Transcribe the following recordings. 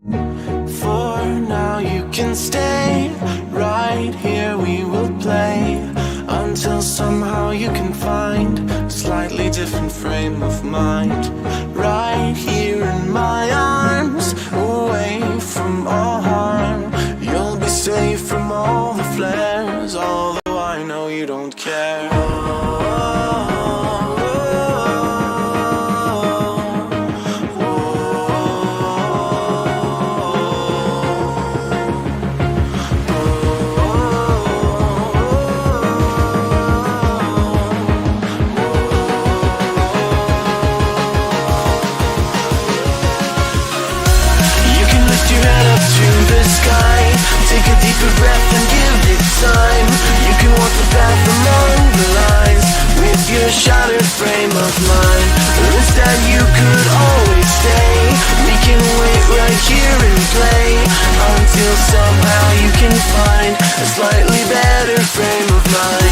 For now you can stay right here, we will play until somehow you can find a slightly different frame of mind. Right here in my arms, away from all harm, you'll be safe from all the flares, although I know you don't care. Take a deeper breath and give it time. You can walk the path along the lines with your shattered frame of mind. Instead you could always stay. We can wait right here and play until somehow you can find a slightly better frame of mind.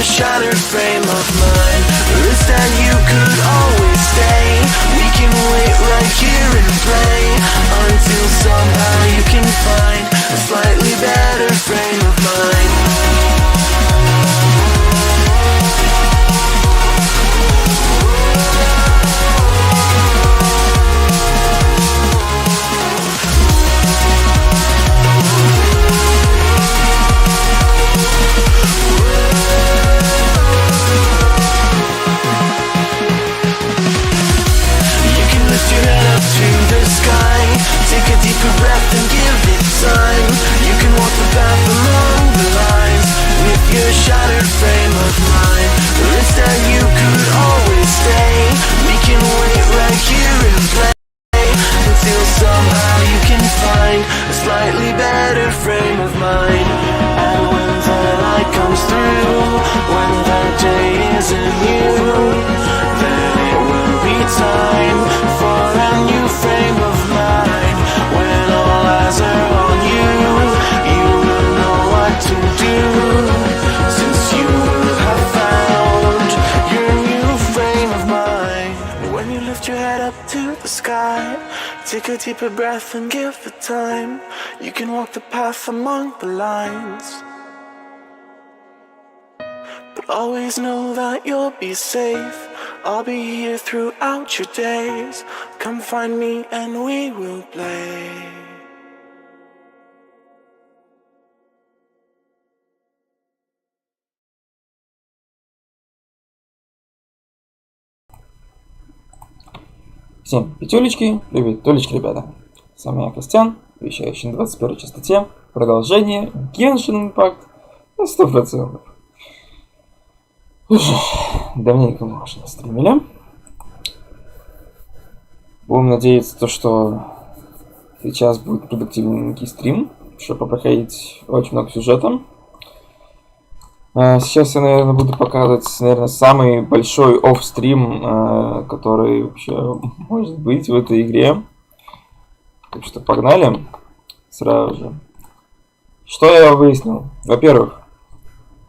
Shattered frame of mind. Instead you could always stay. We can wait right here and play until somehow you can find a slightly better frame of mind. Take a deeper breath and give it time. You can walk the path along the lines with your shattered frame of mind. Or instead you could always stay. We can wait right here and play until somehow you can find a slightly better frame of mind. And when the light comes through, when the day isn't new, then it will be time for a new frame of mind. When all eyes are on you, you will know what to do, since you will have found your new frame of mind. When you lift your head up to the sky, take a deeper breath and give it time. You can walk the path among the lines, but always know that you'll be safe. I'll be here throughout your days. Come find me and we will play. Всем пятюлечки, привет, толечки, ребята. С вами я, Костян, вещающий на 21 частоте. Продолжение Genshin Impact на 100%. Давненько мы уже не стримили. Будем надеяться, что сейчас будет продуктивненький стрим, чтобы проходить очень много сюжета. Сейчас я, наверное, буду показывать, самый большой офф-стрим, который вообще может быть в этой игре. Так что погнали сразу же. Что я выяснил? Во-первых,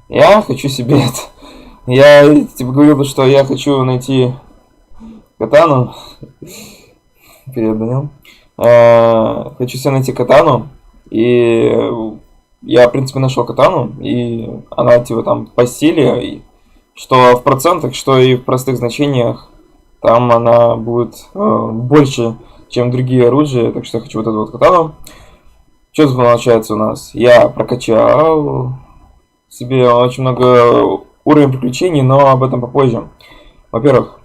я хочу себе это. Я типа говорил, что я хочу найти катану. Привет, Данил. Хочу себе найти катану. И я, в принципе, нашел катану. И она, типа, там по силе, что в процентах, что и в простых значениях. Там она будет больше, чем другие оружия. Так что я хочу вот эту вот катану. Что тут получается у нас? Я прокачал себе очень много уровней приключений, но об этом попозже. Во-первых,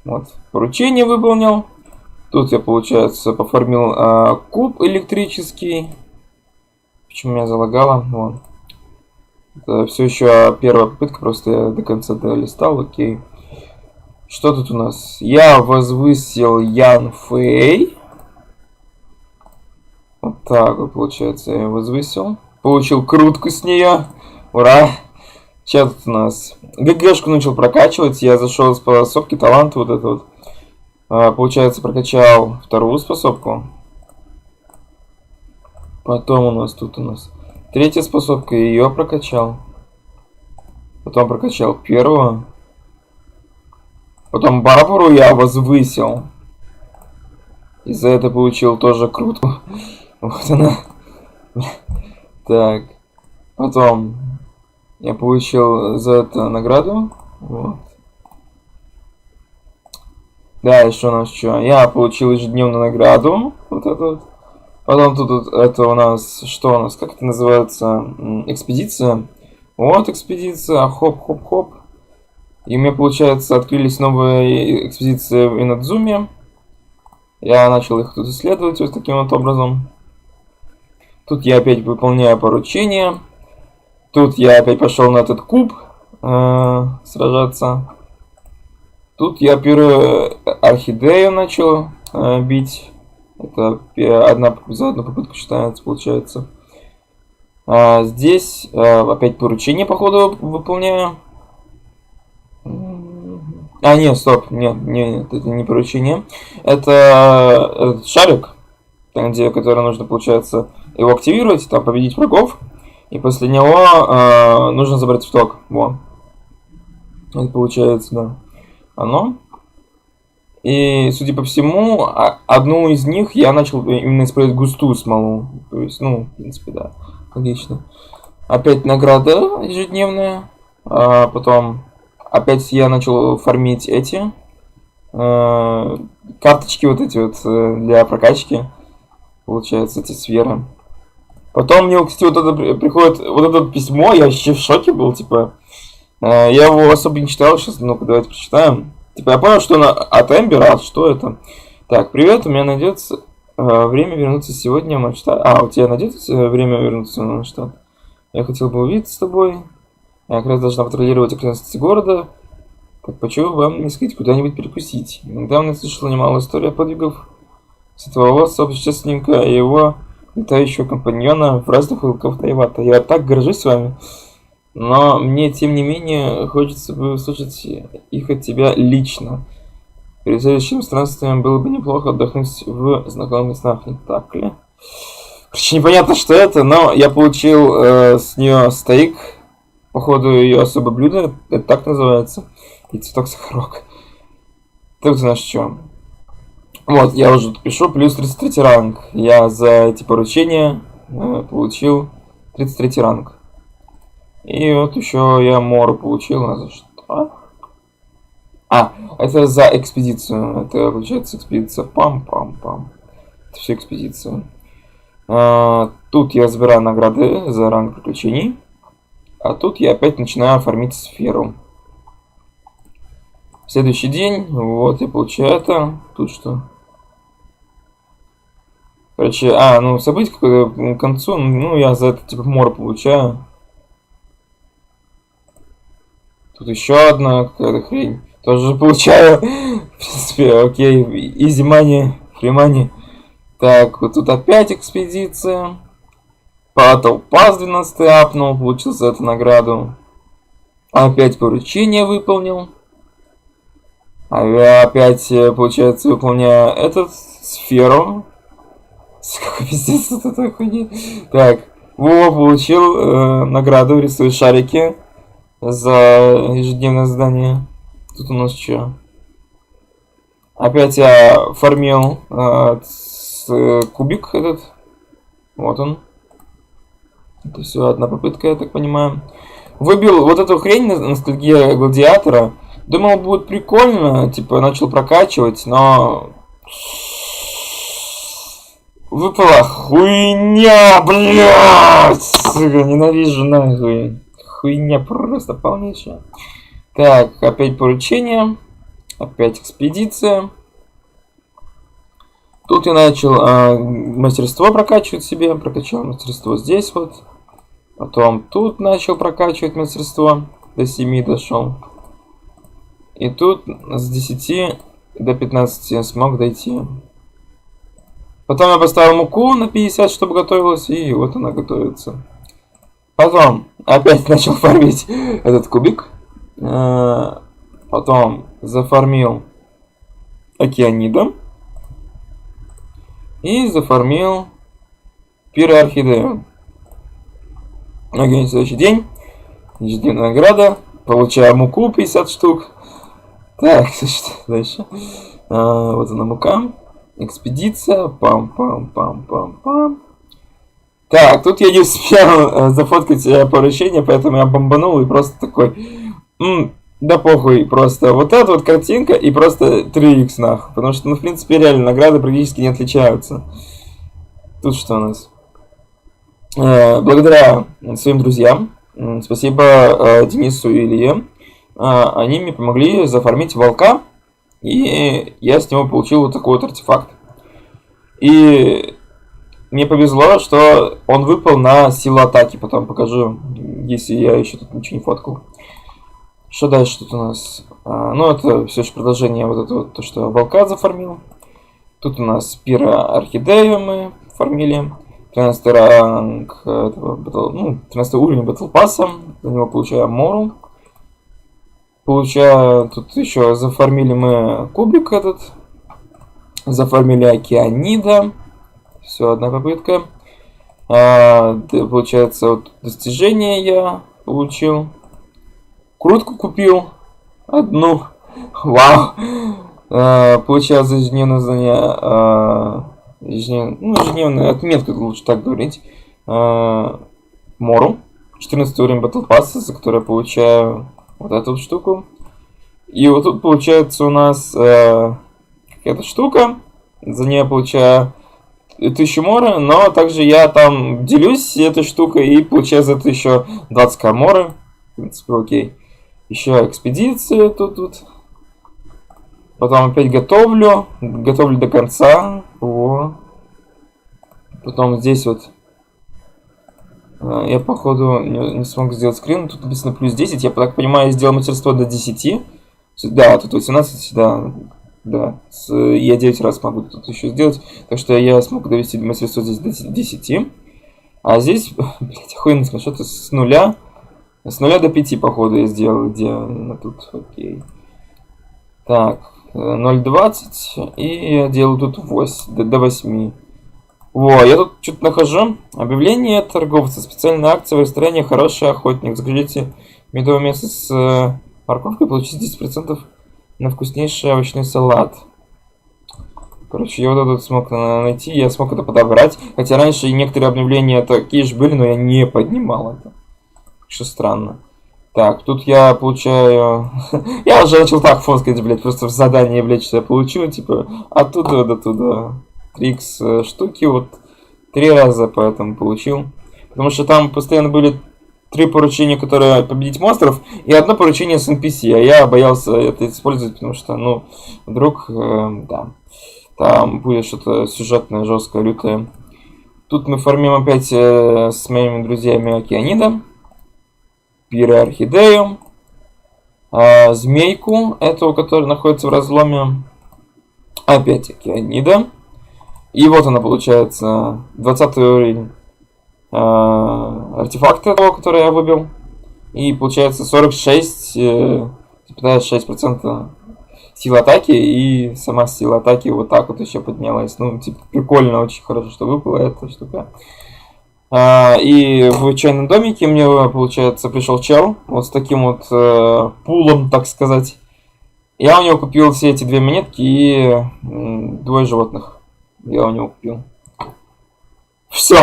вот, поручение выполнил. Тут я, получается, пофармил куб электрический. Почему меня залагало? Вон. Это все еще первая попытка, просто я до конца долистал, окей. Что тут у нас? Я возвысил Ян Фэй. Вот так вот, получается, я возвысил. Получил крутку с нее. Ура! Что тут у нас? ГГшку начал прокачивать. Я зашел с способки таланта вот это вот. Получается, прокачал вторую способку. Потом у нас тут третья способка, ее прокачал. Потом прокачал первую. Потом Барбару я возвысил. И за это получил тоже крутку. Вот она. Так. Потом я получил за это награду. Вот. Да, еще у нас что? Я получил ежедневную награду. Вот это вот. Потом тут это у нас, что у нас, как это называется? Экспедиция. Вот экспедиция, хоп-хоп-хоп. И у меня, получается, открылись новые экспедиции в Инадзуме. Я начал их тут исследовать вот таким вот образом. Тут я опять выполняю поручения. Тут я опять пошел на этот куб сражаться. Тут я первую орхидею начал бить. Это за одну попытку считается, получается. Здесь опять поручение, походу, выполняю. Нет, стоп, нет, это не поручение. Это этот шарик, там, где, который нужно, получается, его активировать, там победить врагов. И после него нужно забрать сток. Вон. Это получается, да. Оно. И, судя по всему, одну из них я начал именно использовать густую смолу. То есть, ну, в принципе, да, логично. Опять награда ежедневная. Потом опять я начал фармить эти карточки вот эти вот для прокачки. Получается, эти сферы. Потом мне, кстати, вот это приходит, вот это письмо, я вообще в шоке был, типа. Я его особо не читал, сейчас, ну-ка, давайте прочитаем. Типа, я понял, что она от Эмбера, что это? Так, привет, у меня найдется время вернуться сегодня в Манштадт. У тебя найдется время вернуться в Манштадт? Я хотел бы увидеться с тобой. Я как раз должна патрулировать окрестности города. Так, почему вам не сходить куда-нибудь перекусить? Недавно слышала немало историй подвигов светового сообщественника и его летающего компаньона в разных уголках Тайвата. Я так горжусь с вами. Но мне, тем не менее, хочется бы услышать их от тебя лично. Перед следующим странствием было бы неплохо отдохнуть в знакомых местах, не так ли? Короче, непонятно, что это, но я получил с нее стейк. Походу, ее особое блюдо, это так называется. И цветок сахарок. Тут у нас что? Вот, я уже тут пишу, плюс 33 ранг. Я за эти поручения получил 33 ранг. И вот еще я мору получил, а за что? Это за экспедицию. Это, получается, экспедиция пам-пам-пам. Это все экспедиция. Тут я забираю награды за ранг приключений. А тут я опять начинаю оформить сферу. Следующий день, вот я получаю это. Тут что? Короче, ну событие какое-то к концу, ну я за это типа мору получаю. Тут еще одна какая-то хрень. Тоже получаю. В принципе, окей. Easy money, free money. Так, вот тут опять экспедиция. Battle Pass 12 апнул, получил за эту награду. Опять поручение выполнил. Опять, получается, выполняю эту сферу. Какой пиздец тут это хуйня. Так, получил награду, рисую шарики за ежедневное задание. Тут у нас что? Опять я фармил кубик этот. Вот он. Это все одна попытка, я так понимаю. Выбил вот эту хрень ностальгия гладиатора. Думал, будет прикольно. Типа, начал прокачивать, но... Выпала хуйня, блядь! Сука, ненавижу нахуй. Хуйня просто полнейшая. Так, опять поручение. Опять экспедиция. Тут я начал мастерство прокачивать себе. Прокачал мастерство здесь вот. Потом тут начал прокачивать мастерство. До 7 дошел. И тут с 10 до 15 смог дойти. Потом я поставил муку на 50, чтобы готовилась. И вот она готовится. Потом опять начал фармить этот кубик. Потом зафармил океанидом. И зафармил пироорхидею. Окей, следующий день. Ежедневная награда. Получаю муку 50 штук. Так, что дальше? Вот она мука. Экспедиция. Пам-пам-пам-пам-пам. Так, тут я не успел зафоткать поручение, поэтому я бомбанул и просто такой... Да похуй, просто вот эта вот картинка и просто 3х нахуй. Потому что, ну, в принципе, реально, награды практически не отличаются. Тут что у нас? Благодаря своим друзьям, спасибо Денису и Илье, они мне помогли зафармить волка, и я с него получил вот такой вот артефакт. И мне повезло, что он выпал на силу атаки, потом покажу, если я еще тут ничего не фоткал. Что дальше тут у нас? Ну, это все же продолжение вот этого, то, что волка зафармил. Тут у нас пироорхидею мы фармили. 13 ранг этого, 13 уровень Battle Pass. За него получаю мору. Получаю, тут еще зафармили мы кубик этот. Зафармили океанида. Все, одна попытка. Получается, вот достижение я получил. Крутку купил. Одну. Вау. Получаю за ежедневное задание. Ежедневную отметку, лучше так говорить. Мору. 14 уровень Battle Pass, за который я получаю вот эту вот штуку. И вот тут получается у нас какая-то штука. За нее я получаю 1000 моры, но также я там делюсь этой штукой и получаю за это еще 20к моры. В принципе, окей. Еще экспедиция тут. Потом опять готовлю до конца. Во. Потом здесь вот я походу не смог сделать скрин. Тут написано плюс 10. Я так понимаю, я сделал мастерство до 10. Да, тут 18, да. Я 9 раз могу тут еще сделать. Так что я смог довести мастерство здесь до 10. А здесь, блять, охуенно, что-то с нуля до 5, походу, я сделал. Где она тут? Окей. Так, 0.20. И я делаю тут 8, до 8. Во, я тут что-то нахожу. Объявление торговца. Специальная акция в ресторане «Хороший охотник». Закажите медовое мясо с морковкой, получите 10% на вкуснейший овощной салат. Короче, я вот этот смог найти, я смог это подобрать. Хотя раньше и некоторые объявления такие же были, но я не поднимал это. Что странно. Так, тут я получаю... Я уже начал так фоткать, блядь, просто в задании, блядь, что я получил, типа, оттуда до туда. 3х штуки, вот, 3 раза поэтому получил. Потому что там постоянно были 3 поручения, которые победить монстров, и одно поручение с NPC. А я боялся это использовать, потому что, ну, вдруг, да, там будет что-то сюжетное, жесткое, лютое. Тут мы фармим опять с моими друзьями океанида. Пироорхидею, змейку, эту, которая находится в разломе, опять океанида. И вот она получается, 20 уровень артефакта, который я выбил. И получается 46,6% силы атаки, и сама сила атаки вот так вот еще поднялась. Ну, типа, прикольно, очень хорошо, что выпала эта штука. И в чайном домике мне, получается, пришел чел вот с таким вот пулом, так сказать. Я у него купил все эти 2 монетки и 2 животных. Я у него купил. Все,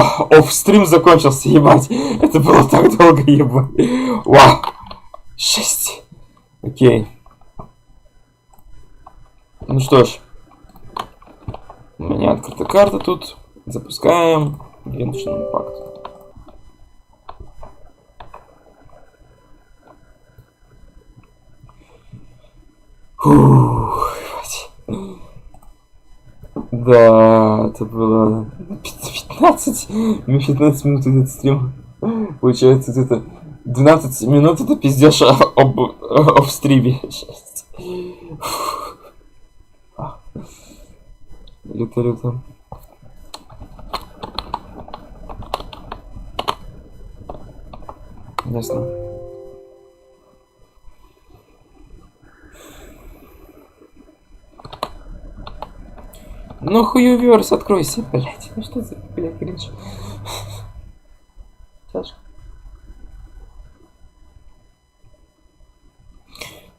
стрим закончился, ебать. Это было так долго, ебать. Вау. 6. Окей. Ну что ж. У меня открыта карта тут. Запускаем Genshin Impact. Фух, да, это было 15 минут этот стрим. Получается, где-то 12 минут это пиздешь об стриме. Люто. Ясно. Ну хуёверс, откройся, блять. Ну что за, блять, кринж? Тяжко.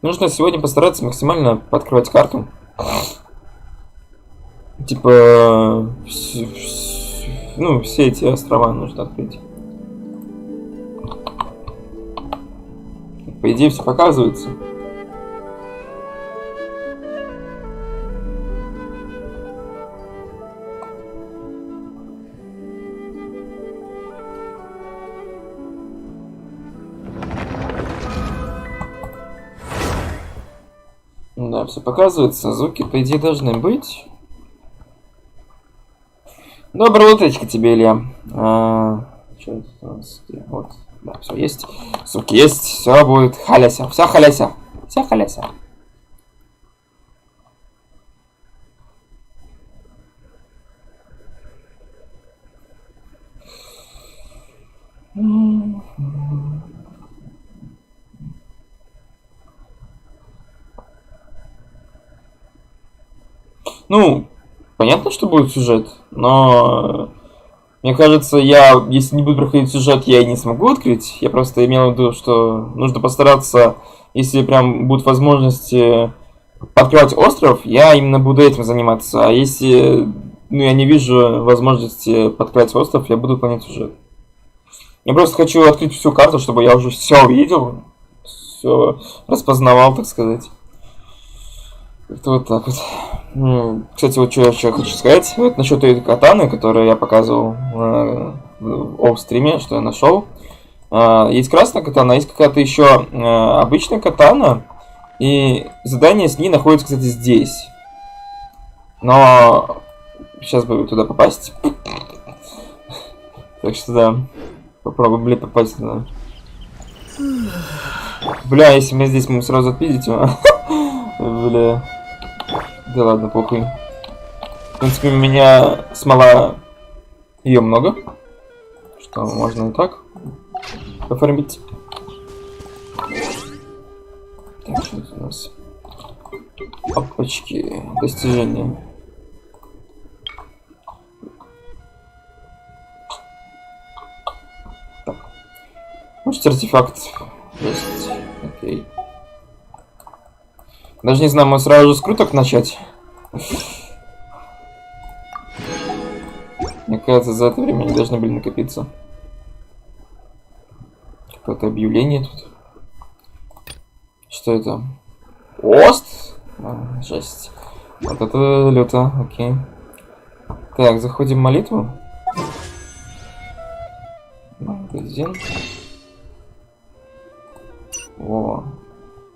Нужно сегодня постараться максимально подкрывать карту. Типа, ну, все эти острова нужно открыть. По идее, все показывается. Да, все показывается. Звуки, по идее, должны быть. Доброе утречко тебе, Илья. Что это у нас? Вот. Да, все есть. Звуки есть. Все будет халяся. Вся халяся. Вся халяся. Ну, понятно, что будет сюжет, но мне кажется, я, если не буду проходить сюжет, я и не смогу открыть. Я просто имел в виду, что нужно постараться, если прям будут возможности открывать остров, я именно буду этим заниматься. А если я не вижу возможности подкрывать остров, я буду выполнять сюжет. Я просто хочу открыть всю карту, чтобы я уже все увидел, все распознавал, так сказать. Это вот так вот. Кстати, вот что я еще хочу сказать. Вот насчет этой катаны, которую я показывал в стриме, что я нашел. Есть красная катана, есть какая-то еще обычная катана. И задание с ней находится, кстати, здесь. Но сейчас бы туда попасть. Так что да. Попробуем, блин, попасть туда. Бля, если мы здесь мы сразу отпиздить его. Бля. Да ладно, похуй. В принципе, у меня смола ее много. Что можно и так оформить. Так, что это у нас? Опачки. Достижения. Так. Может, артефакт есть. Окей. Даже не знаю, мы сразу же с круток начать. Мне кажется, за это время они должны были накопиться. Какое-то объявление тут. Что это? Ост? Жесть. Вот это люто, окей. Так, заходим в молитву. Магазин. О.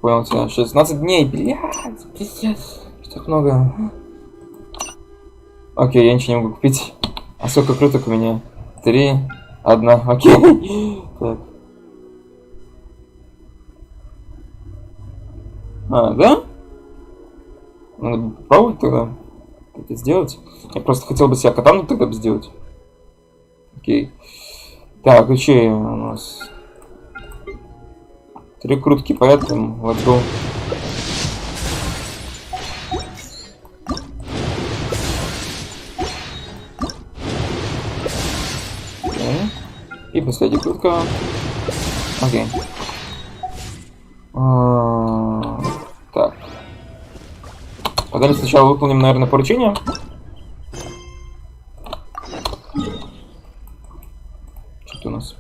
Понял тебя. 16 дней, блядь, пиздец. Так много. Окей, я ничего не могу купить. А сколько круток у меня? 3, 1, окей. Так. Да? Надо попробовать тогда это сделать. Я просто хотел бы себя катану тогда бы сделать. Окей. Так, и что у нас? 3 крутки, поэтому let's go. И последняя крутка. Окей. Так. Далее сначала выполним, наверное, поручение. нас?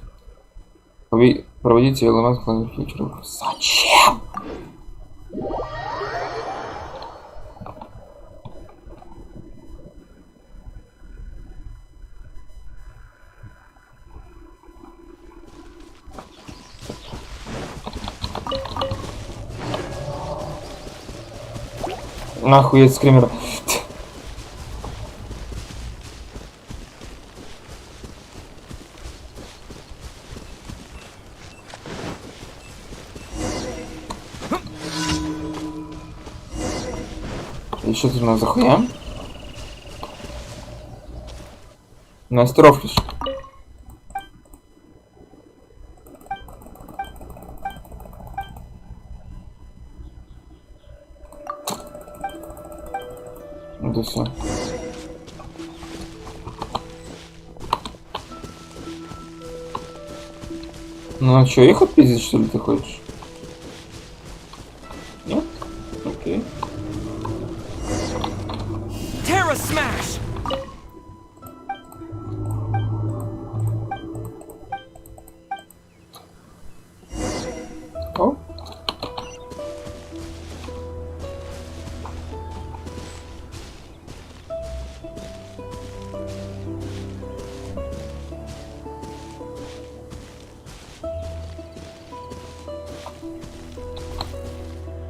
Проводите элемент фьючеров. Зачем? Нахуй скример. Еще тут у нас захуя? Мастеров лишь. Да все. Ну а чё, их отпиздить, что ли, ты хочешь? Нет? Окей. Smash! О.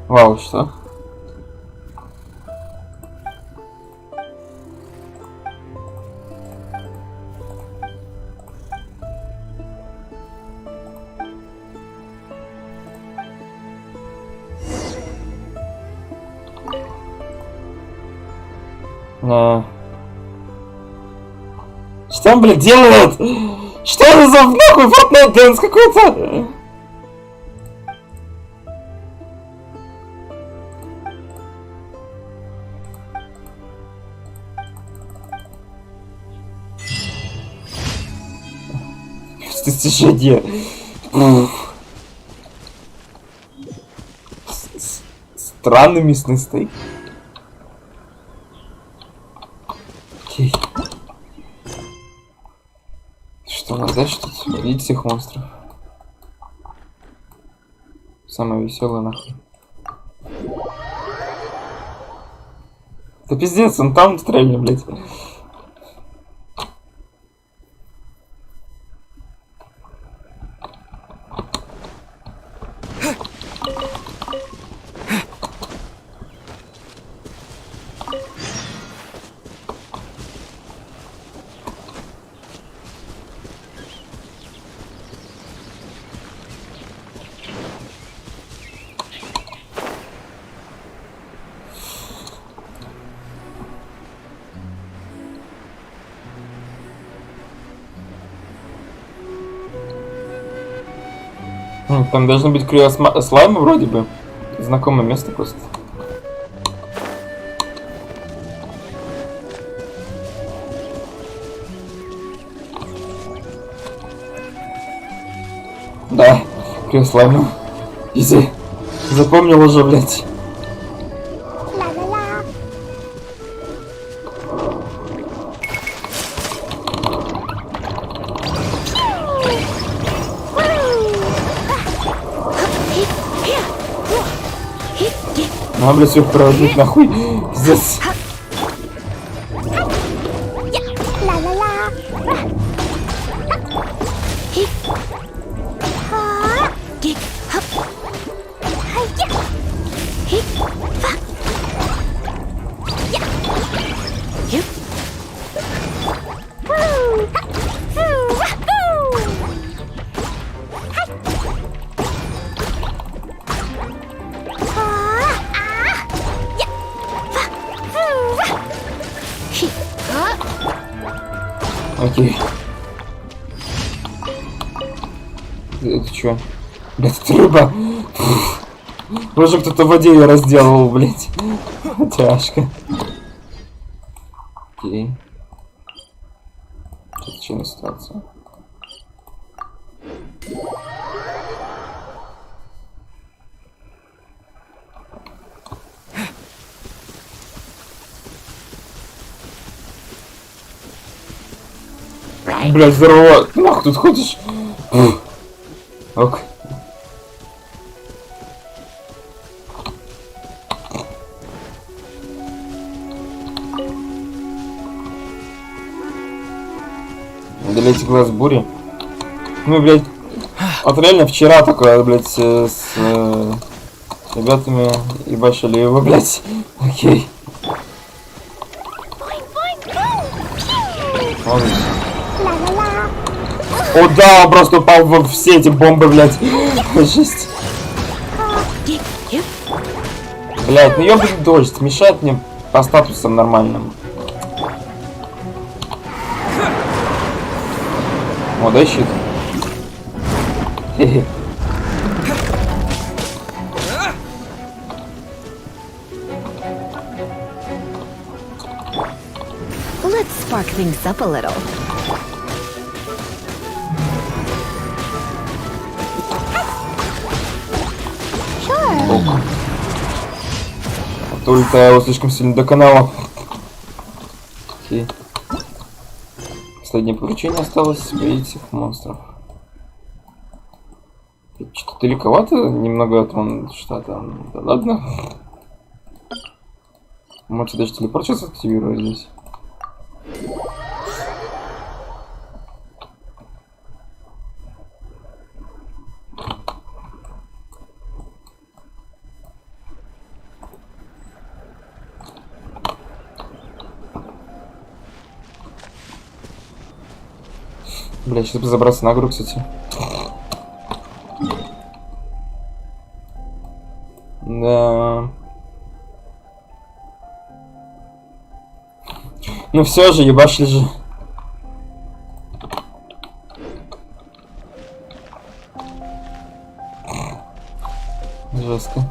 Вау, что? Что он, блядь, делает? Что это за нахуй Fortnite Dance какой-то? Достижение. Странный мясной стейк. Окей. Что у нас дальше тут? Видите всех монстров. Самое веселое нахуй. Да пиздец, он там стрельнул, блядь. Там должны быть криослаймы вроде бы. Знакомое место просто. Да, криослаймы. Изи. Запомнил уже, блядь. А, блядь, всех проводить нахуй. Пиздец. Окей. Это чё? Блядь, это рыба. Уже кто-то в воде ее разделал, блядь. Тяжко. Окей. Что ситуация? Блядь, здорово. Нахуй тут ходишь? Ок. Удалите глаз бури. Ну, блядь, вот реально вчера такое, блядь, с ребятами ебашили его, блядь. Окей. О да, он просто упал во все эти бомбы, блядь. Жесть. Блядь, ну ёбаный дождь, мешает мне по статусам нормальным. О, дай щит. Хе-хе. Let's spark things up a little. Ок. А то ли я его слишком сильно доконала. Окей. Последнее поручение осталось убить всех монстров. Что-то далековато немного от штата. Да ладно. Можете даже телепорт сейчас активировать здесь. Бля, сейчас бы забраться на гору, кстати. Да. Ну все же, ебашли же. Жестко.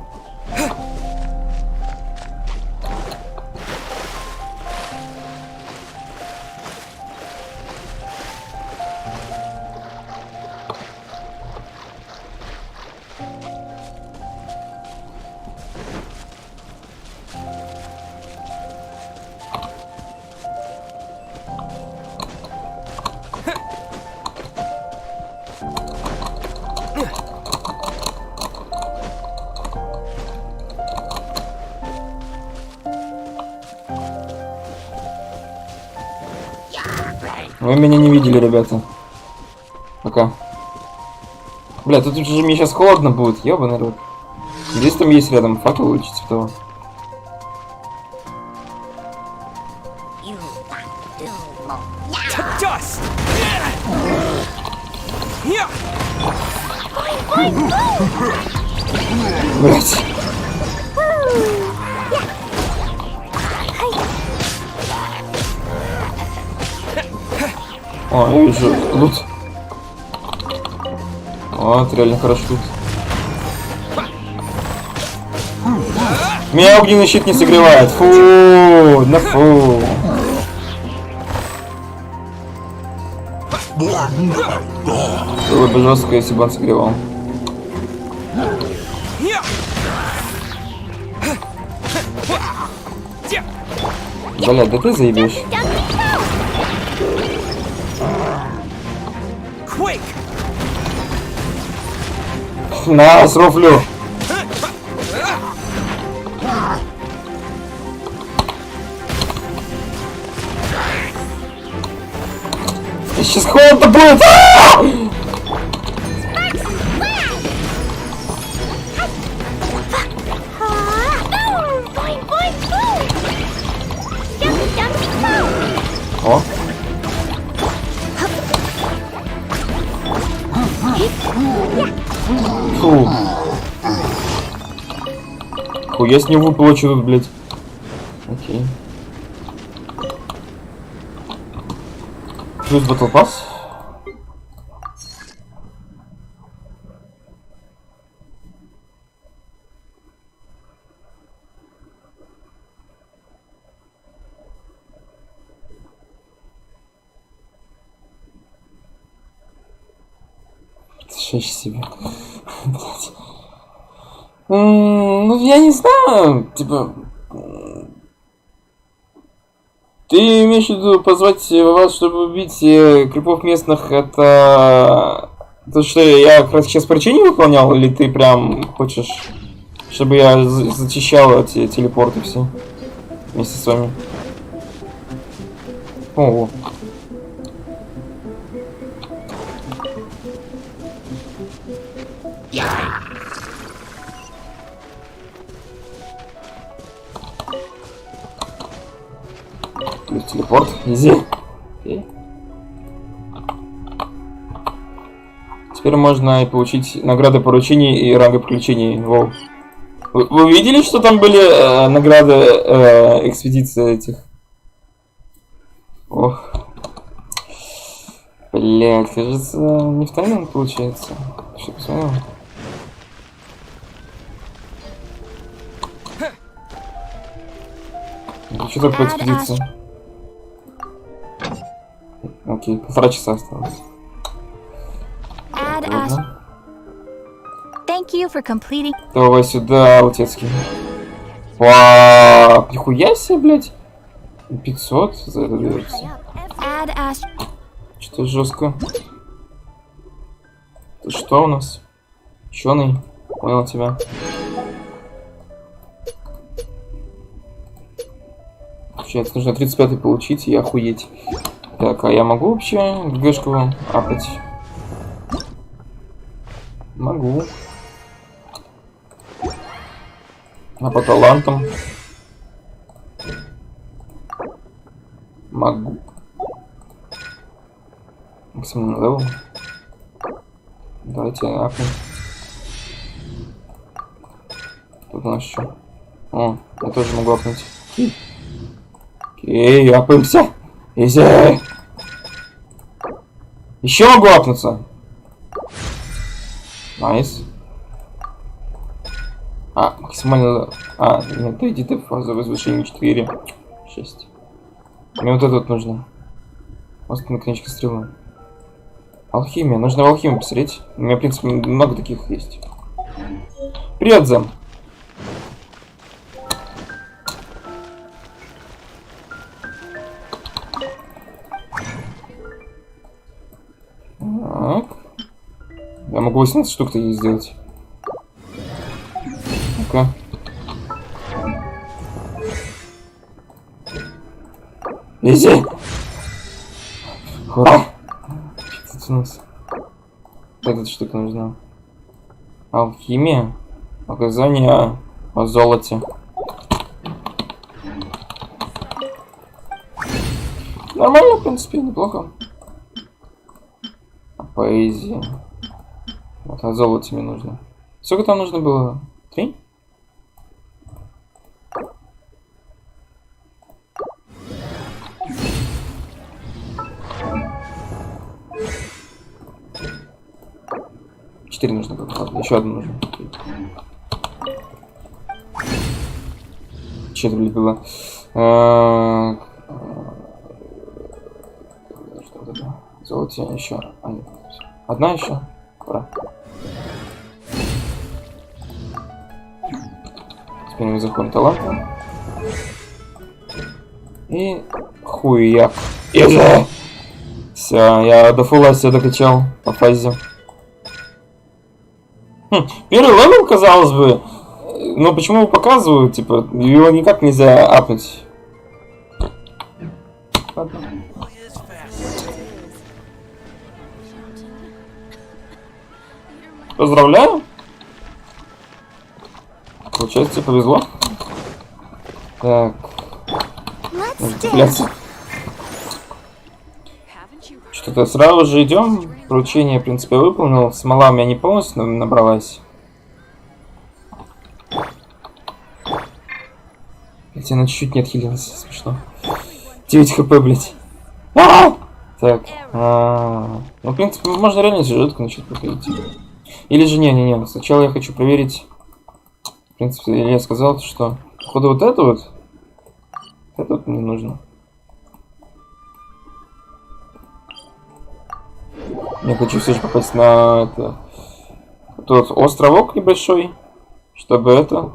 Вы меня не видели, ребята. Пока. Бля, тут уже мне сейчас холодно будет, ёбаный рот. Здесь там есть рядом факел или что-то того. Блять. О, я вижу лут. Вот, реально хорошо тут. Меня огненный щит не согревает. Фу, на фу. Было бы жестко, если бы он согревал. Бля, да ты заебешь. На, срофлю. Сейчас холодно будет. О. Фу. Фу, я с него выпало что тут, блядь. Окей. Плюс батл пасс. Себе. Ну, я не знаю, типа... Ты имеешь в виду позвать вас, чтобы убить крипов местных, это... То что, я как раз сейчас поручение выполнял, или ты прям хочешь, чтобы я зачищал эти телепорты все вместе с вами? Ого. Плюс телепорт, изи. Окей. Теперь можно и получить награды поручений и ранга приключений. Воу. Вы видели, что там были награды экспедиции этих? Ох. Блять, кажется, не в тайном получается. Что, посмотрел? Что такое экспедиция? Окей, 1,5 часа осталось. Ладно. Thank you for completing. Давай сюда, Лутецкий. Вау, нихуя себе, блядь. 500 за это дается. Что жестко. Ты что у нас? Ученый? Понял тебя. Получается, нужно 35-й получить и охуеть. Так, а я могу вообще ГГшку апать? Могу. А по талантам? Могу. Максимум левел. Давайте апнем. Тут у нас что? О, я тоже могу апнуть. Окей, апаемся. Изи. Еще могу апнуться. Найс. А, максимально... А, нет, иди ты фаза возвышения 4. 6. Мне вот это вот нужно. Мост на конечке стрелы. Алхимия. Нужно в алхимию посмотреть. У меня, в принципе, много таких есть. Привет, Зэм. Так. Я могу 18 штук-то ей сделать. Ну-ка. Изи! Ура! Эта штука нужна. Алхимия. Указание о золоте. Нормально, в принципе, неплохо. Поэзия. Вот, о золоте мне нужно. Сколько там нужно было? 3? Четыре нужно было. Ладно, еще одну нужно. Че это, блин, было? Что это? Золоте еще. А, нет. Одна еще? Ура. Теперь мы заходим таланты. И хуяк. Все, я до фулла все докачал по фазе. Первый левел, казалось бы. Но почему показываю? Типа, его никак нельзя апнуть. Ладно. Поздравляю. Получается, тебе повезло. Так. Что-то сразу же идем. Поручение, в принципе, выполнил. Смола у меня не полностью набралась. Хотя она чуть-чуть не отхилилась. Смешно. 9 хп, блять. Так. Ну, в принципе, можно реально сюжетку начать проходить. Или же не. Сначала я хочу проверить. В принципе, я сказал, что походу вот это вот мне нужно. Я хочу все же попасть на это. Тот островок небольшой, чтобы это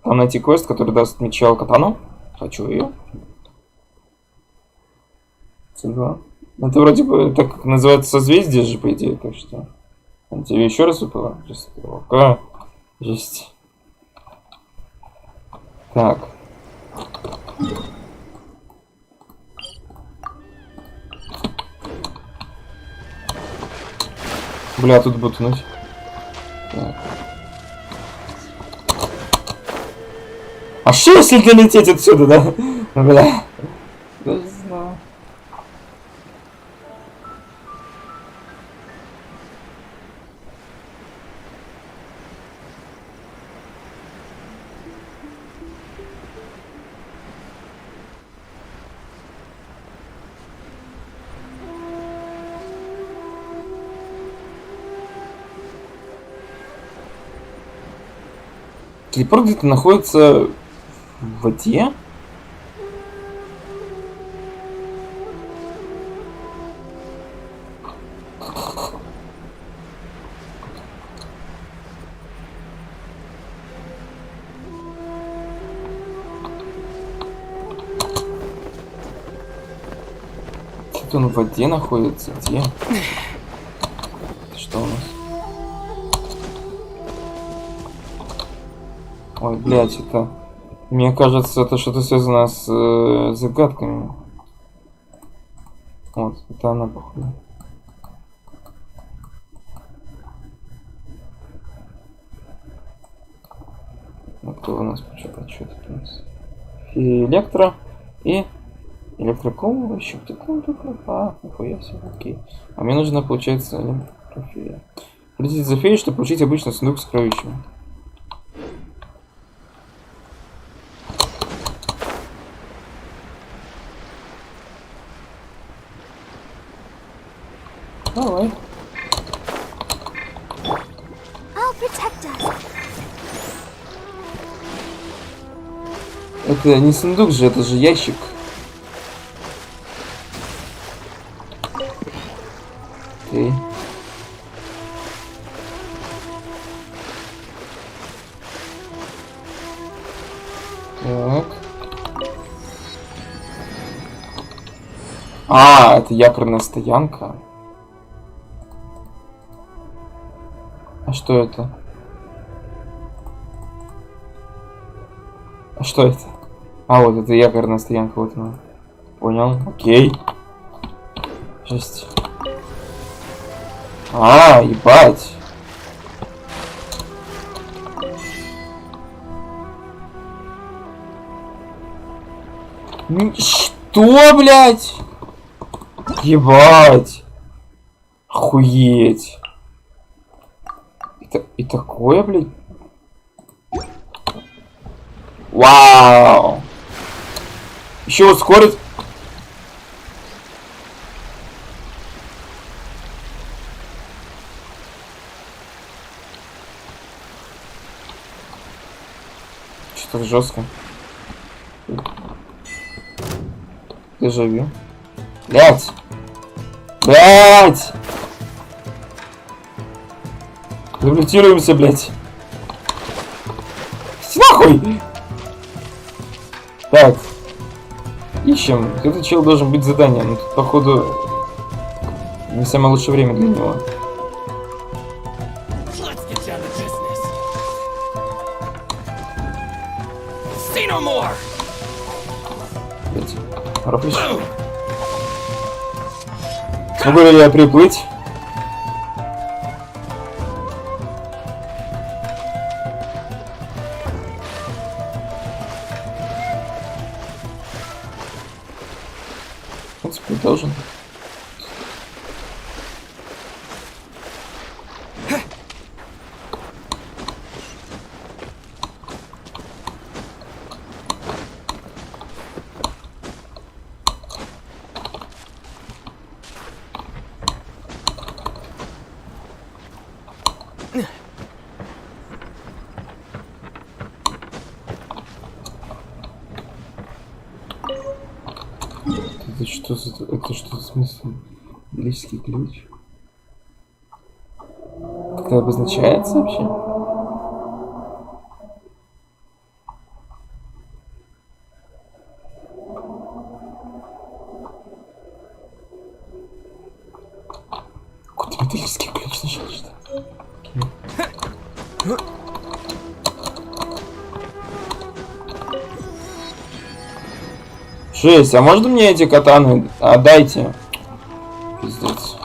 там найти квест, который даст меча катану. Хочу ее. C2. Это вроде бы так называется созвездие же, по идее, так что. Тебе еще раз выпало? Какая жесть. Так. Бля, тут бутнуть. Так. А что если долететь отсюда, да? Бля. Даже знаю. Телепорт где-то находится в воде? Где-то он в воде находится? Где? Что у нас? Ой, блядь, это... Мне кажется, это что-то связано с загадками. Вот, это она, походу. Ну, кто у нас почему-то? Что тут у нас? Электро и... Электрокол, еще кто-то. А, нихуя себе, окей. А мне нужно, получается, электрофея. Придите за феей, чтобы получить обычный сундук с сокровищами. Давай. I'll protect us. Это не сундук же, это же ящик. Окей. Так. А, это якорная стоянка. А что это? А что это? А, вот это якорная стоянка, вот она. Понял, окей. Жесть. А, ебать. Что, блядь? Ебать. Охуеть. И такое, блядь. Вау. Еще ускорить. Что-то жестко. Дежавю. Блять. Блять. Реабилитируемся, блять. Нахуй. Так. Ищем. Этот чел должен быть заданием. Но тут, походу, не самое лучшее время для него. Могу ли я приплыть? В принципе, должен. Это что за смысл? Лирический ключ? Как-то обозначается вообще? Куда Металлический ключ нашел, что? Жесть, а можно мне эти катаны отдайте? Пиздец.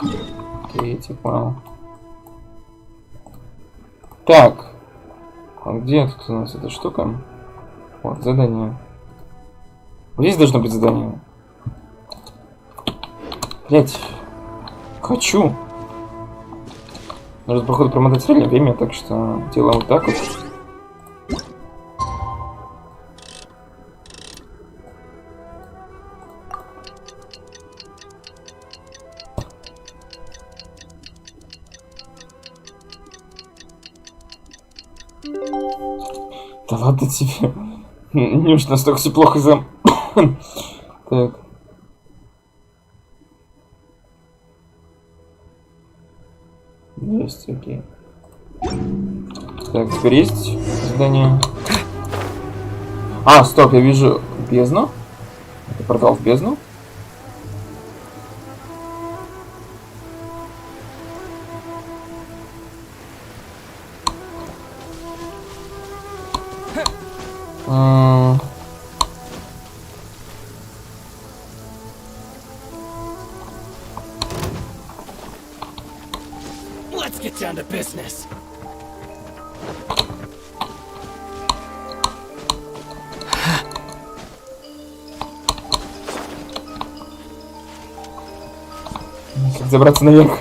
Окей, типа. Так. А где тут у нас эта штука? Вот, задание. Вот здесь должно быть задание. Блять. Хочу. Нужно, походу, промотать реальное время, так что делаем вот так вот. Да ладно тебе. Неужто настолько все плохо за... Так. Есть, окей. Так, теперь есть задание. А, стоп, я вижу бездну. Это портал в бездну. Let's get down to business. Как забраться наверх?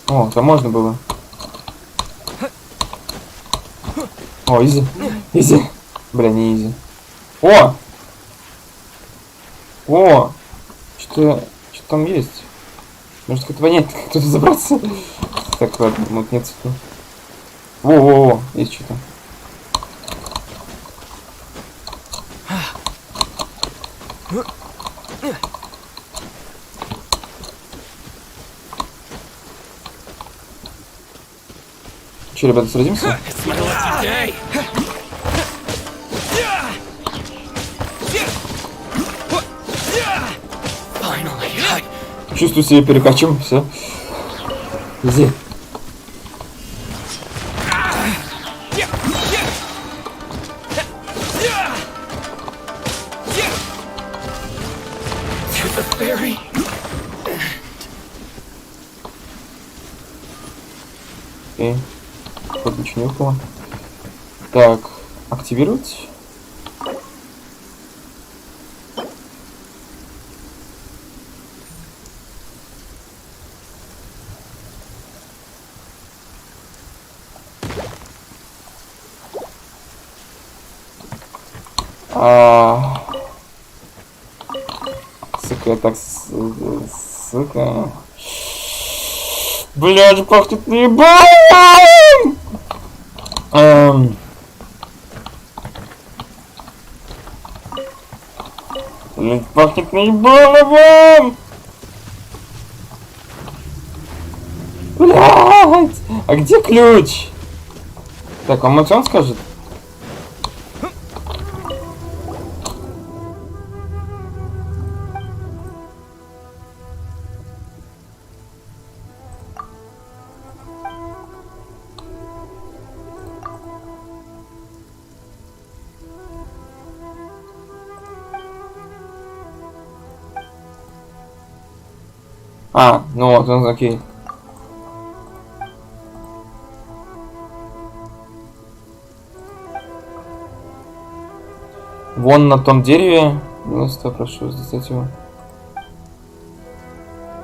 О, там можно было. О, изи. Изи. Бля, не изи. О! О! Что там есть? Может как-то понять, как тут забраться? Так, ладно, мутнется тут. Во-во-во, есть что-то. Че, ребята, сразимся? Чувствую себя перекачем, все. Изи. Окей. Вот ничего не выпало. Так, активировать. Сука, так, сука. Блядь, пахнет наебалом! Блядь, пахнет наебалом! Блядь! А где ключ? Так, вам он скажет? А, ну вот он, окей. Вон на том дереве. Милости прошу достать его.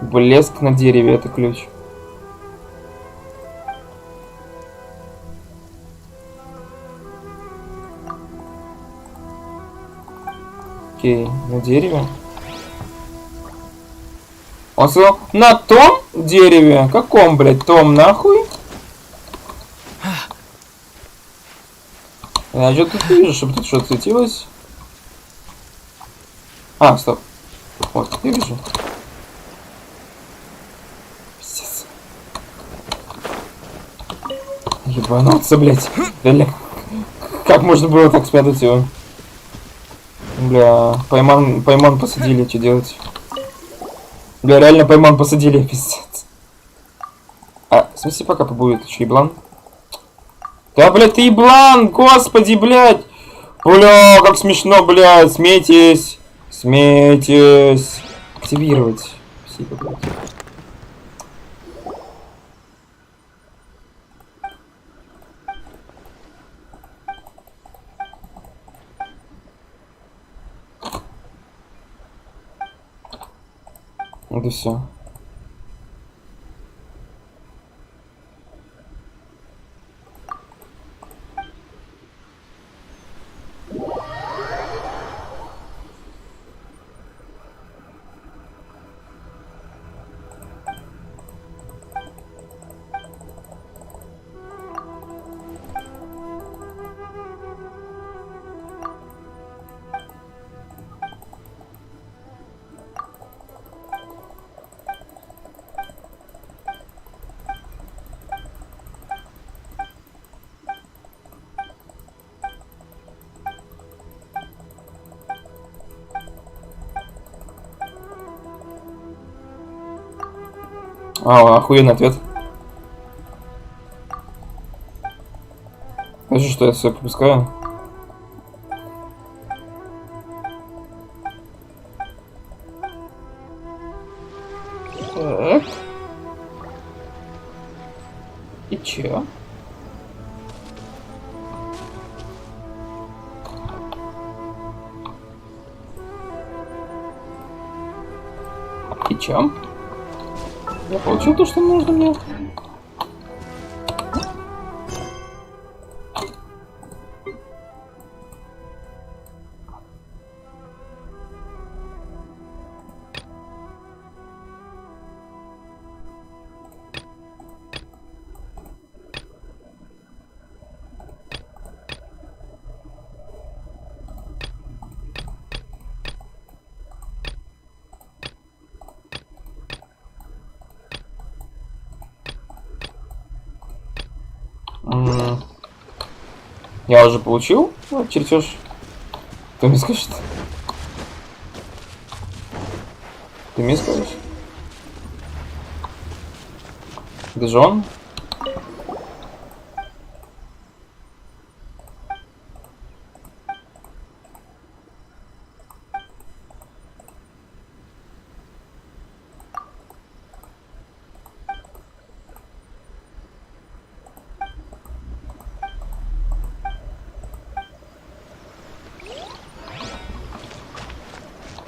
Блеск на дереве, это ключ. Окей, на дереве. Он сказал, на том дереве? Каком, блядь, том нахуй? Я что тут вижу, чтобы тут что-то светилось? А, стоп. Вот, я вижу. Пиздец. Ебануться, блядь. Реально, как можно было так спрятать его? Бля, пойман посадили, что делать? Бля, реально пойман посадили, пиздец. А, в смысле пока побудет, еще еблан? Да, блядь, ты еблан, господи, блядь! Бля, как смешно, блядь, смейтесь! Смейтесь! Активировать. Спасибо, блядь. Вот и все. Охуенный ответ. Знаешь, что я все пропускаю? Так. И чё? И чё? Я получил то, что нужно мне. Я уже получил чертеж. Кто мне скажет? Ты мне скажешь? Даже он?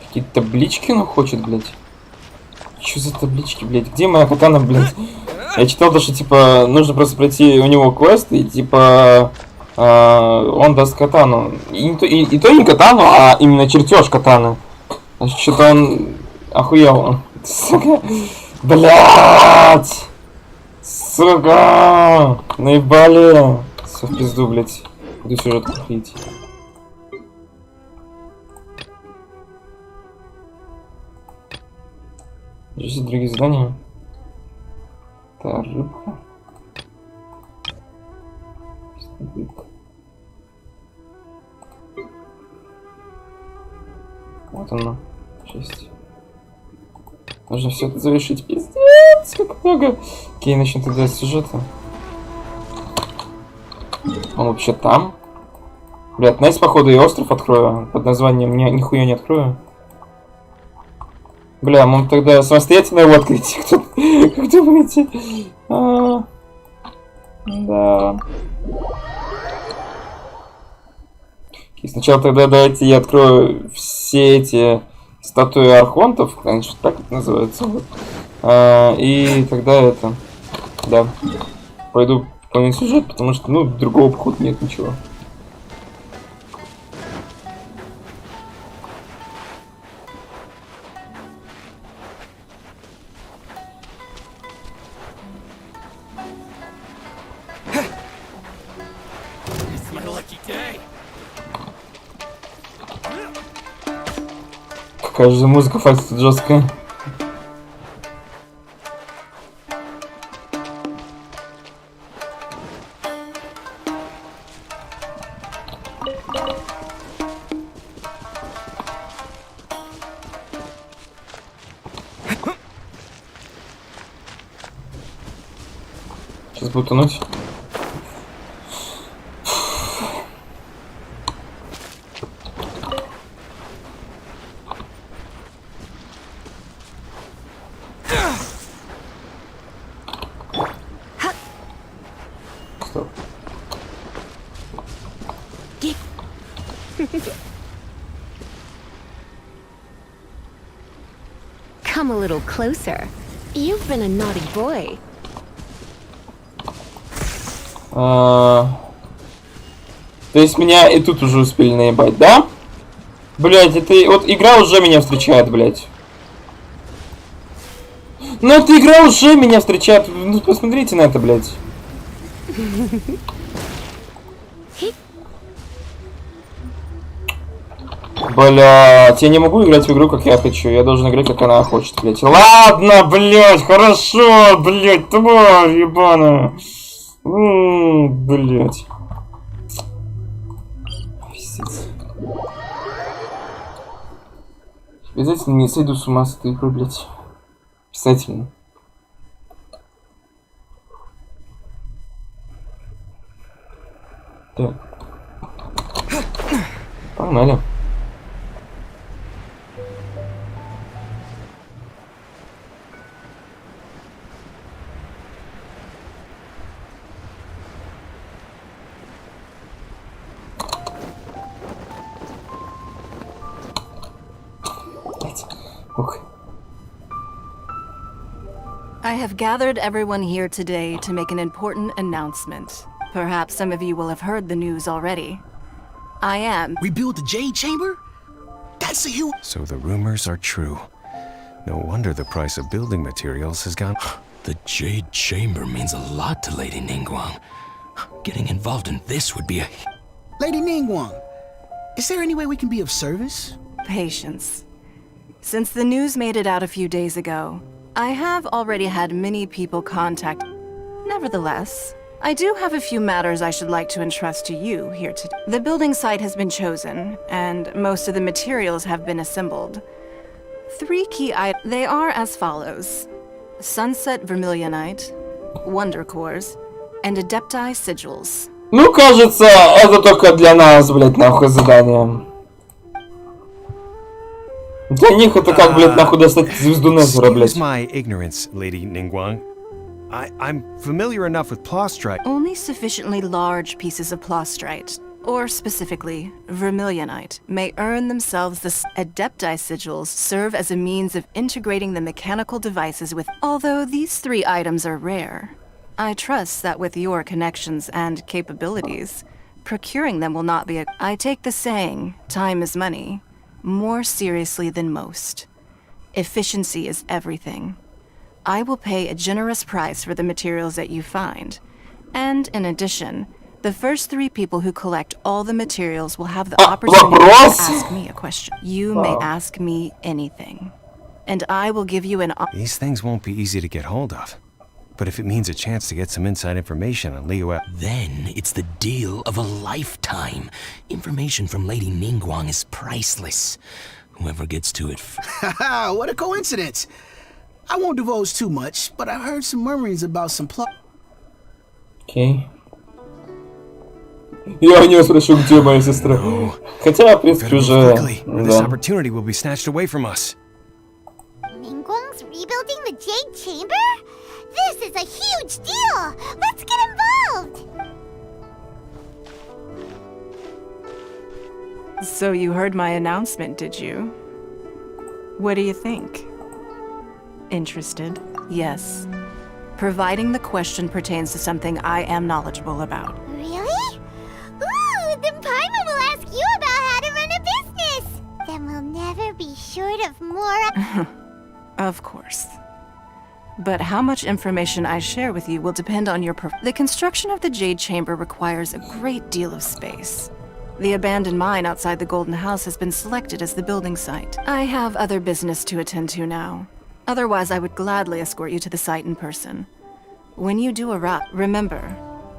Какие-то таблички он хочет, блядь. Что за таблички, блядь? Где моя катана, блядь? Я читал то, что, типа, нужно просто пройти у него квест, и, типа, он даст катану. И то не катану, а именно чертеж катаны. Что-то он охуел. Сука. Блядь! Сука! Наебали! Все в пизду, блядь. Иду сюжет купить. Здесь другие задания. Это рыбка. Вот оно. 6. Нужно все это завершить. Пиздец, как много. Окей, начнем тогда с сюжета. Он вообще там. Блядь, Найс, походу, и остров открою. Под названием нихуя не открою. Бля, мы тогда самостоятельно его открыть. Как думаете? Да. И сначала тогда давайте я открою все эти статуи архонтов. Конечно, так это называется. Вот. И тогда это... Да. Пойду полный сюжет, потому что, ну, другого походу нет ничего. Какая же музыка фальс тут жесткая. буду тянуть. Стоп. Come a little closer. You've been a naughty boy. То есть меня и тут уже успели наебать, да? Блять, это вот игра уже меня встречает, блять. Ну эта игра уже меня встречает. Ну посмотрите на это, блять. Блять, я не могу играть в игру, как я хочу. Я должен играть, как она хочет, блять. Ладно, блять, хорошо, блять, тварь ебаная. Блять. Обязательно не сойду с ума с этой игрой, блять. Обязательно. Так. Погнали. I have gathered everyone here today to make an important announcement. Perhaps some of you will have heard the news already. I am... Rebuild the Jade Chamber? That's a huge... So the rumors are true. No wonder the price of building materials has gone... The Jade Chamber means a lot to Lady Ningguang. Getting involved in this would be a... Lady Ningguang, is there any way we can be of service? Patience. Since the news made it out a few days ago, I have already had many people contact. Nevertheless, I do have a few matters I should like to entrust to you here today. The building site has been chosen, and most of the materials have been assembled. 3 key items. They are as follows: Sunset Vermilionite, Wonder Cores, and Adepti Sigils. Ну, кажется, это только для нас, блядь, нахуй задание. Для них это как, блядь, нахуй достать звезду Незера, блядь. Excuse my ignorance, Lady Ningguang. I'm familiar enough with plastrite. Only sufficiently large pieces of plastrite, or specifically, vermilionite, may earn themselves the Adepti Sigils serve as a means of integrating the mechanical devices with... Although these 3 items are rare, I trust that with your connections and capabilities, procuring them will not be a... I take the saying, time is money, more seriously than most. Efficiency is everything. I will pay a generous price for the materials that you find. And in addition, the first 3 people who collect all the materials will have the opportunity to ask me a question. You may ask me anything. And I will give you an... These things won't be easy to get hold of. But if it means a chance to get some inside information on Liyue... Then it's the deal of a lifetime. Information from Lady Ningguang is priceless. Whoever gets to it... Haha, what a coincidence! I won't divulge too much, but I've heard some murmurings about some Окей. Я у нее спрошу, где моя сестра. Хотя, в принципе, уже... This opportunity will be snatched away from us. Ningguang's rebuilding the Jade Chamber? This is a huge deal! Let's get involved! So you heard my announcement, did you? What do you think? Interested? Yes. Providing the question pertains to something I am knowledgeable about. Really? Ooh, then Paimon will ask you about how to run a business! Then we'll never be short of more... Of course. But how much information I share with you will depend on your The construction of the Jade Chamber requires a great deal of space. The abandoned mine outside the Golden House has been selected as the building site. I have other business to attend to now. Otherwise, I would gladly escort you to the site in person. When you do arrive, remember,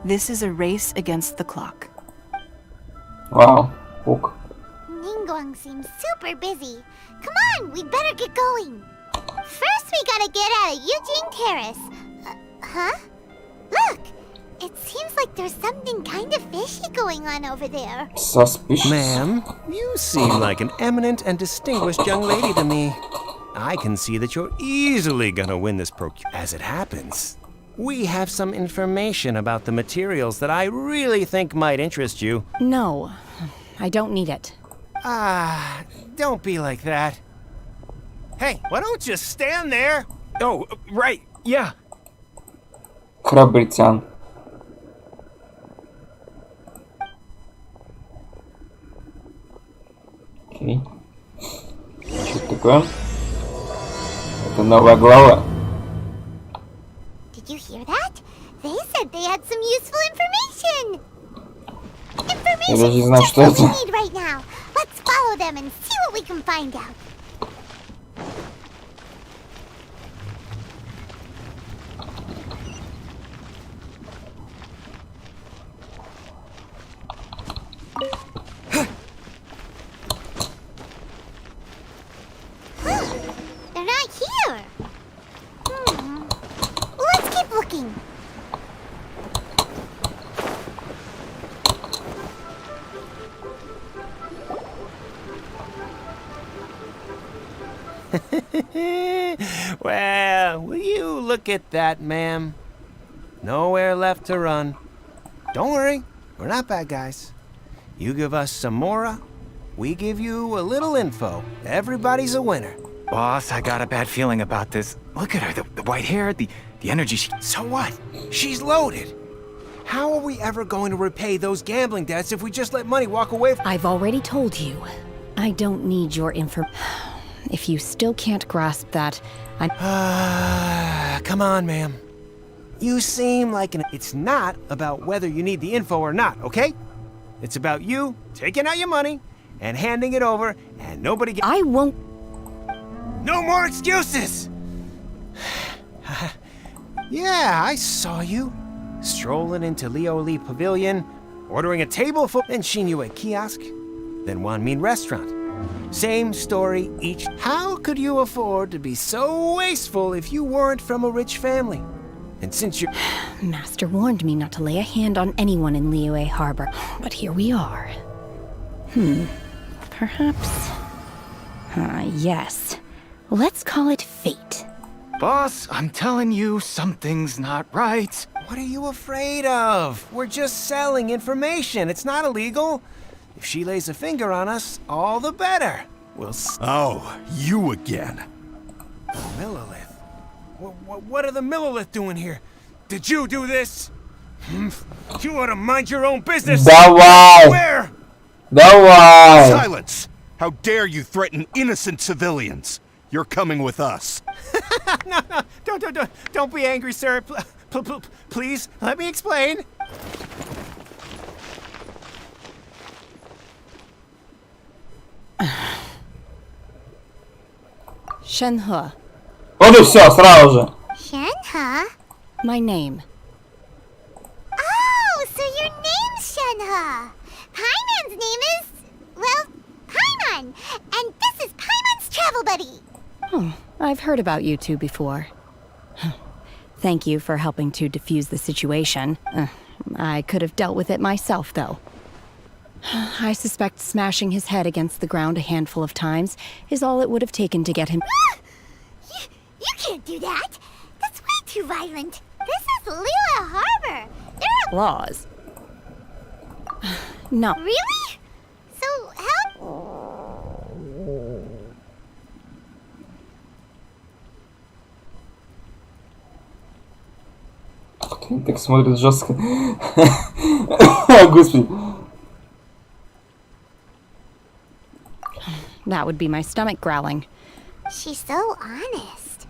this is a race against the clock. Wow. Ок. Ningguang seems super busy. Come on, we better get going. First, we gotta get out of Eugene Terrace. Huh? Look, It seems like there's something kind of fishy going on over there. Suspicious. Ma'am, you seem like an eminent and distinguished young lady to me. I can see that you're easily gonna win this As it happens, we have some information about the materials that I really think might interest you. No, I don't need it. Ah, don't be like that. Hey, why don't you stand there? Oh, right, yeah. Храбритян. Окей. Что это такое? Это новая глава. Did you hear that? They said they had some useful information. Я даже не знаю, Just что what это. we need right now. Let's follow them and see what we can find out. They're not here. Let's keep looking. Well, will you look at that, ma'am? Nowhere left to run. Don't worry, we're not bad guys. You give us some mora, we give you a little info. Everybody's a winner. Boss, I got a bad feeling about this. Look at her, the white hair, the energy. So what? She's loaded. How are we ever going to repay those gambling debts if we just let money walk away from... I've already told you. I don't need your info. If you still can't grasp that, Come on, ma'am. You seem like an... It's not about whether you need the info or not, okay? It's about you taking out your money and handing it over and nobody get... I won't... No more excuses! Yeah, I saw you. Strolling into Leo Lee Pavilion, ordering a table full, then Shinue kiosk, then Wanmin restaurant. Same story each. How could you afford to be so wasteful if you weren't from a rich family? And since you're... Master warned me not to lay a hand on anyone in Liyue Harbor, but here we are. Perhaps... yes. Let's call it fate. Boss, I'm telling you, something's not right. What are you afraid of? We're just selling information. It's not illegal. If she lays a finger on us, all the better. We'll... Oh, you again. Millilith? What are the Millilith doing here? Did you do this? You ought to mind your own business. Давай! Where? Давай! Silence! How dare you threaten innocent civilians? You're coming with us. No, don't be angry, sir. Please, let me explain. Shenhe, Вот и все, сразу же. Shenhe? my name. Oh, so your name's Shenhe. Paimon's name is, well, Paimon. And this is Paimon's travel buddy. Oh, I've heard about you two before. Thank you for helping to defuse the situation. I could have dealt with it myself, though. I suspect smashing his head against the ground a handful of times is all it would have taken to get him... You can't do that. That's way too violent. This is Liyue Harbor. There are... laws. No. Really? So, how... Так смотрит жестко. Господи. That would be my stomach growling. She's so honest.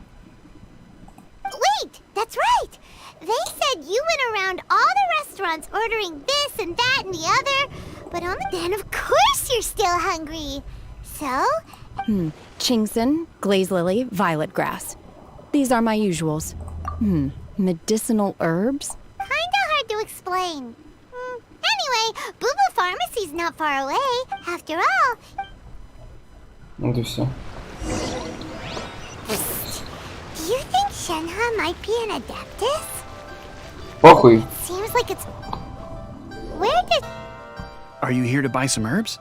Wait, that's right. They said you went around all the restaurants ordering this and that and the other, but then of course you're still hungry. So? Chingson, glaze lily, violet grass. These are my usuals. Medicinal herbs? Kinda hard to explain. Anyway, Boo Boo Pharmacy's not far away. After all... Вот и все. Do you think Shenhe might be an adeptus? Похуй. Seems like it's... Where did... Are you here to buy some herbs?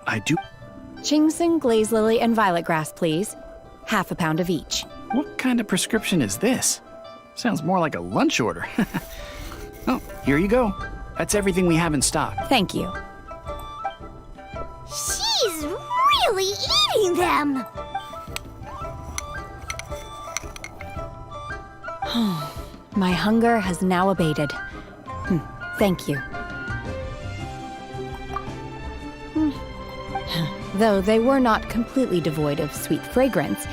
I do. Ginseng, glaze lily, and violet grass, please. Half a pound of each. What kind of prescription is this? Sounds more like a lunch order. Oh, here you go. That's everything we have in stock. Thank you. She's really eating them! My hunger has now abated. Thank you. Though they were not completely devoid of sweet fragrance,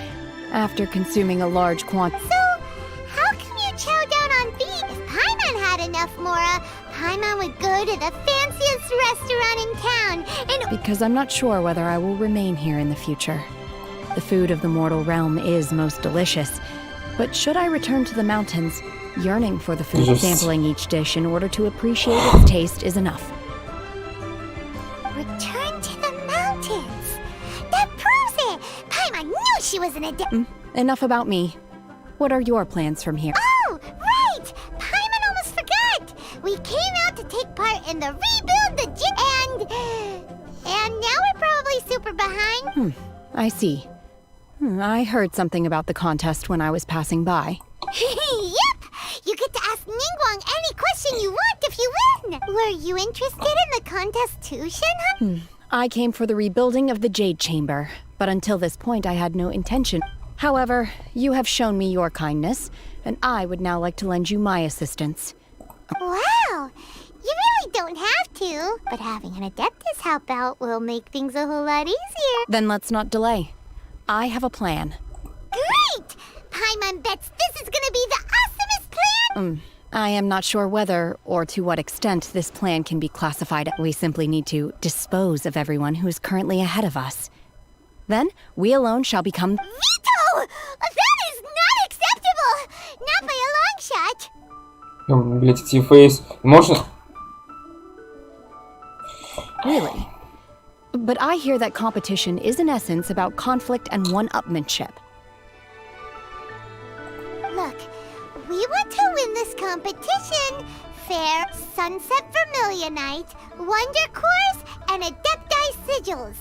after consuming a large quantity. So, how come you chow down on beef? If Paimon had enough Mora, Paimon would go to the fanciest restaurant in town and... Because I'm not sure whether I will remain here in the future. The food of the mortal realm is most delicious, but should I return to the mountains, yearning for the food, Yes. sampling each dish in order to appreciate its taste is enough. Return to the mountains! That proves it! Paimon knew she was an adept. Enough about me. What are your plans from here? Oh, right! Paimon almost forgot! We came out to take part in the rebuild the gym and now we're probably super behind. I see. I heard something about the contest when I was passing by. Yep! You get to ask Ningguang any question you want if you win! Were you interested in the contest too, Shenhe? I came for the rebuilding of the Jade Chamber, but until this point I had no intention. However, you have shown me your kindness, and I would now like to lend you my assistance. Wow! You really don't have to, but having an Adeptus help out will make things a whole lot easier. Then let's not delay. I have a plan. Great! Paimon bets this is gonna be the awesomest plan! I am not sure whether or to what extent this plan can be classified. We simply need to dispose of everyone who is currently ahead of us. Then, we alone shall become... Vito! That is not acceptable! Not by a long shot! Блять, эти фейс. Можно? Really? But I hear that competition is in essence about conflict and one-upmanship. Look, we want to win this competition. Fair, Sunset Vermilionite, Wonder Cores, and Adepti Sigils.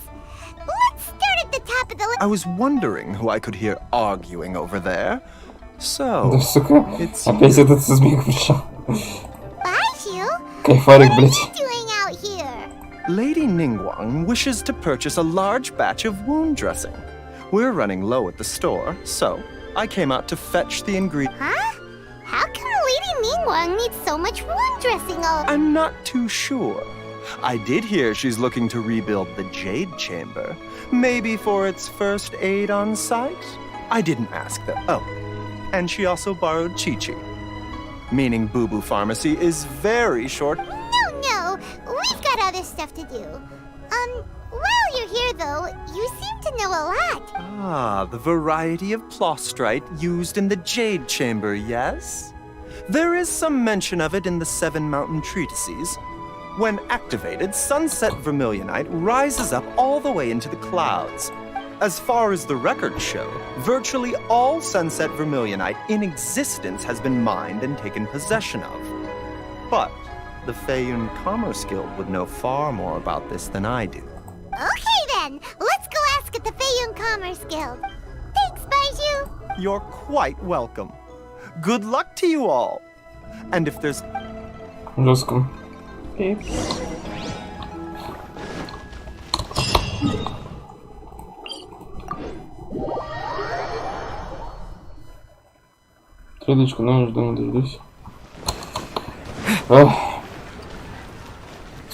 Let's start at the top of the list. I was wondering who I could hear arguing over there. Да, So, сука. it's Опять этот со змеей пришел. Baiju, Кайфарик, what are блять. you doing out here? Lady Ningguang wishes to purchase a large batch of wound dressing. We're running low at the store, so I came out to fetch the ingredients. Huh? How come Lady Ningguang needs so much wound dressing all... I'm not too sure. I did hear she's looking to rebuild the Jade Chamber. Maybe for its first aid on site? I didn't ask though. Oh, and she also borrowed Chi-Chi. Meaning Boo Boo Pharmacy is very short. No, we've got other stuff to do. While you're here though, you seem to know a lot. Ah, the variety of plostrite used in the Jade Chamber, yes? There is some mention of it in the Seven Mountain Treatises. When activated, Sunset Vermilionite rises up all the way into the clouds. As far as the records show, virtually all Sunset Vermilionite in existence has been mined and taken possession of. But the Feiyun Commerce Guild would know far more about this than I do. Okay then, let's go ask at the Feiyun Commerce Guild. Thanks, Baiju. You're quite welcome. Good luck to you all. And if there's... Жестко. Следующку, ну, жду, дождусь.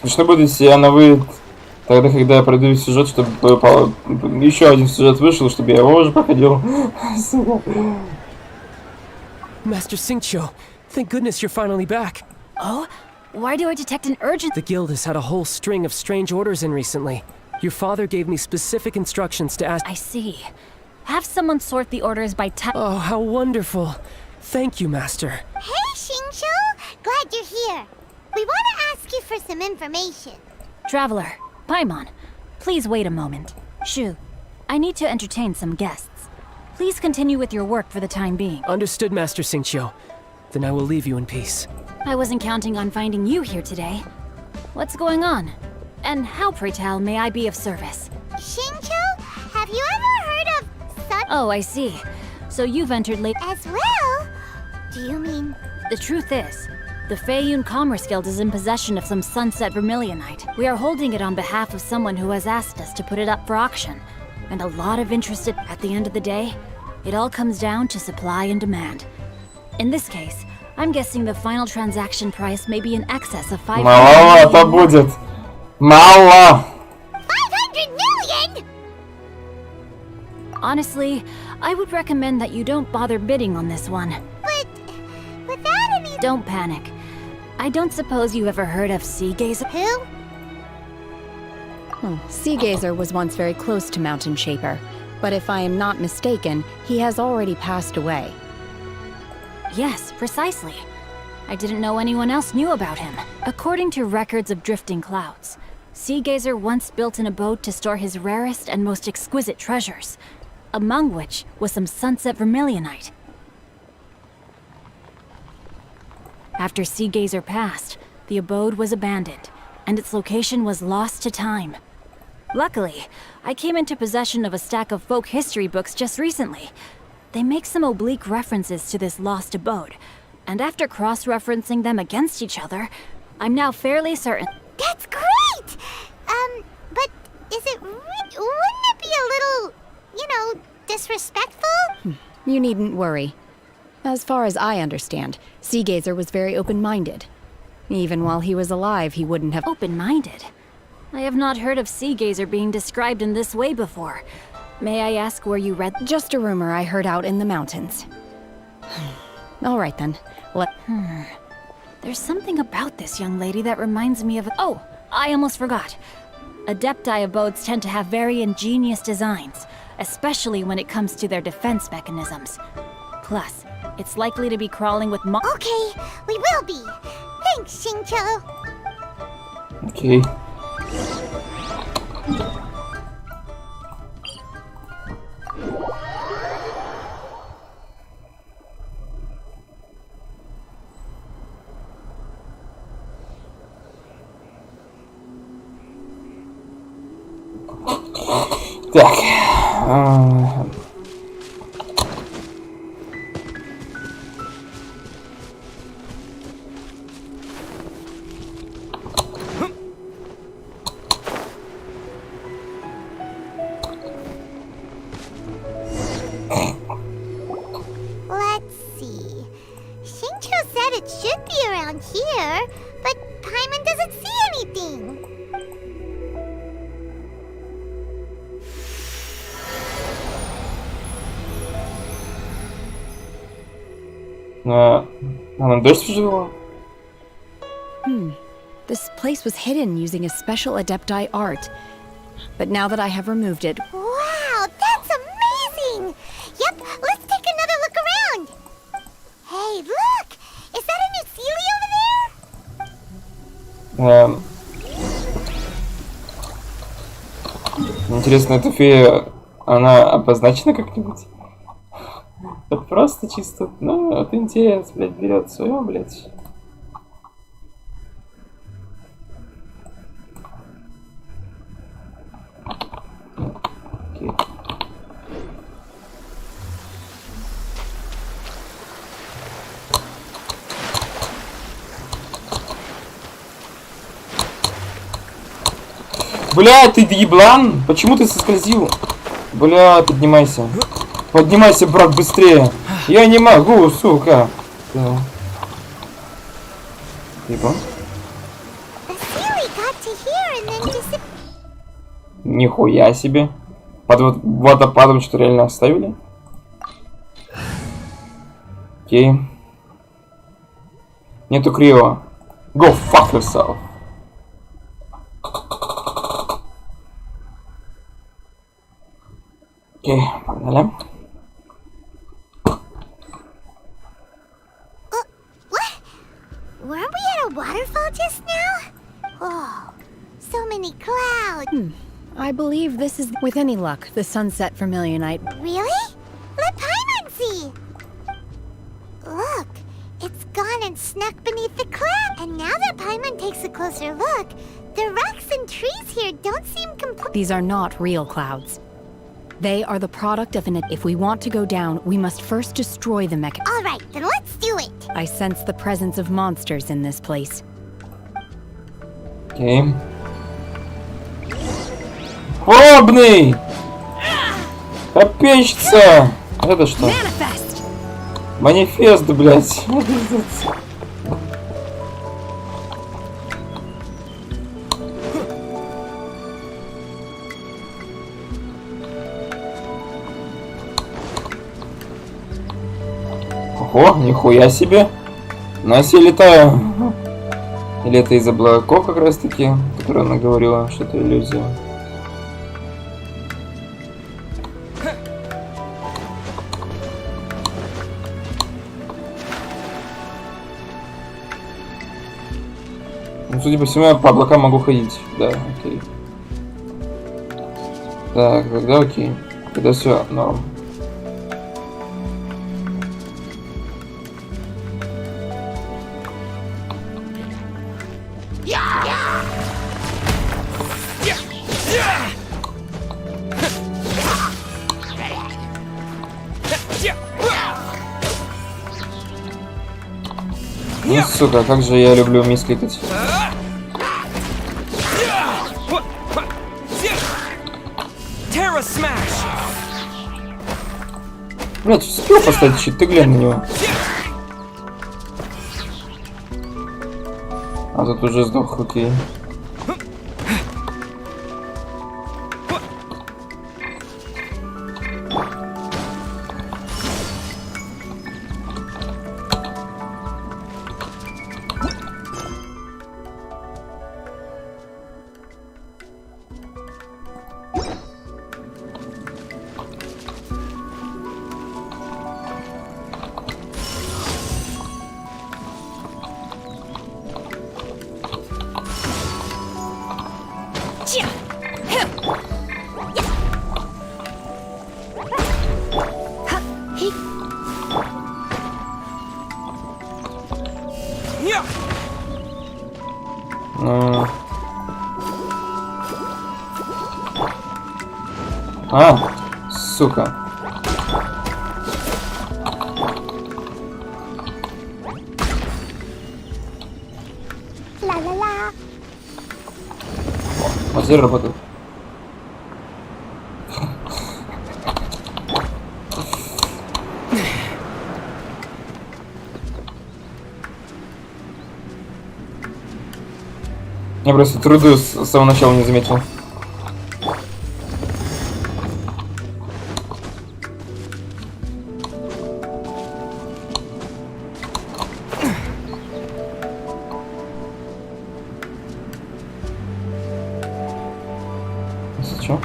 Смешно будет, если она выйдет тогда, когда я пройду сюжет, чтобы еще один сюжет вышел, чтобы я его уже проходил. Master Xingqiu, thank goodness you're finally back. Oh? Why do I detect an urgent... The guild has had a whole string of strange orders in recently. Your father gave me specific instructions to ask... I see. Have someone sort the orders by type... Oh, how wonderful. Thank you, Master. Hey, Xingqiu! Glad you're here. We want to ask you for some information. Traveler, Paimon, please wait a moment. Shu, I need to entertain some guests. Please continue with your work for the time being. Understood, Master Xingqiu. Then I will leave you in peace. I wasn't counting on finding you here today. What's going on? And how, pray tell, may I be of service? Shincho, have you ever heard of Sun? Oh, I see. So you've entered late As well? Do you mean? The truth is, the Feiyun Commerce Guild is in possession of some sunset vermilionite. We are holding it on behalf of someone who has asked us to put it up for auction. And a lot of interest at the end of the day, it all comes down to supply and demand. In this case, I'm guessing the final transaction price may be in excess of 500 Маловато million. будет. Мало. 500 million? Honestly, I would recommend that you don't bother bidding on this one. But without any... Don't panic. I don't suppose you ever heard of Sea Gazer? Who? Sea Gazer was once very close to Mountain Shaper, but if I am not mistaken, he has already passed away. Yes, precisely. I didn't know anyone else knew about him. According to records of drifting clouds, Sea Gazer once built an abode to store his rarest and most exquisite treasures, among which was some sunset vermilionite. After Sea Gazer passed, the abode was abandoned, and its location was lost to time. Luckily, I came into possession of a stack of folk history books just recently. They make some oblique references to this lost abode, and after cross-referencing them against each other, I'm now fairly certain... That's great! But is it... wouldn't it be a little, you know, disrespectful? You needn't worry. As far as I understand, Sea Gazer was very open-minded. Even while he was alive, he wouldn't have... Open-minded? I have not heard of Sea Gazer being described in this way before. May I ask where you read... Just a rumor I heard out in the mountains. All right then. There's something about this young lady that reminds me of... Oh, I almost forgot. Adepti abodes tend to have very ingenious designs, especially when it comes to their defense mechanisms. Plus, it's likely to be crawling with Okay, we will be. Thanks, Shincho. Окей. Так. Let's see. Shincho said it should be around here, but Paimon doesn't see anything. Она дождь жила? This place was hidden using a special Adepti art. But now that I have removed it... Wow, that's amazing! Yep, let's take another look around. Hey, look! Is that a new Sealy over there? Интересно, эта фея, она обозначена как-нибудь? Так просто чисто, ну, вот интерес, блядь, берет свое, блядь. Окей. Бля, ты еблан? Почему ты соскользил? Бля, поднимайся. Поднимайся, брат, быстрее. Я не могу, сука. Еблан? Нихуя себе. Под водопадом что реально оставили? Окей. Нету криво. Go fuck yourself. Окей, погнали. What? Weren't we at a waterfall just now? Oh, so many clouds. I believe this is, with any luck, the sunset vermilionite. Really? Let Paimon see. Look, it's gone Paimon snuck beneath the cloud. And now that Paimon takes a closer look, the rocks and trees here don't seem complete. These are not real clouds. They are the product of an... If we want to go down, we must first destroy the mecha... All right, then let's do it. I sense the presence of monsters in this place. Окей. Пробный! Копейщица! Это что? Манифест, блядь. Ого, нихуя себе. Нас я летаю. Или это из облаков как раз таки, которая она говорила, что это иллюзия. Ну, судя по всему, я по облакам могу ходить. Да, окей. Так, тогда окей. Тогда все, норм. Ну, сука, как же я люблю мискликать. Блять, успел поставить щит, ты глянь на него. А тут уже сдох, окей. А, сука. Ла-ла-ла. Модер работает. Я просто труду с самого начала не заметил. Чё?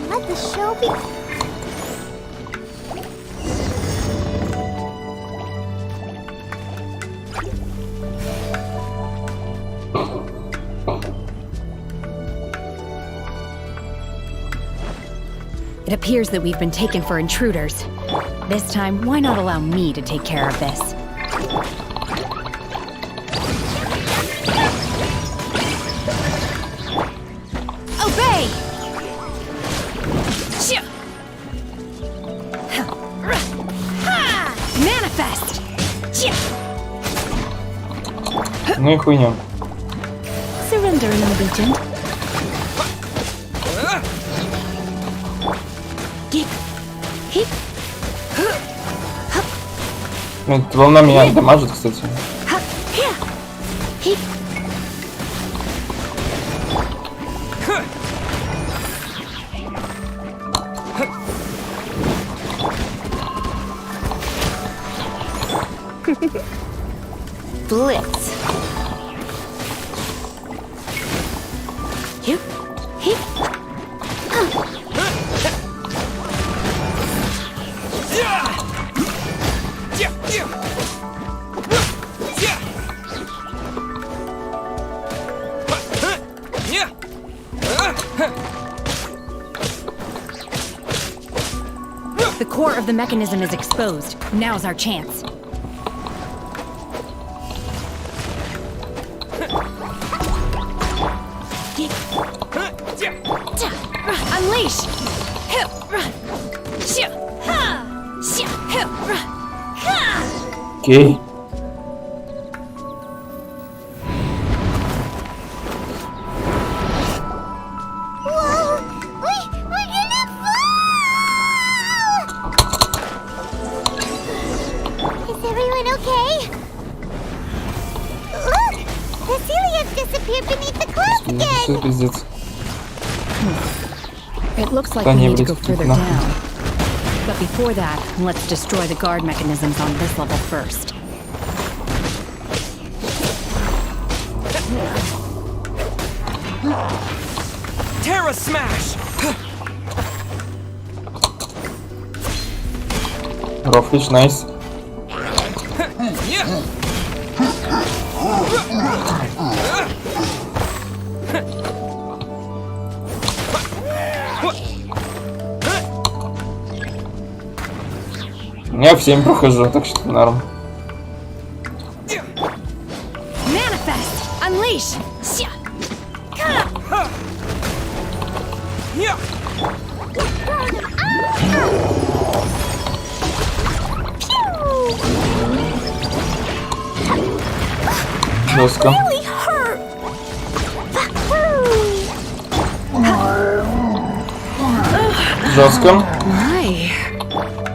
Let the show be. It appears that we've been taken for intruders. This time, why not allow me to take care of this? Obey! Manifest! Ну и хуйня. Surrender, Allegiant. Эта волна меня дамажит, кстати. Blitz. The core of the mechanism is exposed. Now's our chance. Unleash! Окей. Пиздец. It looks like we need to go further down. But before that, let's destroy the guard mechanisms on this level first. Terra smash! Рофлиш, найс. Я в 7 прохожу, так что норм. Manifest! Unleash! Жестко. Жестко.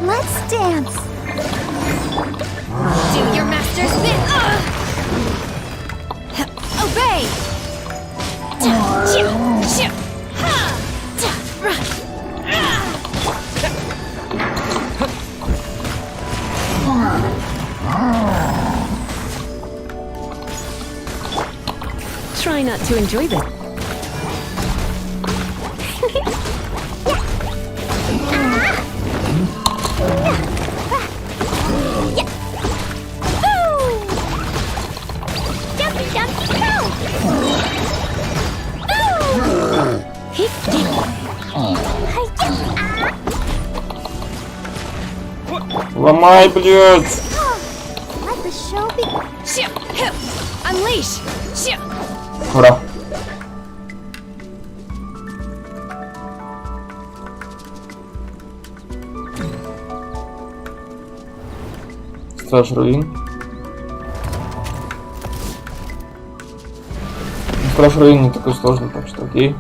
Let's dance. Do your master's bit. Obey. Try not to enjoy this. Ломай, блядь! Ура! Страж руин. Страж руин не такой сложный, так что окей.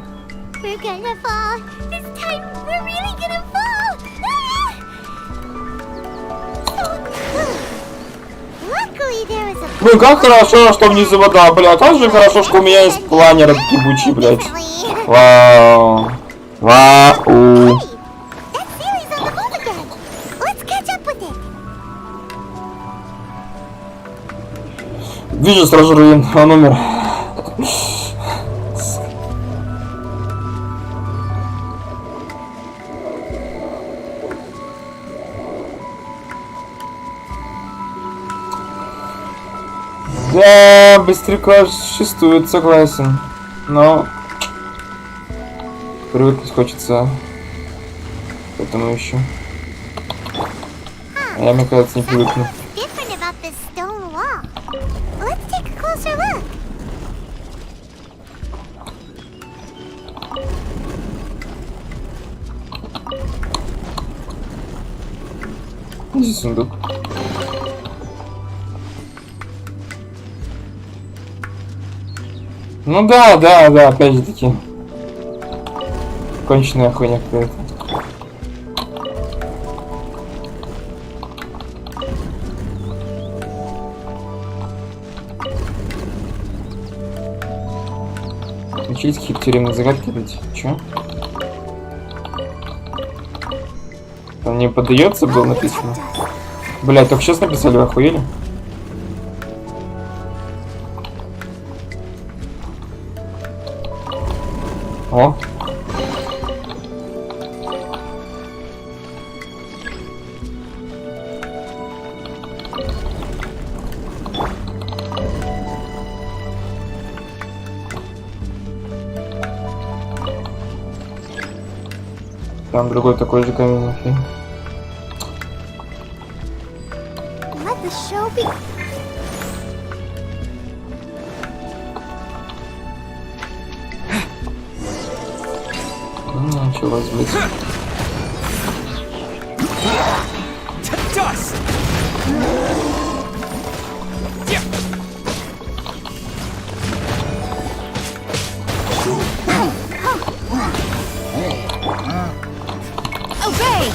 Ну как хорошо, что внизу вода, бля, как же хорошо, что у меня есть планер ебучий, блядь. Вау. Вау. Вижу сразу руин, он умер. Да, быстрее существует, согласен. Но привыкнуть хочется к этому еще. А я, мне кажется, не привыкну. Здесь сундук. Ну да, опять же таки. Конченая хуйня какая-то. Учить какие-то тюремные загадки дать. Чё? Там не поддается, было написано. Блядь, только сейчас написали, вы охуели? О, Там другой такой же комьюнити. Let the show be. Началось, блядь. Dust! Obey!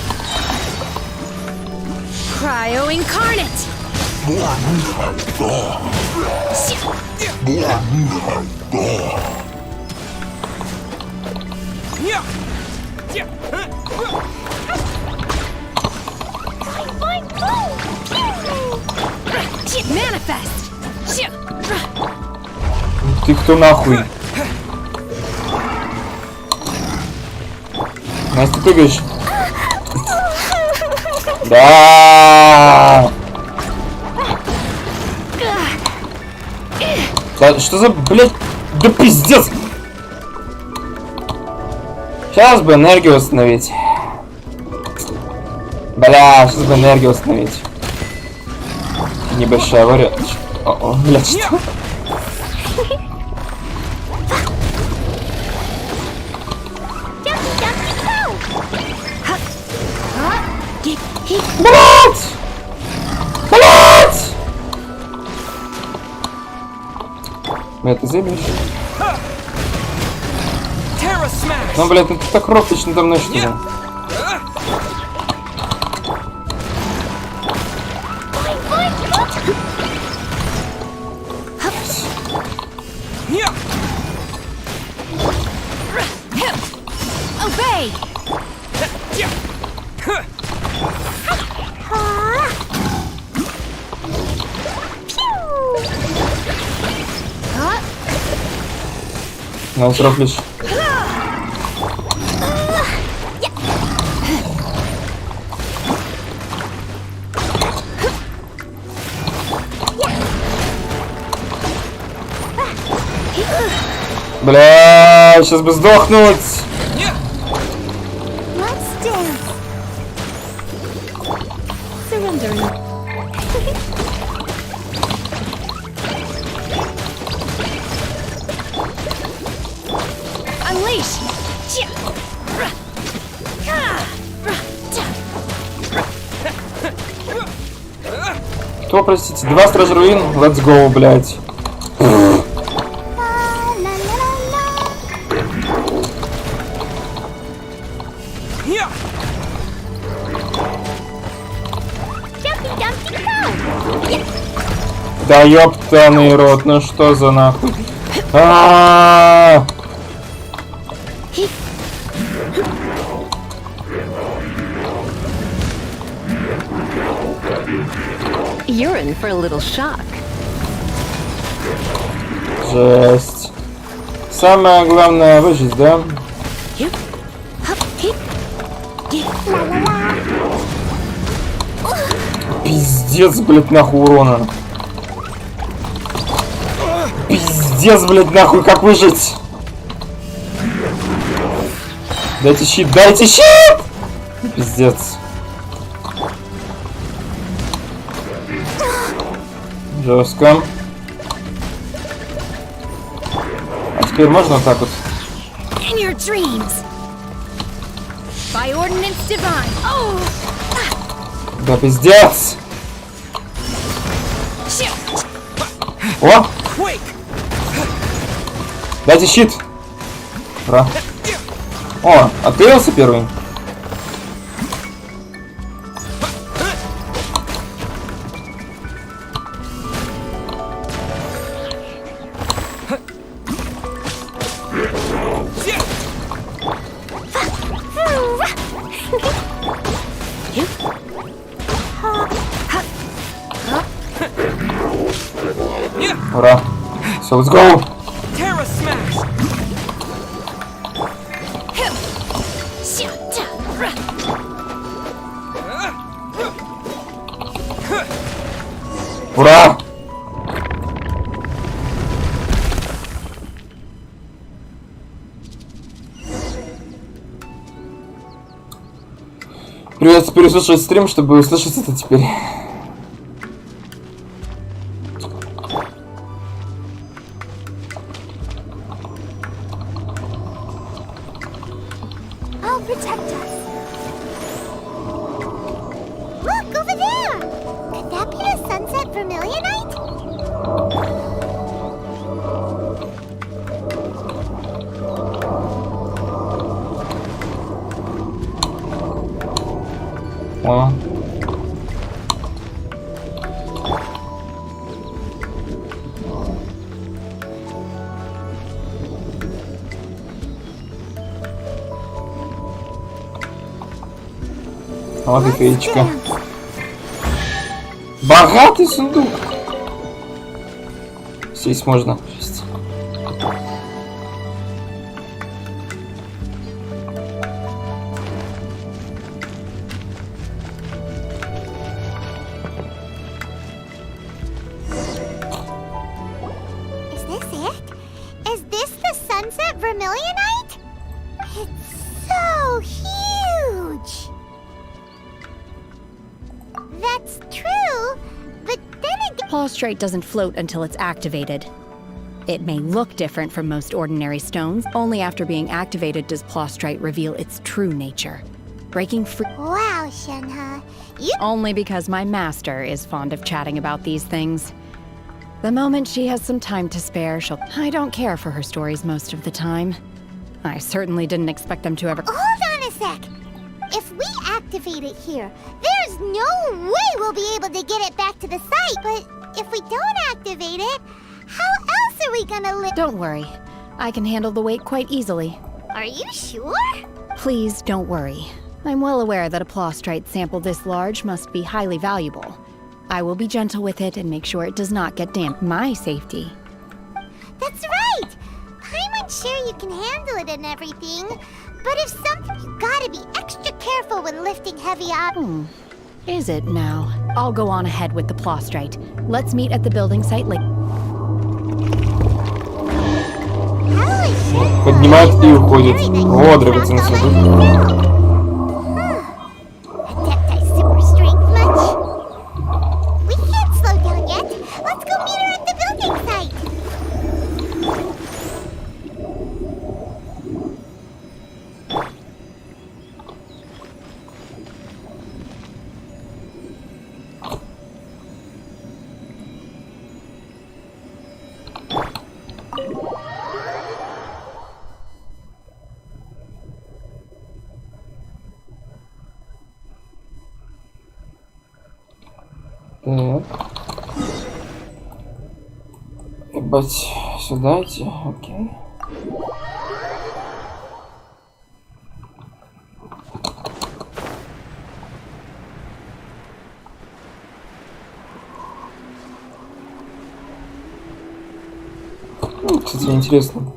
Cryo incarnate! Manifest! Ты кто нахуй? Настя, ты говоришь? Да. Да что за, блядь? Да пиздец! Сейчас бы энергию восстановить. Бля, сейчас бы энергию восстановить. Небольшая авария. О, блядь, что? Блядь! Блядь! Блядь, ты заебешь? Ну, блядь, ну ты так рофлишь надо мной, что ли? Obey! Ну, рофлишь. Бля, сейчас бы сдохнуть. Let's dance. Surrendering. Unleash! Кто, простите? 2 стража руин? Let's go, блядь. Да ёптаный рот, ну что за нахуй? You're in for a little shock. Жесть. Самое главное выжить, да? Пиздец, блядь, нахуй урона. Пиздец, блядь, нахуй, как выжить? Дайте щит, дайте щит! Пиздец. Жестко. А теперь можно вот так вот? In your dreams. By ordinance divine. Oh. Да пиздец! О! Дайте щит! Ура! О, открылся первый. Ура! So let's go! Ура! переслушивать стрим, чтобы услышать это теперь. I'll protect us. Look, over there! Could that be the sunset vermilionite? О. Вот и феечка. Богатый сундук. Сесть можно. Есть. Is this it? Is this the sunset vermilionite? It's so huge! That's true, but then again... Prostrate doesn't float until it's activated. It may look different from most ordinary stones. Only after being activated does prostrate reveal its true nature. Breaking free... Wow, Shenhe. You... Only because my master is fond of chatting about these things. The moment she has some time to spare, she'll... I don't care for her stories most of the time. I certainly didn't expect them to ever... Hold on a sec. If we activate it here, there's no way we'll be able to get it back to the site. But if we don't activate it, how else are we gonna live? Don't worry. I can handle the weight quite easily. Are you sure? Please don't worry. I'm well aware that a prostrate sample this large must be highly valuable. I will be gentle with it and make sure it does not get damaged. My safety. That's right! I'm unsure you can handle it and everything, but if something, you gotta be extra careful when lifting heavy objects. Is it now? I'll go on ahead with the prostrate. Let's meet at the building site later. Поднимает и уходит. О, драгоценный сундук. Adepti super strength much? We can't slow down yet. Let's go meet her at the building site. Так. Ебать, сюда идти, окей. Ну, кстати, интересно.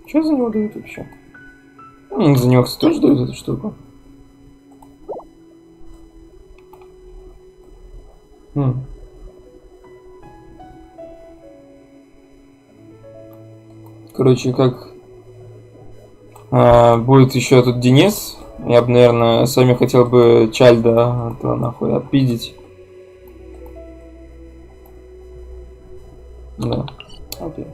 Что за него дают вообще? Ну, за него, кстати, тоже дают эту штуку. Короче, как будет еще тут Денис, я бы, наверное, с вами хотел бы Чальда, а то нахуй отпиздить. Да. Окей.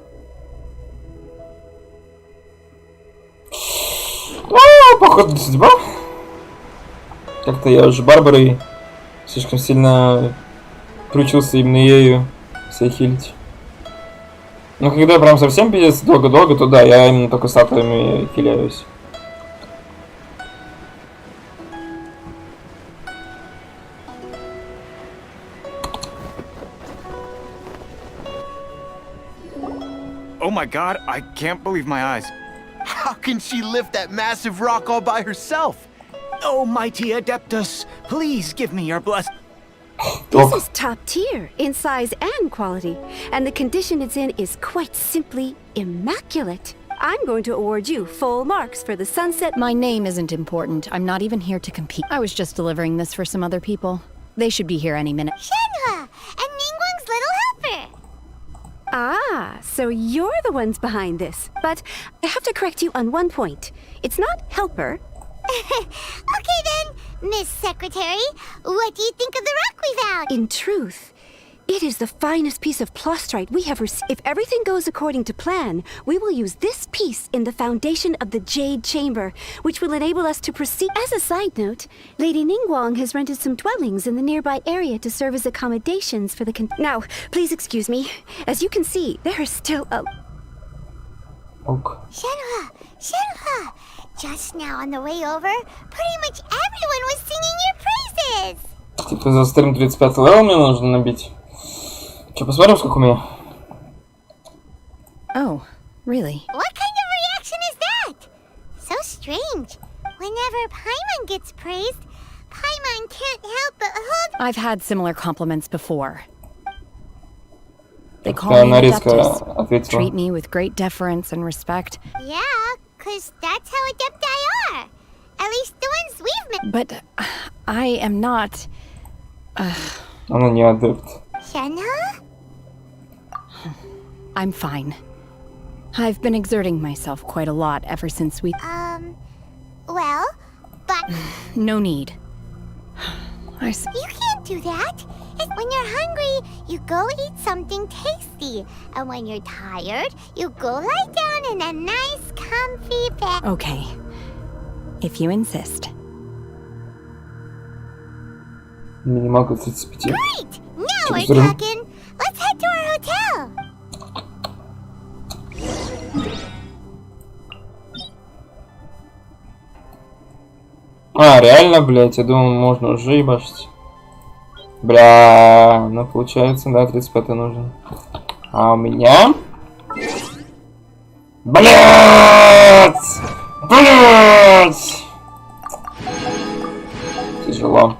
Походу судьба. Как-то я уже Барбарой слишком сильно кручился именно ею себя хилить. Но когда прям совсем пиздец долго-долго, то да, я именно только статуями хиляюсь. Oh my god, I can't believe my eyes. How can she lift that massive rock all by herself? Oh, mighty Adeptus, please give me your blessing. This is top tier in size and quality, and the condition it's in is quite simply immaculate. I'm going to award you full marks for the sunset. My name isn't important. I'm not even here to compete. I was just delivering this for some other people. They should be here any minute. Shenhe and Ningguang's little helper. Ah, so you're the ones behind this. But I have to correct you on one point. It's not helper, Okay then, Miss Secretary, what do you think of the rock we found? In truth, it is the finest piece of plastrite we have received. If everything goes according to plan, we will use this piece in the foundation of the Jade Chamber, which will enable us to proceed. As a side note, Lady Ningguang has rented some dwellings in the nearby area to serve as accommodations for the Now, please excuse me. As you can see, there is still a... Shenhua! Just now on the way over, pretty much everyone was singing your praises! Типа за стрим 35 левел мне нужно набить. Че, посмотрим, сколько у меня? Oh, really? What kind of reaction is that? So strange. Whenever Paimon gets praised, Paimon can't help but hold... I've had similar compliments before. They call me Adeptus, treat me with great deference and respect. Yeah, cause that's how Adepti are. At least the ones we've met. But I am not... Она не адепт. Shenhua? I'm fine. I've been exerting myself quite a lot ever since we... Well, but... No need. You can't do that. When you're hungry, you go eat something tasty. And when you're tired, you go lie down in a nice, comfy bed. Okay. If you insist. Минималка 35. Great! Now we're talking. Let's head to our hotel. А, реально, блять, я думал, можно уже ебашить. Бля, ну получается, да, 35 нужен. А у меня... Блять! Блять! Тяжело.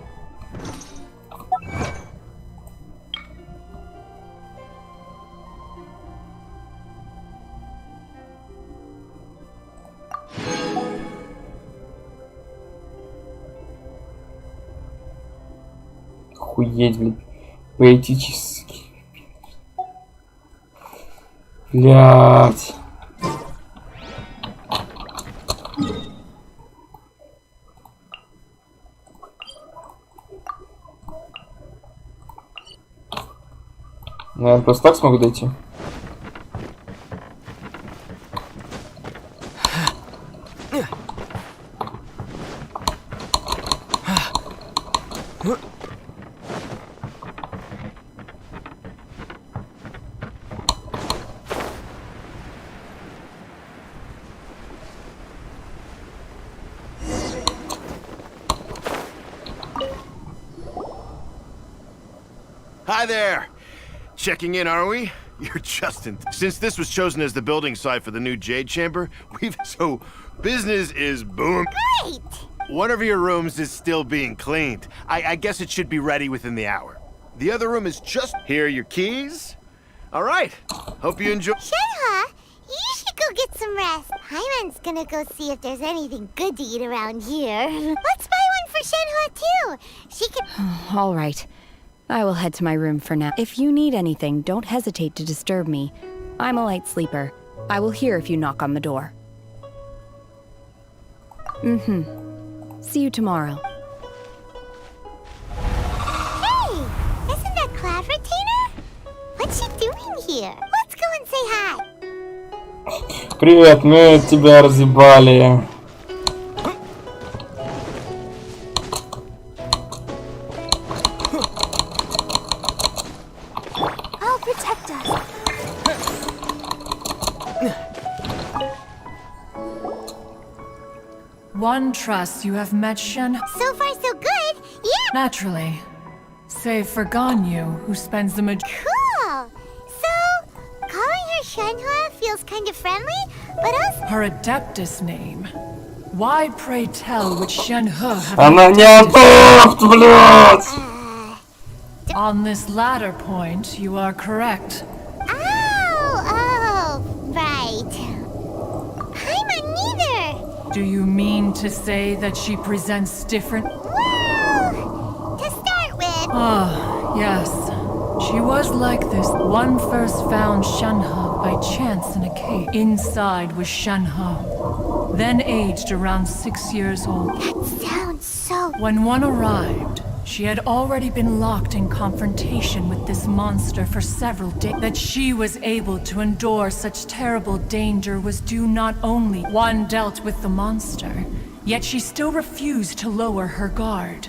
Охуеть, блядь. Поэтически. Блядь. Наверное, просто так смогу дойти. Hi there! Checking in, are we? You're Justin. Since this was chosen as the building site for the new Jade Chamber, so business is boom. Great! One of your rooms is still being cleaned. I guess it should be ready within the hour. The other room is just... Here are your keys. All right. Hope you enjoy... Shenhua, you should go get some rest. Paimon's gonna go see if there's anything good to eat around here. Let's buy one for Shenhua, too. She can... All right. I will head to my room for now. If you need anything, don't hesitate to disturb me. I'm a light sleeper. I will hear if you knock on the door. See you tomorrow. Hey! Isn't that Cloud Retainer? What's she doing here? Let's go and say hi. Привет, мы тебя разъебали. One trusts you have met Shen. So far, so good. Yeah. Naturally. Save for Ganyu, who spends the Cool. So, calling her Shenhua feels kind of friendly, but also... her Adeptus name. Why, pray tell, would Shenhe have... Она не адепт, блядь! On this latter point, you are correct. Oh, right. Paimon neither. Do you mean to say that she presents different... Well, to start with... Ah, yes. She was like this. One first found Shenhe by chance in a cave. Inside was Shenhe. then aged around 6 years old. That sounds so... When one arrived, she had already been locked in confrontation with this monster for several days. That she was able to endure such terrible danger was due not only one dealt with the monster, yet she still refused to lower her guard.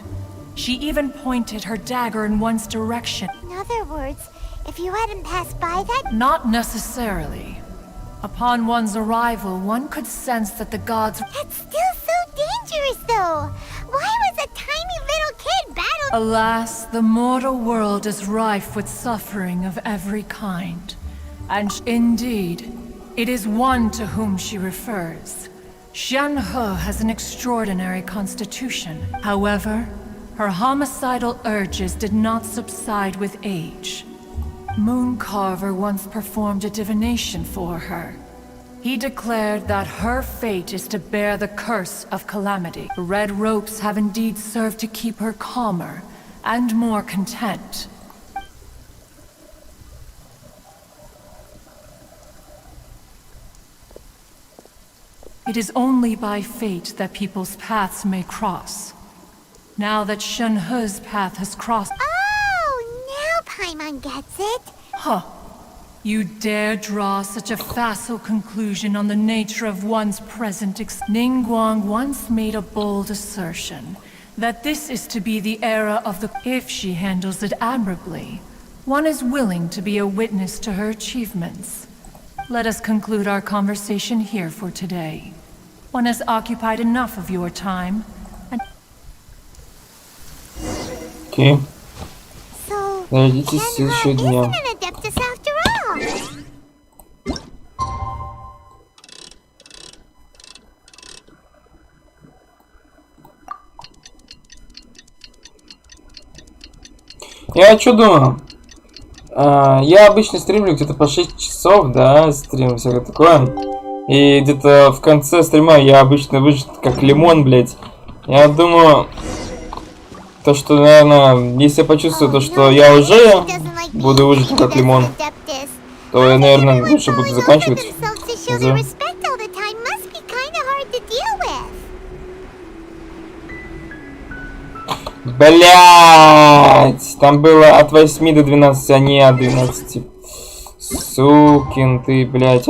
She even pointed her dagger in one's direction. In other words, if you hadn't passed by that... Not necessarily. Upon one's arrival, one could sense that the gods... That's still so dangerous, though. Why was a tiny little kid battling... Alas, the mortal world is rife with suffering of every kind. And indeed, it is one to whom she refers. Shenhe has an extraordinary constitution. However, her homicidal urges did not subside with age. Mooncarver once performed a divination for her. He declared that her fate is to bear the curse of calamity. The red ropes have indeed served to keep her calmer and more content. It is only by fate that people's paths may cross. Now that Shenhe's path has crossed... Oh, now Paimon gets it. Huh. You dare draw such a facile conclusion on the nature of one's present Ningguang once made a bold assertion that this is to be the era of the... If she handles it admirably, one is willing to be a witness to her achievements. Let us conclude our conversation here for today. One has occupied enough of your time, and... Окей. So, Дождитесь следующего дня. an adeptus after all. Я что думаю? Я обычно стримлю где-то по 6 часов, да, стрим, всякое такое. И где-то в конце стрима я обычно выжат как лимон, блять. Я думаю, то, что, наверное, если я почувствую то, что я уже буду выжат как лимон, то я, наверное, лучше буду заканчивать. Блять, там было от 8 до 12, а не от 12. Сукин ты, блять.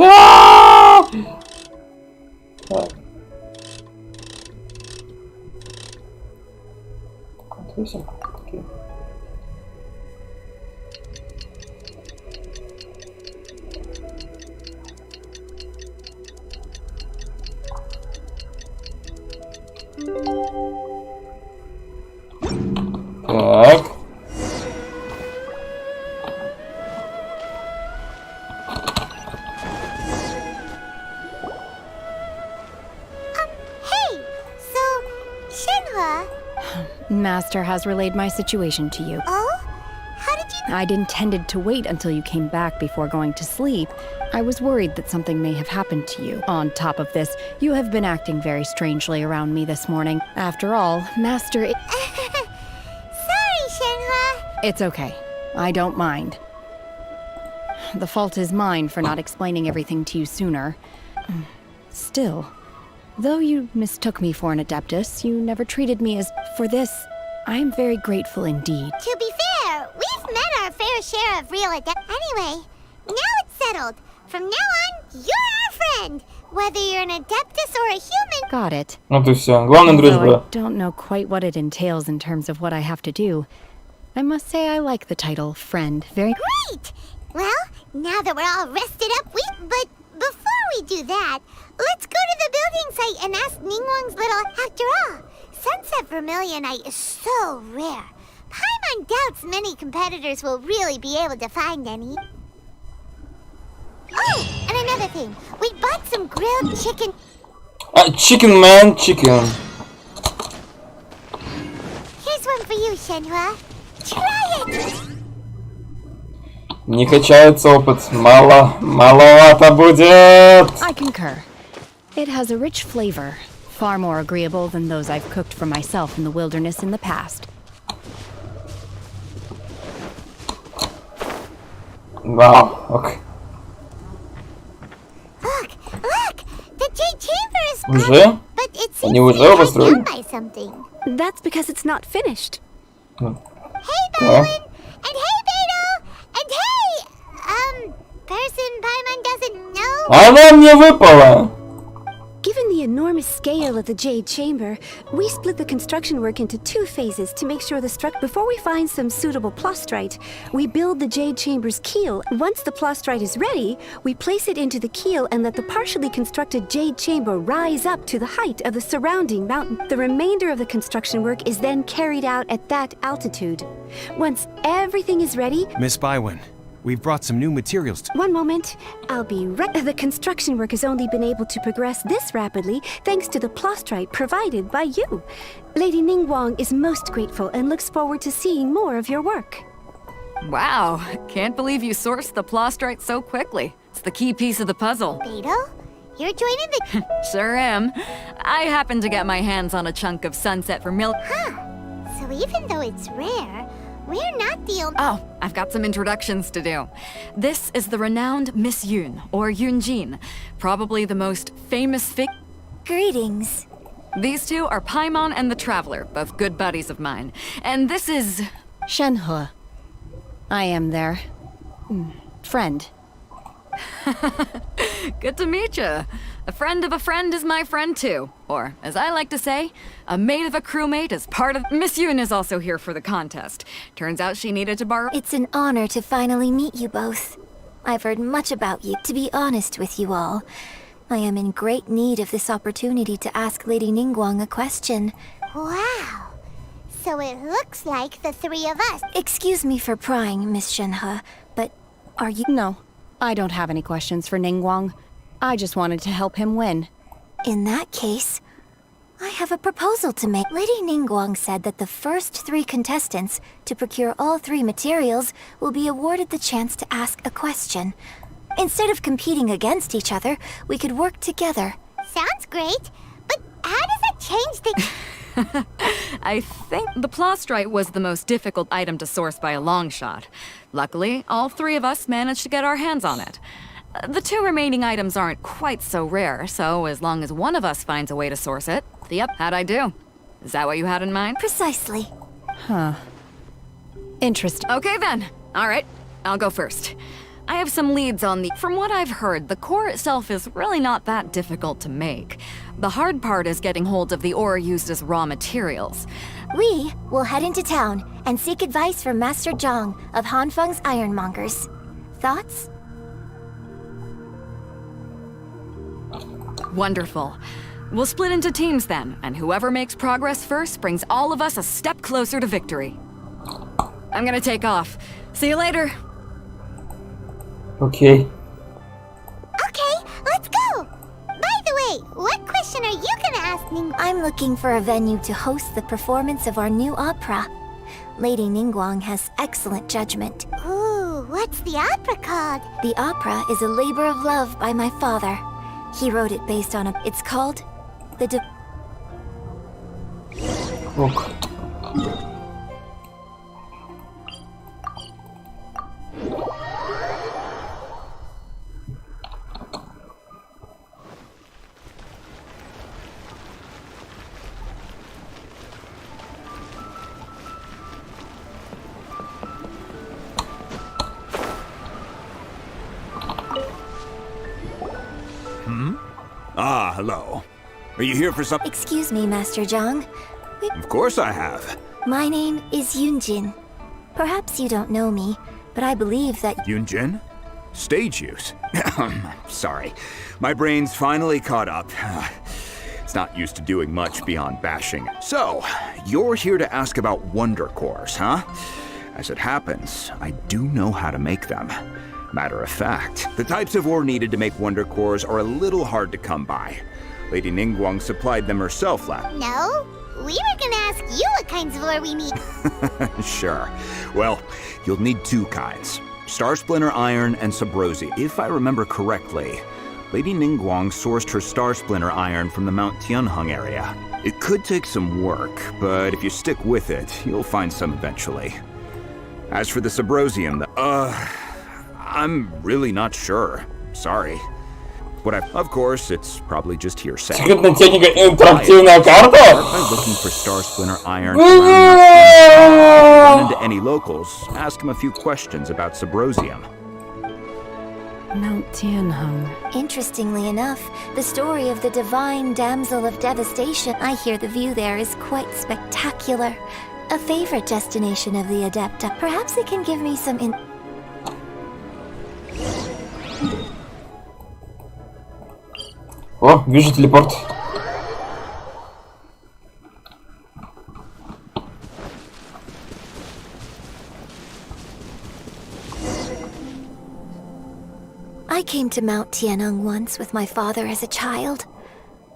Так. Master has relayed my situation to you. Oh? How did you... I'd intended to wait until you came back before going to sleep. I was worried that something may have happened to you. On top of this, you have been acting very strangely around me this morning. After all, Master... Sorry, Shenhe. It's okay. I don't mind. The fault is mine for not explaining everything to you sooner. Still, though you mistook me for an adeptus, you never treated me as... For this, I am very grateful indeed. To be fair, we've met our fair share of real adepts. Anyway, now it's settled. From now on, you're our friend. Whether you're an adeptus or a human... Got it. Вот и все. Главное, дружба. I don't know quite what it entails in terms of what I have to do. I must say I like the title, friend, very... Great! Well, now that we're all rested up, But before we do that, let's go to the building site and ask Ningguang's little... After all, sunset vermilionite is so rare. Paimon doubts many competitors will really be able to find any. Oh, and another thing. We bought some grilled chicken... Chicken man, chicken. Here's one for you, Shenhe. Try it! Не качается опыт. Маловато будет. I concur. It has a rich flavor, far more agreeable than those I've cooked for myself in the wilderness in the past. Wow, okay. Look! The Jade Chamber is Уже? Они уже оба строили? That's because it's not finished. Hey, Bowen! And hey, Beto! And hey, person Paimon doesn't know. Она мне выпала! Given the enormous scale of the Jade Chamber, we split the construction work into 2 phases to make sure the structure. Before we find some suitable plastrite, we build the Jade Chamber's keel. Once the plastrite is ready, we place it into the keel and let the partially constructed Jade Chamber rise up to the height of the surrounding mountain. The remainder of the construction work is then carried out at that altitude. Once everything is ready, Miss Bywin, we've brought some new materials. One moment, I'll be right. The construction work has only been able to progress this rapidly thanks to the plastrite provided by you. Lady Ningguang is most grateful and looks forward to seeing more of your work. Wow, can't believe you sourced the plastrite so quickly. It's the key piece of the puzzle. Beto, you're joining the... Sure am. I happened to get my hands on a chunk of sunset vermilion. Huh. So even though it's rare, we're not the only... Oh, I've got some introductions to do. This is the renowned Miss Yun, or Yunjin, probably the most famous Greetings. These two are Paimon and the Traveler, both good buddies of mine. And this is... Shenhe. I am their... friend. Good to meet you. A friend of a friend is my friend too. Or, as I like to say, a mate of a crewmate is part of... Miss Yun is also here for the contest. Turns out she needed to borrow... It's an honor to finally meet you both. I've heard much about you. To be honest with you all, I am in great need of this opportunity to ask Lady Ningguang a question. Wow. So it looks like the 3 of us... Excuse me for prying, Miss Shenhe, but are you... No, I don't have any questions for Ningguang. I just wanted to help him win. In that case, I have a proposal to make. Lady Ningguang said that the first 3 contestants to procure all 3 materials will be awarded the chance to ask a question. Instead of competing against each other, we could work together. Sounds great, but how does that change the... I think the plastrite was the most difficult item to source by a long shot. Luckily, all 3 of us managed to get our hands on it. The 2 remaining items aren't quite so rare, so as long as one of us finds a way to source it, yep, how'd I do? Is that what you had in mind? Precisely. Huh. Interesting. Okay then. All right, I'll go first. I have some leads on the... From what I've heard, the core itself is really not that difficult to make. The hard part is getting hold of the ore used as raw materials. We will head into town and seek advice from Master Zhang of Hanfeng's Ironmongers. Thoughts? Wonderful. We'll split into teams then, and whoever makes progress first brings all of us a step closer to victory. I'm gonna take off. See you later. Okay. Okay, let's go! By the way, what question are you gonna ask Ning? I'm looking for a venue to host the performance of our new opera. Lady Ningguang has excellent judgment. Ooh, what's the opera called? The opera is a labor of love by my father. He wrote it based on a... It's called... Ок. Ah, hello. Are you here for something? Excuse me, Master Zhang. Of course I have. My name is Yunjin. Perhaps you don't know me, but I believe that... Yunjin? Stage use? Sorry. My brain's finally caught up. It's not used to doing much beyond bashing. So, you're here to ask about wonder cores, huh? As it happens, I do know how to make them. Matter of fact, the types of ore needed to make wonder cores are a little hard to come by. Lady Ningguang supplied them herself last... No? We were gonna ask you what kinds of ore we need. Sure. Well, you'll need 2 kinds. Star Splinter Iron and Subrosi. If I remember correctly, Lady Ningguang sourced her Star Splinter Iron from the Mount Tianheng area. It could take some work, but if you stick with it, you'll find some eventually. As for the Subrosium, I'm really not sure. Sorry. What I, of course, it's probably just hearsay. Секретная техника, интерактивная карта? Start by looking for Star Splinter Iron run into any locals, ask them a few questions about Subrosium. Mount Tianheng. Interestingly enough, the story of the divine damsel of devastation, I hear the view there is quite spectacular. A favorite destination of the Adepta. Perhaps it can give me some О, вижу телепорт. I came to Mount Tianheng once with my father as a child.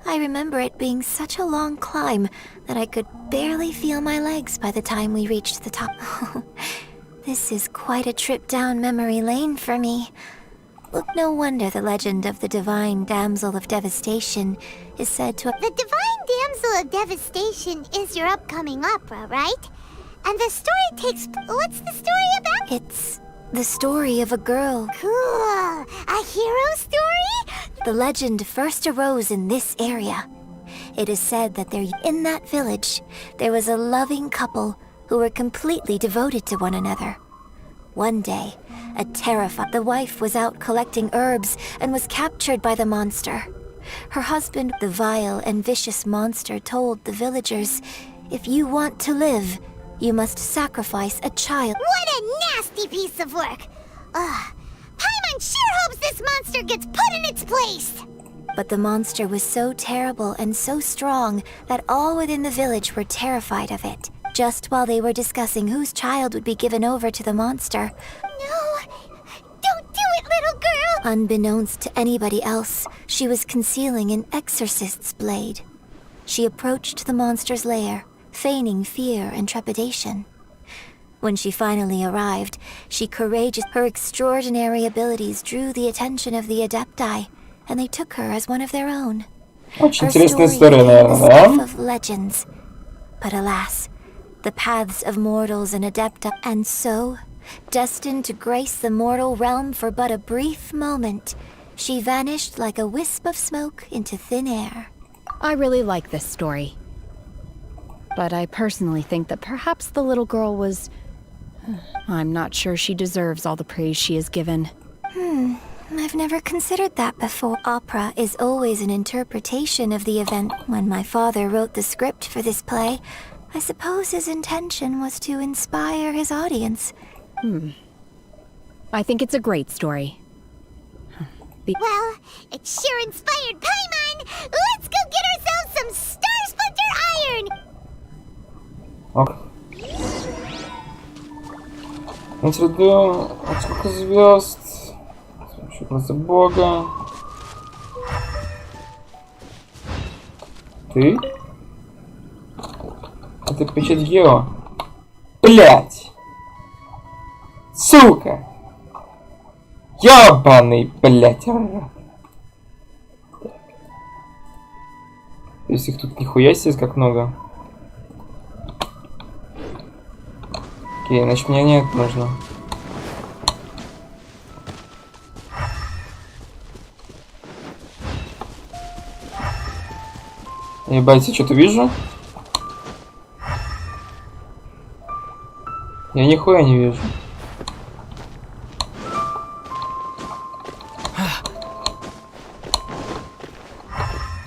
I remember it being such a long climb that I could barely feel my legs by the time we reached the top. This is quite a trip down memory lane for me. Look, no wonder the legend of the divine damsel of devastation is said to have... The divine damsel of devastation is your upcoming opera, right? And the story takes... What's the story about? It's the story of a girl. Cool. A hero story? The legend first arose in this area. It is said that in that village, there was a loving couple who were completely devoted to one another. One day, the wife was out collecting herbs and was captured by the monster. Her husband, the vile and vicious monster, told the villagers, "If you want to live, you must sacrifice a child." What a nasty piece of work! Paimon sure hopes this monster gets put in its place! But the monster was so terrible and so strong that all within the village were terrified of it. Just while they were discussing whose child would be given over to the monster. No! Don't do it, little girl! Unbeknownst to anybody else, she was concealing an exorcist's blade. She approached the monster's lair, feigning fear and trepidation. When she finally arrived, her extraordinary abilities drew the attention of the Adepti, and they took her as one of their own. Очень Her интересная story история, became the наверное, stuff да? of legends. But alas, the paths of mortals and Adepta, and so, destined to grace the mortal realm for but a brief moment, she vanished like a wisp of smoke into thin air. I really like this story. But I personally think that perhaps the little girl was... I'm not sure she deserves all the praise she is given. I've never considered that before. Opera is always an interpretation of the event. When my father wrote the script for this play, I suppose his intention was to inspire his audience. I think it's a great story. Well, it sure inspired Paimon! Let's go get ourselves some Star Splinter Iron! Ок. Интервью, сколько звезд? Еще просто Бога. Ты? Это печать Гео. Блять! Сука! Ёбаный, блять, То есть их тут нихуя себе как много. Окей, значит мне нет нужно. Ебать, я что-то вижу? Я нихуя не вижу.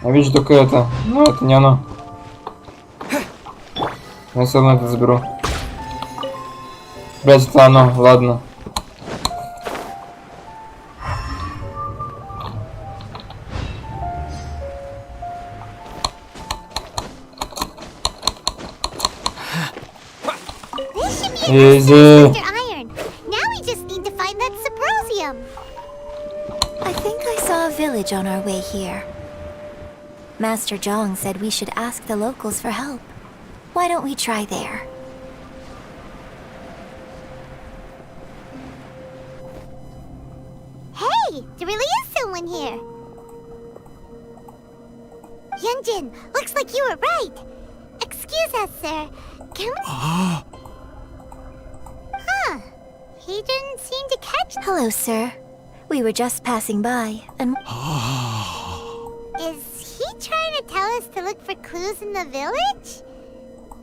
Я вижу только это. Ну, это не оно. Я все равно это заберу. Блять, это оно, ладно. Easy. Now we just need to find that Subrosium. I think I saw a village on our way here. Master Zhong said we should ask the locals for help. Why don't we try there? Hey, there really is someone here. Yunjin, looks like you were right. Excuse us, sir. Can we... He didn't seem to catch... Hello, sir. We were just passing by, and... us to look for clues in the village?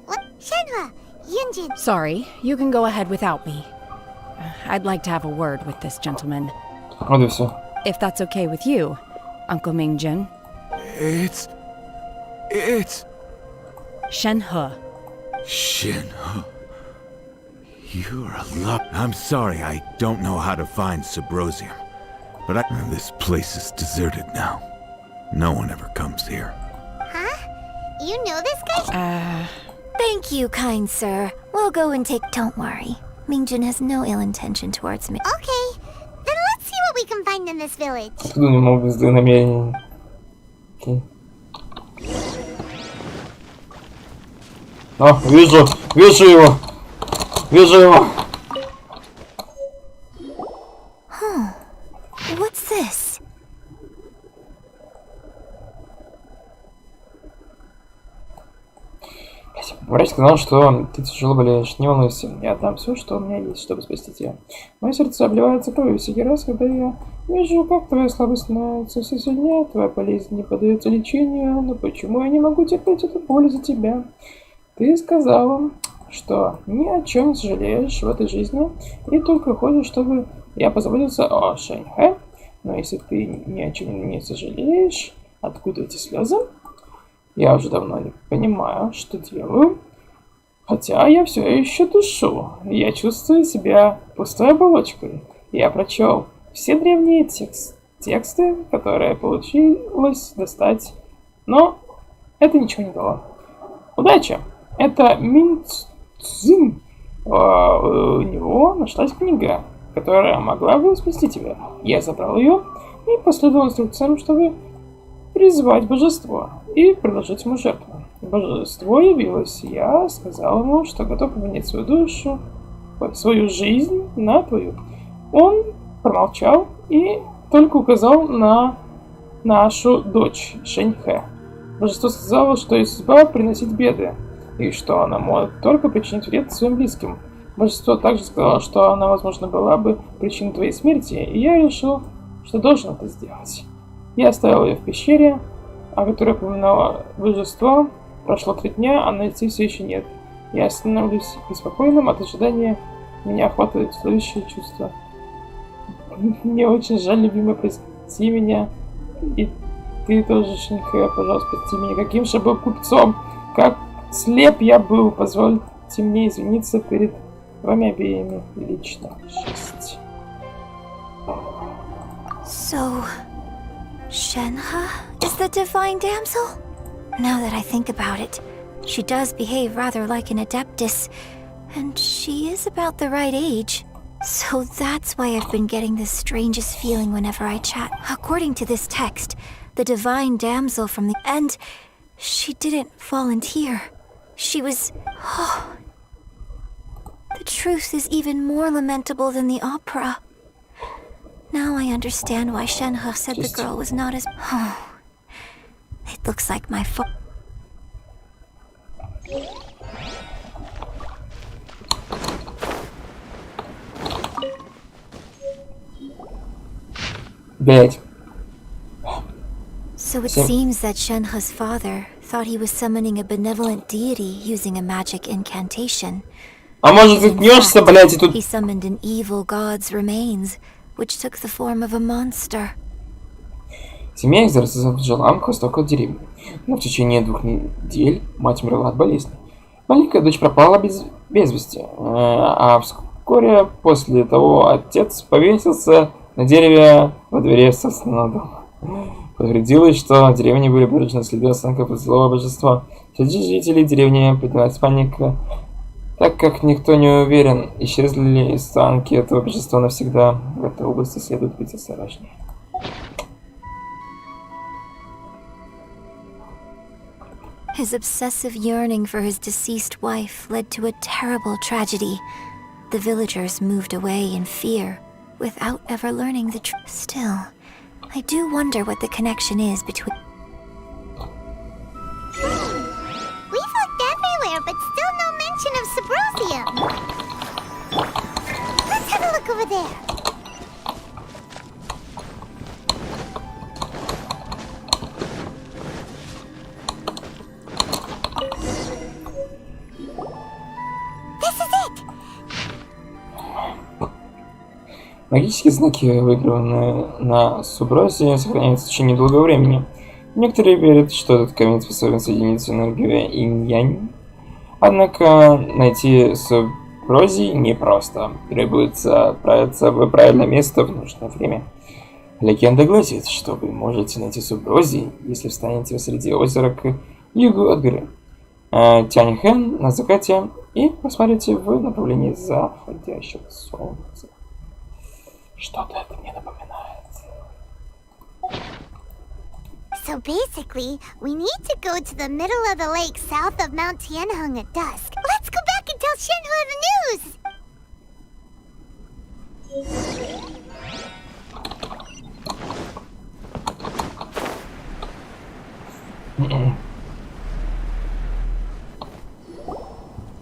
What? Shenhua, Yunjin. Sorry, you can go ahead without me. I'd like to have a word with this gentleman. Вот и все. If that's okay with you, Uncle Mingjin. It's... Shenhe. Shenhe. You're a lot. I'm sorry, I don't know how to find Subrosium. But this place is deserted now. No one ever comes here. Huh? You know this guy? Thank you, kind sir. We'll go and take... Don't worry. Mingjin has no ill intention towards me. Okay. Then let's see what we can find in this village. Откуда у него могут злые намерения? Окей. О, вижу его! Вижу его! Huh. What's this? Врач сказал, что ты тяжело болеешь. Не волнуйся, я отдам все, что у меня есть, чтобы спасти тебя. Мое сердце обливается кровью всякий раз, когда я вижу, как твоя слабость становится все сильнее, твоя болезнь не поддается лечению. Но почему я не могу терпеть эту боль за тебя? Ты сказала, что ни о чем не сожалеешь в этой жизни, и только хочешь, чтобы я позаботился о Шэньхэ. Но если ты ни о чем не сожалеешь, откуда эти слезы? Я уже давно не понимаю, что делаю. Хотя я все еще дышу. Я чувствую себя пустой оболочкой. Я прочел все древние тексты, которые получилось достать. Но это ничего не дало. Удачи! Это Мин Цзин. У него нашлась книга, которая могла бы спасти тебя. Я забрал ее и последовал инструкциям, чтобы призвать божество и предложить ему жертву. Божество явилось. Я сказал ему, что готов поменять свою душу, свою жизнь на твою. Он промолчал и только указал на нашу дочь Шэньхэ. Божество сказало, что ее судьба приносит беды, и что она может только причинить вред своим близким. Божество также сказало, что она, возможно, была бы причиной твоей смерти, и я решил, что должен это сделать. Я оставил ее в пещере, о которой упоминало божество. Прошло 3 дня, а найти все еще нет. Я становлюсь беспокойным от ожидания. Меня охватывает следующее чувство. Мне очень жаль, любимый, прости меня. И ты тоже, Шэньхэ, пожалуйста, прости меня. Каким же был купцом, как слеп я был. Позвольте мне извиниться перед вами обеими лично. 6. So, Shenhe is the divine damsel? Now that I think about it, she does behave rather like an adeptus, and she is about the right age. So that's why I've been getting the strangest feeling whenever I chat. According to this text, the divine damsel from the end, she didn't volunteer. She was... Oh, the truth is even more lamentable than the opera. Now I understand why Shenhe said the girl was not as... Oh, it looks like my fault. So it seems that Shenhe's father thought he was summoning a benevolent deity using a magic incantation. А может, заткнешься, блядь, и тут... He summoned an evil god's remains, which took the form of a monster. Семья экзорцизов жила к востоку от деревни. Но в течение 2 недель мать умерла от болезни. Маленькая дочь пропала без вести. А вскоре после того отец повесился на дереве во дворе собственного дома. Подтвердилось, что в деревне были обнаружены следы останков от злого божества. Среди жителей деревни поднялась паника, так как никто не уверен, исчезли ли останки этого божества навсегда. В этой области следует быть осторожнее. His obsessive yearning for his deceased wife led to a terrible tragedy. The villagers moved away in fear, without ever learning the truth. Still, I do wonder what the connection is between... We've looked everywhere, but still no mention of Subrosium. Let's have a look over there. Магические знаки, выигранные на Субросе, сохраняются в течение долгого времени. Некоторые верят, что этот камень способен соединить с энергией инь-янь. Однако найти Субрози непросто. Требуется отправиться в правильное место в нужное время. Легенда гласит, что вы можете найти Субрози, если встанете посреди озера к югу от горы Тяньхэн на закате и посмотрите в направлении заходящего солнца. Что-то это мне напоминает. So basically, we need to go to the middle of the lake south of Mount Tianheng at dusk. Let's go back and tell Shenhua the news!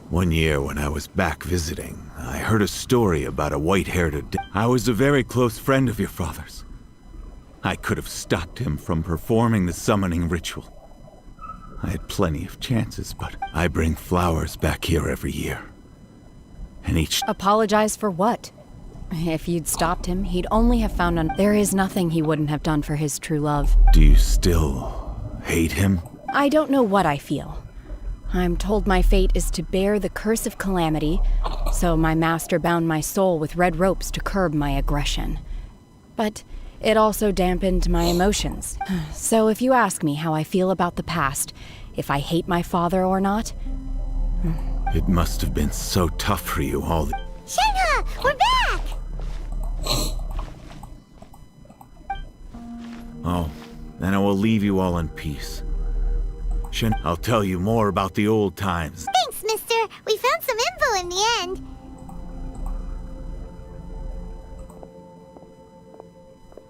One year when I was back visiting, I heard a story about a white-haired... I was a very close friend of your father's. I could have stopped him from performing the summoning ritual. I had plenty of chances, but I bring flowers back here every year. And each... Apologize for what? If you'd stopped him, he'd only have found there is nothing he wouldn't have done for his true love. Do you still hate him? I don't know what I feel. I'm told my fate is to bear the curse of calamity, so my master bound my soul with red ropes to curb my aggression. But it also dampened my emotions. So if you ask me how I feel about the past, if I hate my father or not... It must have been so tough for you all the... Shenhua, we're back! Oh, then I will leave you all in peace. I'll tell you more about the old times. Thanks, mister. We found some info in the end.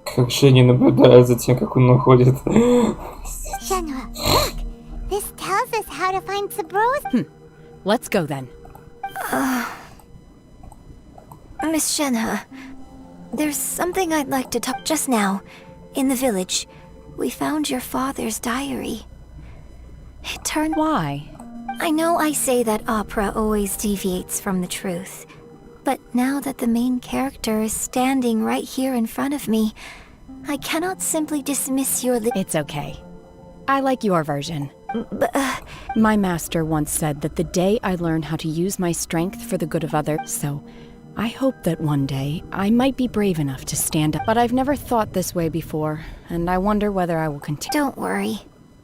Как Шенни наблюдает за тем, как он уходит. Shenhua, look! This tells us how to find Sabros. Let's go then. Miss Shenhua, there's something I'd like to talk just now. In the village, we found your father's diary. It turned... Why? I know I say that opera always deviates from the truth, but now that the main character is standing right here in front of me, I cannot simply dismiss your... It's okay. I like your version. My master once said that the day I learn how to use my strength for the good of others, so I hope that one day I might be brave enough to stand up. But I've never thought this way before, and I wonder whether I will continue. Don't worry.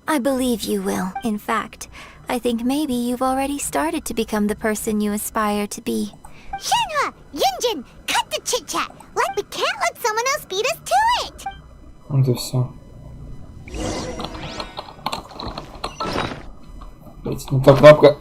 I believe you will. In fact, I think maybe you've already started to become the person you aspire to be. Shenhua! Yunjin! Cut the chit-chat! We can't let someone else beat us to it! Вот и все. Блять, не та кнопка.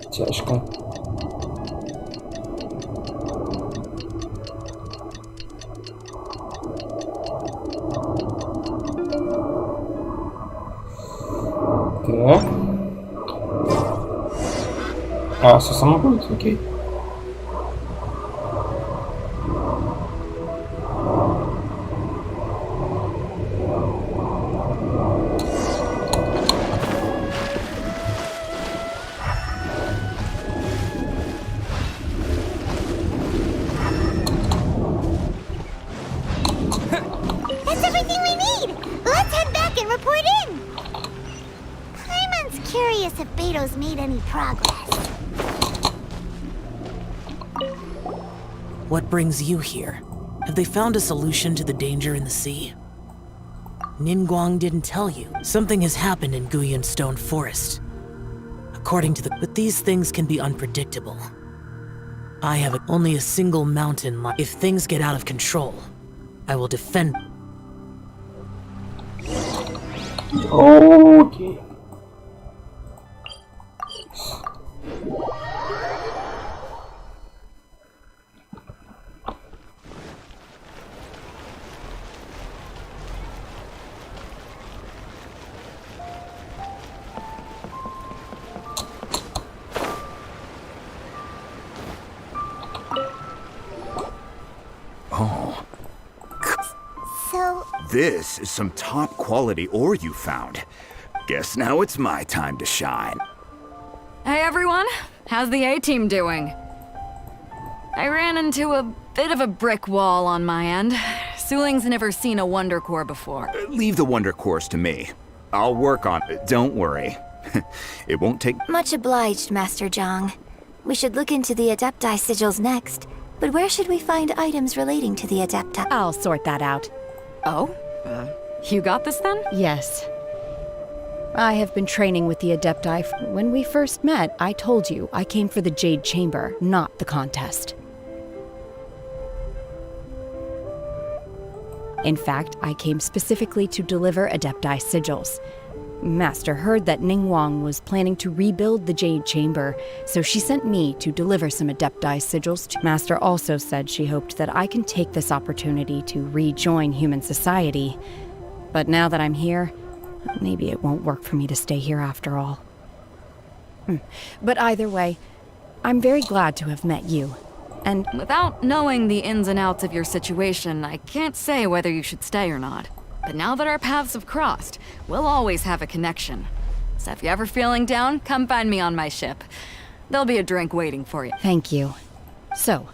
Тяжко. Так. А, все само будет? Окей. That's everything we need! Let's head back and report in! Paimon's curious if Beto's made any progress. What brings you here? Have they found a solution to the danger in the sea? Ningguang didn't tell you. Something has happened in Guyan Stone Forest. According to the... But these things can be unpredictable. I have only a single mountain line. If things get out of control, I will defend... Окей. Oh. So, This is some top quality ore you found. Guess now it's my time to shine. Hey everyone, how's the A-team doing? I ran into a bit of a brick wall on my end. Suling's never seen a Wonder Core before. Leave the wonder course to me. I'll work on it, don't worry. It won't take— Much obliged, Master Zhang. We should look into the Adepti sigils next. But where should we find items relating to the Adepti? I'll sort that out. Oh? You got this then? Yes. I have been training with the Adepti. When we first met, I told you I came for the Jade Chamber, not the contest. In fact, I came specifically to deliver Adepti sigils. Master heard that Ningguang was planning to rebuild the Jade Chamber, so she sent me to deliver some Adepti sigils. Master also said she hoped that I can take this opportunity to rejoin human society. But now that I'm here, maybe it won't work for me to stay here after all. But either way, I'm very glad to have met you. And without knowing the ins and outs of your situation, I can't say whether you should stay or not. But now that our paths have crossed, we'll always have a connection. So if you're ever feeling down, come find me on my ship. There'll be a drink waiting for you. Thank you. So,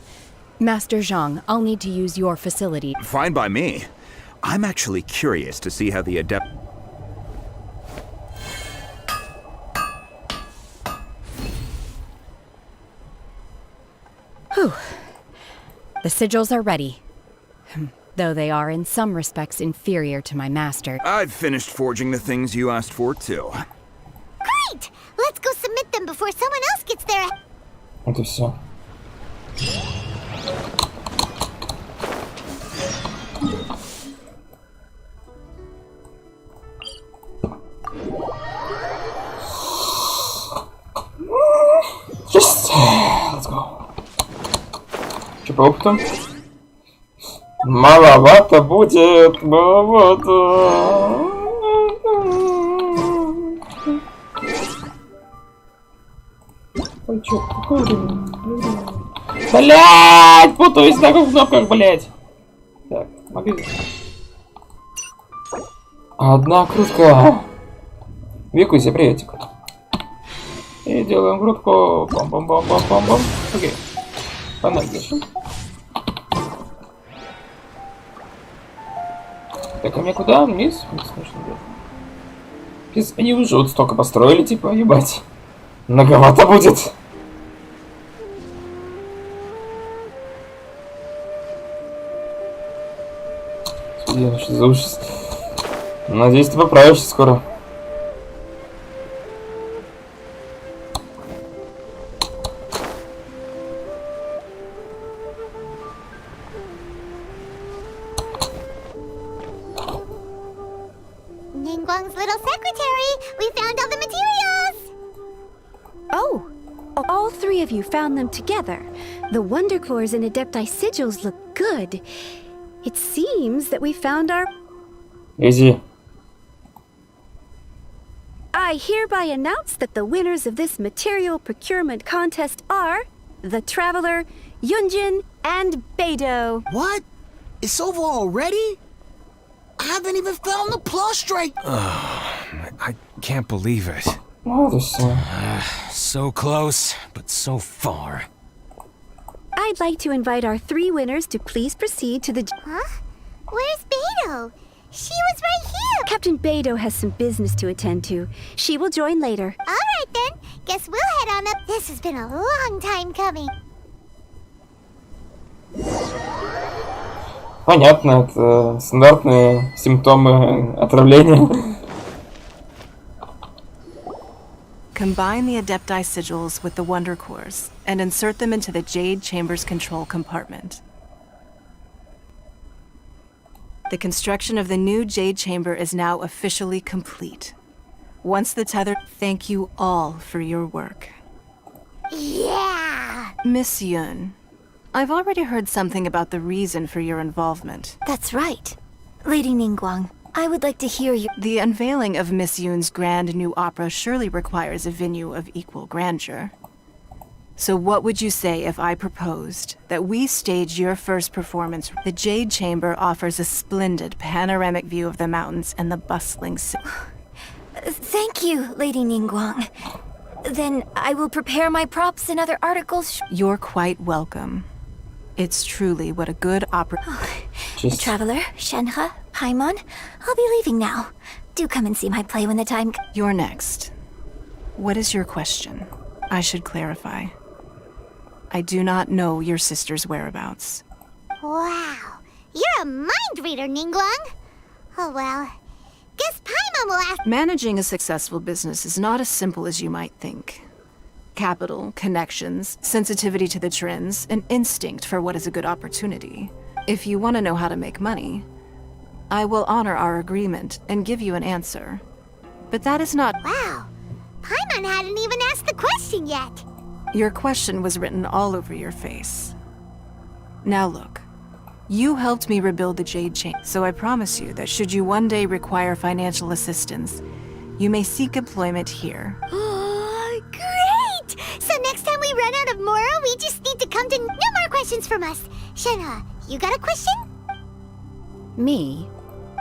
Master Zhang, I'll need to use your facility. Fine by me. I'm actually curious to see how the adept— Whew. The sigils are ready. Though they are in some respects inferior to my master. I've finished forging the things you asked for, too. great! Let's go submit them before someone else gets there. Вот и все. Just let's go. Что по опыту? Маловато будет, маловато. Ой, чё, какое время? Блять, путаюсь на кнопках, блять. Так, могу. Одна крутка. Викуся, приветик. И делаем крутку. Бам-бам-бам-бам-бам-бам. Окей. Погнали дальше. Так, а мне куда? Вниз? Вниз нужно делать. Пиздец, они уже вот столько построили, типа, ебать. Многовато будет. Господи, что за ужас. Надеюсь, ты поправишься скоро. Ningguang's little secretary! We found all the materials! Oh, all three of you found them together. The Wonder Cores and Adepti sigils look good. It seems that we found our... Easy. I hereby announce that the winners of this material procurement contest are the Traveler, Yunjin, and Beidou. What? It's over already? I haven't even found the prostrate. I can't believe it. So close, but so far. I'd like to invite our three winners to please proceed to the... Huh? Where's Beidou? She was right here! Captain Beidou has some business to attend to. She will join later. Alright then. Guess we'll head on up. This has been a long time coming. Понятно, это стандартные симптомы отравления. Combine the Adepti sigils with the Wonder Cores and insert them into the Jade Chamber's control compartment. The construction of the new Jade Chamber is now officially complete. Once the tether, thank you all for your work. Yeah! Miss Yun, I've already heard something about the reason for your involvement. That's right. Lady Ningguang, I would like to hear you. The unveiling of Miss Yun's grand new opera surely requires a venue of equal grandeur. So what would you say if I proposed that we stage your first performance? The Jade Chamber offers a splendid panoramic view of the mountains and the bustling city. Thank you, Lady Ningguang. Then I will prepare my props and other articles. You're quite welcome. It's truly what a good opera... Traveler, Shenhe, Paimon, I'll be leaving now. Do come and see my play when the time... You're next. What is your question? I should clarify. I do not know your sister's whereabouts. Wow, you're a mind reader, Ningguang. Oh well, guess Paimon will ask... Managing a successful business is not as simple as you might think. Capital, connections, sensitivity to the trends, an instinct for what is a good opportunity. If you want to know how to make money, I will honor our agreement and give you an answer. But that is not... Wow, Paimon hadn't even asked the question yet. Your question was written all over your face. Now look, you helped me rebuild the Jade Chain, so I promise you that should you one day require financial assistance, you may seek employment here. Oh, great! So next time we run out of Moro, we just need to come to... No more questions from us. Shenhe, you got a question? Me?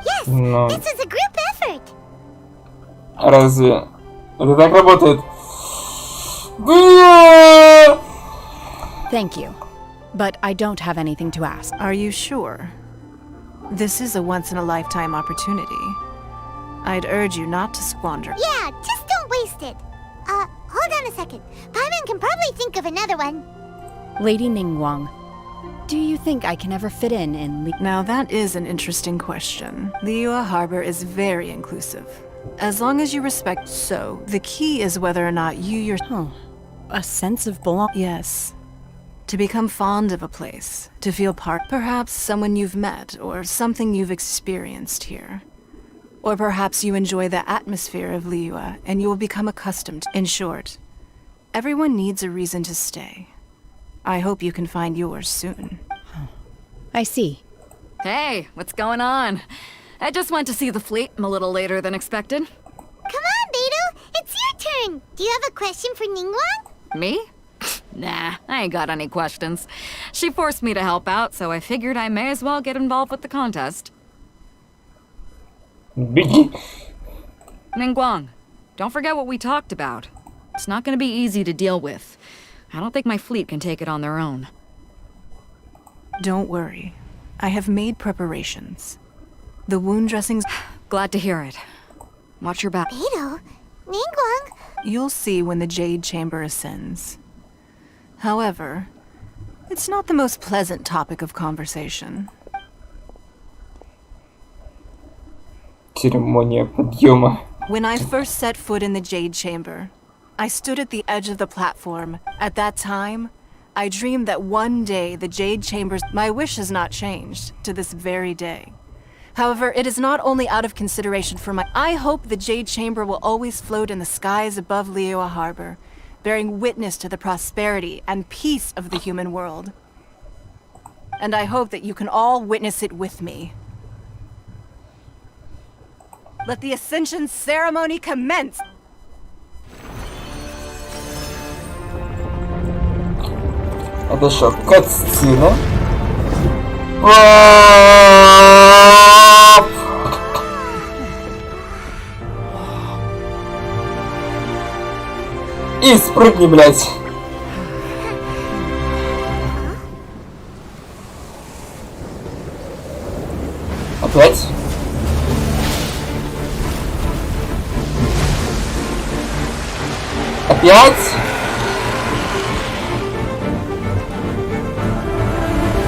Yes, No. this is a group effort. Разве это так работает? Thank you. But I don't have anything to ask. Are you sure? This is a once-in-a-lifetime opportunity. I'd urge you not to squander. Yeah, just don't waste it. Hold on a second. Paimon can probably think of another one. Lady Ningguang, do you think I can ever fit in Now that is an interesting question. Liyue Harbor is very inclusive. As long as you respect the key is whether or not you a sense of belonging? Yes. To become fond of a place, to feel part, perhaps someone you've met, or something you've experienced here. Or perhaps you enjoy the atmosphere of Liyue, and you will become accustomed. In short, everyone needs a reason to stay. I hope you can find yours soon. I see. Hey, what's going on? I just went to see the fleet. I'm a little later than expected. Come on, Beidou, it's your turn. Do you have a question for Ningguang? Me? Nah, I ain't got any questions. She forced me to help out, so I figured I may as well get involved with the contest. Ningguang, don't forget what we talked about. It's not gonna be easy to deal with. I don't think my fleet can take it on their own. Don't worry. I have made preparations. The wound dressings... Glad to hear it. Watch your back. Beidou, Ningguang... You'll see when the Jade Chamber ascends. However, it's not the most pleasant topic of conversation. Церемония подъема. When I first set foot in the Jade Chamber, I stood at the edge of the platform. At that time, I dreamed that one day the Jade Chamber's... My wish has not changed to this very day. However, it is not only out of consideration for my... I hope the Jade Chamber will always float in the skies above Liyue Harbor, bearing witness to the prosperity and peace of the human world. And I hope that you can all witness it with me. Let the Ascension ceremony commence! Это что, кат-сцена? И спрыгни, блядь. Опять? Опять?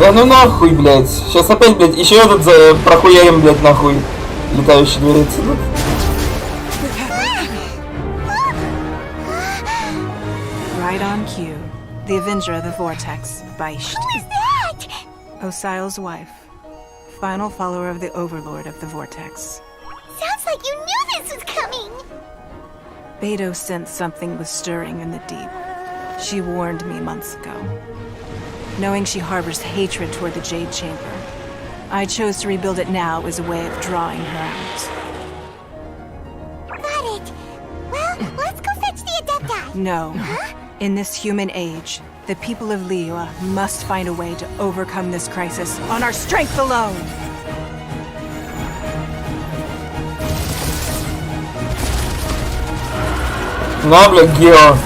Да ну нахуй, блядь. Сейчас опять, блядь, еще этот прохуярим, блядь, нахуй. Летающий дверец идут. Right on cue. The Avenger of the Vortex, Baish. Who is that? Osial's wife. final follower of the Overlord of the Vortex. Sounds like you knew this was coming! Beidou sensed something was stirring in the deep. She warned me months ago. Knowing she harbors hatred toward the Jade Chamber, I chose to rebuild it now as a way of drawing her out. Got it! Well, let's go fetch the Adepti! No. In this human age, the people of Liyue must find a way to overcome this crisis on our strength alone! На, блядь, Гео.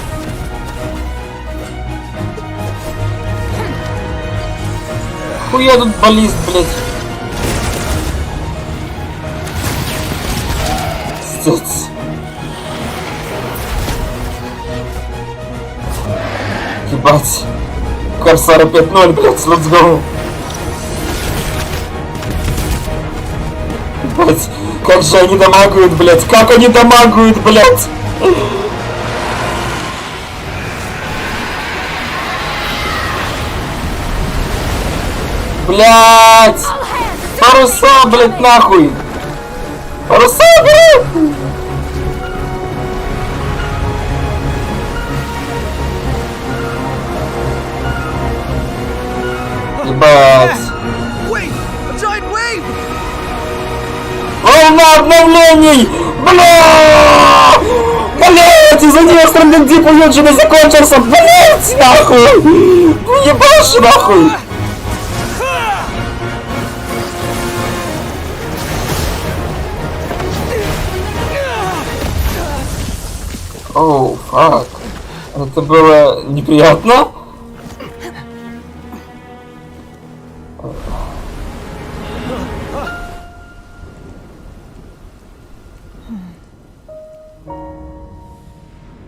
Хуя тут баллист, блядь. Пиздец. Ебать. Корсара 5-0, блядь, let's go. Ебать. Как же они дамагают, блядь. Как они дамагают, блядь. Блядь! Паруса, блядь, нахуй! Паруса, блядь! Ебать! Волна обновлений! Бля! Блять! Из-за нее Стрэндендип у Юджина закончился! Блять! Нахуй! Ебашь нахуй! Оу, фак. Это было неприятно.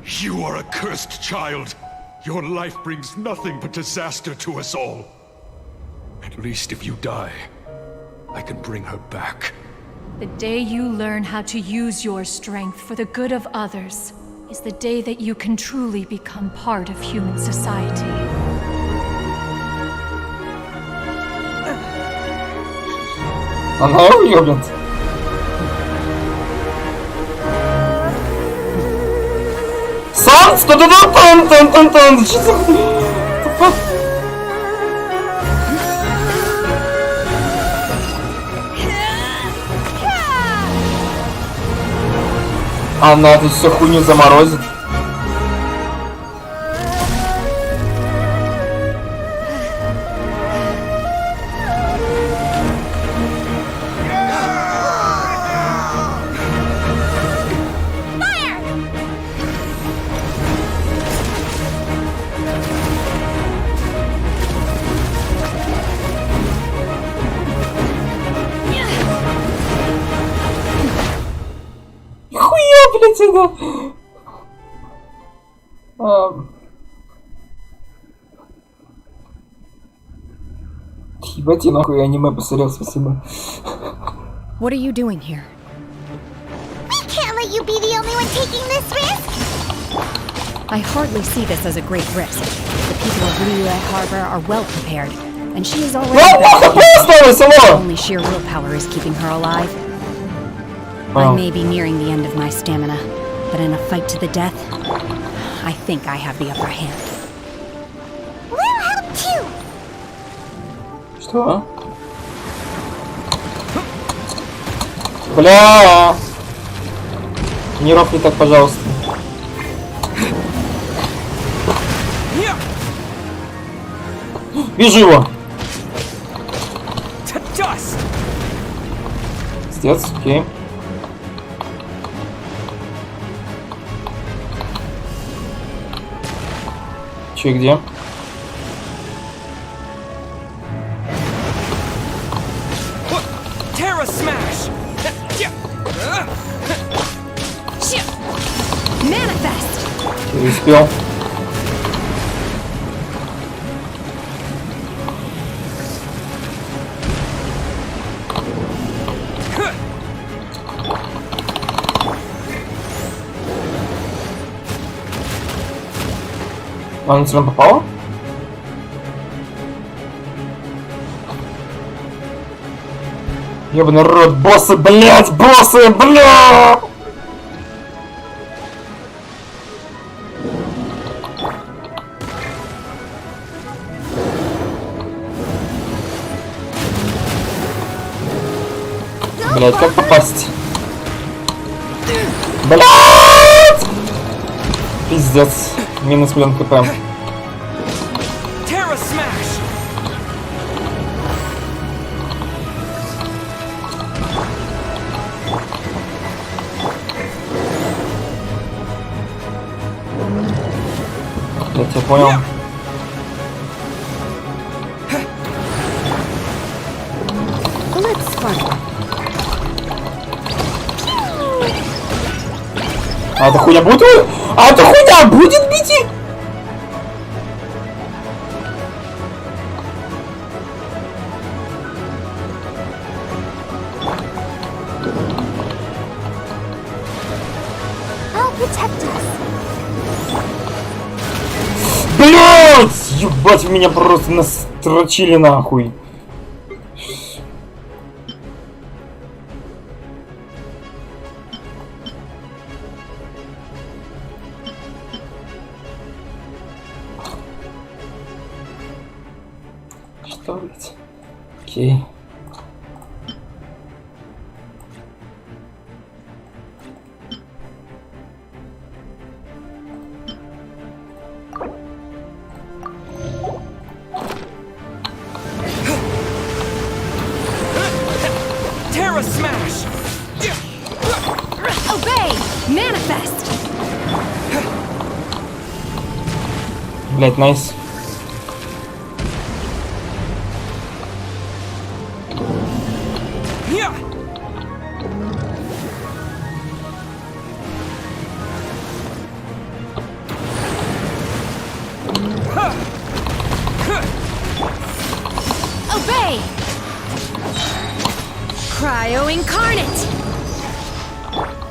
You are a cursed child. Your life brings nothing but disaster to us all. At least if you die, I can bring her back. The day you learn how to use your strength for the good of others is the day that you can truly become part of human society. Она его ёбнет. Санс, тун-тун-тун-тун-тун-тун. Что за... Она тут всю хуйню заморозит. Блять, ебать, я нахуй аниме посмотрел, спасибо. What are you doing here? We can't let you be the only one taking this risk! I hardly see this as a great risk. The people of Liyue Harbor are well prepared, and she is already only sheer willpower is keeping her alive. I may be nearing the end of my stamina, but in a fight to the death, I think I have the upper hand. We'll help too! Что? Бля! Не ропни так, пожалуйста. Вижу его! Пиздец, окей. Че, где? Не успел. Она сюда попала? Ёбаный рот, боссы, блядь, боссы, блядь! Блядь, как попасть? Блядь! Пиздец. Минус миллион КП. Я тебя понял. А эта хуйня будет? А эта хуйня будет бить? Блять! Ебать, меня просто настрочили нахуй. Что, блять? Окей. Блять, найс.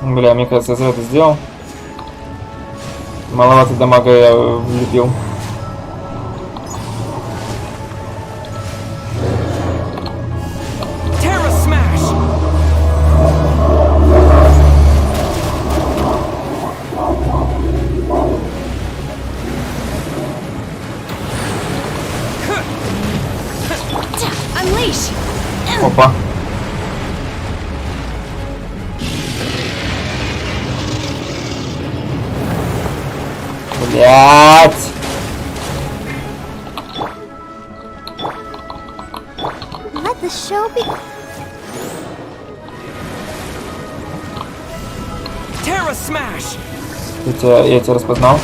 Бля, мне кажется, я зря это сделал. Маловато дамага я влепил. Опа. Блять. Let the show be. Terra Smash. Я тебя распознал.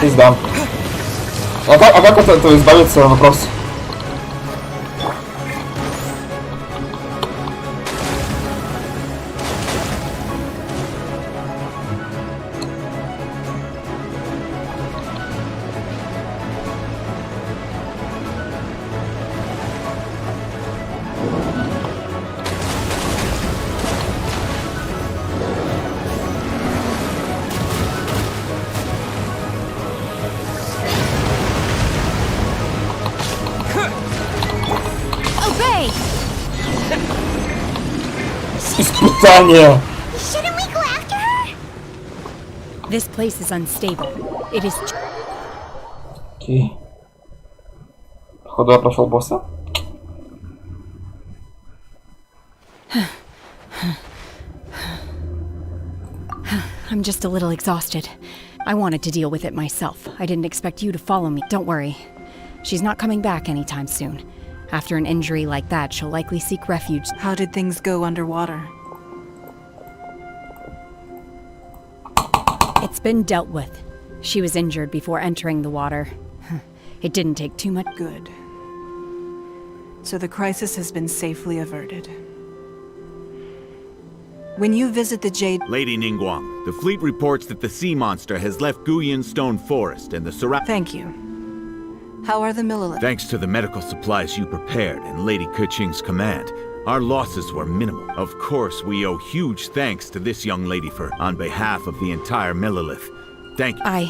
Пизда. А как от этого избавиться? Вопрос. Испытание. This place is unstable. It is. Окей. Походу я прошел босса. I'm just a little exhausted. I wanted to deal with it myself. I didn't expect you to follow me. Don't worry. She's not coming back anytime soon. After an injury like that, she'll likely seek refuge. How did things go underwater? It's been dealt with. She was injured before entering the water. It didn't take too much. Good. So the crisis has been safely averted. When you visit the Jade... Lady Ningguang, the fleet reports that the sea monster has left Guyun Stone Forest and the surround... Thank you. How are the Millilith? Thanks to the medical supplies you prepared and Lady Keqing's command, our losses were minimal. Of course, we owe huge thanks to this young lady on behalf of the entire Millilith. Thank you.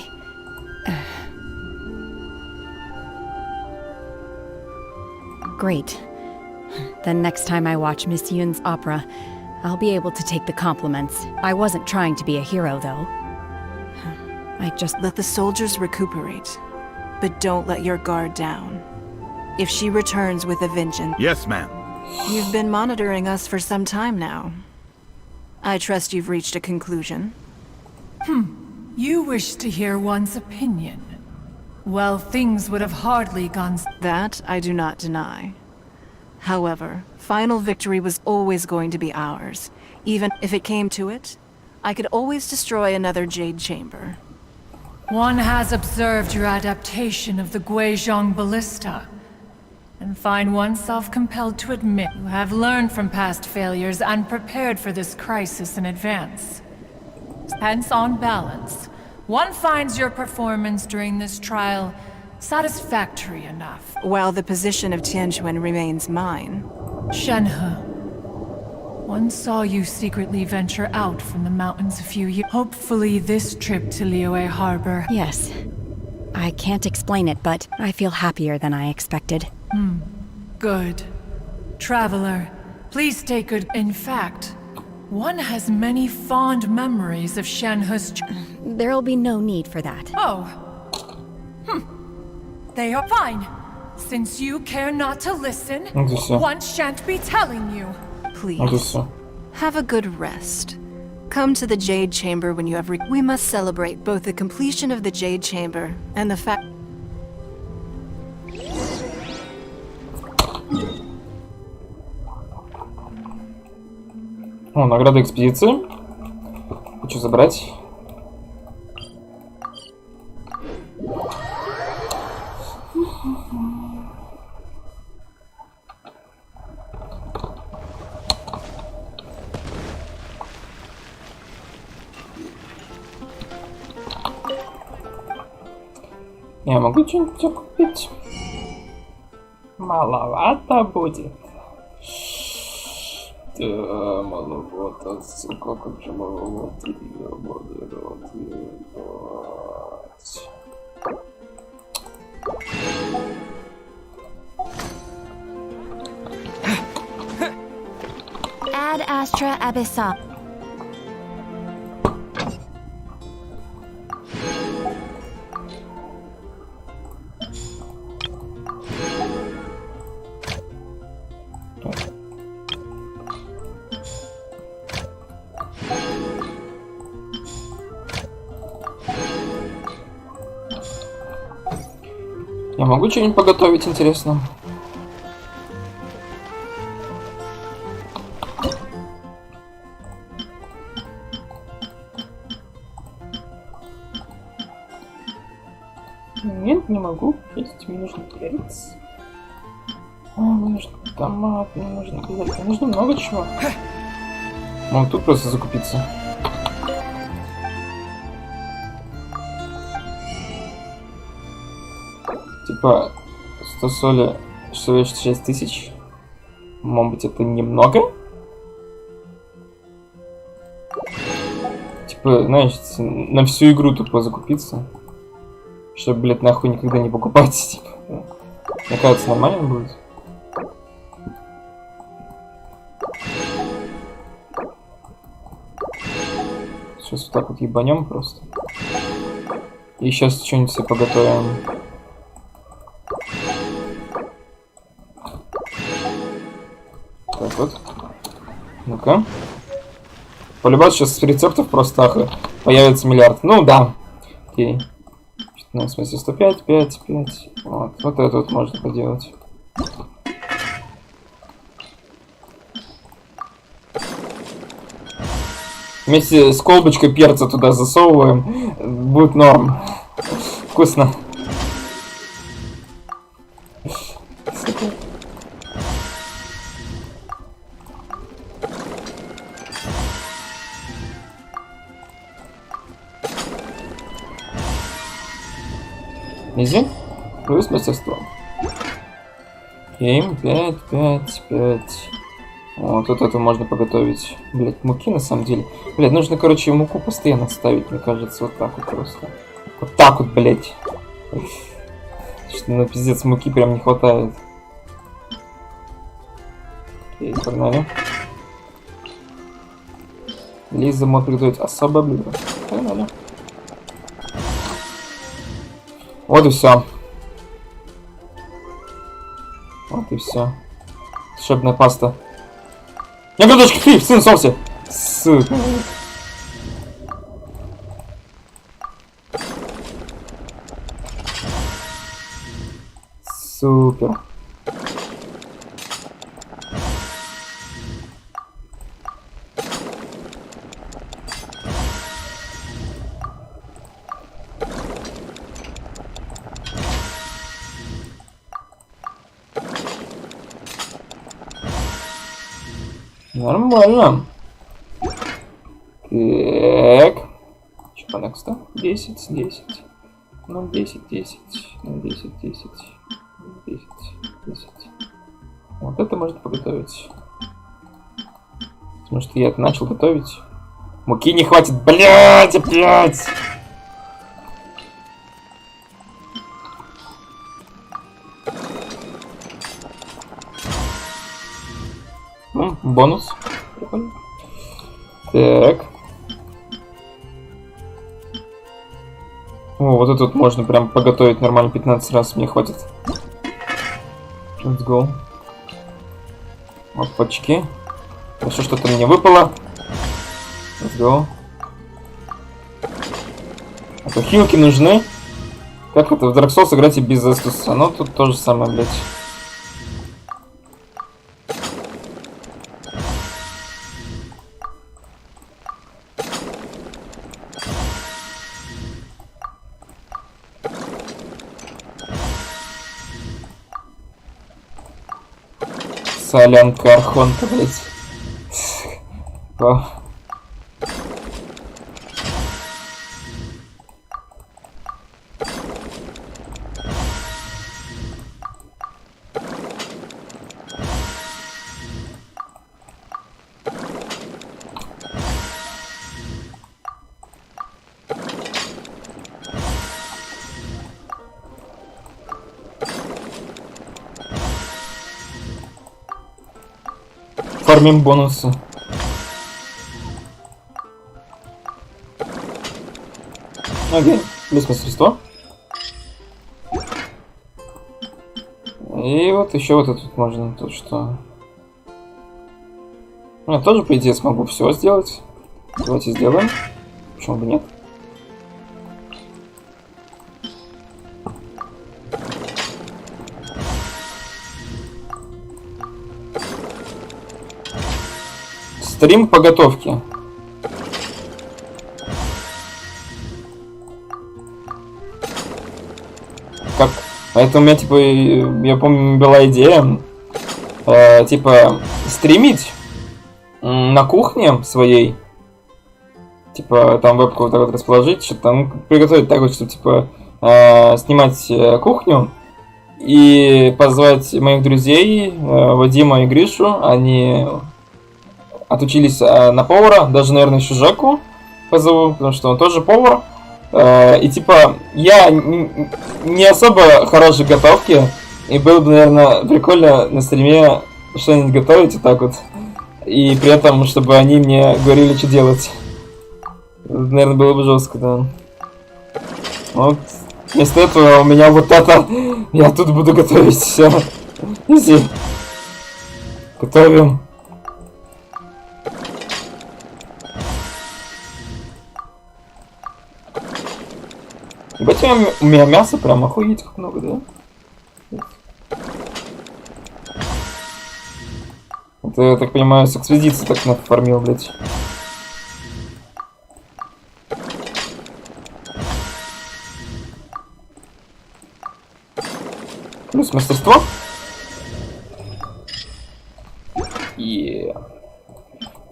Great. Then next time I watch Miss Yun's opera, I'll be able to take the compliments. I wasn't trying to be a hero, though. I just... Let the soldiers recuperate, but don't let your guard down. If she returns with a vengeance... Yes, ma'am. You've been monitoring us for some time now. I trust you've reached a conclusion. You wish to hear one's opinion. Well, things would have hardly gone... That I do not deny. However, final victory was always going to be ours. Even if it came to it, I could always destroy another Jade Chamber. One has observed your adaptation of the Guizhong Ballista, and find oneself compelled to admit you have learned from past failures and prepared for this crisis in advance. Hence, on balance, one finds your performance during this trial satisfactory enough. While the position of Tianquan remains mine. Shenhe, one saw you secretly venture out from the mountains a few years. Hopefully this trip to Liyue Harbor... Yes. I can't explain it, but I feel happier than I expected. Good. Traveler, please take good... In fact, one has many fond memories of Shenhe's... There'll be no need for that. Oh. They are fine. Since you care not to listen, one shan't be telling you. Please, have a good rest. Come to the Jade Chamber when you have We must celebrate both the completion of the Jade Chamber and the fact... О, награда экспедиции. Хочу забрать. Я могу что-нибудь купить? Маловато будет. Да, маловато, сука, как же маловато. Ad Astra Abyssa. Я могу что-нибудь поготовить, интересно? Нет, не могу. Есть, мне нужен перец. Мне нужен томат, мне нужно... Мне нужно много чего. Могу тут просто закупиться. Типа 100 соли, что весит 6000. Может быть, это немного? Типа, знаешь, на всю игру тупо закупиться. Чтобы, блядь, нахуй никогда не покупать. Типа. Мне кажется, нормально будет. Сейчас вот так вот ебанем просто. И сейчас что-нибудь себе поготовим. Так вот. Ну-ка. По-любому сейчас с рецептов просто появится миллиард. Ну да. Окей. Ну, в смысле 105, 5, 5. Вот это вот можно поделать. Вместе с колбочкой перца туда засовываем. Будет норм. Вкусно. Изи? Плюс мастерство. Окей, 5, 5, 5. Вот тут это можно подготовить. Блять, муки на самом деле. Блять, нужно, короче, муку постоянно ставить, мне кажется, вот так вот просто. Вот так вот, блять. Что, ну, пиздец, муки прям не хватает. Окей, погнали. Лиза может приготовить особое блюдо. Погнали. Вот и все. Вот и все. Волшебная паста. Не годочки, ты, сын соусе! Сука. Супер. Нормально. Так. Что по нексту? 10, 10. Ну, 10, 10. Ну, 10, 10. 10, 10. Вот это можно поготовить. Потому что я это начал готовить. Муки не хватит. Блять, опять! Бонус. Прикольно. Так. О, вот это вот можно прям поготовить нормально 15 раз, мне хватит. Let's go. Опачки. Хорошо, что-то мне выпало. Let's go. А то хилки нужны. Как это в Dark Souls сыграть и без эстуса? Ну, тут то же самое, блядь. Солянка архонта, блять. Фармим бонусы. Окей, плюс мастерство. И вот еще вот это можно, то что... Я тоже, по идее, смогу все сделать. Давайте сделаем. Почему бы нет? Стрим по готовке. Как? Это у меня, типа, я помню, была идея, типа, стримить на кухне своей. Типа, там вебку вот так вот расположить, что-то там приготовить так вот, чтобы, типа, снимать кухню и позвать моих друзей, Вадима и Гришу. Они отучились на повара, даже, наверное, еще Жаку позову, потому что он тоже повар. И типа, я не особо хороший в готовке, и было бы, наверное, прикольно на стриме что-нибудь готовить и так вот. И при этом, чтобы они мне говорили, что делать. Наверное, было бы жестко, да. Вот. Вместо этого у меня вот это. Я тут буду готовить все. Изи. Готовим. Ебать, у меня мясо прям охуеть как много, да? Это, я так понимаю, с экспедиции так нафармил, блядь. Плюс мастерство.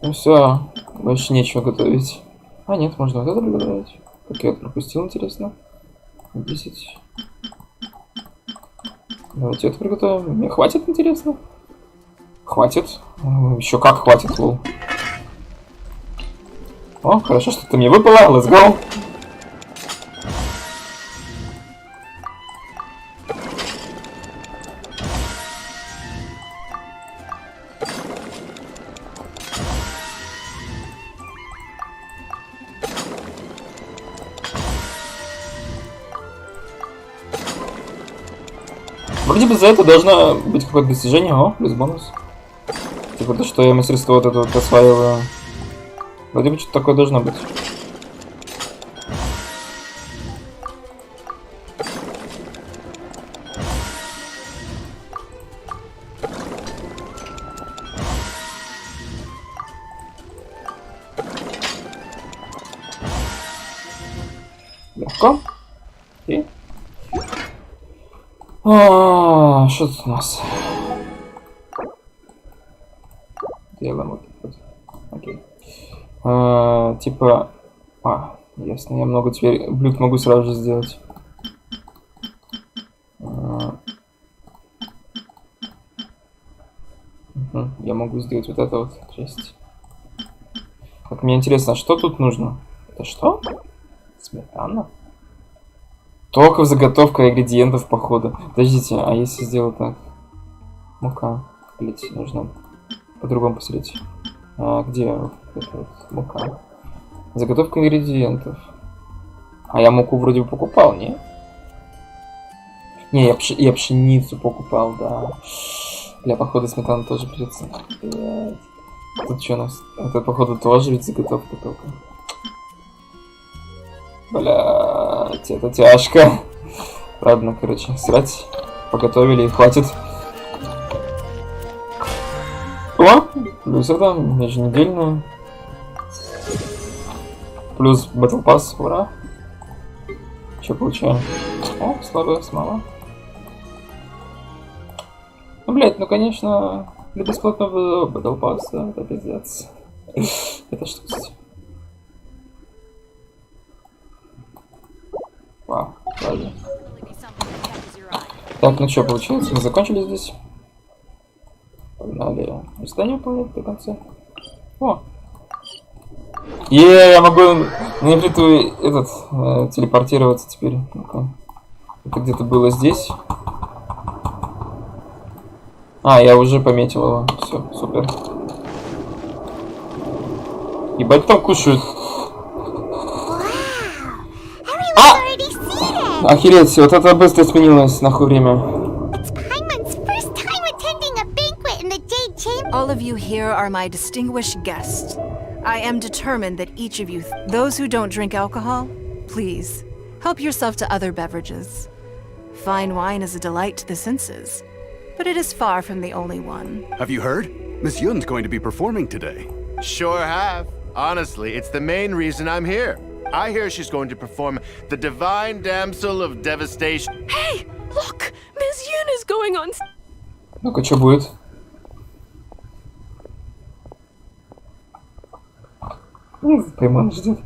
Ну все, больше нечего готовить. А нет, можно вот это приготовить. Как я это пропустил, интересно. 10. Давайте это приготовим. Мне хватит, интересно? Хватит. Еще как хватит, лол. О, хорошо, что-то мне выпало. Let's go. Вроде бы за это должно быть какое-то достижение. О, плюс бонус. Типа то, что я мастерство вот это вот осваиваю. Вроде бы что-то такое должно быть. Легко. Окей. Что тут у нас? Делаем вот так вот. Окей. Типа... ясно. Я много теперь блюд могу сразу же сделать. Я могу сделать вот это вот часть. Вот мне интересно, что тут нужно? Это что? Сметана? Только в заготовка ингредиентов походу. Подождите, а если сделать так? Мука. Блять, нужно по-другому посмотреть. Где вот это вот мука? Заготовка ингредиентов. А я муку вроде бы покупал, не? Не, я пшеницу покупал, да. Бля, походу сметана тоже придется. Блять. Тут что у нас? Это походу тоже ведь заготовка только. Блять, это тяжко. Ладно, короче, срать. Поготовили и хватит. О, плюс это еженедельную. Плюс Battle Pass, ура. Что получаем? О, слабая смола. Ну, блять, ну конечно, для бесплатного Battle Pass, да, это пиздец. Это что, кстати? Вау, ладно. Так, ну что, получается, мы закончили здесь. Погнали. Задание выполнять до конца. О! Я могу на плиту этот телепортироваться теперь. Ну-ка. Это где-то было здесь. Я уже пометил его. Все, супер. Ебать там кушают. Охереть, вот это быстро сменилось, нахуй время. All of you here are my distinguished guests. I am determined that each of you, those who don't drink alcohol, please, help yourself to other beverages. Fine wine is a delight to the senses, but it is far from the only one. Have you heard? Miss Yun's going to be performing today. Sure have. Honestly, it's the main reason I'm here. I hear she's going to perform the Divine Damsel of Devastation. Hey, look! Miss Yun is going on. Ну-ка, что будет? Пойман ждет.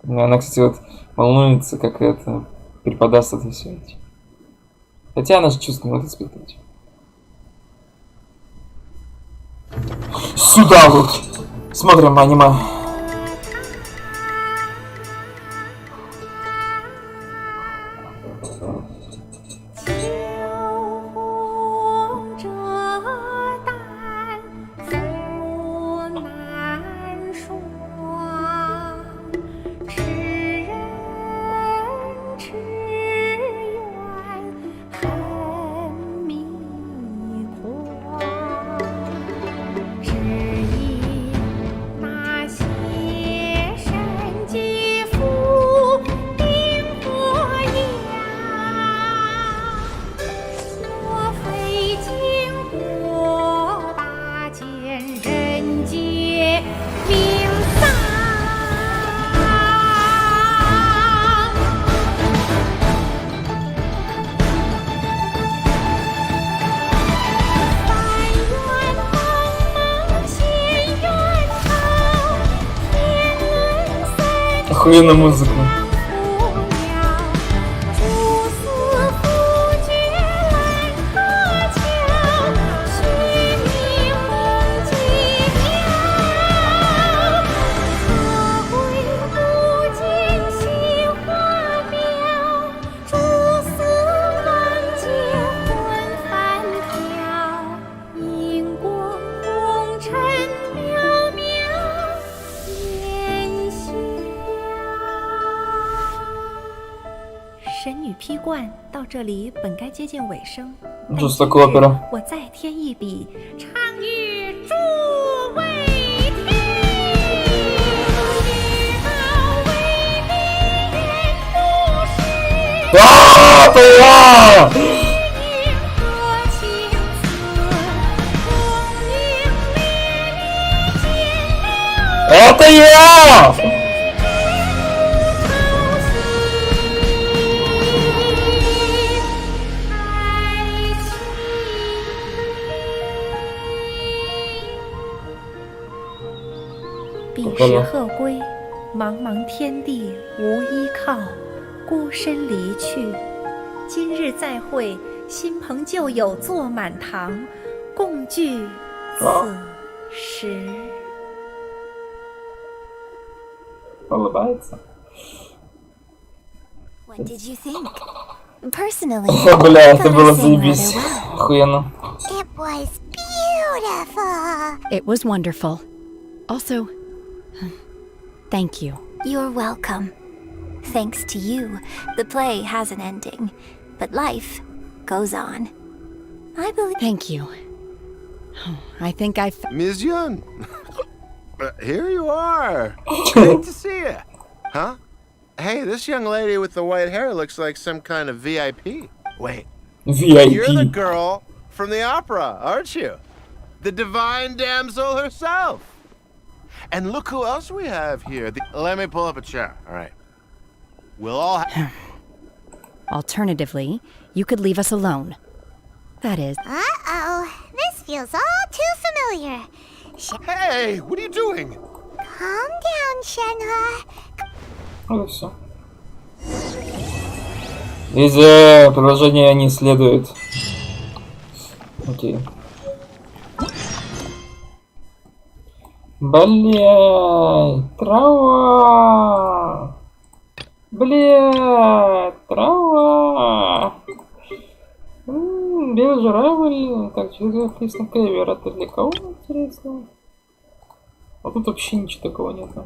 Она, кстати, вот волнуется, как это преподаст это все. Хотя она же чувствует, может испытывать. Сюда вот. Смотрим аниме. Охуенная музыка. 惯，到这里本该接近尾声。Жестокая опера. 我再添一笔，倡议诸位听，对呀！ Это я! 彼时鹤归，茫茫天地无依靠，孤身离去。今日再会，新朋旧友坐满堂，共聚此时。 Улыбается. What did you think? Personally, Бля, это было заебись. Охуенно. It was beautiful. It was wonderful. Also, thank you. You're welcome. Thanks to you, the play has an ending, but life goes on. I believe. Thank you. I think I. Ms. Yun, here you are. Great to see you. Huh? Hey, this young lady with the white hair looks like some kind of VIP. Wait. VIP. You're the girl from the opera, aren't you? The divine damsel herself. And look who else we have here. Let me pull up a chair. All right. We'll all Alternatively, you could leave us alone. That is. Uh-oh. This feels all too familiar. Hey, what are you doing? Calm down, Shenhe. Вот и все. Из продолжения не следует. Окей. Блядь, трава! Блядь, трава! Белый журавль. Так, через крестный клевер. Это для кого, интересно? А тут вообще ничего такого нету.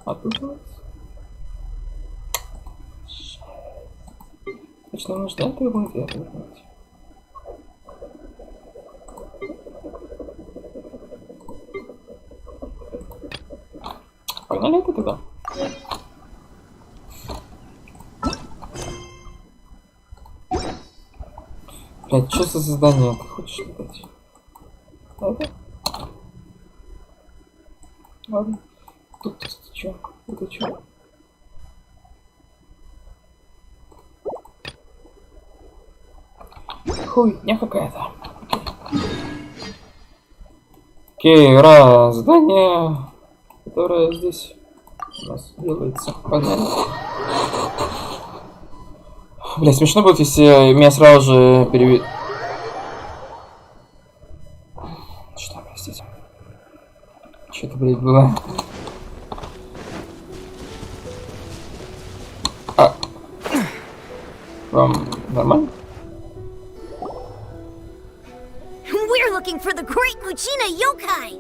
А тут у нас... Значит, нам нужно это будет это делать. Погнали это туда. Блять, что за задание ты хочешь дать? Это? Ладно. Тут что? Это что? Хуйня какая-то. Окей, задание, которое здесь у нас делается. Погнали. Бля, смешно будет, если меня сразу же переведут. Что, простите? Что это, блядь, было? Вам нормально? We're looking for the Great Muchina Yokai!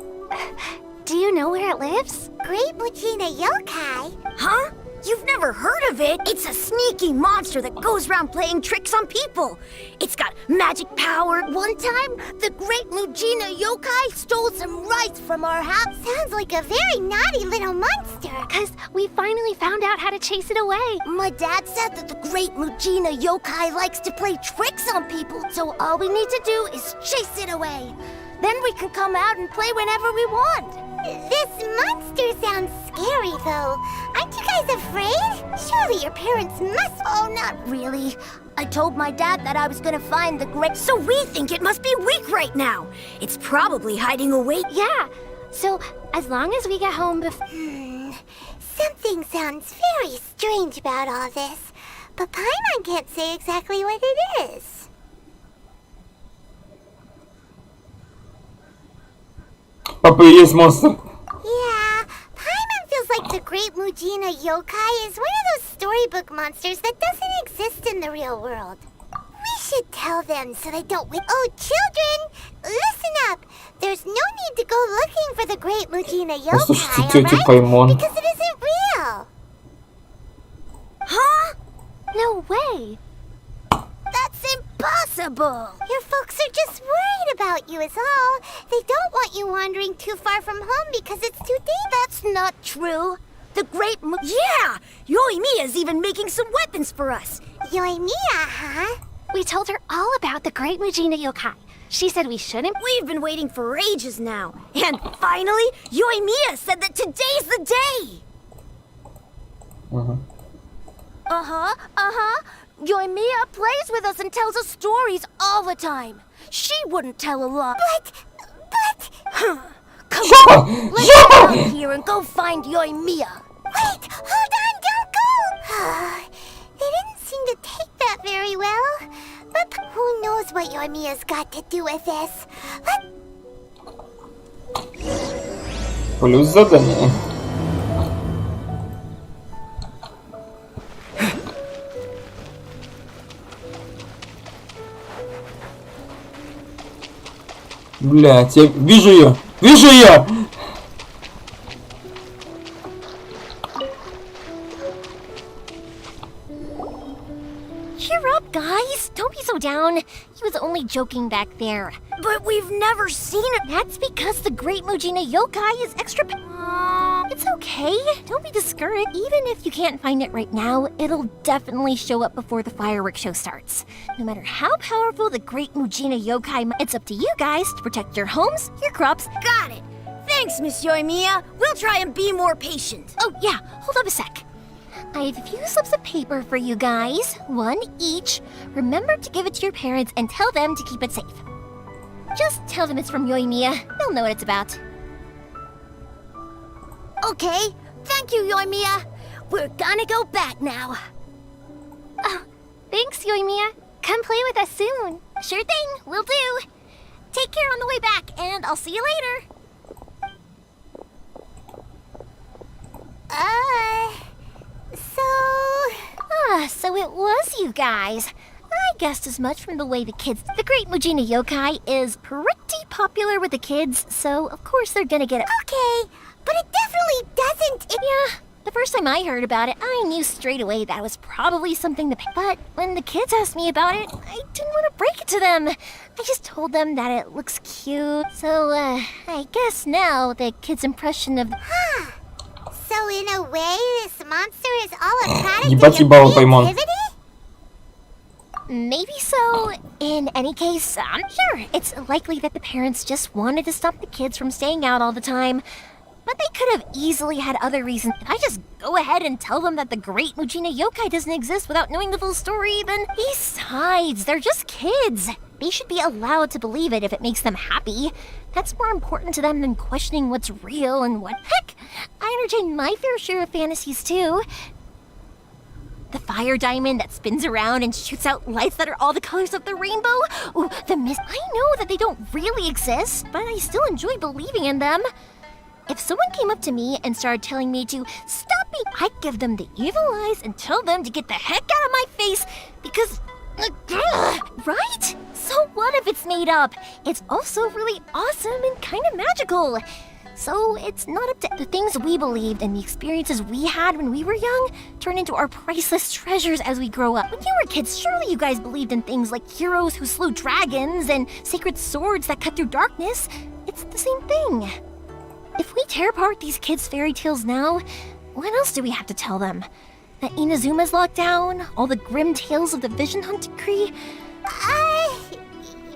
Do you know where it lives? Great Muchina Yokai? Huh? You've never heard of it? It's a sneaky monster that goes around playing tricks on people. It's got magic power. One time, the Great Muchina Yokai stole some rice from our house. Sounds like a very naughty little monster. 'Cause we finally found out how to chase it away. My dad said that the Great Muchina Yokai likes to play tricks on people. So all we need to do is chase it away. Then we can come out and play whenever we want. This monster sounds scary, though. Aren't you guys afraid? Surely your parents must... Oh, not really. I told my dad that I was gonna find the great... So we think it must be weak right now. It's probably hiding away. Yeah. So, as long as we get home before... Something sounds very strange about all this. But Paimon can't say exactly what it is. Папа и есть монстр. Yeah, Paimon feels like the Great Muchina Yokai is one of those storybook monsters that doesn't exist in the real world. We should tell them so they don't wait. Oh, children, listen up. There's no need to go looking for the Great Muchina Yokai, alright? Because it isn't real. Huh? No way. impossible! Your folks are just worried about you is all. They don't want you wandering too far from home because it's too deep. That's not true. The great Yeah! Yoimiya's even making some weapons for us. Yoimiya, huh? We told her all about the great Mujina yokai. She said we shouldn't. We've been waiting for ages now. And finally, Yoimiya said that today's the day! Yoimiya plays with us and tells us stories all the time. She wouldn't tell a lot. But... Come on, let's get out of here and go find Yoimiya. Wait, hold on, don't go! They didn't seem to take that very well. But who knows what Yoimiya's got to do with this? Плюс задание. Блять, я вижу ее! Вижу ее! Cheer up, guys! Don't be so down. He was only joking back there. But we've never seen it. That's because the great Mujina yokai is extra. It's okay. Don't be discouraged. Even if you can't find it right now, it'll definitely show up before the fireworks show starts. No matter how powerful the great Mujina yokai, it's up to you guys to protect your homes, your crops. Got it. Thanks, Miss Yoimiya. We'll try and be more patient. Oh, yeah. Hold up a sec. I have a few slips of paper for you guys, one each. Remember to give it to your parents and tell them to keep it safe. Just tell them it's from Yoimiya. They'll know what it's about. Okay, thank you, Yoimiya. We're gonna go back now. Oh, thanks, Yoimiya. Come play with us soon. Sure thing, will do. Take care on the way back, and I'll see you later. So it was you guys. I guessed as much from the way the kids... The great Mujina yokai is pretty popular with the kids, so of course they're gonna get it. Okay, but it definitely doesn't... Yeah, the first time I heard about it, I knew straight away that it was probably something to... But when the kids asked me about it, I didn't want to break it to them. I just told them that it looks cute. So, I guess now the kids' impression of... So in a way, this monster is all a product of your creativity? Maybe so. In any case, I'm sure it's likely that the parents just wanted to stop the kids from staying out all the time. But they could have easily had other reasons. If I just go ahead and tell them that the great Mujina yokai doesn't exist without knowing the full story, then besides, they're just kids. They should be allowed to believe it if it makes them happy. That's more important to them than questioning what's real and what. Heck, I entertain my fair share of fantasies too. The fire diamond that spins around and shoots out lights that are all the colors of the rainbow. Ooh, the mist. I know that they don't really exist, but I still enjoy believing in them. If someone came up to me and started telling me to stop me, I'd give them the evil eyes and tell them to get the heck out of my face because... Right? So what if it's made up? It's also really awesome and kind of magical. So it's not up to the things we believed and the experiences we had when we were young turn into our priceless treasures as we grow up. When you were kids, surely you guys believed in things like heroes who slew dragons and sacred swords that cut through darkness. It's the same thing. If we tear apart these kids' fairy tales now, what else do we have to tell them? That Inazuma's locked down? All the grim tales of the Vision Hunt decree?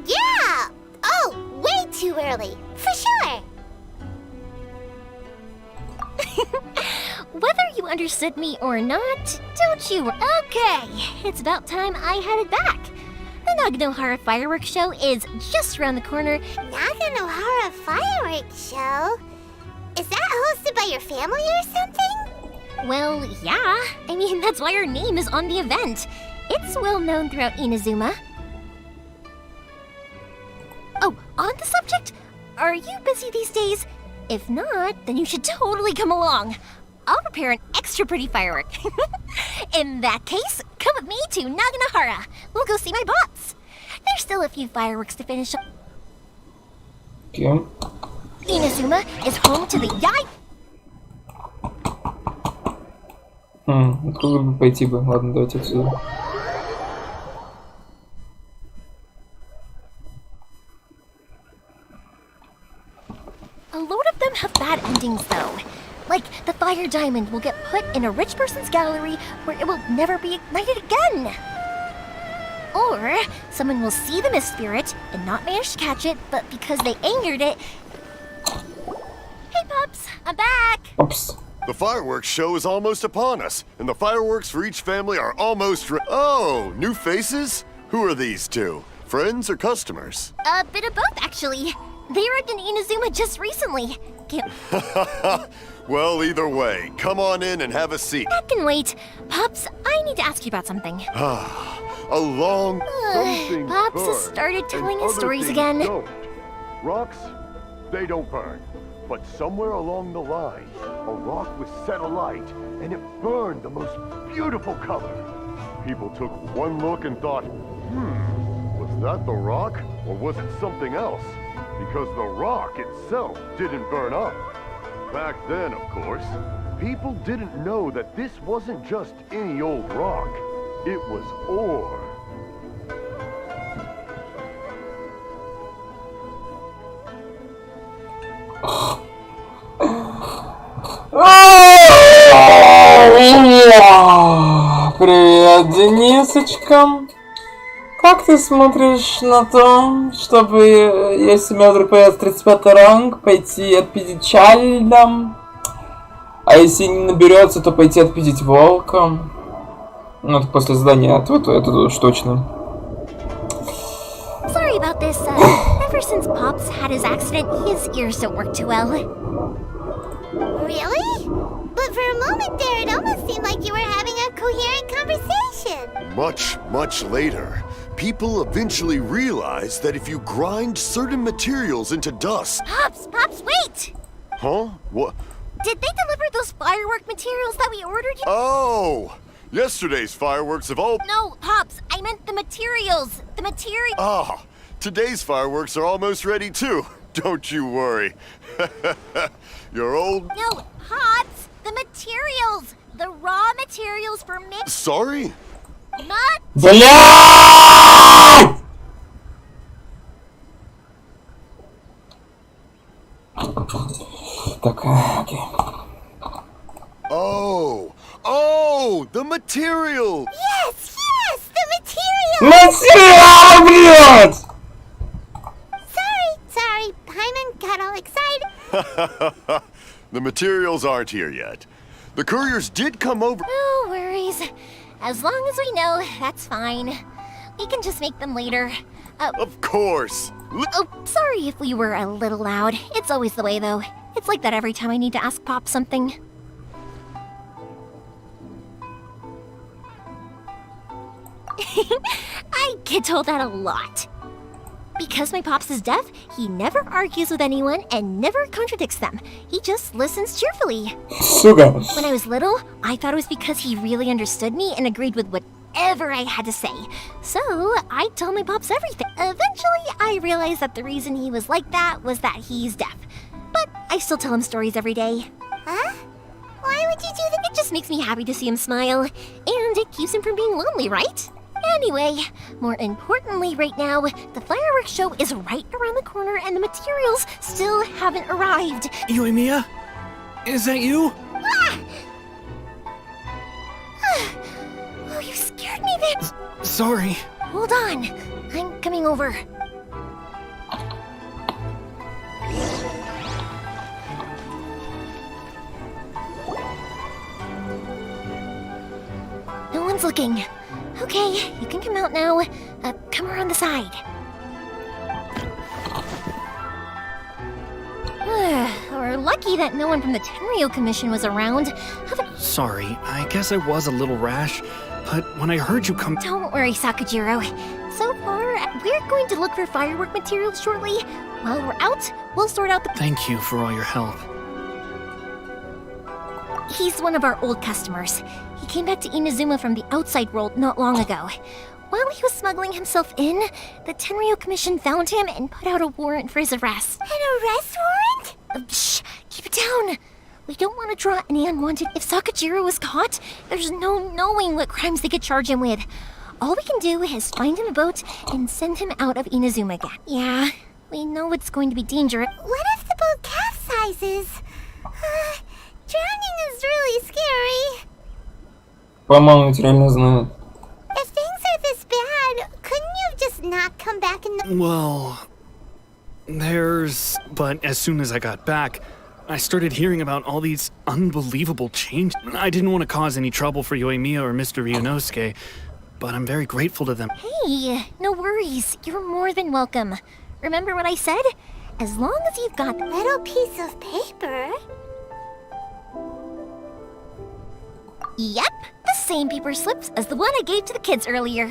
Yeah! Oh, way too early. For sure. Whether you understood me or not, don't you? Okay, it's about time I headed back. The Naganohara fireworks show is just around the corner. Naganohara fireworks show? Is that hosted by your family or something? Well, yeah. I mean, that's why our name is on the event. It's well known throughout Inazuma. Oh, on the subject, are you busy these days? If not, then you should totally come along. I'll prepare an extra pretty firework. In that case, come with me to Naganohara. We'll go see my bots. There's still a few fireworks to finish up. Okay. Inazuma is home to the Yai... Откуда бы пойти бы? Ладно, давайте отсюда. have bad endings, though. Like, the fire diamond will get put in a rich person's gallery where it will never be ignited again. Or someone will see the mist spirit and not manage to catch it, but because they angered it... Hey, Pops, I'm back! Oops. The fireworks show is almost upon us, and the fireworks for each family are almost Oh, new faces? Who are these two? Friends or customers? A bit of both, actually. They arrived in Inazuma just recently. Well, either way, come on in and have a seat. I can wait. Pops, I need to ask you about something. A long... Pops has started telling his stories again. Don't. Rocks, they don't burn. But somewhere along the line, a rock was set alight, and it burned the most beautiful color. People took one look and thought, was that the rock, or was it something else? Because the rock itself didn't burn up. Back then, of course, people didn't know that this wasn't just any old rock. It was ore. Привет, Денисочка. Как ты смотришь на то, чтобы, если у меня вдруг появится 35 ранг, пойти отпиздить Чальдом? А если не наберется, то пойти отпиздить Волком? Ну, это после задания это уж точно. Sorry about this. Ever since Pops had his accident, his ears don't work too well. Really? But for a moment there, it almost seemed like you were having a coherent conversation. Much later, people eventually realized that if you grind certain materials into dust... Pops, wait! Huh? What? Did they deliver those firework materials that we ordered? Oh! Yesterday's fireworks have all... No, Pops, I meant the materials. The material... Ah, today's fireworks are almost ready too. Don't you worry. Your old... No, Pops, the materials. The raw materials for mix... Sorry? Блядь! Так, окей. Oh, the material! Yes, the material! Материал, блядь! Sorry, Paimon got all excited. The materials aren't here yet. The couriers did come over... No worries. As long as we know, that's fine. We can just make them later. Of course! Sorry if we were a little loud. It's always the way, though. It's like that every time I need to ask Pop something. I get told that a lot. Because my Pops is deaf, he never argues with anyone and never contradicts them. He just listens cheerfully. Sugar. When I was little, I thought it was because he really understood me and agreed with whatever I had to say. So, I told my Pops everything. Eventually, I realized that the reason he was like that was that he's deaf. But I still tell him stories every day. Huh? Why would you do that? It just makes me happy to see him smile. And it keeps him from being lonely, right? Anyway, more importantly right now, the fireworks show is right around the corner and the materials still haven't arrived. Yoimiya? Is that you? Ah! Oh, you scared me there. Sorry. Hold on. I'm coming over. No one's looking. Okay, you can come out now. Come around the side. We're lucky that no one from the Tenryo Commission was around. Sorry, I guess I was a little rash, but when I heard you come... Don't worry, Sakajiro. So far, we're going to look for firework materials shortly. While we're out, we'll sort out the... Thank you for all your help. He's one of our old customers. He came back to Inazuma from the outside world not long ago. While he was smuggling himself in, the Tenryo Commission found him and put out a warrant for his arrest. An arrest warrant? Shh! Keep it down! We don't want to draw any unwanted... If Sakajiro was caught, there's no knowing what crimes they could charge him with. All we can do is find him a boat and send him out of Inazuma again. Yeah, we know it's going to be dangerous. What if the boat capsizes? surprises. Drowning is really scary. По-моему, ведь реально знают. If things are this bad, couldn't you just not come back in the... Well, but as soon as I got back, I started hearing about all these unbelievable changes. I didn't want to cause any trouble for Yoimiya or Mr. Ryunosuke, but I'm very grateful to them. Hey, no worries. You're more than welcome. Remember what I said? As long as you've got a little piece of paper. Yep, the same paper slips as the one I gave to the kids earlier.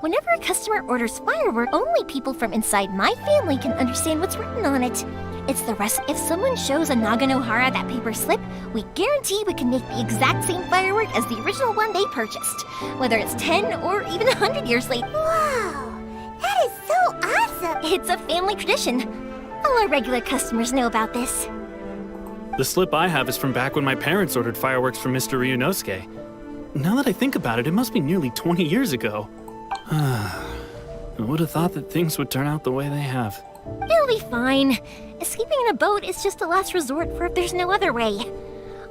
Whenever a customer orders fireworks, only people from inside my family can understand what's written on it. It's the rest. If someone shows a Naganohara that paper slip, we guarantee we can make the exact same firework as the original one they purchased, whether it's 10 or even 100 years later. Wow, that is so awesome! It's a family tradition. All our regular customers know about this. The slip I have is from back when my parents ordered fireworks from Mr. Ryunosuke. Now that I think about it, it must be nearly 20 years ago. I would have thought that things would turn out the way they have. It'll be fine. Escaping in a boat is just a last resort for if there's no other way.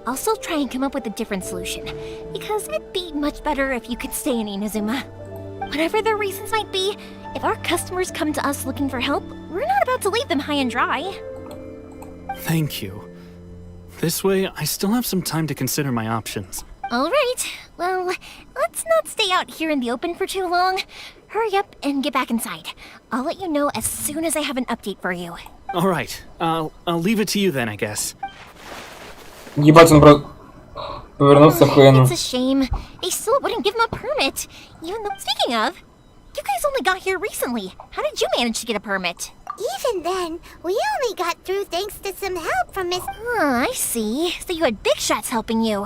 I'll still try and come up with a different solution, because it'd be much better if you could stay in Inazuma. Whatever their reasons might be, if our customers come to us looking for help, we're not about to leave them high and dry. Thank you. This way, I still have some time to consider my options. All right. Well, let's not stay out here in the open for too long. Hurry up and get back inside. I'll let you know as soon as I have an update for you. All right. I'll leave it to you then, I guess. Ебать, он повернулся Хэну. It's a shame. They still wouldn't give him a permit. Even though, speaking of, you guys only got here recently. How did you manage to get a permit? Even then, we only got through thanks to some help from Miss... Oh, I see. So you had big shots helping you.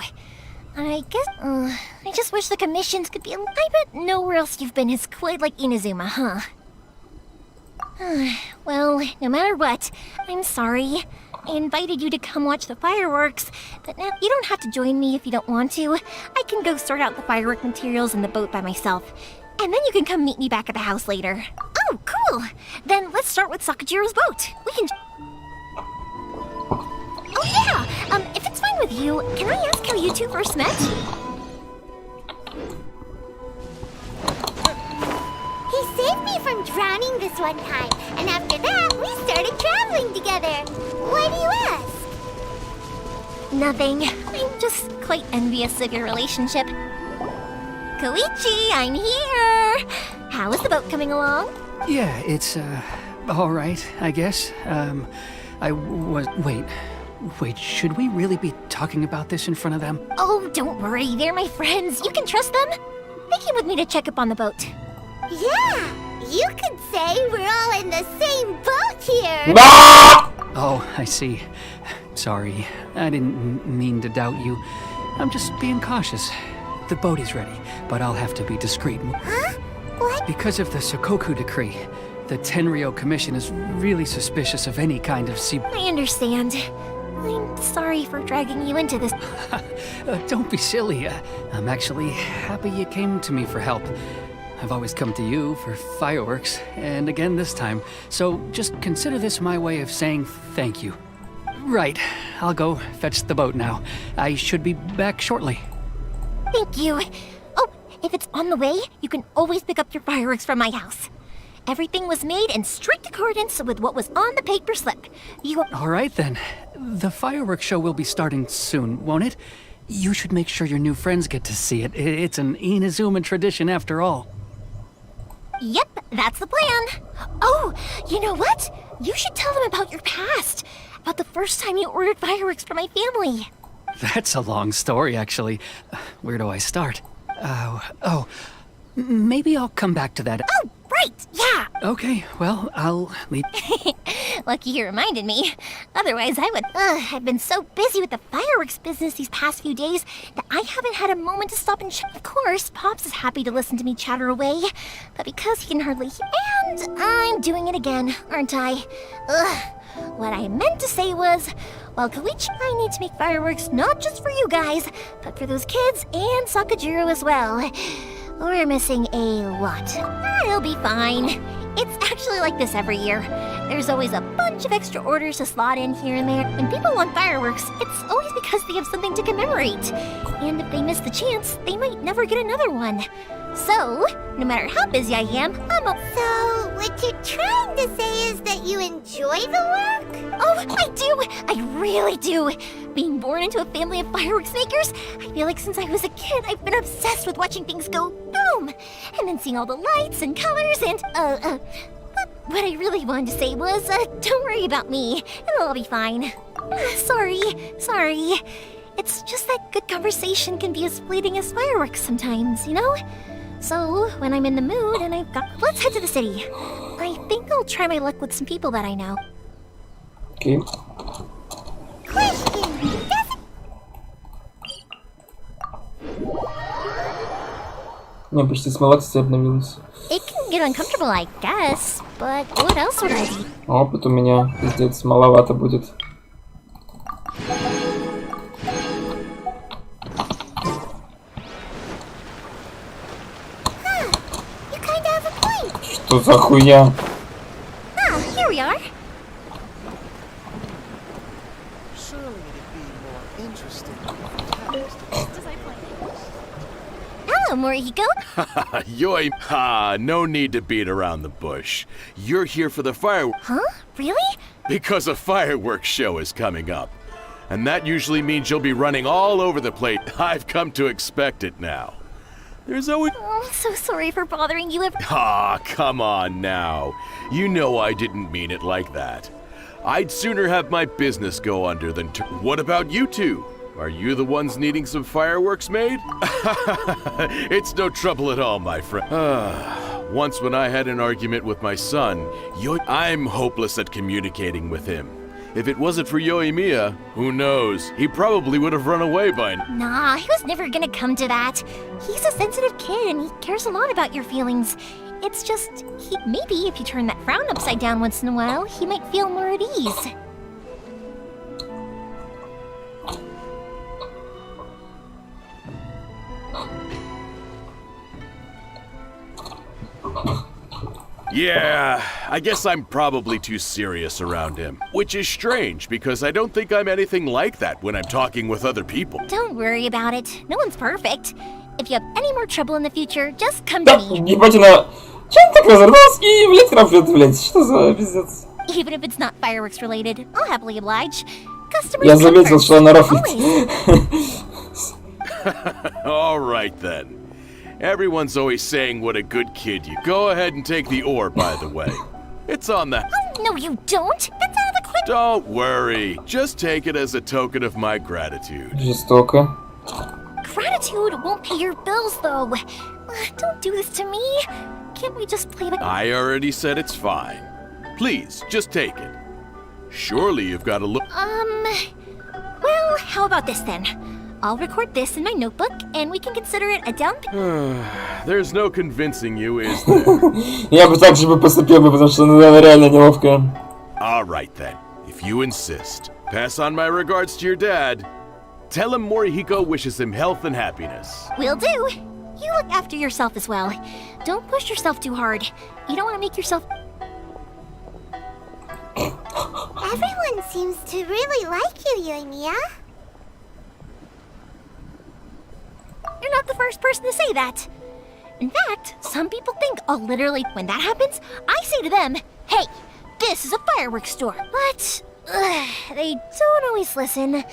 I guess, I just wish the commissions could be... I bet nowhere else you've been is quite like Inazuma, huh? Well, no matter what, I'm sorry. I invited you to come watch the fireworks, but now you don't have to join me if you don't want to. I can go sort out the firework materials in the boat by myself. And then you can come meet me back at the house later. Oh, cool! Then let's start with Sakajiro's boat. We can... Oh yeah! If it's fine with you, can I ask how you two first met? He saved me from drowning this one time, and after that, we started traveling together. Why do you ask? Nothing. I'm just quite envious of your relationship. Koichi, I'm here! How is the boat coming along? Yeah, it's, all right, I guess. Wait, should we really be talking about this in front of them? Oh, don't worry, they're my friends. You can trust them. They came with me to check up on the boat. Yeah, you could say we're all in the same boat here. Oh, I see. Sorry, I didn't mean to doubt you. I'm just being cautious. The boat is ready, but I'll have to be discreet. Huh? What? Because of the Sokoku decree, the Tenryo Commission is really suspicious of any kind of sea... I understand. I'm sorry for dragging you into this. Don't be silly. I'm actually happy you came to me for help. I've always come to you for fireworks, and again this time. So just consider this my way of saying thank you. Right, I'll go fetch the boat now. I should be back shortly. Thank you. Oh, if it's on the way, you can always pick up your fireworks from my house. Everything was made in strict accordance with what was on the paper slip. All right then. The fireworks show will be starting soon, won't it? You should make sure your new friends get to see it. It's an Inazuma tradition after all. Yep, that's the plan. Oh, you know what? You should tell them about your past. About the first time you ordered fireworks for my family. That's a long story, actually. Where do I start? Maybe I'll come back to that. Oh, right, yeah. Okay, well, I'll leave. Lucky you reminded me. Otherwise, I would... I've been so busy with the fireworks business these past few days that I haven't had a moment to stop and chat. Of course, Pops is happy to listen to me chatter away, but because he can hardly hear... And I'm doing it again, aren't I? What I meant to say was, well, Koichi, I need to make fireworks not just for you guys, but for those kids and Sakajiro as well. We're missing a lot. It'll be fine. It's actually like this every year. There's always a bunch of extra orders to slot in here and there. When people want fireworks, it's always because they have something to commemorate. And if they miss the chance, they might never get another one. So, no matter how busy I am, I'm a— So, what you're trying to say is that you enjoy the work? Oh, I do! I really do! Being born into a family of fireworks makers, I feel like since I was a kid, I've been obsessed with watching things go boom! And then seeing all the lights and colors and, but what I really wanted to say was, don't worry about me. It'll all be fine. Sorry. It's just that good conversation can be as fleeting as fireworks sometimes, you know? So, when I'm in the mood and I've got— Let's head to the city. I think I'll try my luck with some people that I know. Okay. Не, почти смола, кстати, обновилась. It can get uncomfortable, I guess, but what else would I do? Опыт у меня, пиздец, маловато будет. Что за хуя? Ah, here we are. Hello, Morihiko. Yoi, no need to beat around the bush. You're here for the fireworks. Huh? Really? Because a fireworks show is coming up. And that usually means you'll be running all over the place. I've come to expect it now. There's always— Oh, I'm so sorry for bothering you every— come on now. You know I didn't mean it like that. I'd sooner have my business go under than What about you two? Are you the ones needing some fireworks made? It's no trouble at all, my friend. Once when I had an argument with my son, I'm hopeless at communicating with him. If it wasn't for Yoimiya, who knows? He probably would have run away by now. Nah, he was never gonna come to that. He's a sensitive kid and he cares a lot about your feelings. It's just, maybe if you turn that frown upside down once in a while, he might feel more at ease. Yeah, I guess I'm probably too serious around him. Which is strange, because I don't think I'm anything like that when I'm talking with other people. Don't worry about it. No one's perfect. If you have any more trouble in the future, just come to me. Ебать, она... Чем так разорвалась и, блядь, трафлет, блядь? Что за пиздец? Even if it's not fireworks related, I'll happily oblige. Customers Я заметил, что она рафлит. All right then. Everyone's always saying what a good kid you— Go ahead and take the ore, by the way. It's on the— Oh, no you don't! That's out of the question! Don't worry. Just take it as a token of my gratitude. Жестоко. Gratitude won't pay your bills, though. Don't do this to me. Can't we just play the— I already said it's fine. Please, just take it. Surely you've got to look— Well, how about this then? I'll record this in my notebook, and we can consider it a down payment. There's no convincing you, is there? Я бы так же поступил, потому что она реально неловкая. All right then. If you insist, pass on my regards to your dad. Tell him Morihiko wishes him health and happiness. Will do. You look after yourself as well. Don't push yourself too hard. You don't want to make yourself— Everyone seems to really like you, Yoimiya. You're not the first person to say that. In fact, some people think I'll literally— When that happens, I say to them, hey, this is a fireworks store. But they don't always listen.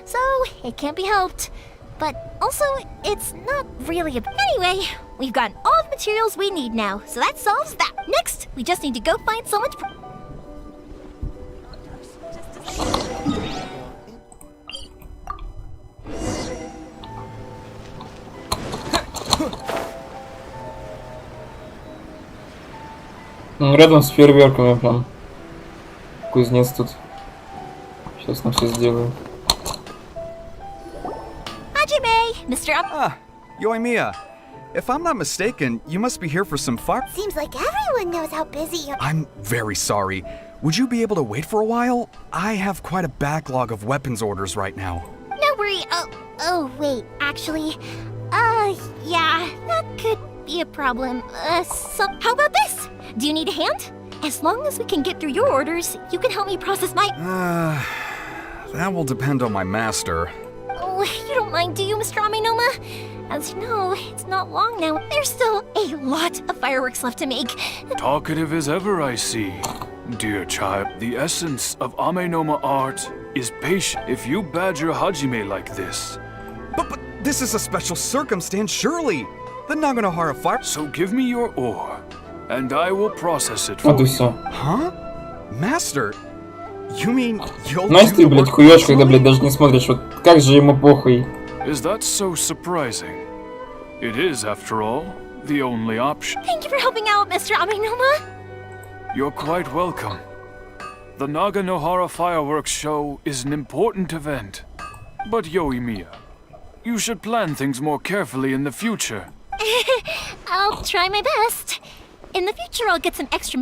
So it can't be helped. But also, it's not really a— Anyway, we've gotten all the materials we need now, so that solves that. Next, we just need to go find someone to— Рядом с фейерверками прям. Кузнец тут. Сейчас нам все сделаю. Hajime, Mr. Yoimiya. If I'm not mistaken, you must be here for some fire— Seems like everyone knows how busy you are. I'm very sorry. Would you be able to wait for a while? I have quite a backlog of weapons orders right now. No worry. Oh, wait, actually, yeah, that could be a problem. So how about this? Do you need a hand? As long as we can get through your orders, you can help me process my... That will depend on my master. Oh, you don't mind, do you, Mr. Amenoma? As you know, it's not long now. There's still a lot of fireworks left to make. Talkative as ever, I see. Dear child, the essence of Amenoma art is patience. If you badger Hajime like this... But this is a special circumstance, surely! The Naganohara fire... So give me your ore, and I will process it for you. Huh? Master? You mean you'll Знаешь, ты, блядь, хуёшь, когда, блядь, даже не смотришь. Вот как же ему похуй. Is that so surprising? It is, after all, the only option. Thank you for helping out, Mr. Amenoma. You're quite welcome. The Naganohara fireworks show is an important event. But Yoimiya, you should plan things more carefully in the future. I'll try my best. In the future, I'll get some extra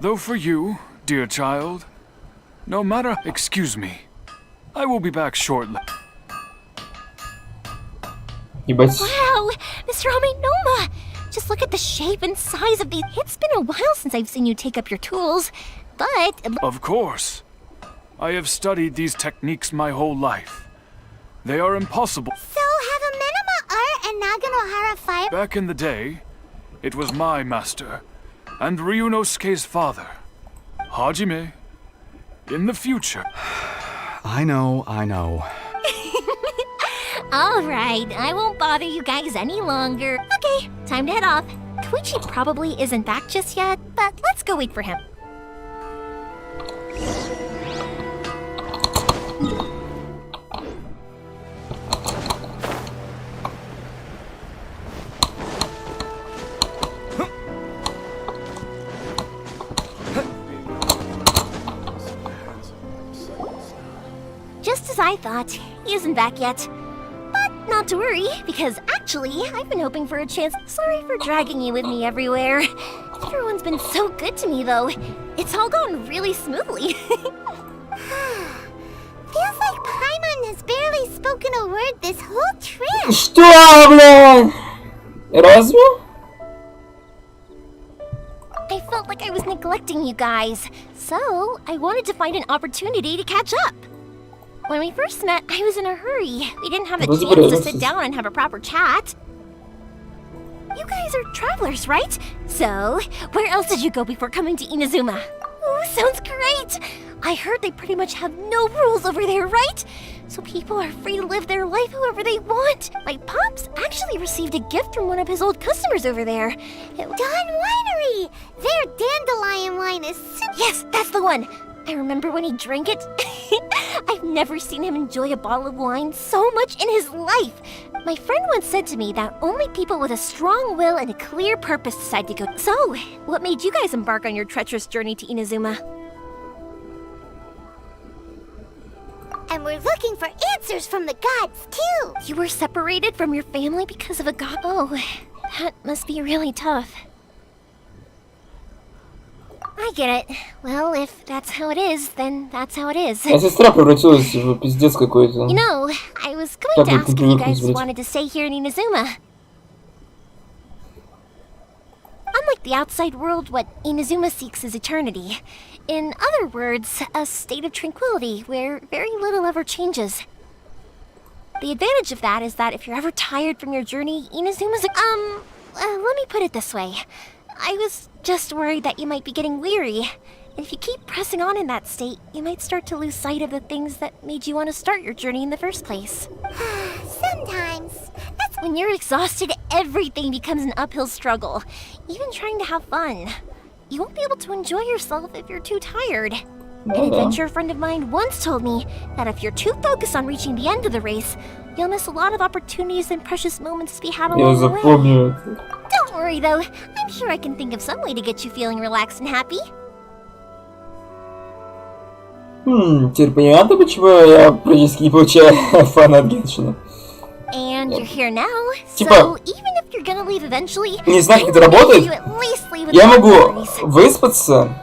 Though for you, dear child, no matter... Excuse me. I will be back shortly. Wow, Mr. Amenoma! Just look at the shape and size of these. It's been a while since I've seen you take up your tools, but... Of course. I have studied these techniques my whole life. They are impossible. So have Amenoma art and Naganohara fire... Back in the day, it was my master, and Ryunosuke's father, Hajime. In the future... I know. Alright, I won't bother you guys any longer. Okay, time to head off. Koichi probably isn't back just yet, but let's go wait for him. Just as I thought, he isn't back yet. But not to worry, because actually, I've been hoping for a chance. Sorry for dragging you with me everywhere. Everyone's been so good to me, though. It's all gone really smoothly. Feels like Paimon has barely spoken a word this whole trip. Что, бля? Разве? I felt like I was neglecting you guys, so I wanted to find an opportunity to catch up. When we first met, I was in a hurry. We didn't have a chance to sit down and have a proper chat. You guys are travelers, right? So, where else did you go before coming to Inazuma? Ooh, sounds great! I heard they pretty much have no rules over there, right? So people are free to live their life however they want. My pops actually received a gift from one of his old customers over there. Dawn Winery! Their dandelion wine is super... Yes, that's the one! I remember when he drank it. I've never seen him enjoy a bottle of wine so much in his life. My friend once said to me that only people with a strong will and a clear purpose decide to go. So, what made you guys embark on your treacherous journey to Inazuma? And we're looking for answers from the gods, too. You were separated from your family because of a god? Oh, that must be really tough. I get it. Well, if that's how it is, then that's how it is. А сестра превратилась в пиздец какой-то. You know, I was going to ask if you guys wanted to stay here in Inazuma. Unlike the outside world, what Inazuma seeks is eternity. In other words, a state of tranquility where very little ever changes. The advantage of that is that if you're ever tired from your journey, Inazuma's let me put it this way. I was just worried that you might be getting weary. And if you keep pressing on in that state, you might start to lose sight of the things that made you want to start your journey in the first place. Sometimes. That's when you're exhausted, everything becomes an uphill struggle. Even trying to have fun. You won't be able to enjoy yourself if you're too tired. An adventure friend of mine once told me that if you're too focused on reaching the end of the race, you'll miss a lot of opportunities and precious moments to be had along the way. Don't worry though, I'm sure I can think of some way to get you feeling relaxed and happy. Теперь понятно, почему я практически не получаю фан от Геншина. And you're here now, Типа, so even if you're gonna leave eventually, не знаю, как это работает. Я могу выспаться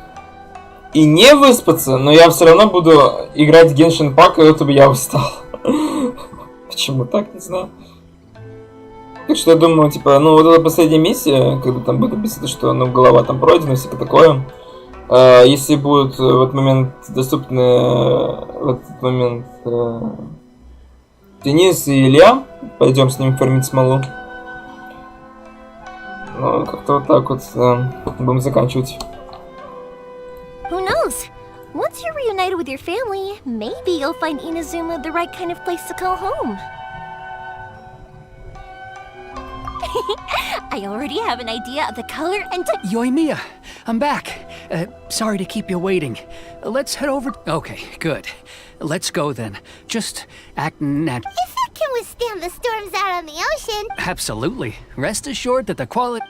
и не выспаться, но я все равно буду играть в Genshin Impact, как будто бы я устал. Почему так, не знаю. Так что я думаю, типа, ну вот эта последняя миссия, когда там будет написано, что ну голова там пройдена, всякое такое. Если будут в этот момент доступны Денис и Илья, пойдем с ним фармить смолу. Ну, как-то вот так вот будем заканчивать. Who knows? Once you're reunited with your family, maybe you'll find Inazuma the right kind of place to call home. I already have an idea of the color and Yoimiya, I'm back. Sorry to keep you waiting. Let's head over. Okay, good. Let's go then. Just act natural. If it can withstand the storms out on the ocean. Absolutely. Rest assured that the quality.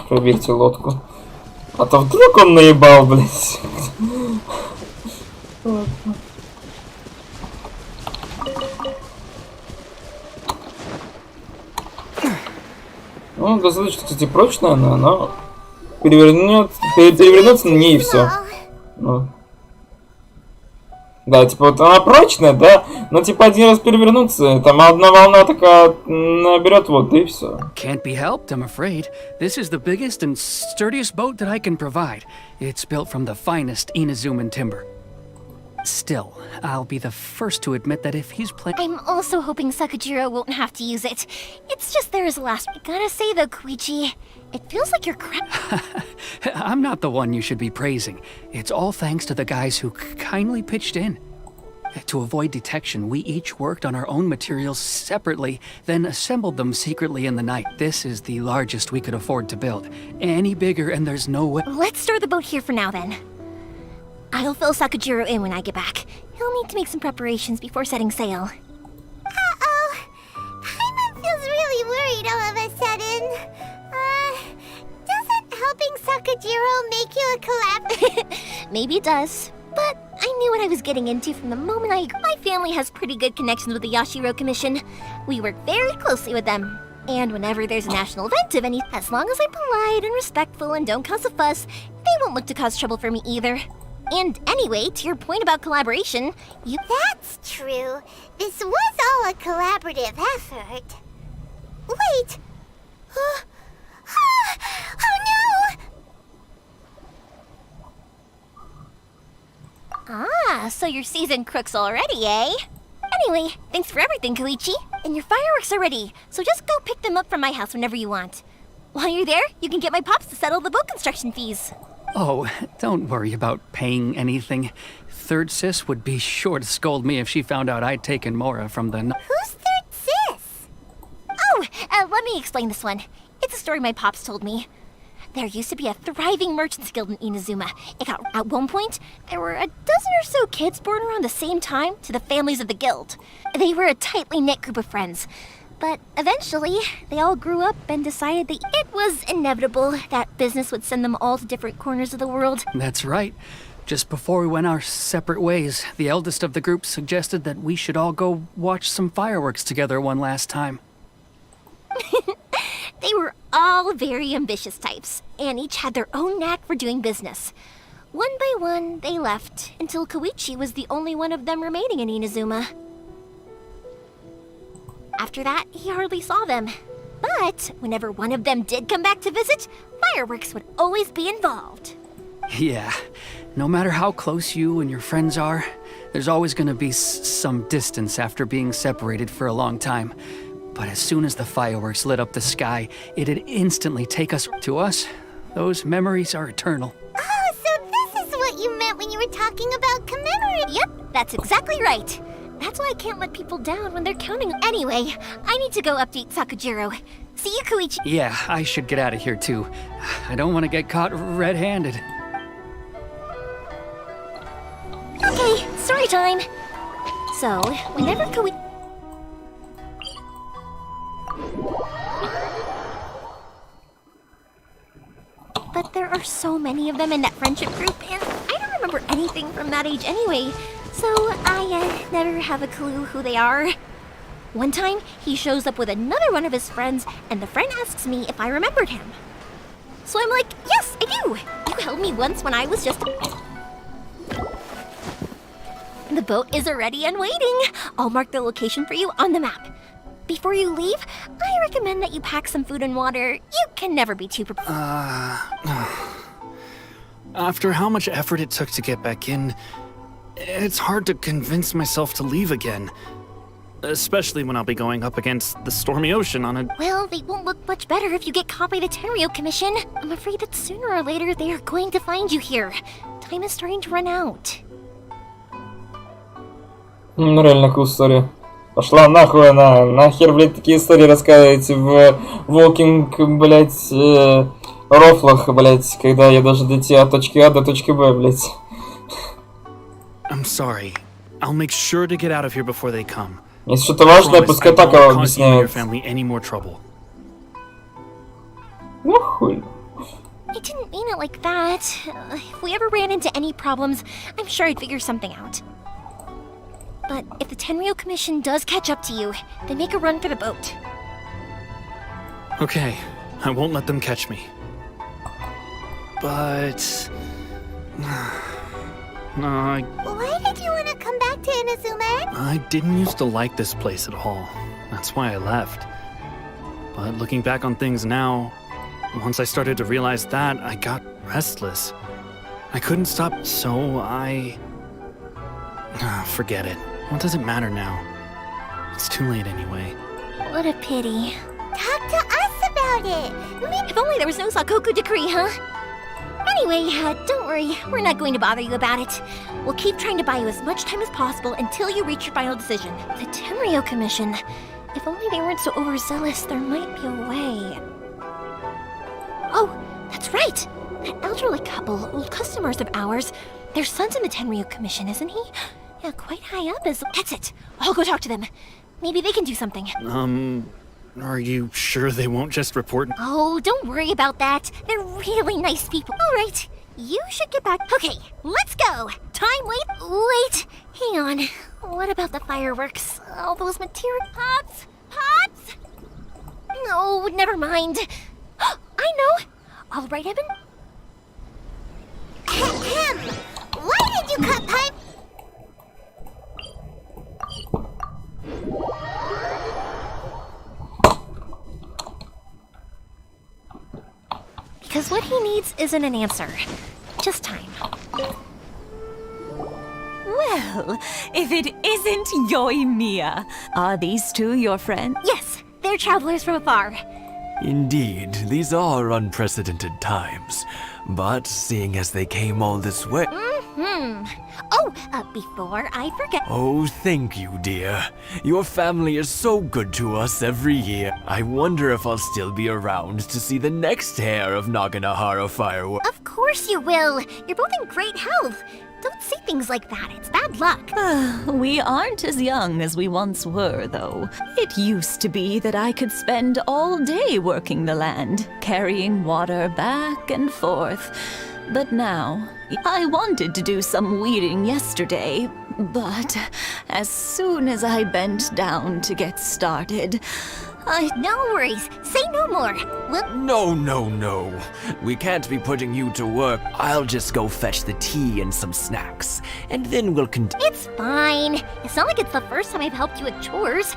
Проверьте лодку. А то вдруг он наебал, блядь. Ну, достаточно, кстати, прочная, но она перевернется на ней и все. Ну. Да, типа вот она прочная, да, но типа один раз перевернуться, там одна волна такая наберет воду и все. Can't be helped, I'm afraid. This is the biggest and sturdiest boat that I can provide. It's built from the finest Inazuman timber. Still, I'll be the first to admit that if he's playing. I'm also hoping Sakajiro won't have to use it. It's just there is last. I gotta say though, Koichi, it feels like you're I'm not the one you should be praising. It's all thanks to the guys who kindly pitched in. To avoid detection, we each worked on our own materials separately, then assembled them secretly in the night. This is the largest we could afford to build. Any bigger and there's no way. Let's store the boat here for now then. I'll fill Sakajiro in when I get back. He'll need to make some preparations before setting sail. Uh-oh. Paimon feels really worried all of a sudden. Doesn't helping Sakajiro make you a collab? Maybe it does. But I knew what I was getting into from the moment My family has pretty good connections with the Yashiro Commission. We work very closely with them. And whenever there's a national event of any, as long as I'm polite and respectful and don't cause a fuss, they won't look to cause trouble for me either. And anyway, to your point about collaboration, That's true. This was all a collaborative effort. Wait! Oh no! Ah, so you're seasoned crooks already, eh? Anyway, thanks for everything, Koichi. And your fireworks are ready, so just go pick them up from my house whenever you want. While you're there, you can get my pops to settle the boat construction fees. Oh, don't worry about paying anything. Third Sis would be sure to scold me if she found out I'd taken Mora from the... Who's Third Sis? Oh, let me explain this one. It's a story my pops told me. There used to be a thriving merchants guild in Inazuma. At one point, there were a dozen or so kids born around the same time to the families of the guild. They were a tightly knit group of friends. But eventually, they all grew up and decided that it was inevitable that business would send them all to different corners of the world. That's right. Just before we went our separate ways, the eldest of the group suggested that we should all go watch some fireworks together one last time. They were all very ambitious types, and each had their own knack for doing business. One by one, they left, until Koichi was the only one of them remaining in Inazuma. After that, he hardly saw them. But whenever one of them did come back to visit, fireworks would always be involved. Yeah, no matter how close you and your friends are, there's always gonna be some distance after being separated for a long time. But as soon as the fireworks lit up the sky, it'd instantly take us to us. Those memories are eternal. Oh, so this is what you meant when you were talking about commemorative. Yep, that's exactly right. That's why I can't let people down when they're counting. Anyway, I need to go update Sakajiro. See you, Koichi. Yeah, I should get out of here too. I don't want to get caught red-handed. Okay, story time. So, whenever Koichi... But there are so many of them in that friendship group, and I don't remember anything from that age anyway. So I never have a clue who they are. One time, he shows up with another one of his friends, and the friend asks me if I remembered him. So I'm like, yes, I do. You held me once when I was just... The boat is ready and waiting. I'll mark the location for you on the map. Before you leave, I recommend that you pack some food and water. You can never be too prepared. After how much effort it took to get back in, it's hard to convince myself to leave again. Especially when I'll be going up against the stormy ocean on a... Well, they won't look much better if you get caught by the Tenryo Commission. I'm afraid that sooner or later they are going to find you here. Time is starting to run out. Ну, реально cool история. Пошла нахуй она. Нахер, блядь, такие истории рассказываете в walking, блядь, рофлах, блядь, когда я даже дойти от точки А до точки Б, блядь. I'm sorry. I'll make sure to get out of here before they come. Если что-то важное, пускай так объясняет. Ну хуй. I didn't mean it like that. If we ever ran into any problems, I'm sure I'd figure something out. But if the Tenryo Commission does catch up to you, then make a run for the boat. Okay, I won't let them catch me. But... Why did you want to come back to Inazume? I didn't used to like this place at all. That's why I left. But looking back on things now, once I started to realize that, I got restless. I couldn't stop, so I... forget it. What does it matter now? It's too late anyway. What a pity. Talk to us about it. If only there was no Sakoku decree, huh? Anyway, don't worry. We're not going to bother you about it. We'll keep trying to buy you as much time as possible until you reach your final decision. The Tenryo Commission. If only they weren't so overzealous, there might be a way. Oh, that's right. That elderly couple, old customers of ours. Their son's in the Tenryo Commission, isn't he? Yeah, quite high up as... That's it. I'll go talk to them. Maybe they can do something. Are you sure they won't just report? Oh, don't worry about that. They're really nice people. All right, you should get back. Okay, let's go. Time, wait, hang on. What about the fireworks? All those material... Pops? No, never mind. I know. All right, Evan? Why did you cut pipe? Because what he needs isn't an answer. Just time. Well, if it isn't Yoimiya, are these two your friends? Yes, they're travelers from afar. Indeed, these are unprecedented times. But seeing as they came all this way... Oh, before I forget... Oh, thank you, dear. Your family is so good to us every year. I wonder if I'll still be around to see the next hair of Naganahara fireworks. Of course you will. You're both in great health. Don't say things like that. It's bad luck. We aren't as young as we once were, though. It used to be that I could spend all day working the land, carrying water back and forth. But now, I wanted to do some weeding yesterday, but as soon as I bent down to get started, No worries. Say no more. No. We can't be putting you to work. I'll just go fetch the tea and some snacks, and then we'll continue. It's fine. It's not like it's the first time I've helped you with chores.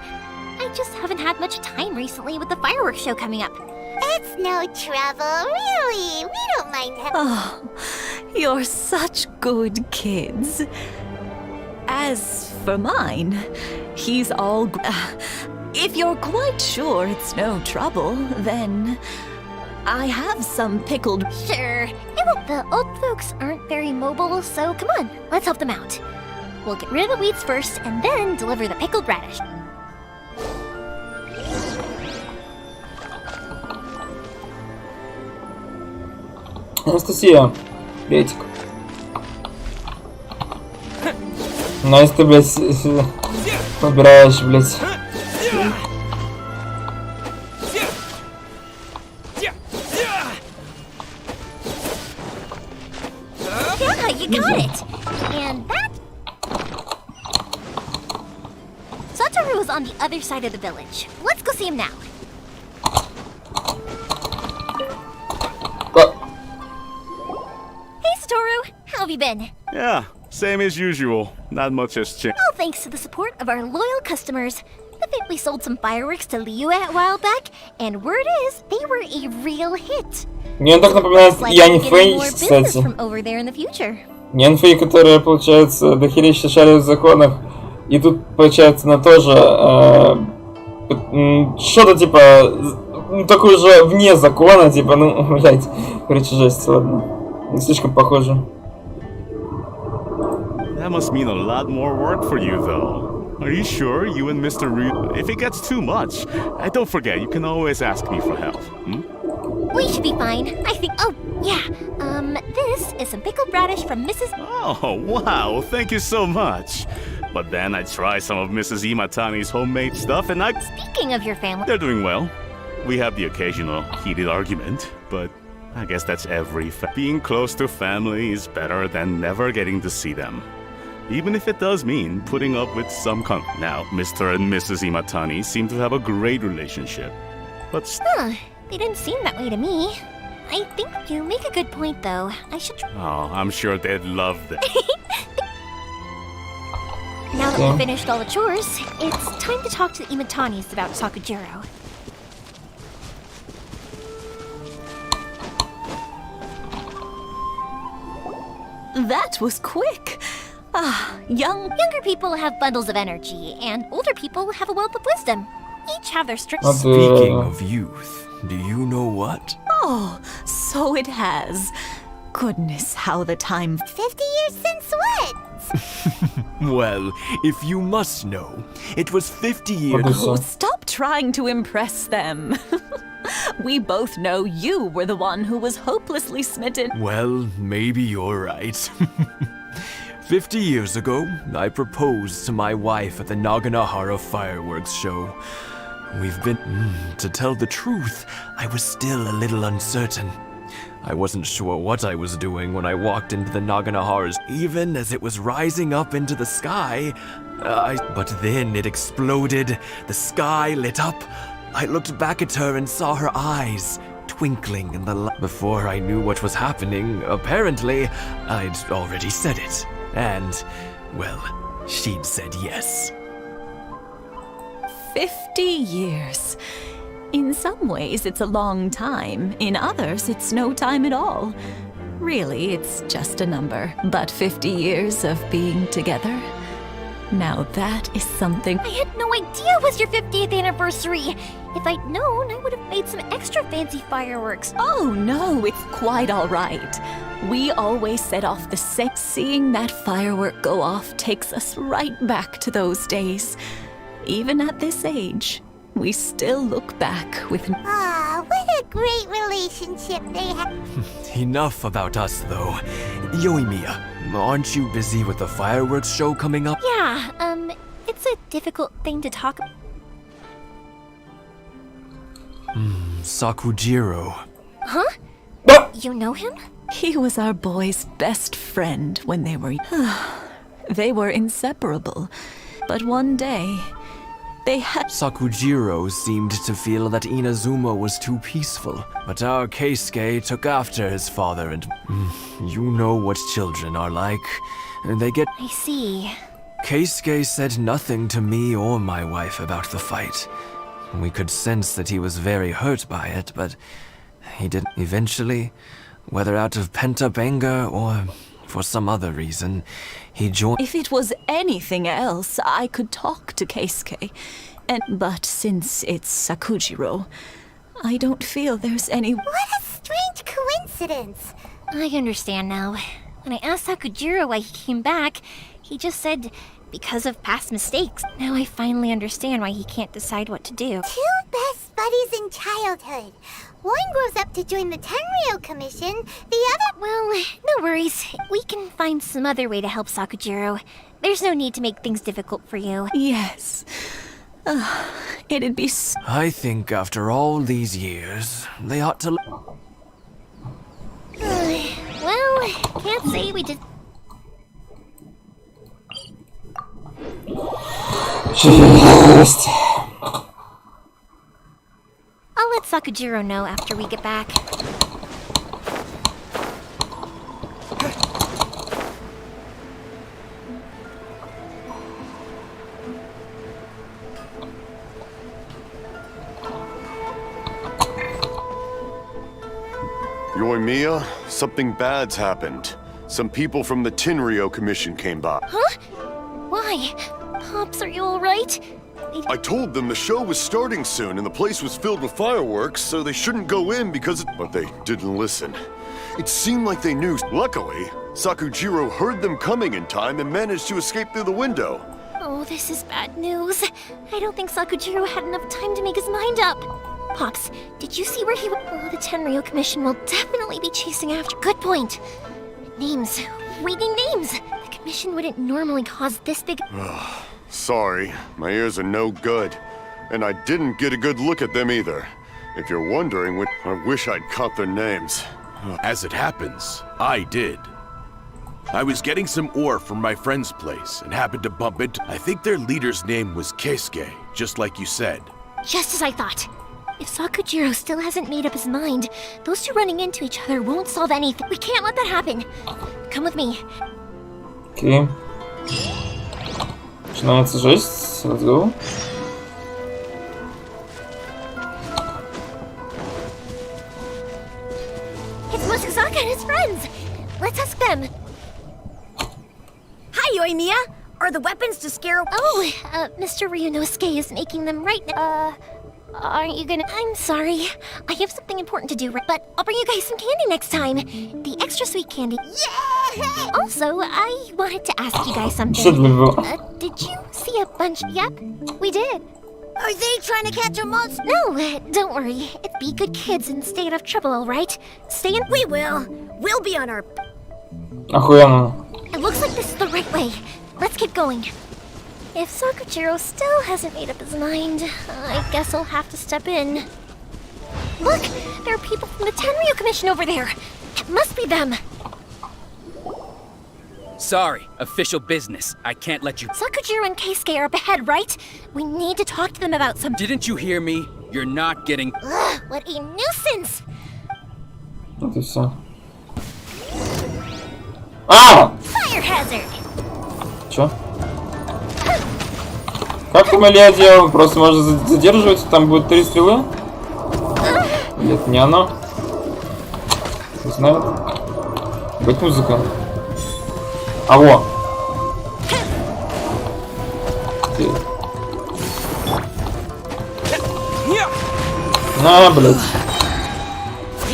I just haven't had much time recently with the fireworks show coming up. It's no trouble, really. We don't mind having... Oh, you're such good kids. As for mine, he's all... If you're quite sure it's no trouble, then I have some pickled... Sure. The old folks aren't very mobile, so come on, let's help them out. We'll get rid of the weeds first, and then deliver the pickled radish. Анастасия, приветик. Найс, ты, блядь, побираешь, блядь. Yeah, you got it. And that... Satoru is on the other side of the village. Let's go see him now. Hey, Satoru. How have you been? Yeah, Same as usual. Not much has changed. All thanks to the support of our loyal customers. The family sold some fireworks to Liu a while back, and word is they were a real hit. Мне так напоминает Яни Фэй, кстати. From over there in the future. Яни Фэй, которая, получается, дохерища шарит в законах. И тут, получается, она тоже что-то типа, такое же вне закона, типа, ну, блядь, короче, жесть, ладно. Не слишком похоже. That must mean a lot more work for you, though. Are you sure you and Mr. Ryu? If it gets too much, don't forget, you can always ask me for help. We should be fine, I think. Oh, yeah. This is some pickled radish from Mrs. Oh, wow, thank you so much. But then I tried some of Mrs. Imatani's homemade stuff and Speaking of your family... They're doing well. We have the occasional heated argument, but I guess that's being close to family is better than never getting to see them. Even if it does mean putting up with some Now, Mr. and Mrs. Imatani seem to have a great relationship, but... They didn't seem that way to me. I think you make a good point, though. I should... Oh, I'm sure they'd love that. Now that we've finished all the chores, it's time to talk to the Imatanis about Sakujiro. That was quick. Younger people have bundles of energy, and older people have a wealth of wisdom. Each have their strict... Speaking of youth, do you know what? Oh, so it has. Goodness, how the time... 50 years since what? Well, if you must know, it was 50 years... Oh, stop trying to impress them. We both know you were the one who was hopelessly smitten. Well, maybe you're right. 50 years ago, I proposed to my wife at the Naganohara fireworks show. We've been... to tell the truth, I was still a little uncertain. I wasn't sure what I was doing when I walked into the Naganohara's, even as it was rising up into the sky. But then it exploded, the sky lit up. I looked back at her and saw her eyes twinkling in the light. Before I knew what was happening, apparently, I'd already said it. And, well, she'd said yes. 50 years. In some ways, it's a long time. In others, it's no time at all. Really, it's just a number. But 50 years of being together? Now that is something... I had no idea it was your 50th anniversary! If I'd known, I would have made some extra fancy fireworks. Oh no, it's quite all right. We always set off the same. Seeing that firework go off takes us right back to those days. Even at this age, we still look back with... what a great relationship they have. Enough about us, though. Yoimiya, aren't you busy with the fireworks show coming up? Yeah, it's a difficult thing to talk about. Sakujiro. Huh? You know him? He was our boy's best friend when they were... They were inseparable. But one day, they had... Sakujiro seemed to feel that Inazuma was too peaceful, but our Keisuke took after his father and... You know what children are like. They get... I see. Keisuke said nothing to me or my wife about the fight. We could sense that he was very hurt by it, but he didn't. Eventually, whether out of pent-up anger or for some other reason, he joined... If it was anything else, I could talk to Keisuke. But since it's Sakujiro, I don't feel there's any... What a strange coincidence! I understand now. When I asked Sakujiro why he came back, he just said... because of past mistakes. Now I finally understand why he can't decide what to do. Two best buddies in childhood. One grows up to join the Tenryou Commission, the other... Well, no worries. We can find some other way to help Sakujiro. There's no need to make things difficult for you. Yes. It'd be... I think after all these years, they ought to... Well, can't say we did... Жесть. I'll let Sakujiro know after we get back. Yoimiya, something bad's happened. Some people from the Tenryou Commission came by. Huh? Why? Pops, are you alright? I told them the show was starting soon and the place was filled with fireworks, so they shouldn't go in because but they didn't listen. It seemed like they knew. Luckily, Sakujiro heard them coming in time and managed to escape through the window. Oh, this is bad news. I don't think Sakujiro had enough time to make his mind up. Pops, did you see where he went? Oh, the Tenryou Commission will definitely be chasing after. Good point. Names. Reading names. The Commission wouldn't normally cause this big... Sorry, my ears are no good. And I didn't get a good look at them either. If you're wondering, I wish I'd caught their names. As it happens, I did. I was getting some ore from my friend's place and happened to bump into... I think their leader's name was Keisuke, just like you said. Just as I thought. If Sakujiro still hasn't made up his mind, those two running into each other won't solve anything. We can't let that happen. Come with me. Окей. Начинается жесть. Let's go. It's Mochizaka and his friends. Let's ask them. Hi, Yoimiya. Are the weapons to scare... Oh, Mr. Ryunosuke is making them right now. Aren't you gonna... I'm sorry. I have something important to do, but I'll bring you guys some candy next time. The extra sweet candy. Yeah! Also, I wanted to ask you guys something. Did you see a bunch... Yep, we did. Are they trying to catch a monster? No, don't worry. Be good kids and stay out of trouble, alright? Stay in... We will. We'll be on our... Охуенно. It looks like this is the right way. Let's keep going. If Sakujiro still hasn't made up his mind, I guess I'll have to step in. Look! There are people from the Tenryou Commission over there! It must be them! Sorry, official business. I can't let you... Sakujiro and Keisuke are up ahead, right? We need to talk to them about some... Didn't you hear me? You're not getting... Ugh, what a nuisance! Вот и все. А! Fire hazard! Чё? Как Умалия делал? Просто можно задерживать, там будет 3 стрелы? Или это не оно? Не знаю. Быть музыка. А во! На, блядь.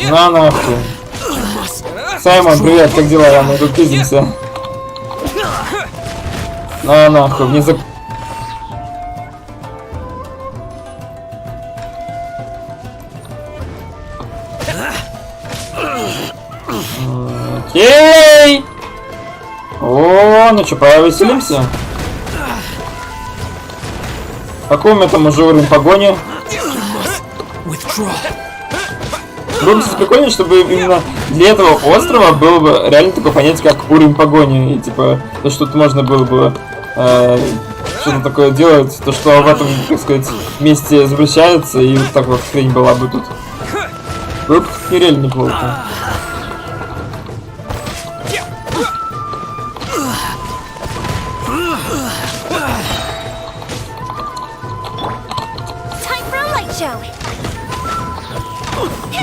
На нахуй. Саймон, привет, как дела? Мы тут пиздимся. На нахуй, мне за... Окей! О, ну что, повеселимся? Какой у меня там уже уровень погони? Было бы прикольно, чтобы именно для этого острова было бы реально такое понятие, как уровень погони. И типа, то, что тут можно было бы что-то такое делать, то, что в этом, так сказать, месте запрещается, и вот так вот хрень была бы тут. Было бы нереально неплохо.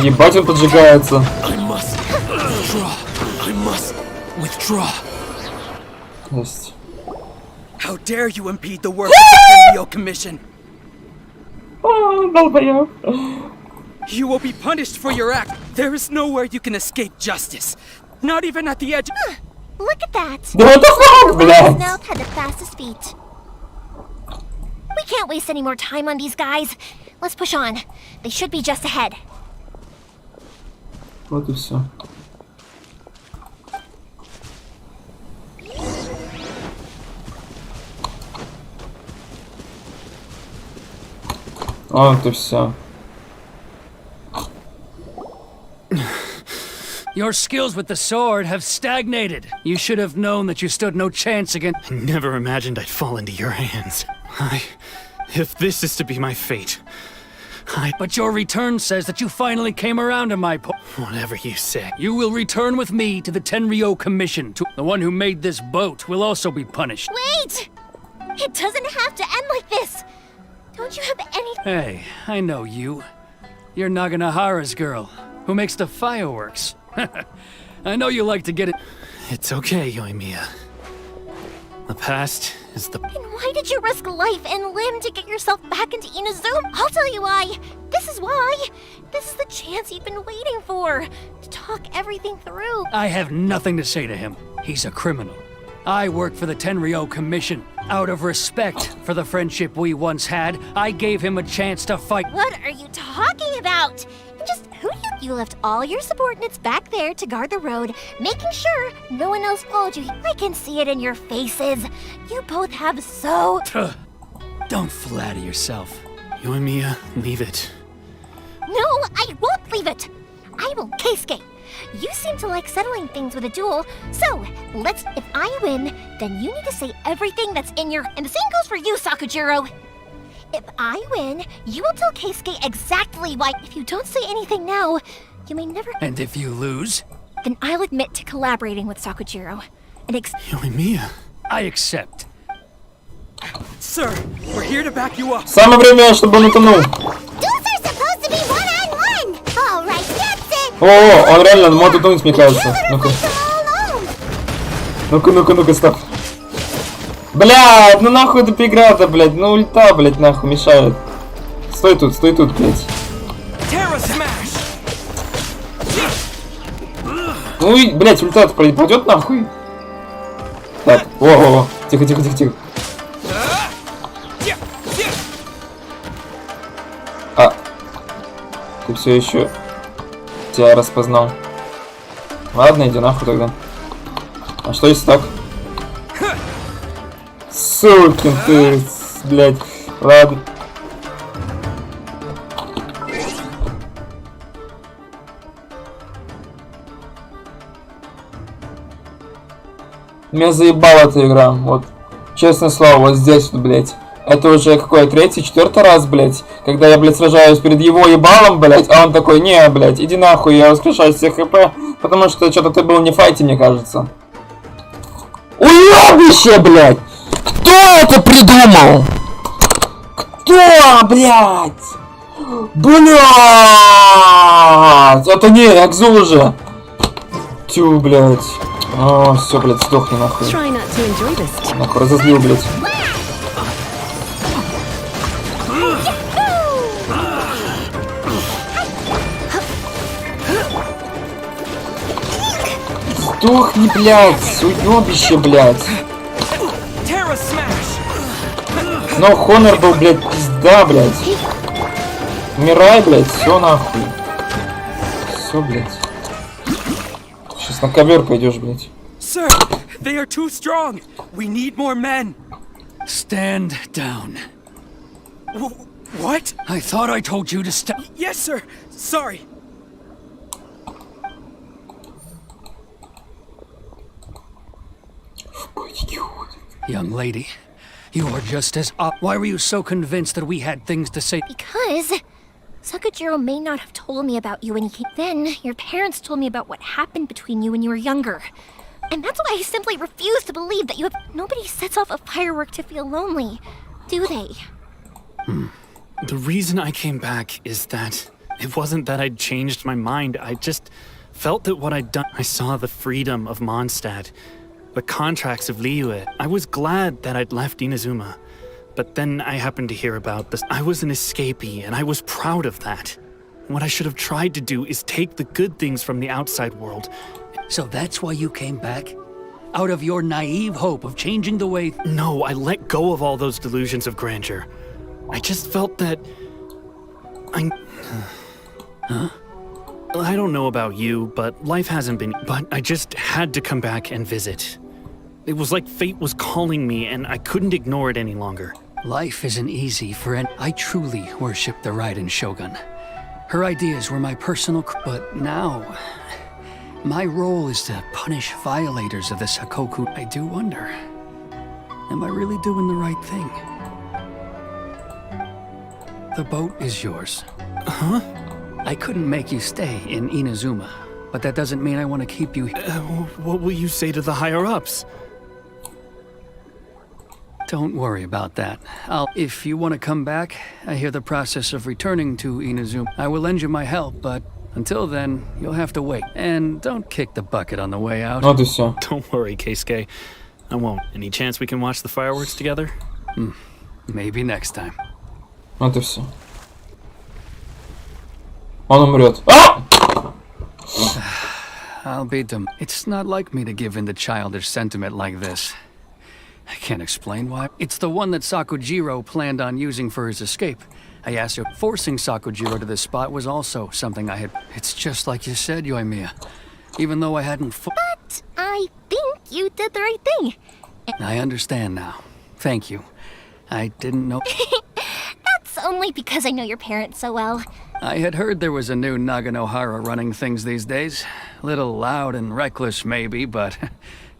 Ебать, он поджигается. Есть. How dare you impede the work of the Tenryou Commission? Долбоёб. You will be punished for your act. There is nowhere you can escape justice. Not even at the edge. Look at that. What the fuck, блядь? Snelp had the fastest feet. We can't waste any more time on these guys. Let's push on. They should be just ahead. Вот и все. Вот и все. Your skills with the sword have stagnated. You should have known that you stood no chance against... I never imagined I'd fall into your hands. If this is to be my fate... But your return says that you finally came around to my Whatever you say. You will return with me to the Tenryou Commission. The one who made this boat will also be punished. Wait! It doesn't have to end like this! Don't you have any... Hey, I know you. You're Naganahara's girl. who makes the fireworks. I know you like to get it. It's okay, Yoimiya. The past is the... And why did you risk life and limb to get yourself back into Inazuma? I'll tell you why. This is why. This is the chance you've been waiting for. To talk everything through. I have nothing to say to him. He's a criminal. I work for the Tenryo Commission. Out of respect for the friendship we once had, I gave him a chance to fight. What are you talking about? Just who do you left all your subordinates back there to guard the road, making sure no one else followed you. I can see it in your faces. You both have so... Don't flatter yourself. Yoimiya, leave it. No, I won't leave it. I will Keisuke. You seem to like settling things with a duel, so if I win, then you need to say everything that's in your... And the same goes for you, Sakujiro. If I win, you will tell Keisuke exactly why. If you don't say anything now, you may never... And if you lose? Then I'll admit to collaborating with Sakujiro. And Yoimiya, I accept. Sir, we're here to back you up. Самое время, чтобы он утонул. Duels are supposed to be one-on-one. All right, that's it. О, он реально может утонуть, мне кажется. Ну-ка, стоп. Блядь, ну нахуй эта преграда, блядь, ну ульта, блядь, нахуй мешает. Стой тут, блядь. Ну и, блядь, ульта-то пройдет нахуй. Так, о, тихо. А, ты все еще тебя распознал. Ладно, иди нахуй тогда. А что если так? Сукин ты, блядь. Ладно. Меня заебала эта игра. Вот. Честное слово, вот здесь вот, блядь. Это уже какой, 3-й, 4-й раз, блядь. Когда я, блядь, сражаюсь перед его ебалом, блядь. А он такой, не, блядь, иди нахуй, я воскрешаю всех хп. Потому что что-то ты был не в файте, мне кажется. Уёбище, блядь! Кто это придумал? Кто, блядь? Блядь! Это не, Экзу уже. Тю, блядь. О, все, блядь, сдохни нахуй. Нахуй, разозлил, блядь. Сдохни, блядь, уёбище, блядь. Но Хонор был, блядь, пизда, блядь. Умирай, блядь, все нахуй. Все, блядь. Сейчас на ковер пойдешь, блядь. Sir, they are too strong. We need more men. Stand down. What? I thought I told you to stand. Yes, sir. Sorry. Young lady, you are just as up. Why were you so convinced that we had things to say? Because Sakujiro may not have told me about you when he came. Then your parents told me about what happened between you when you were younger. And that's why I simply refuse to believe that you have... Nobody sets off a firework to feel lonely, do they? The reason I came back is that it wasn't that I'd changed my mind. I just felt that what I'd done... I saw the freedom of Mondstadt, the contracts of Liyue. I was glad that I'd left Inazuma. But then I happened to hear about this. I was an escapee, and I was proud of that. What I should have tried to do is take the good things from the outside world. So that's why you came back? Out of your naive hope of changing the way... No, I let go of all those delusions of grandeur. I just felt that... Huh? I don't know about you, but life hasn't been... But I just had to come back and visit. It was like fate was calling me, and I couldn't ignore it any longer. Life isn't easy for an... I truly worship the Raiden Shogun. Her ideas were my personal... But now... My role is to punish violators of the Sakoku. I do wonder... Am I really doing the right thing? The boat is yours. Huh? I couldn't make you stay in Inazuma, but that doesn't mean I want to keep you here. What will you say to the higher-ups? Don't worry about that. If you want to come back, I hear the process of returning to Inazuma. I will lend you my help, but Until then, you'll have to wait. And don't kick the bucket on the way out. Вот и все. Don't worry, Keisuke. I won't. Any chance we can watch the fireworks together? Maybe next time. Вот и все. Он умрет. А! I'll be dumb. It's not like me to give in to childish sentiment like this. I can't explain why. It's the one that Sakujiro planned on using for his escape. I asked her, forcing Sakujiro to this spot was also something I had. It's just like you said, Yoimiya. Even though I hadn't. But I think you did the right thing. I understand now. Thank you. I didn't know. That's only because I know your parents so well. I had heard there was a new Naganohara running things these days. Little loud and reckless, maybe, but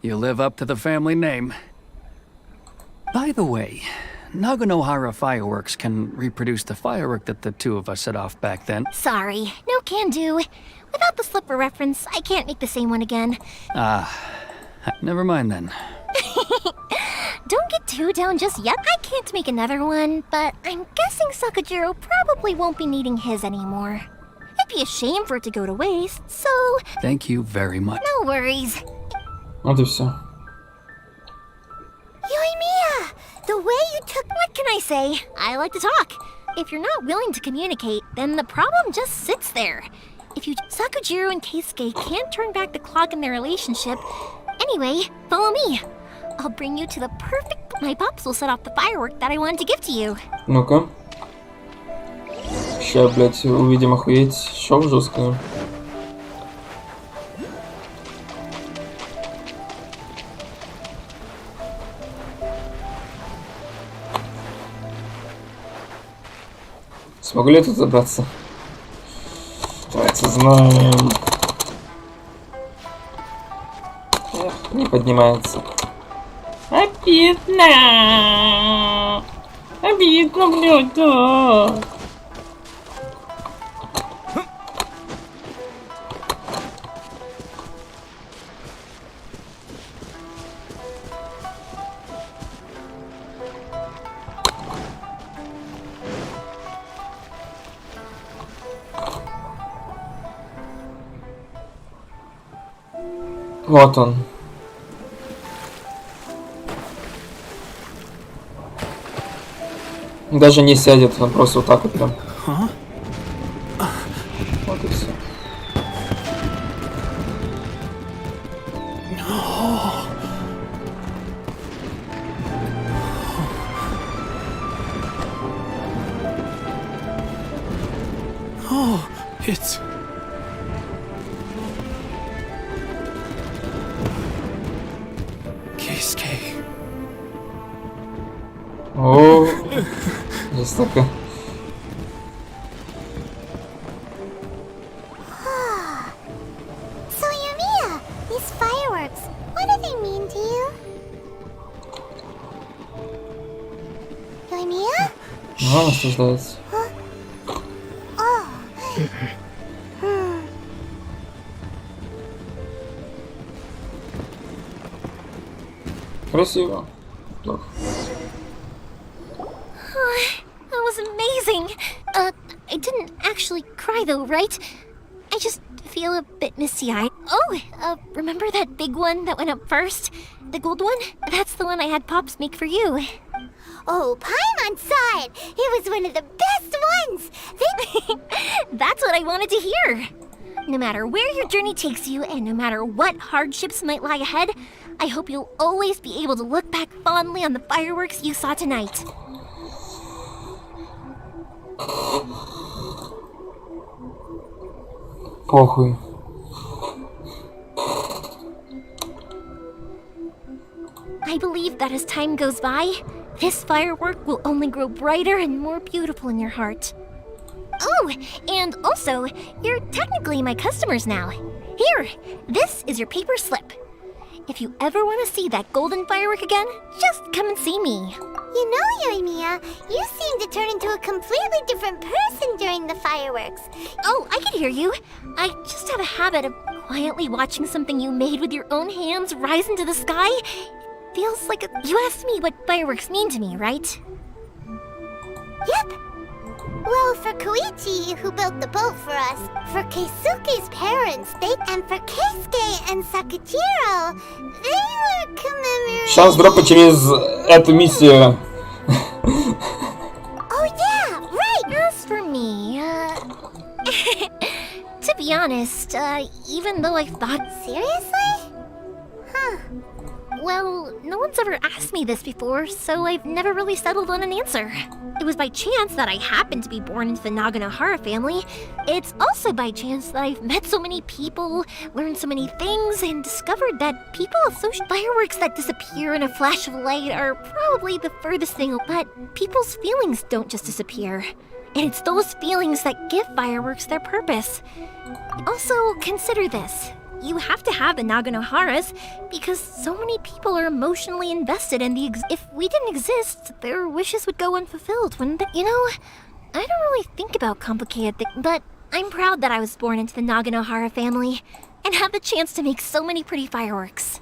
you live up to the family name. By the way, Naganohara fireworks can reproduce the firework that the two of us set off back then. Sorry, no can do. Without the slipper reference, I can't make the same one again. Never mind then. Don't get too down just yet. I can't make another one, but I'm guessing Sakujiro probably won't be needing his anymore. It'd be a shame for it to go to waste, so... Thank you very much. No worries. Вот и все. Yoimiya! The way you took... What can I say? I like to talk. If you're not willing to communicate, then the problem just sits there. If you... Sakujiro and Keisuke can't turn back the clock in their relationship. Anyway, follow me. I'll bring you to the perfect... My pops will set off the firework that I wanted to give to you. Ну-ка. Сейчас, блядь, увидим охуеть. Шоу жесткое. Смогу ли я тут забраться? Давайте знаем. Эх, не поднимается. Обидно! Обидно, блядь, да! Вот он. Даже не сядет, он просто вот так вот прям. Вот и все. Oh, it's... Keisuke. О, жестоко. So, Yoimiya, these fireworks, what do they mean to you? Yoimiya? Ну, наслаждается. Oh. Красиво. Так. That was amazing. I didn't actually cry though, right? I just feel a bit misty-eyed. Oh, remember that big one that went up first? The gold one? That's the one I had Pops make for you. Oh, Paimon saw it! It was one of the best ones! That's what I wanted to hear! No matter where your journey takes you, and no matter what hardships might lie ahead, I hope you'll always be able to look back fondly on the fireworks you saw tonight. Похуй. I believe that as time goes by, this firework will only grow brighter and more beautiful in your heart. Oh, and also, you're technically my customers now. Here, this is your paper slip. If you ever want to see that golden firework again, just come and see me. You know, Yoimiya, you seem to turn into a completely different person during the fireworks. Oh, I can hear you. I just have a habit of quietly watching something you made with your own hands rise into the sky. It feels like you asked me what fireworks mean to me, right? Yep. Well, for Koichi, who built the boat for us, for Keisuke's parents, and for Keisuke and Sakujiro, they were commemorating... Шанс дропа через эту миссию. Oh yeah, right! As for me, to be honest, even though I thought... Seriously? Huh. Well, no one's ever asked me this before, so I've never really settled on an answer. It was by chance that I happened to be born into the Naganohara family. It's also by chance that I've met so many people, learned so many things, and discovered that people associate fireworks that disappear in a flash of light are probably the furthest thing, but people's feelings don't just disappear. And it's those feelings that give fireworks their purpose. Also, consider this. You have to have the Naganoharas because so many people are emotionally invested in the if we didn't exist, their wishes would go unfulfilled, wouldn't they? You know, I don't really think about complicated things, but I'm proud that I was born into the Naganohara family and have the chance to make so many pretty fireworks.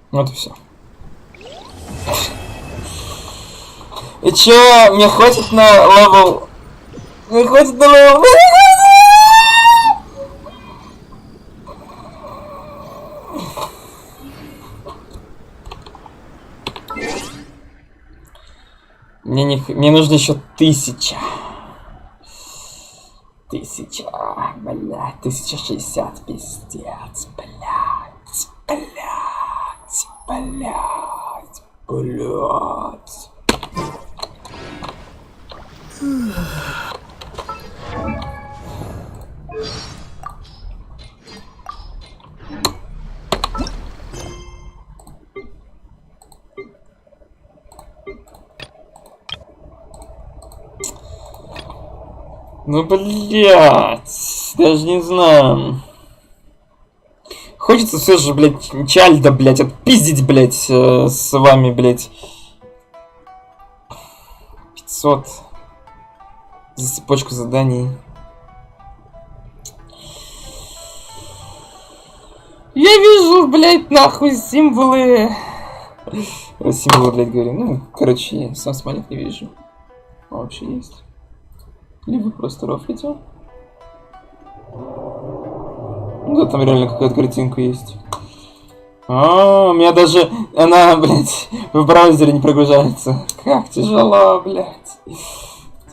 Вот и все. И чё, мне хватит на левел... Мне хватит на левел... Мне нужно еще 1000. 1000, блядь, 1060, пиздец, блядь, блядь. Ну, блядь, даже не знаю. Хочется все же, блядь, Чальда, блядь, отпиздить, блядь, с вами, блядь. 500 за цепочку заданий. Я вижу, блядь, нахуй символы. Символы, блядь, говорю. Ну, короче, я сам смайлик не вижу. А вообще есть. Либо просто рофлите. Да, там реально какая-то картинка есть. У меня даже она, блядь, в браузере не прогружается. Как тяжело, блядь.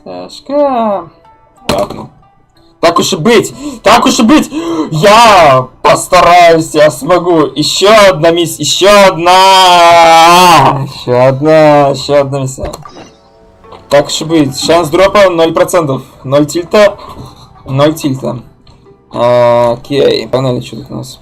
Тяжко. Ладно. Так уж и быть! Так уж и быть! Я постараюсь, я смогу. Еще одна миссия. Еще одна миссия. Так уж и быть. Шанс дропа 0%. 0 тильта. 0 тильта. Окей, погнали, что тут у нас.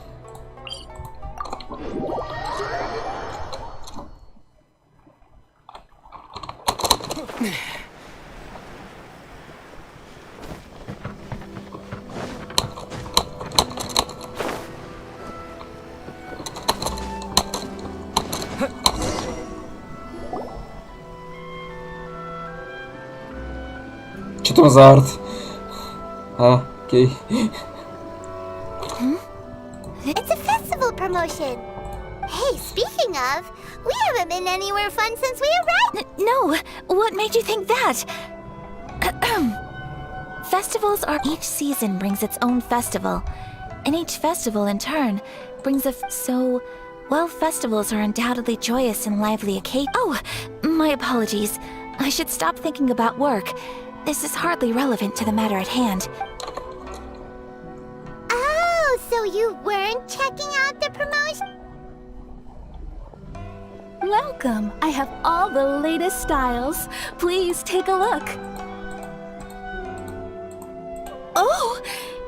Что там за арт? Окей. It's a festival promotion. Hey, speaking of, we haven't been anywhere fun since we arrived. No, what made you think that? Festivals are... Each season brings its own festival. And each festival, in turn, brings a... Well, festivals are undoubtedly joyous and lively occasions. Oh, my apologies. I should stop thinking about work. This is hardly relevant to the matter at hand. Oh, so you weren't checking out the promotion? Welcome. I have all the latest styles. Please take a look. Oh,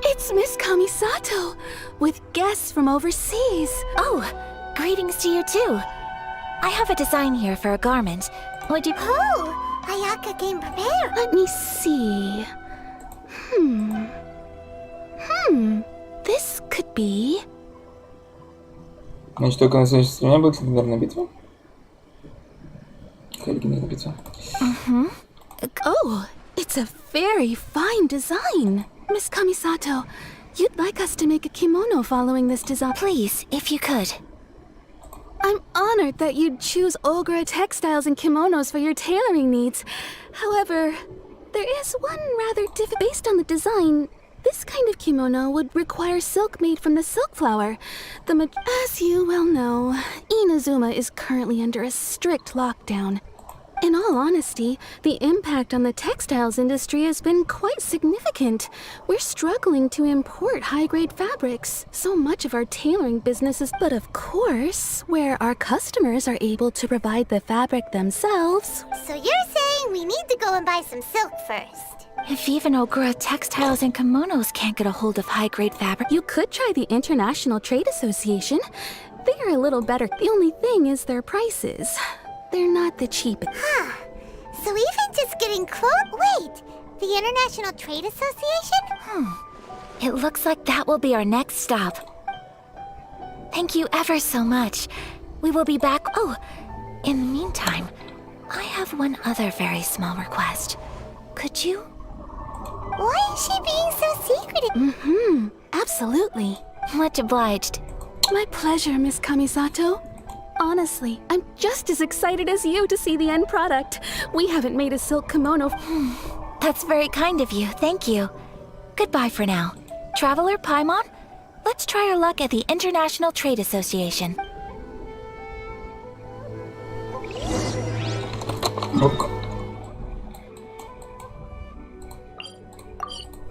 it's Miss Kamisato with guests from overseas. Oh, greetings to you too. I have a design here for a garment. Would you... Oh, Ayaka came prepared. Let me see. This could be... Значит, только на следующем стриме будет легендарная битва. Какая легендарная битва? Oh, it's a very fine design. Miss Kamisato, you'd like us to make a kimono following this design? Please, if you could. I'm honored that you'd choose Olgra textiles and kimonos for your tailoring needs. However, there is one rather different. Based on the design, this kind of kimono would require silk made from the silk flower. As you well know, Inazuma is currently under a strict lockdown. In all honesty, the impact on the textiles industry has been quite significant. We're struggling to import high-grade fabrics. So much of our tailoring business is, but of course, where our customers are able to provide the fabric themselves. So you're saying we need to go and buy some silk first? If even Ogura Textiles and Kimonos can't get a hold of high-grade fabric, you could try the International Trade Association. They're a little better. The only thing is their prices. They're not the cheapest. Huh. So even just getting close... Wait, the International Trade Association? It looks like that will be our next stop. Thank you ever so much. We will be back... Oh, in the meantime, I have one other very small request. Could you? Why is she being so secretive? Absolutely. Much obliged. My pleasure, Miss Kamisato. Honestly, I'm just as excited as you to see the end product. We haven't made a silk kimono. That's very kind of you, thank you. Goodbye for now. Traveler Paimon, let's try our luck at the International Trade Association.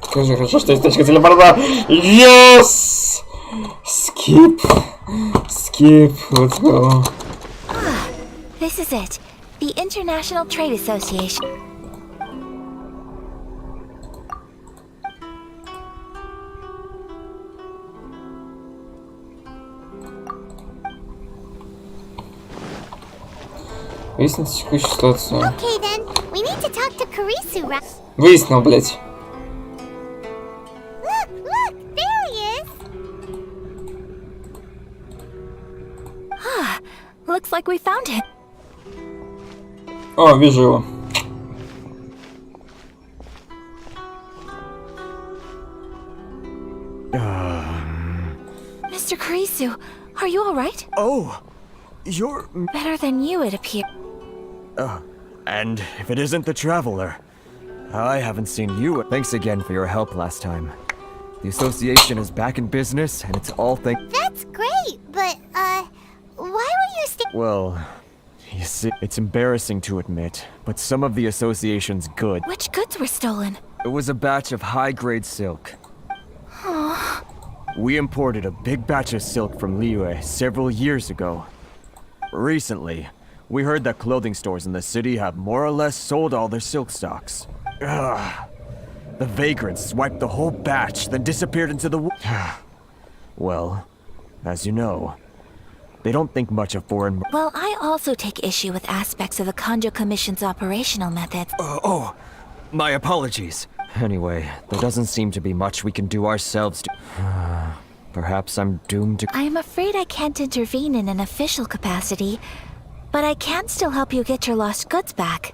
Скажи, хорошо, что есть точка телепорта. Yes! Skip. Skip. Let's go. This is it. The International Trade Association. Выяснить текущую ситуацию. Okay then, we need to talk to Kurisu, right? Выяснил, блять. Look, there he is. Looks like we found him. О, вижу его. Mr. Kurisu, are you alright? Oh, you're... Better than you, it appears. And if it isn't the Traveler, I haven't seen you. Thanks again for your help last time. The association is back in business, and it's all That's great, but, why were you Well, you see, it's embarrassing to admit, but some of the association's goods... Which goods were stolen? It was a batch of high-grade silk. We imported a big batch of silk from Liyue several years ago. Recently, we heard that clothing stores in the city have more or less sold all their silk stocks. The vagrants swiped the whole batch, then disappeared into the Well, as you know, they don't think much of foreign... Well, I also take issue with aspects of the Kanjo Commission's operational methods. My apologies. Anyway, there doesn't seem to be much we can do ourselves to... Perhaps I'm doomed to... I am afraid I can't intervene in an official capacity, but I can still help you get your lost goods back.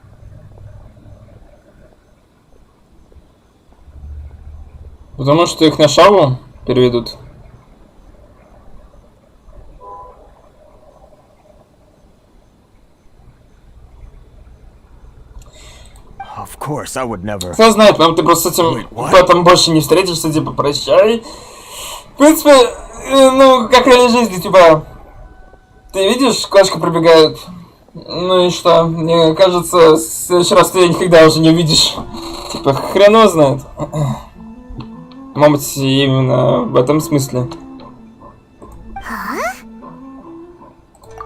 Потому что их на шаву переведут. Of course, I would never... Кто знает, нам ты просто с этим потом больше не встретишься, типа, прощай. В принципе, ну, как реальной жизни, типа, ты видишь, кошка пробегает, ну и что? Мне кажется, в следующий раз ты ее никогда уже не увидишь. Типа, хрен его знает. Может быть, именно в этом смысле.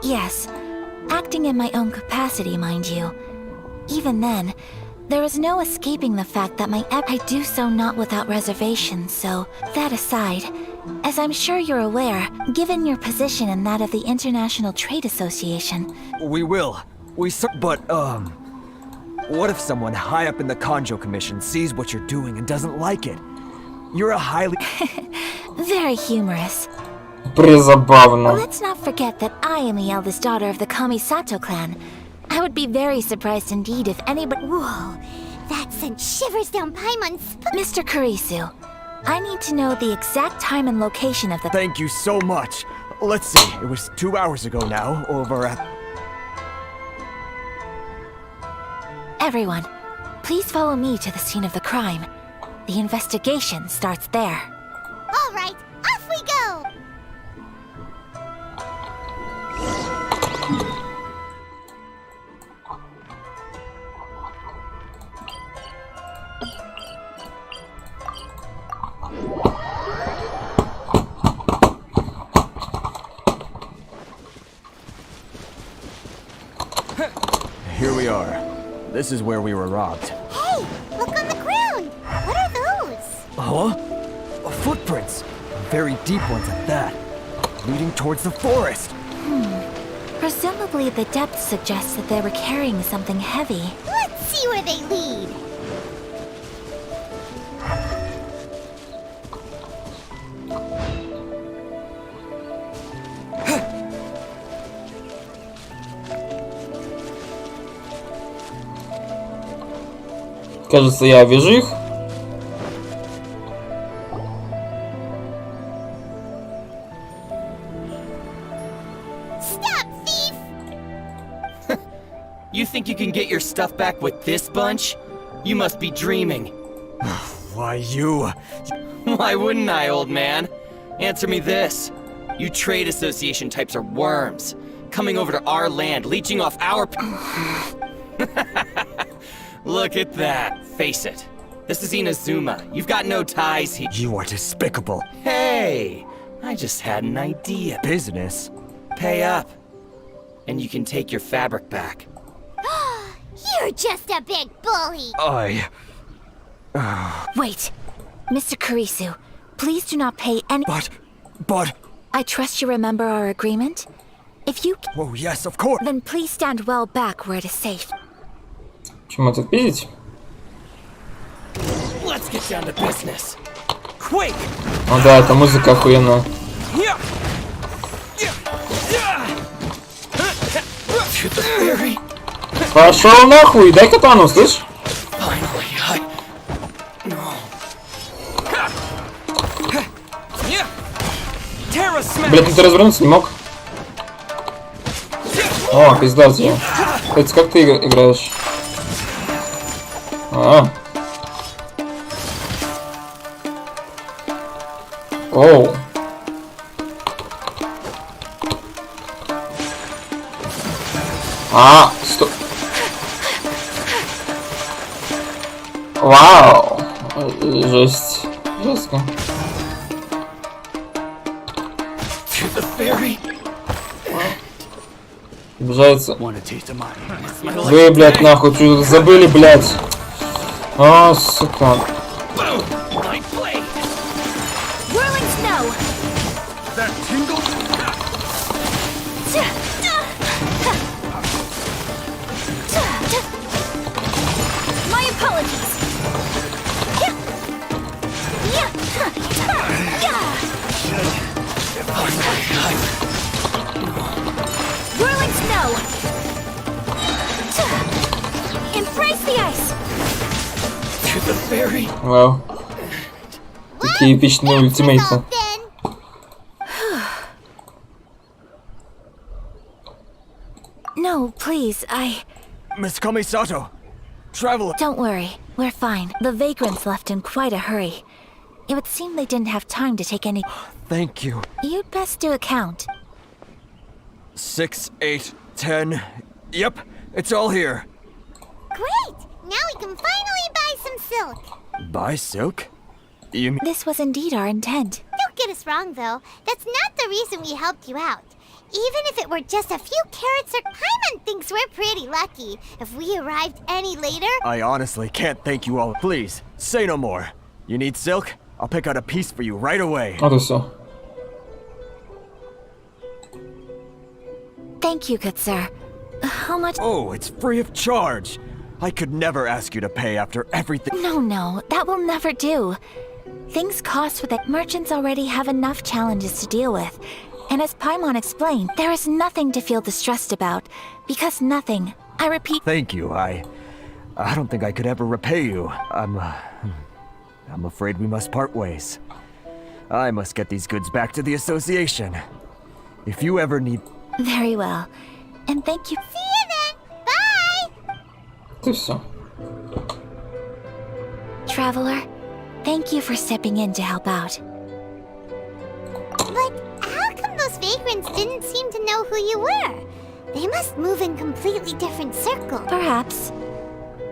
Yes, acting in my own capacity, mind you. Even then, there is no escaping the fact that I do so not without reservations, so that aside, as I'm sure you're aware, given your position and that of the International Trade Association... We will. But, what if someone high up in the Kanjo Commission sees what you're doing and doesn't like it? You're a highly... Very humorous. Призабавно. Let's not forget that I am the eldest daughter of the Kamisato clan. I would be very surprised indeed if anybody... Whoa, that sent shivers down Paimon's spine. Mr. Kurisu, I need to know the exact time and location of the... Thank you so much. Let's see, it was 2 hours ago now, over at... Everyone, Please follow me to the scene of the crime. The investigation starts there. All right, off we go! Here we are. This is where we were robbed. Hey, look on the ground! What are those? Huh? Footprints. Very deep ones at that. Leading towards the forest. Presumably the depth suggests that they were carrying something heavy. Let's see where they lead. Кажется, я вижу их. Stop, thief! You think you can get your stuff back with this bunch? You must be dreaming. Why you? Why wouldn't I, old man? Answer me this. You trade association types are worms. Coming over to our land, leeching off our... Look at that. Face it. This is Inazuma. You've got no ties here. You are despicable. Hey! I just had an idea. Business? Pay up. And you can take your fabric back. You're just a big bully! Wait. Mr. Kurisu, please do not pay any... But... I trust you remember our agreement? If you... Oh, yes, of course. Then please stand well back where it is safe. Почему это видеть? Let's get down to business. Quick! Ну да, эта музыка охуенная. Пошел нахуй, дай катану, слышь? Блять, ну ты развернуться не мог? О, пизда тебе. Это как ты играешь? Оу. Стоп. Вау. Жесть. Жестко. Обижается. Вы, блядь, нахуй, что забыли, блядь. О, сука. My apologies. Whirling snow. Embrace the ice. To the ferry. Вау. Какие эпичные ультимейты. No, please, Miss Kamisato, travel. Don't worry, we're fine. The vagrants left in quite a hurry. It would seem they didn't have time to take any... Thank you. You'd best do a count. 6, 8, 10. Yep, it's all here. Great! Now we can finally buy some silk. Buy silk? You mean... This was indeed our intent. Don't get us wrong, though. That's not the reason we helped you out. Even if it were just a few carrots or... Paimon thinks we're pretty lucky. If we arrived any later... I honestly can't thank you all. Please, say no more. You need silk? I'll pick out a piece for you right away. Вот и все. Thank you, good sir. How much... Oh, it's free of charge. I could never ask you to pay after everything... No, that will never do. Things cost with it. Merchants already have enough challenges to deal with. And as Paimon explained, there is nothing to feel distressed about. Because nothing, I repeat... Thank you, I don't think I could ever repay you. I'm afraid we must part ways. I must get these goods back to the association. If you ever need... Very well. And thank you... See you then! Bye! Вот и все. Traveler. Thank you for stepping in to help out. But how come those vagrants didn't seem to know who you were? They must move in completely different circles. Perhaps.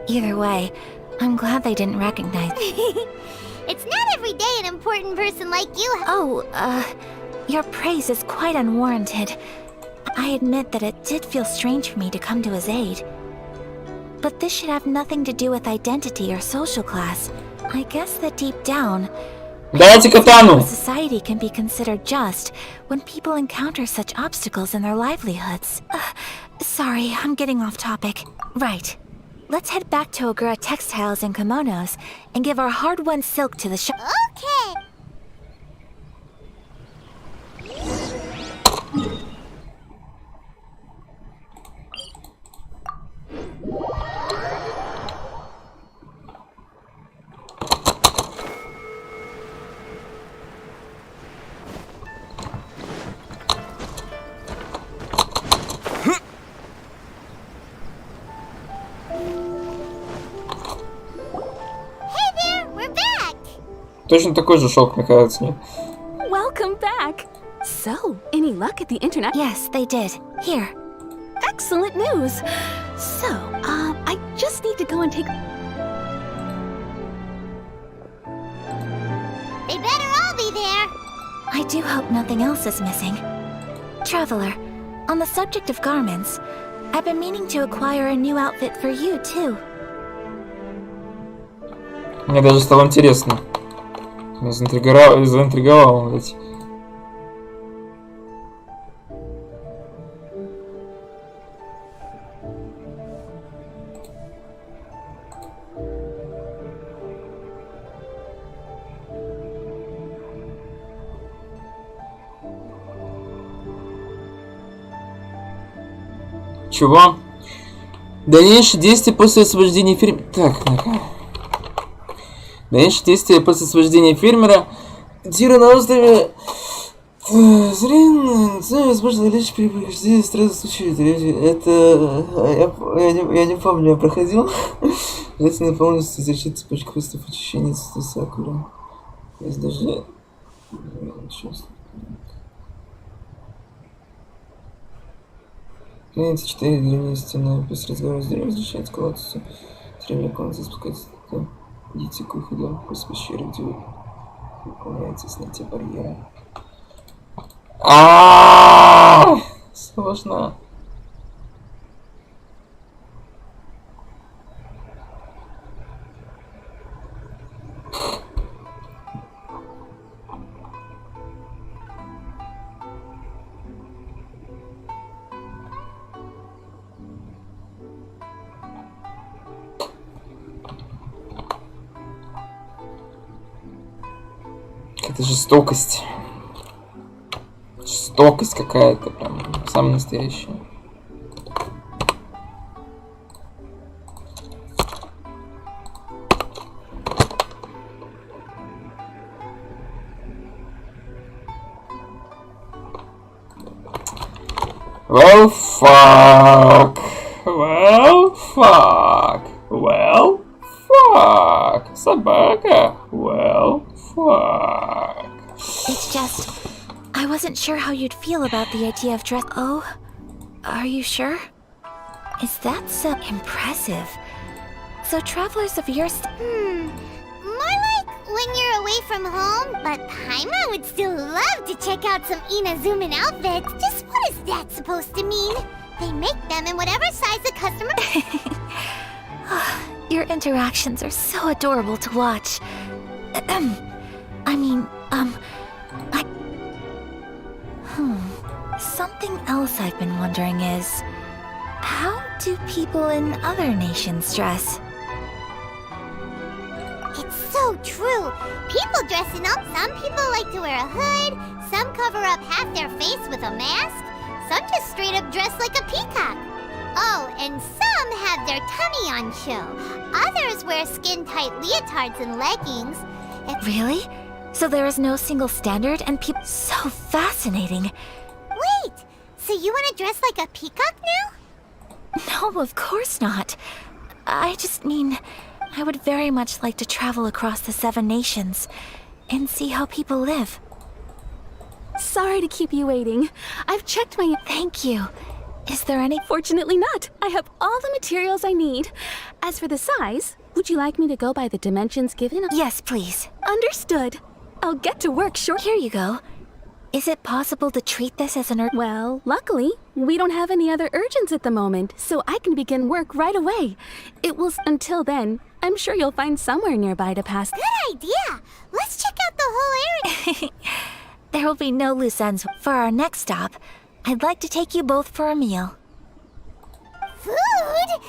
Either way, I'm glad they didn't recognize. It's not every day an important person like you. Your praise is quite unwarranted. I admit that it did feel strange for me to come to his aid. But this should have nothing to do with identity or social class. I guess that deep down, society can be considered just when people encounter such obstacles in their livelihoods. Sorry, I'm getting off topic. Right. Let's head back to Ogura Textiles and Kimonos and give our hard-won silk to the shop. Okay. Точно такой же шелк, мне кажется, нет? Welcome back. So, any luck at the internet? Yes, they did. Here. Excellent news. So, I just need to go and take... They better all be there. I do hope nothing else is missing. Traveler, on the subject of garments, I've been meaning to acquire a new outfit for you, too. Мне даже стало интересно. Меня заинтриговал, ведь. Чего? Дальнейшие действия после освобождения фермера. Так, дальнейшие действия после освобождения фермера. Тира на острове. Зрение, возможно, лишь при прохождении странных случаев. Это... Я не помню, я проходил. Желательно полностью завершить цепочку выступов очищения с сакуром. Есть даже... Клиент 4 длинные стены. После разговора с дверью возвращает складываться. Время комнаты спускается. Идите к выходу. После пещеры, где выполняется снятие барьера. Сложно. Это жестокость. Жестокость какая-то, прям самая настоящая. Well, fuck. Well, fuck. Well, fuck. Собака. Well, fuck. It's just... I wasn't sure how you'd feel about the idea of dress... Oh? Are you sure? Is that so impressive? So travelers of your... More like when you're away from home, but Paimon would still love to check out some Inazuman outfits. Just what is that supposed to mean? They make them in whatever size the customer... Your interactions are so adorable to watch. Something else I've been wondering is... How do people in other nations dress? It's so true. People dressing up. Some people like to wear a hood. Some cover up half their face with a mask. Some just straight up dress like a peacock. Oh, and some have their tummy on show. Others wear skin-tight leotards and leggings. Really? So there is no single standard and people... So fascinating. Wait! So you want to dress like a peacock now? No, of course not. I just mean... I would very much like to travel across the 7 nations and see how people live. Sorry to keep you waiting. I've checked my... Thank you. Is there any... Fortunately not. I have all the materials I need. As for the size, would you like me to go by the dimensions given? Yes, please. Understood. I'll get to work short. Here you go. Is it possible to treat this as an Well, luckily, we don't have any other urgents at the moment, so I can begin work right away. It will... Until then, I'm sure you'll find somewhere nearby to pass. Good idea. Let's check out the whole area. There will be no loose ends. For our next stop, I'd like to take you both for a meal. Food?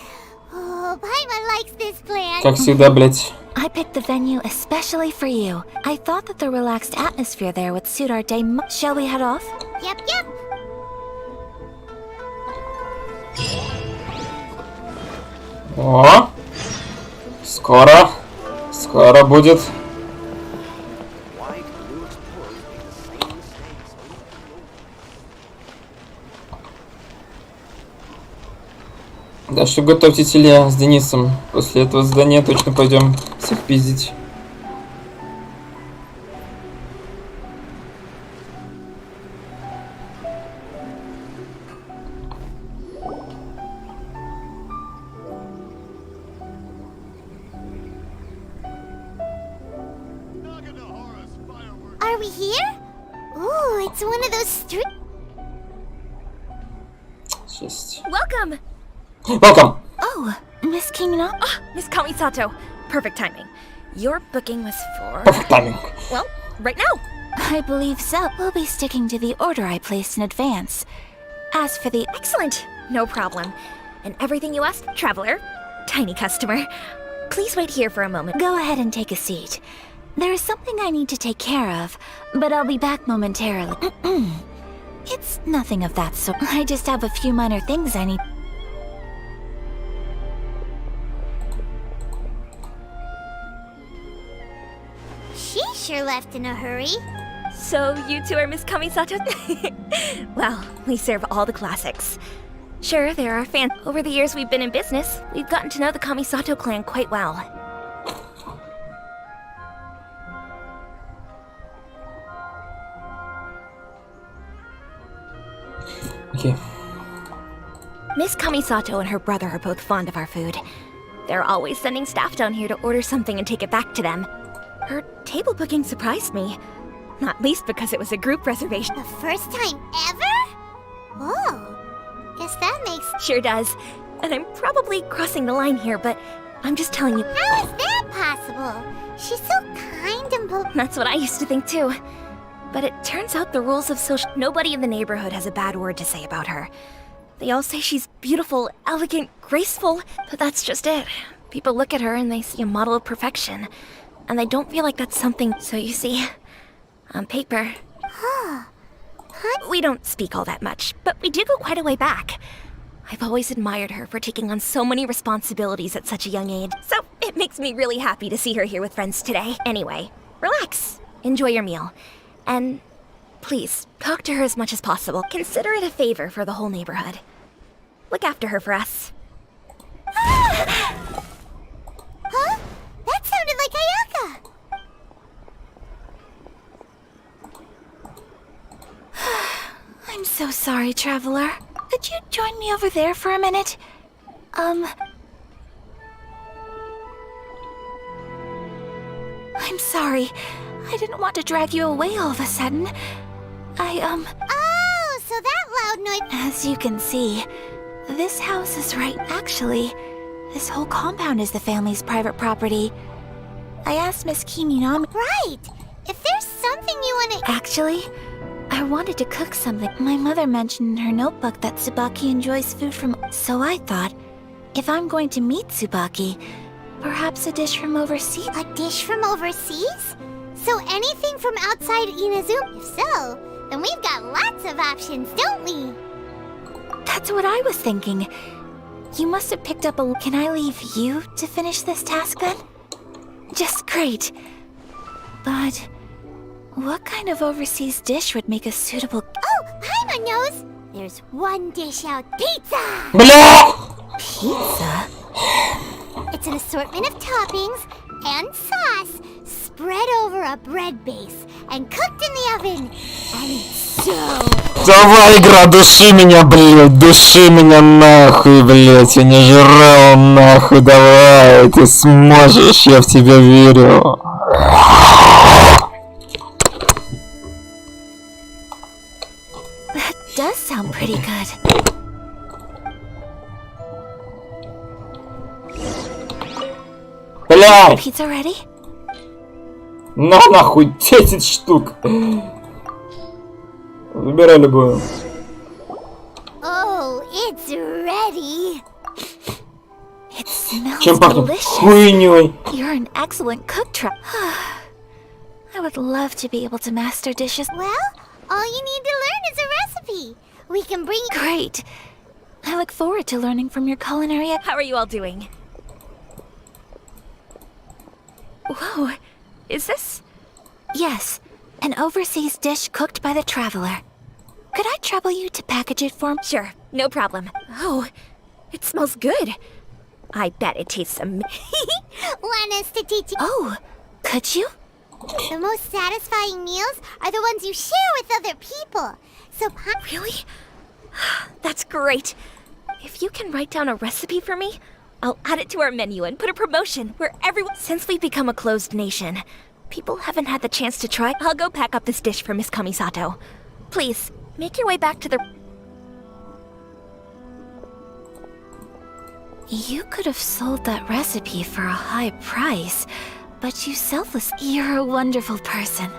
Oh, Paimon likes this plan. Как всегда, блять. I picked the venue especially for you. I thought that the relaxed atmosphere there would suit our day. Shall we head off? Yep, yep. О, скоро будет. Да что готовьте теле с Денисом. После этого задания точно пойдем всех пиздить. Are we here? Ooh, it's one of those Welcome! Welcome! Oh, Miss Kimino? Ah, Miss Kamisato. Perfect timing. Your booking was for... Perfect timing. Well, right now. I believe so. We'll be sticking to the order I placed in advance. As for the... Excellent! No problem. And everything you asked, traveler, tiny customer. Please wait here for a moment. Go ahead and take a seat. There is something I need to take care of, but I'll be back momentarily. It's nothing of that sort. I just have a few minor things I need... She sure left in a hurry. So you two are Miss Kamisato? Well, we serve all the classics. Sure, there are fans. Over the years we've been in business, we've gotten to know the Kamisato clan quite well. Okay. Miss Kamisato and her brother are both fond of our food. They're always sending staff down here to order something and take it back to them. Her table booking surprised me. Not least because it was a group reservation. The first time ever? Oh, guess that makes... Sure does. And I'm probably crossing the line here, but I'm just telling you... How is that possible? She's so kind and... That's what I used to think too. But it turns out the rules of social... Nobody in the neighborhood has a bad word to say about her. They all say she's beautiful, elegant, graceful, but that's just it. People look at her and they see a model of perfection. And they don't feel like that's something... So you see, on paper... We don't speak all that much, but we do go quite a way back. I've always admired her for taking on so many responsibilities at such a young age. So it makes me really happy to see her here with friends today. Anyway, relax. Enjoy your meal. And please, talk to her as much as possible. Consider it a favor for the whole neighborhood. Look after her for us. Huh? That sounded like Ayaka! I'm so sorry, traveler. Could you join me over there for a minute? I'm sorry. I didn't want to drag you away all of a sudden. Oh, so that loud noise... As you can see, this house is right. Actually, this whole compound is the family's private property. I asked Miss Kiminami... Right! If there's something you want to... Actually, I wanted to cook something. My mother mentioned in her notebook that Tsubaki enjoys food from... So I thought, if I'm going to meet Tsubaki, perhaps a dish from overseas? A dish from overseas? So anything from outside Inazuma? If so, then we've got lots of options, don't we? That's what I was thinking. You must have picked up a... Can I leave you to finish this task then? Just great. But what kind of overseas dish would make a suitable... Oh, Paimon knows! There's one dish out. Pizza! Бля! Pizza? It's It's an assortment of toppings and sauce spread over a bread base and cooked in the oven. And it's so... Давай, игра, души меня, блядь, души меня нахуй, блядь, я не жрал нахуй, давай, ты сможешь, я в тебя верю. That does sound pretty good. Блядь! Pizza ready? На нахуй 10 штук. Выбирай любую. Oh, it's ready. It smells Чем пахнет? delicious. Хуйней. You're an excellent cook, I would love to be able to master dishes. Well, all you need to learn is a recipe. We can bring... Great. I look forward to learning from your culinary. How are you all doing? Whoa, is this? Yes, an overseas dish cooked by the traveler. Could I trouble you to package it for me? Sure, no problem. Oh, it smells good. I bet it tastes Want us to teach you... Oh, could you? The most satisfying meals are the ones you share with other people. So... Really? That's great. If you can write down a recipe for me, I'll add it to our menu and put a promotion where everyone... Since we've become a closed nation, people haven't had the chance to try. I'll go pack up this dish for Miss Kamisato. Please, make your way back to the... You could have sold that recipe for a high price, but you selfless... You're a wonderful person.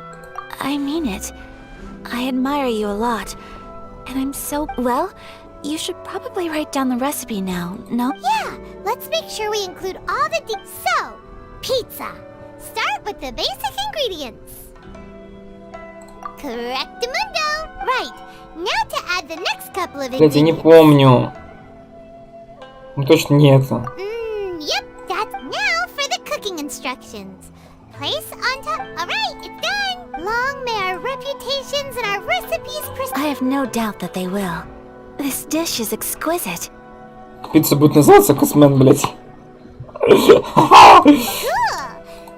I mean it. I admire you a lot. And I'm so... Well, you should probably write down the recipe now, no? Yeah, let's make sure we include all the So, pizza. Start with the basic ingredients. Correctamundo. Right. Now to add the next couple of Блять, я не ingredients. помню. Ну точно не это. Yep, that's now for the cooking instructions. Place on top. Alright, it's done. Long may our reputations and our recipes I have no doubt that they will. This dish is exquisite. Пицца будет называться Космен, блять. Cool.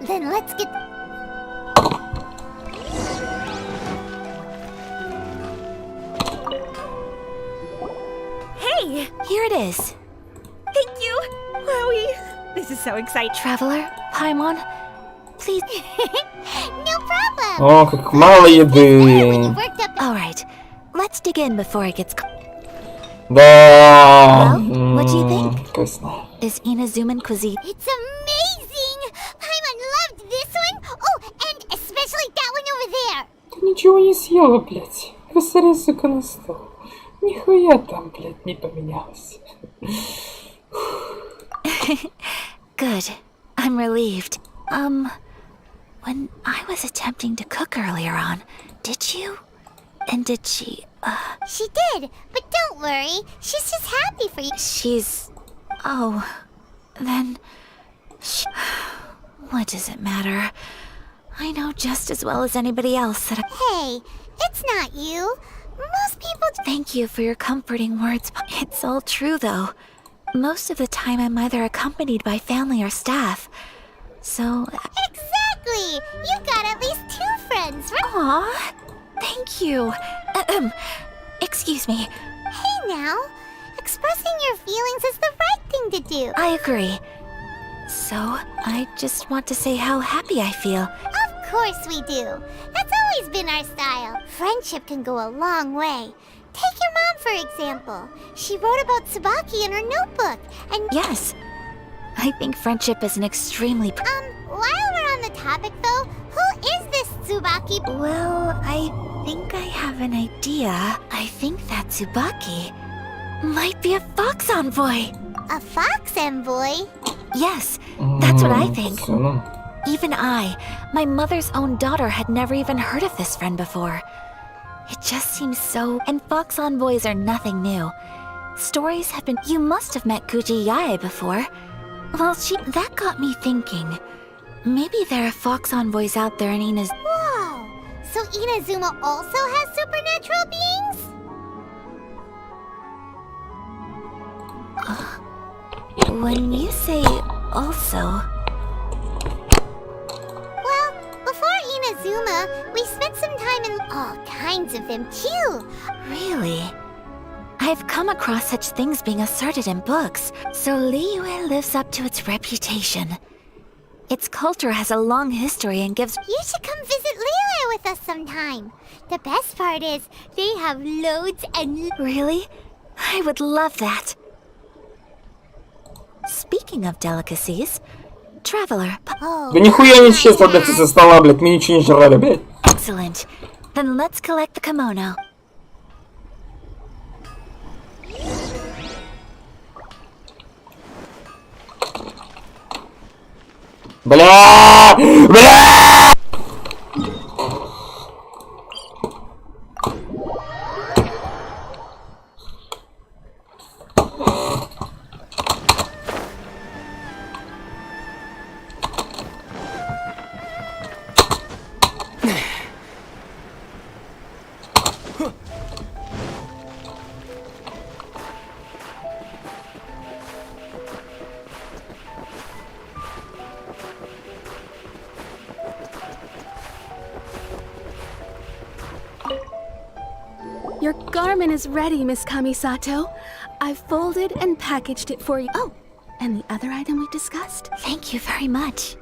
Then let's get... Hey, here it is. Thank you. Wowie. This is so exciting. Traveler, Paimon, please. No problem. О, как мало еды. All right, let's dig in before it gets... Да. Well, what do you think? Вкусно. Is Inazuman cuisine? It's amazing. Paimon loved this one. Oh, and especially that one over there. Ты ничего не съела, блять. Посмотри, сука, на стол. Нихуя там, блять, не поменялось. Good. I'm relieved. When I was attempting to cook earlier on, did you? And did she, She did, but don't worry. She's just happy for you. She's... Oh... Then... What does it matter? I know just as well as anybody else that Hey, it's not you. Most people... Thank you for your comforting words. It's all true, though. Most of the time I'm either accompanied by family or staff. So... Exactly! You've got at least 2 friends, right? Aw, thank you. Excuse me. Hey now, expressing your feelings is the right thing to do. I agree. So, I just want to say how happy I feel. Of course we do. That's always been our style. Friendship can go a long way. Take your mom, for example. She wrote about Tsubaki in her notebook, and... Yes. I think friendship is an extremely... While we're on the topic, though, who is this Tsubaki? Well, I think I have an idea. I think that Tsubaki might be a fox envoy. A fox envoy? Yes, that's what I think. Even I, my mother's own daughter, had never even heard of this friend before. It just seems so... And fox envoys are nothing new. Stories have been... You must have met Guji Yae before. Well, that got me thinking. Maybe there are fox envoys out there in Ina's... Whoa! So Inazuma also has supernatural beings? When you say also... Well, before Inazuma, we spent some time in all kinds of them too. Really? I've come across such things being asserted in books, so Liyue lives up to its reputation. Its culture has a long history and gives... You should come visit Liyue with us sometime. The best part is, they have loads and... Really? I would love that. Speaking of delicacies, Traveler... Да нихуя не честно, блядь, из-за стола, блядь, мы ничего не жрали, блядь. Excellent. Then let's collect the kimono. Бля! Бля! Your garment is ready, Miss Kamisato. I've folded and packaged it for you. Oh, and the other item we discussed? Thank you very much.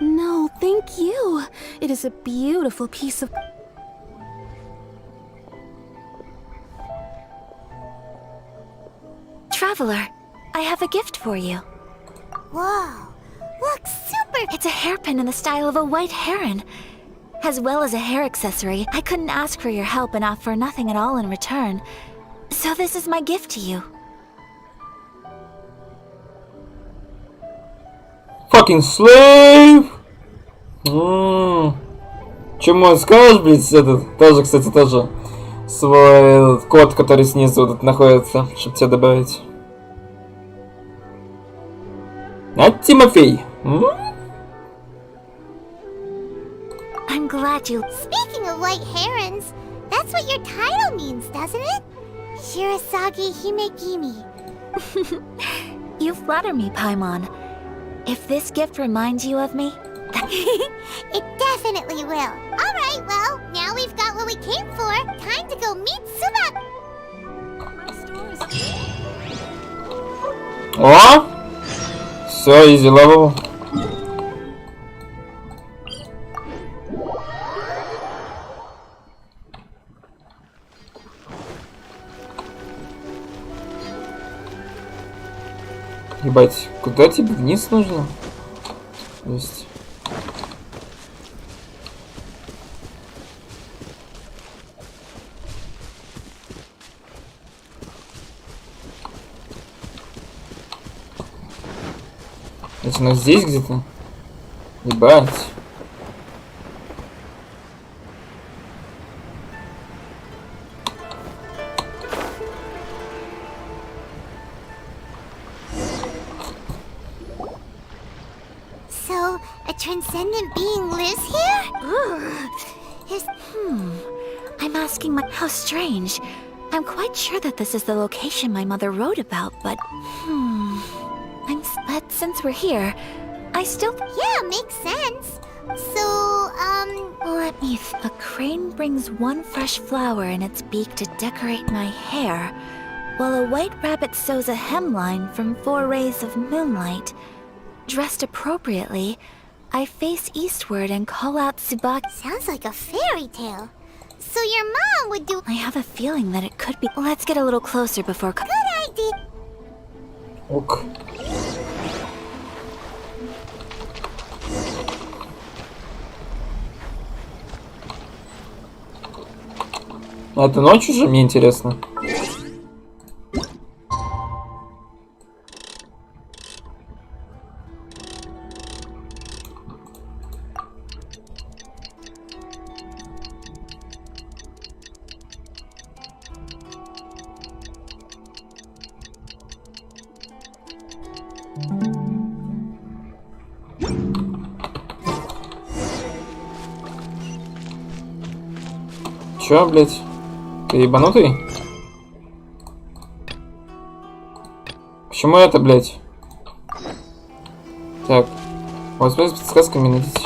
No, thank you. It is a beautiful piece of... Traveler, I have a gift for you. Whoa, looks super... It's a hairpin in the style of a white heron. As well as a hair accessory, I couldn't ask for your help and offer nothing at all in return. So this is my gift to you. Fucking slave! Чему скажешь, блядь, этот? Тоже, кстати, тоже свой код, который снизу тут находится, чтобы тебя добавить. А, Тимофей? I'm glad you... Speaking of white herons, that's what your title means, doesn't it? Shirasagi Himegimi. You flatter me, Paimon. If this gift reminds you of me... It definitely will. Alright, well, now we've got what we came for. Time to go meet Suba. О! Все, easy level. Ебать, куда тебе вниз нужно? То есть... Это у нас здесь где-то? Ебать. So, a transcendent being lives here? I'm asking my... How strange. I'm quite sure that this is the location my mother wrote about, but... But since we're here, I still... Yeah, makes sense. So, Let me... A crane brings one fresh flower in its beak to decorate my hair, while a white rabbit sews a hemline from 4 rays of moonlight. Dressed appropriately, I face eastward and call out Tsubaki. Sounds like a fairy tale. So your mom would do... I have a feeling that it could be... Let's get a little closer before... Good idea. Ок. А это ночью же, мне интересно. Чё, блядь? Ты ебанутый? Почему это, блядь? Так. Воспользуйтесь подсказками, найдите.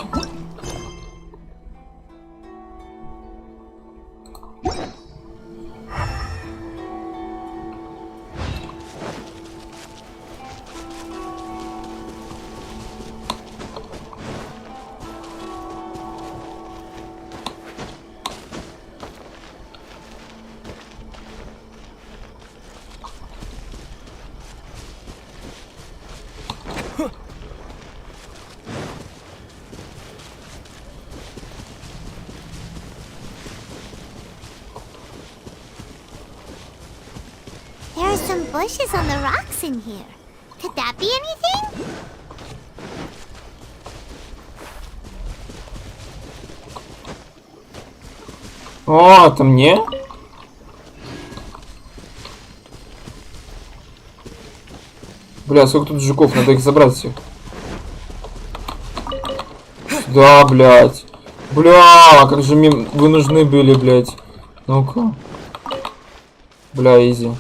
There are some bushes on the rocks in here. Could that be anything? О, это мне? Бля, сколько тут жуков, надо их забрать всех. Да, блядь. Бля, как же вы нужны были, блядь. Ну-ка. Бля, изи.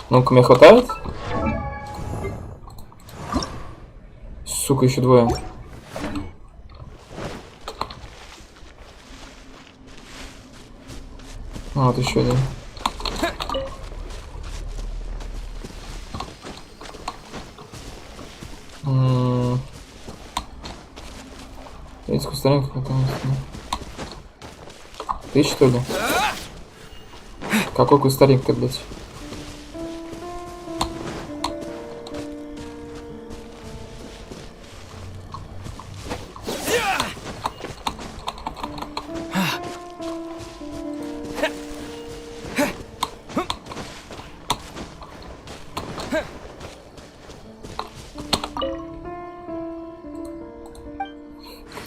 Ну-ка, мне хватает? Сука, еще двое. А, вот еще один. Видите, кустарник Ты что ли? Какой кустарник-то, блядь?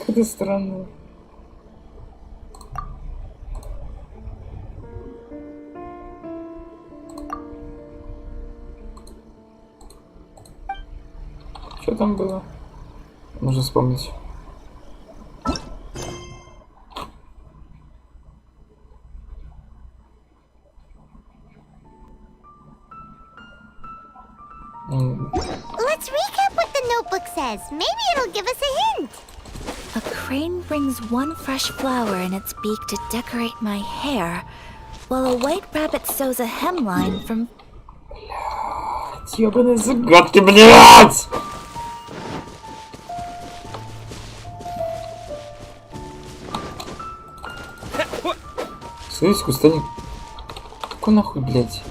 Это странно. Что там было? Нужно вспомнить. Let's recap what the notebook says. Maybe it'll give us a hint. A crane brings one fresh flower in its beak to decorate my hair, while a white rabbit sews a hemline from... Ёбаные загадки, блядь! Смотрите, кустарник. Какой нахуй, блядь?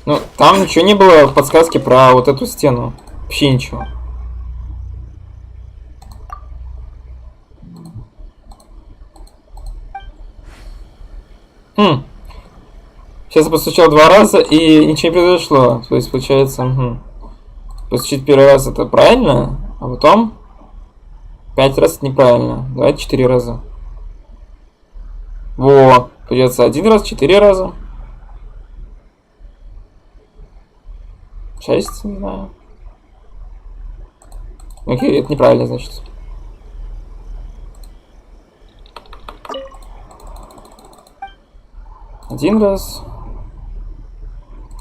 Ну, там ничего не было в подсказке про вот эту стену. Вообще ничего. Сейчас я постучал 2 раза и ничего не произошло. То есть, получается, постучить 1 раз это правильно, а потом 5 раз это неправильно. Давайте 4 раза. Во, придется 1 раз, 4 раза. 6, не знаю. Окей, это неправильно, значит. Один раз.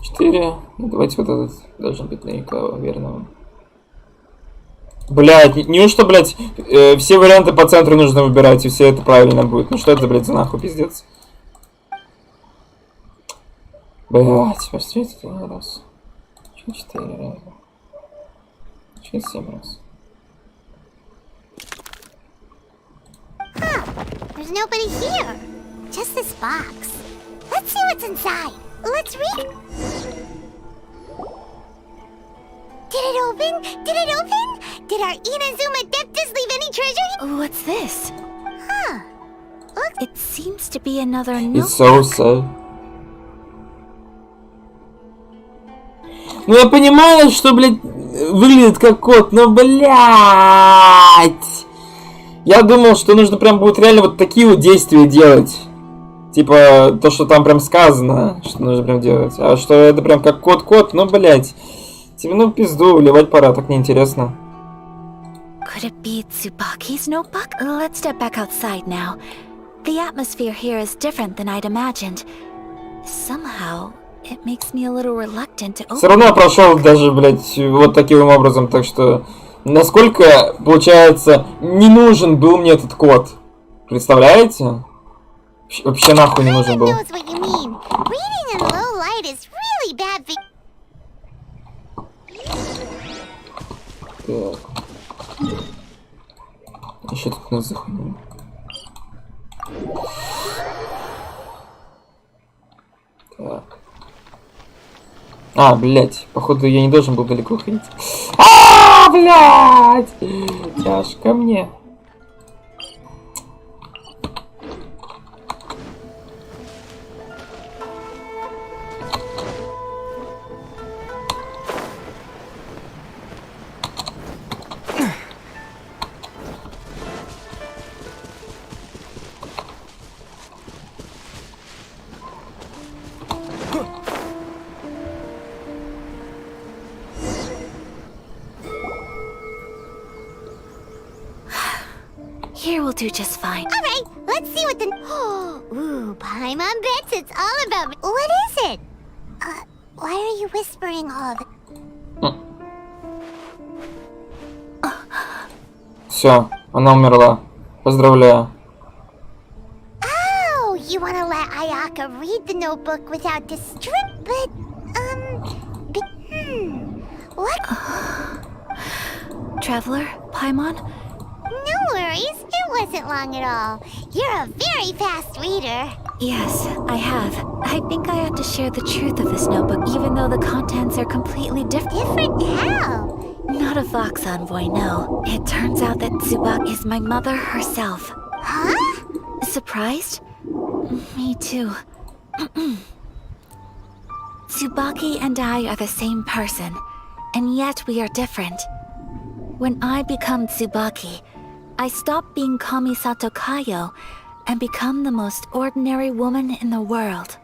4. Давайте вот этот должен быть наверняка верным. Блять, неужто, блять, все варианты по центру нужно выбирать, и все это правильно будет. Ну что это, блять, за нахуй пиздец? Блять, посмотрите, 1 раз. 4 раза. 7 раз. There's nobody here. Just this box. Let's see what's inside. Let's read. Did it open? Did it open? Did our Inazuma Deptus leave any treasure? What's this? Huh. Look. It seems to be another It's so sad. Ну я понимаю, что, блядь, выглядит как кот, но, блядь. Я думал, что нужно прям будет реально вот такие вот действия делать. Типа, то, что там прям сказано, что нужно прям делать. А что это прям как кот-кот, ну, блядь. Тебе, ну, пизду, вливать пора, так неинтересно. Could it be Tsubaki's notebook? Let's step back outside now. The atmosphere here is different than I'd imagined. Somehow, it makes me a little reluctant to Все равно я прошел даже, блядь, вот таким образом, так что... Насколько, получается, не нужен был мне этот код. Представляете? Вообще нахуй не нужен был. Так. Еще тут нас заходим. Так. А, блядь, походу я не должен был далеко ходить. А, блядь! Тяжко мне. Here will do just fine. Alright, let's see what the... Ooh, Paimon bets it's all about me. What is it? Why are you whispering all the... Все, она умерла. Поздравляю. Oh, you want to let Ayaka read the notebook without distress? But, what? Traveler, Paimon? No worries, it wasn't long at all. You're a very fast reader. Yes, I have. I think I have to share the truth of this notebook, even though the contents are completely different. Different how? Not a Vox envoy, no. It turns out that Tsubaki is my mother herself. Huh? Surprised? Me too. Tsubaki and I are the same person, and yet we are different. When I become Tsubaki, I stop being Kamisato Kayo and become the most ordinary woman in the world.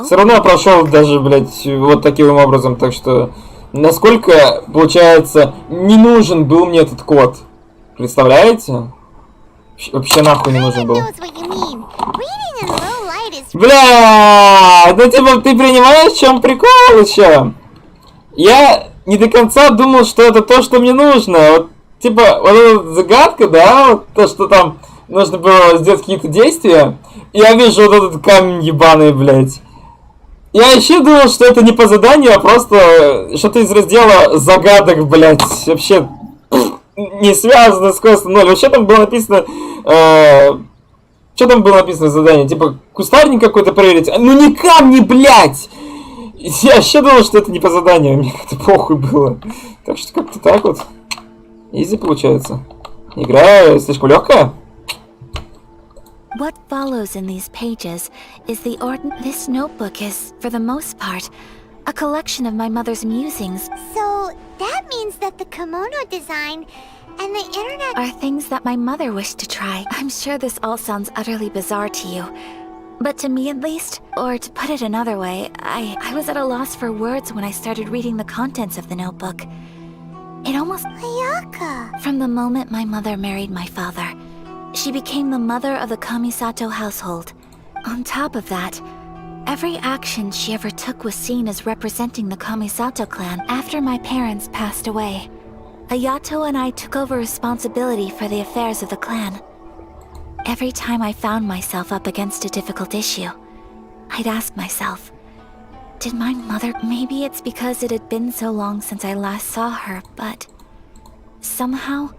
Все равно я прошел даже, блядь, вот таким образом, так что... Насколько, получается, не нужен был мне этот код. Представляете? Вообще нахуй не нужен был. Бля, ну типа ты принимаешь, в чем прикол еще? Я не до конца думал, что это то, что мне нужно. Вот, типа, вот эта загадка, да, вот то, что там нужно было сделать какие-то действия. Я вижу вот этот камень ебаный, блядь. Я вообще думал, что это не по заданию, а просто что-то из раздела загадок, блядь. Вообще не связано с квестом 0. Вообще там было написано... что там было написано в задании? Типа кустарник какой-то проверить. Ну не камни, блядь! Я вообще думал, что это не по заданию. Мне как-то похуй было. Так что как-то так вот. Изи получается. Игра слишком легкая. What follows in these pages is the This notebook is, for the most part, a collection of my mother's musings. So, that means that the kimono design and the internet are things that my mother wished to try. I'm sure this all sounds utterly bizarre to you. But to me at least, or to put it another way, I was at a loss for words when I started reading the contents of the notebook. It almost... Ayaka! From the moment my mother married my father, she became the mother of the Kamisato household. On top of that, every action she ever took was seen as representing the Kamisato clan after my parents passed away. Ayato and I took over responsibility for the affairs of the clan. Every time I found myself up against a difficult issue, I'd ask myself, did my mother... Maybe it's because it had been so long since I last saw her, but... somehow...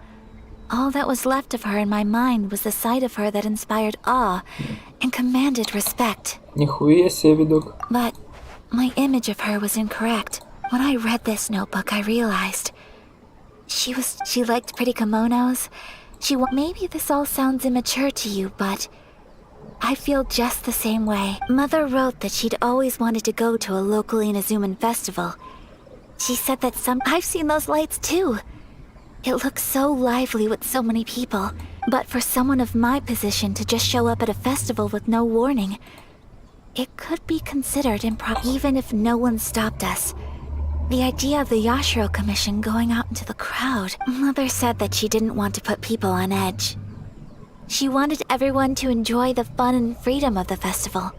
all that was left of her in my mind was the sight of her that inspired awe and commanded respect. Нихуя себе, видок. But my image of her was incorrect. When I read this notebook, I realized she liked pretty kimonos. Maybe this all sounds immature to you, but I feel just the same way. Mother wrote that she'd always wanted to go to a local Inazuman festival. She said that I've seen those lights too. It looks so lively with so many people. But for someone of my position to just show up at a festival with no warning, it could be considered improper even if no one stopped us. The idea of the Yashiro Commission going out into the crowd. Mother said that she didn't want to put people on edge. She wanted everyone to enjoy the fun and freedom of the festival.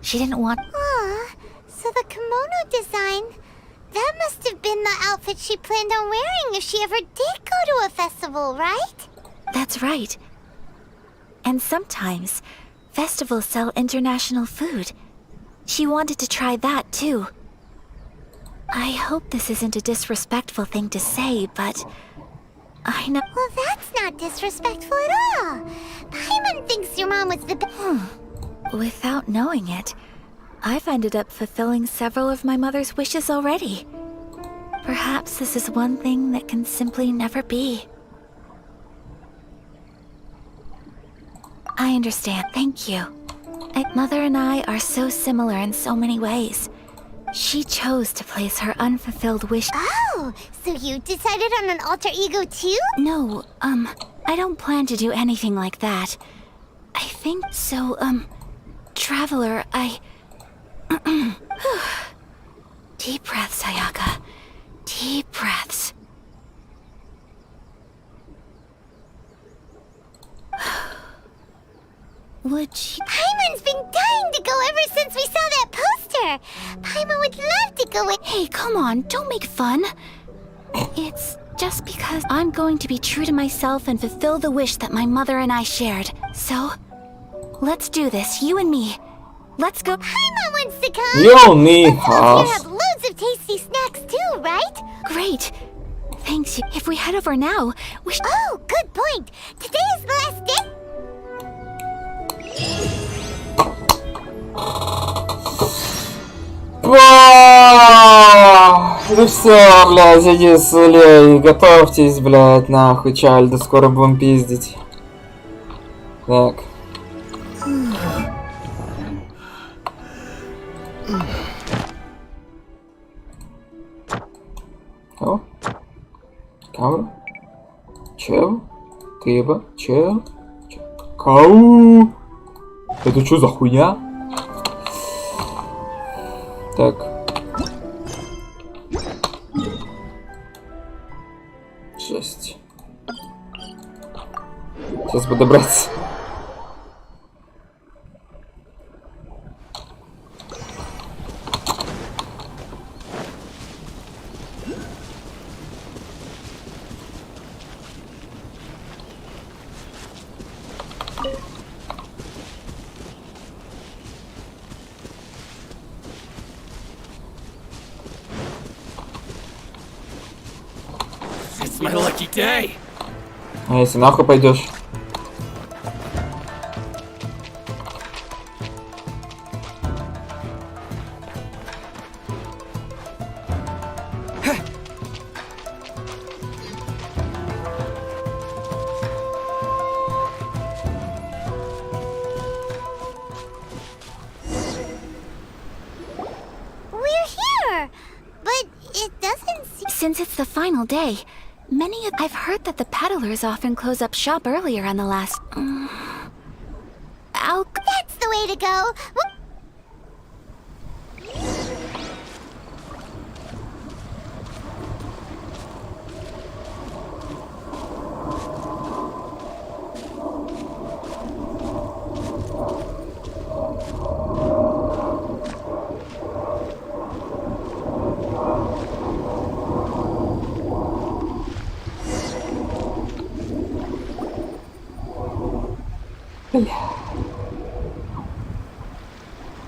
She didn't want... Aw, so the kimono design... That must have been the outfit she planned on wearing if she ever did go to a festival, right? That's right. And sometimes, festivals sell international food. She wanted to try that too. I hope this isn't a disrespectful thing to say, but... I know... Well, that's not disrespectful at all. Paimon thinks your mom was the Without knowing it, I've ended up fulfilling several of my mother's wishes already. Perhaps this is one thing that can simply never be. I understand, thank you. Mother and I are so similar in so many ways. She chose to place her unfulfilled wish... Oh, so you decided on an alter ego too? No, I don't plan to do anything like that. I think so, Traveler, Deep breaths, Sayaka. Deep breaths. Would she... Paimon's been dying to go ever since we saw that poster! Paimon would love to go with... Hey, come on, don't make fun. It's just because I'm going to be true to myself and fulfill the wish that my mother and I shared. So, let's do this, you and me. Let's go. Paimon wants to come! You and me, You have loads of tasty snacks too, right? Great. Thanks. If we head over now, we Oh, good point. Today is the last day... Ну все, блядь, иди с Лей, готовьтесь, блядь, нахуй, Чальда, скоро будем пиздить. Так. О? Кау? Чел? Кыба? Чел? Кау? Это что за хуйня? Так. Жесть. Сейчас бы добраться. My lucky day. А если нахуй пойдешь? We're here! But it doesn't seem... Since it's the final day, I've heard that the peddlers often close up shop earlier on the last... That's the way to go!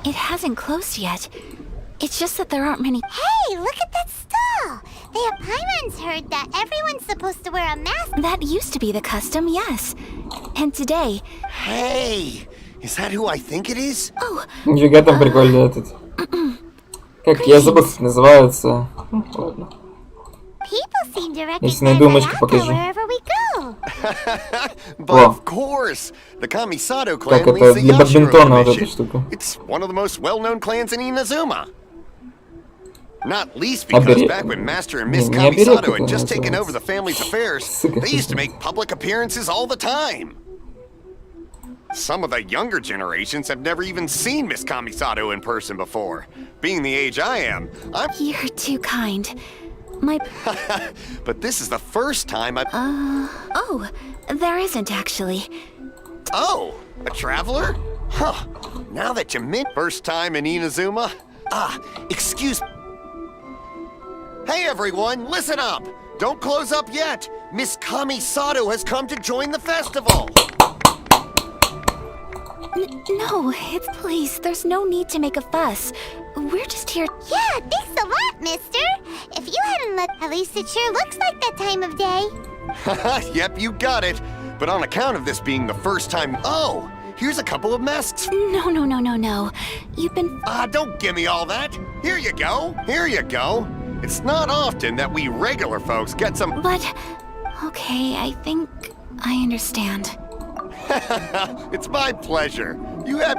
It hasn't closed yet. It's just that there aren't many... Hey, look at that stall! Paimon's heard that everyone's supposed to wear a mask. That used to be the custom, yes. And today... Hey! Is that who I think it is? Oh! Нифига там прикольный этот. Как я забыл, как называется. Ладно. People seem to Если найду мышку, покажу. wherever we go. But of course, the Kamisato clan Так, leads это the для бадминтона вот эта Yashiro штука. It's one of the most well-known clans in Inazuma. Not least because back when Master and Miss Kamisato had just taken over the family's affairs, they used to make public appearances all the time. Some of the younger generations have never even seen Miss Kamisato in person before. Being the age I am, You're too kind. My... But this is the first time I've... Oh, there isn't actually. Oh, a traveler? Huh. Now that you meant first time in Inazuma? Excuse... Hey everyone, listen up! Don't close up yet! Miss Kamisato has come to join the festival! No, please, there's no need to make a fuss. We're just here. Yeah, thanks a lot, mister. If you hadn't let... At least it sure looks like that time of day. Yep, you got it. But on account of this being the first time... Oh, here's a couple of masks. No. You've been... Don't give me all that. Here you go. Here you go. It's not often that we regular folks get some... But... Okay, I think I understand. It's my pleasure. You have...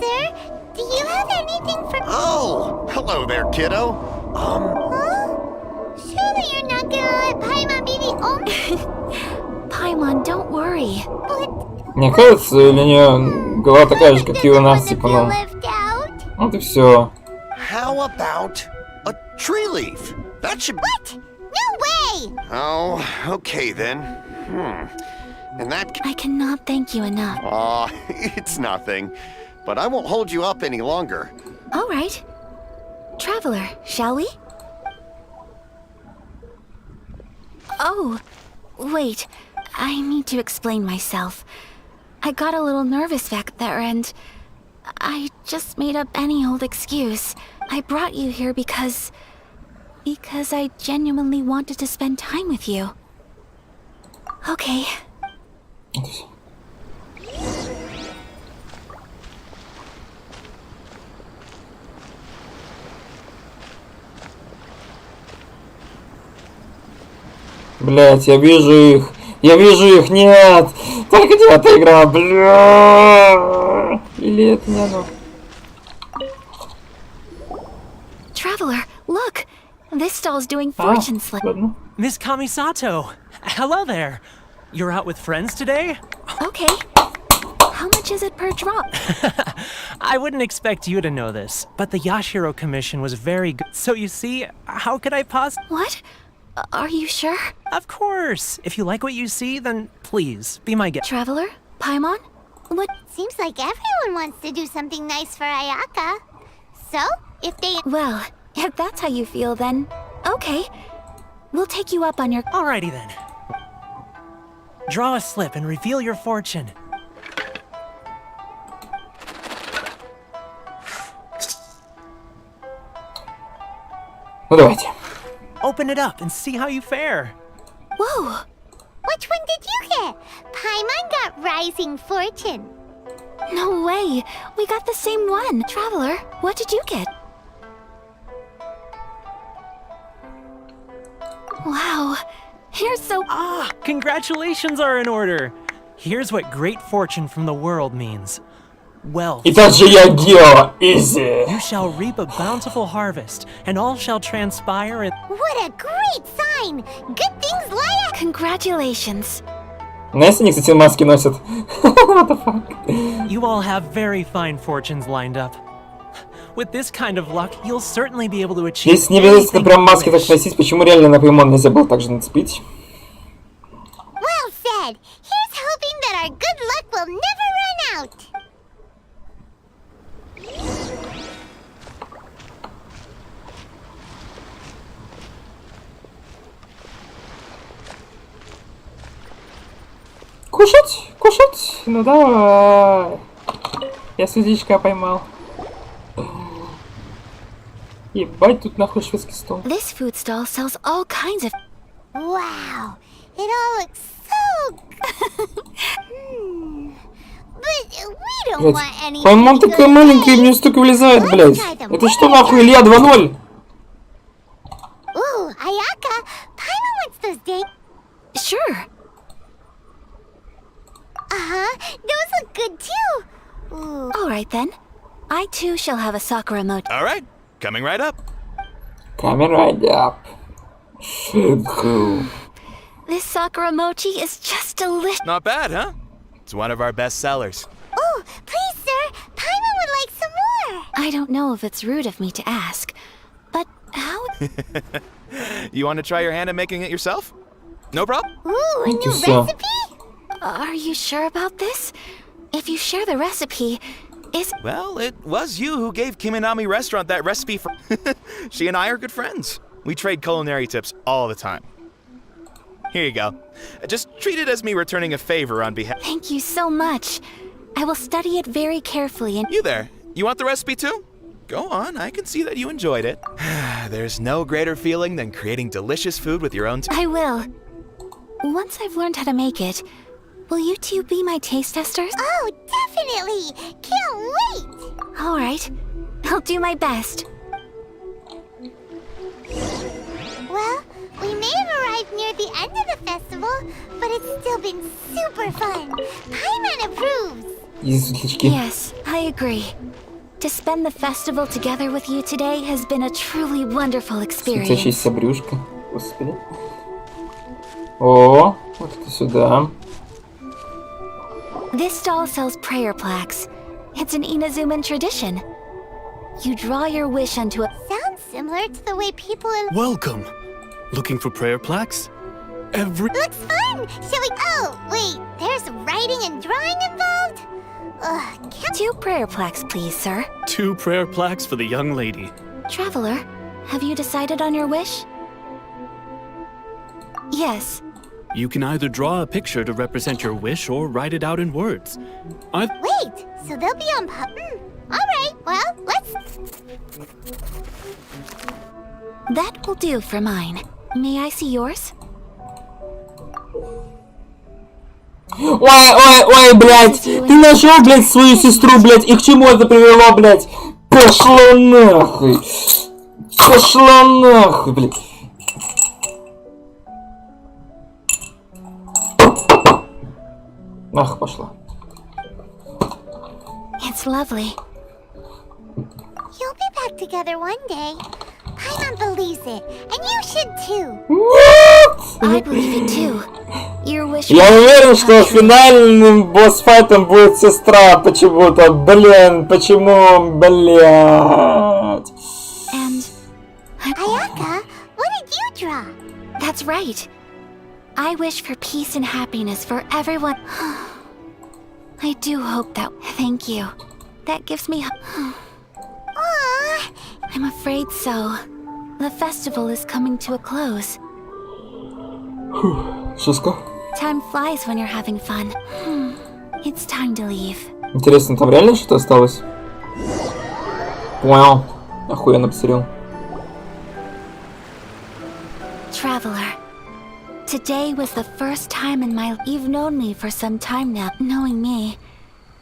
Sir? Do you have anything for... Oh, hello there, kiddo. Surely you're not gonna let Paimon be the only... Paimon, don't worry. Мне кажется, у нее голова такая же, как и у нас, типа, ну... Вот и все. How about a tree leaf? That should... What? No way! Oh, okay then. And that... I cannot thank you enough. Aw, it's nothing. But I won't hold you up any longer. All right. Traveler, shall we? Oh, wait. I need to explain myself. I got a little nervous back there and... I just made up any old excuse. I brought you here because I genuinely wanted to spend time with you. Okay. Блять, я вижу их! Я вижу их! Нет! Только 9-я игра! Бля! Или это не оно? Traveler, look! This stall's doing fortune slip. Miss Kamisato! Hello there! You're out with friends today? Okay. How much is it per drop? I wouldn't expect you to know this, but the Yashiro Commission was very good. So you see, how could I What? Are you sure? Of course! If you like what you see, then please, be my guest. Traveler? Paimon? What? Seems like everyone wants to do something nice for Ayaka. So, if they... Well, if that's how you feel, then... Okay. We'll take you up on your... Alrighty then. Draw a slip and reveal your fortune. Ну давайте. Open it up and see how you fare. Whoa! Which one did you get? Paimon got Rising Fortune. No way! We got the same one! Traveler, what did you get? Wow, you're so... Congratulations are in order. Here's what great fortune from the world means. Wealth. И так же я делал, easy. You shall reap a bountiful harvest, and all shall transpire in... What a great sign! Good things lie up! Congratulations. Знаете, они, кстати, маски носят. What the fuck? You all have very fine fortunes lined up. With this kind of luck, you'll certainly be able to achieve... Если не обязательно прям маски так носить, почему реально на Paimon нельзя было так же нацепить? Well said! Here's hoping that our good luck will never run out! Кушать? Кушать? Ну давай. Я судичка поймал. Ебать, тут нахуй шведский стол. This food stall sells all kinds of... Wow! It all looks so good! But we don't want anything Paimon такая маленькая, и мне столько влезает, блядь. Это что нахуй, Илья 2.0? Ooh, Ayaka! Paimon wants those dang... Sure. Those look good too. Ooh. All right then. I too shall have a Sakura emoji. All right, coming right up. Coming right up. Cool. This Sakura emoji is just delicious. Not bad, huh? It's one of our best sellers. Oh, please, sir. Paimon would like some more. I don't know if it's rude of me to ask, but how? You want to try your hand at making it yourself? No problem. Ooh, a new recipe? Are you sure about this? If you share the recipe, Well, it was you who gave Kiminami Restaurant that recipe for... She and I are good friends. We trade culinary tips all the time. Here you go. Just treat it as me returning a favor on behalf... Thank you so much. I will study it very carefully and... You there. You want the recipe too? Go on, I can see that you enjoyed it. There's no greater feeling than creating delicious food with your own... I will. Once I've learned how to make it, will you two be my taste testers? Oh, definitely! Can't wait! All right. I'll do my best. Well, we may have arrived near the end of the festival, but it's still been super fun. Paimon approves. Yes, I agree. To spend the festival together with you today has been a truly wonderful experience. Светящаяся брюшко. Господи. О, вот это сюда. This stall sells prayer plaques. It's an Inazuman tradition. You draw your wish onto a... Sounds similar to the way people in... Welcome. Looking for prayer plaques? Looks fun! Shall we... Oh, wait. There's writing and drawing involved? Ugh, 2 prayer plaques, please, sir. 2 prayer plaques for the young lady. Traveler, have you decided on your wish? Yes. You can either draw a picture to represent your wish or write it out in words. Wait, so they'll be on Alright, well, let's... That will do for mine. May I see yours? Ой, блядь! Ты нашел, блядь, свою сестру, блядь, и к чему это привело, блядь? Пошла нахуй! Пошла нахуй, блядь! Нахуй пошла. It's lovely. You'll be back together one day. Paimon believes it, and you should too. I believe it too. Your wish. Я уверен, что финальным босс-файтом будет сестра почему-то. Блин, почему, блядь? And... Ayaka, what did you draw? That's right. I wish for peace and happiness for everyone. I do hope that... Thank you. That gives me... I'm afraid so. The festival is coming to a close. Жестко. Time flies when you're having fun. It's time to leave. Интересно, там реально что-то осталось? Вау, охуенно посмотрел. Traveler, today was the first time in my... You've known me for some time now. Knowing me,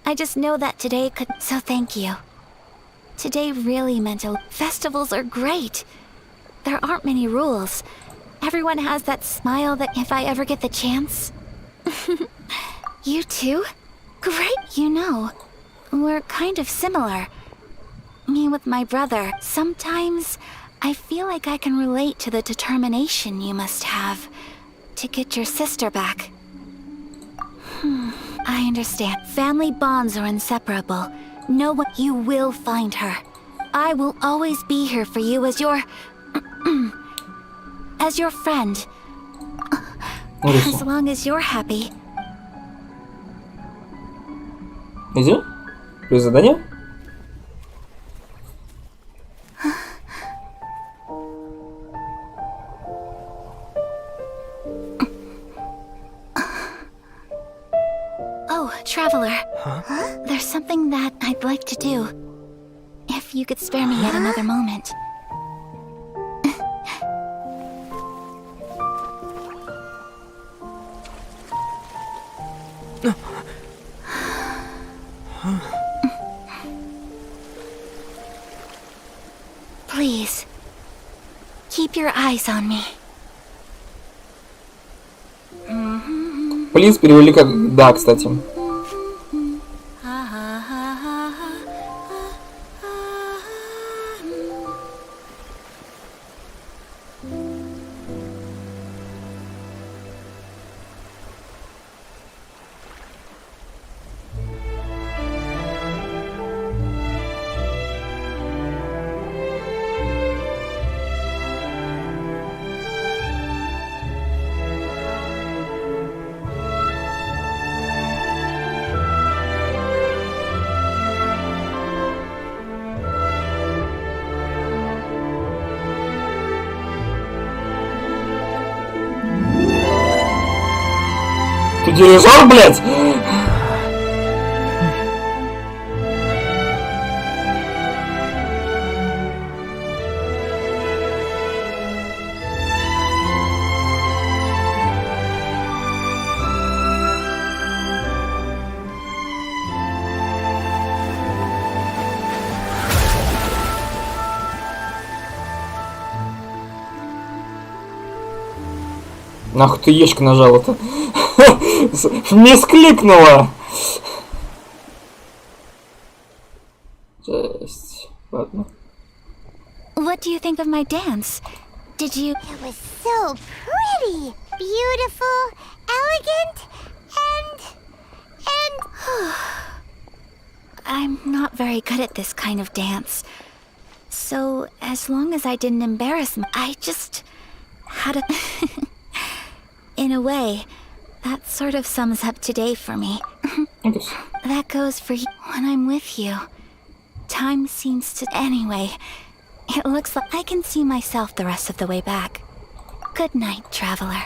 I just know that today could... So thank you. Today really meant a... Festivals are great. There aren't many rules. Everyone has that smile that if I ever get the chance... You too? Great, you know. We're kind of similar. Me with my brother. Sometimes I feel like I can relate to the determination you must have to get your sister back. I understand. Family bonds are inseparable. Know what you will find her. I will always be here for you as your... as your friend. As long as you're happy. Идем? Плюс задание? Oh, Traveler. Huh? There's something that I'd like to do. If you could spare me yet another moment. Please, keep your eyes on me. Плиз перевели как «да», кстати. Ты дирижер, блядь? Нахуй ты ешка нажала-то? Мискликнула! Жесть. Ладно. What do you think of my dance? Did you... It was so pretty, beautiful, elegant, and... I'm not very good at this kind of dance. So, as long as I didn't embarrass me, I just had a... In a way, that sort of sums up today for me. That goes for you. When I'm with you, time seems to... Anyway, it looks like I can see myself the rest of the way back. Good night, traveler.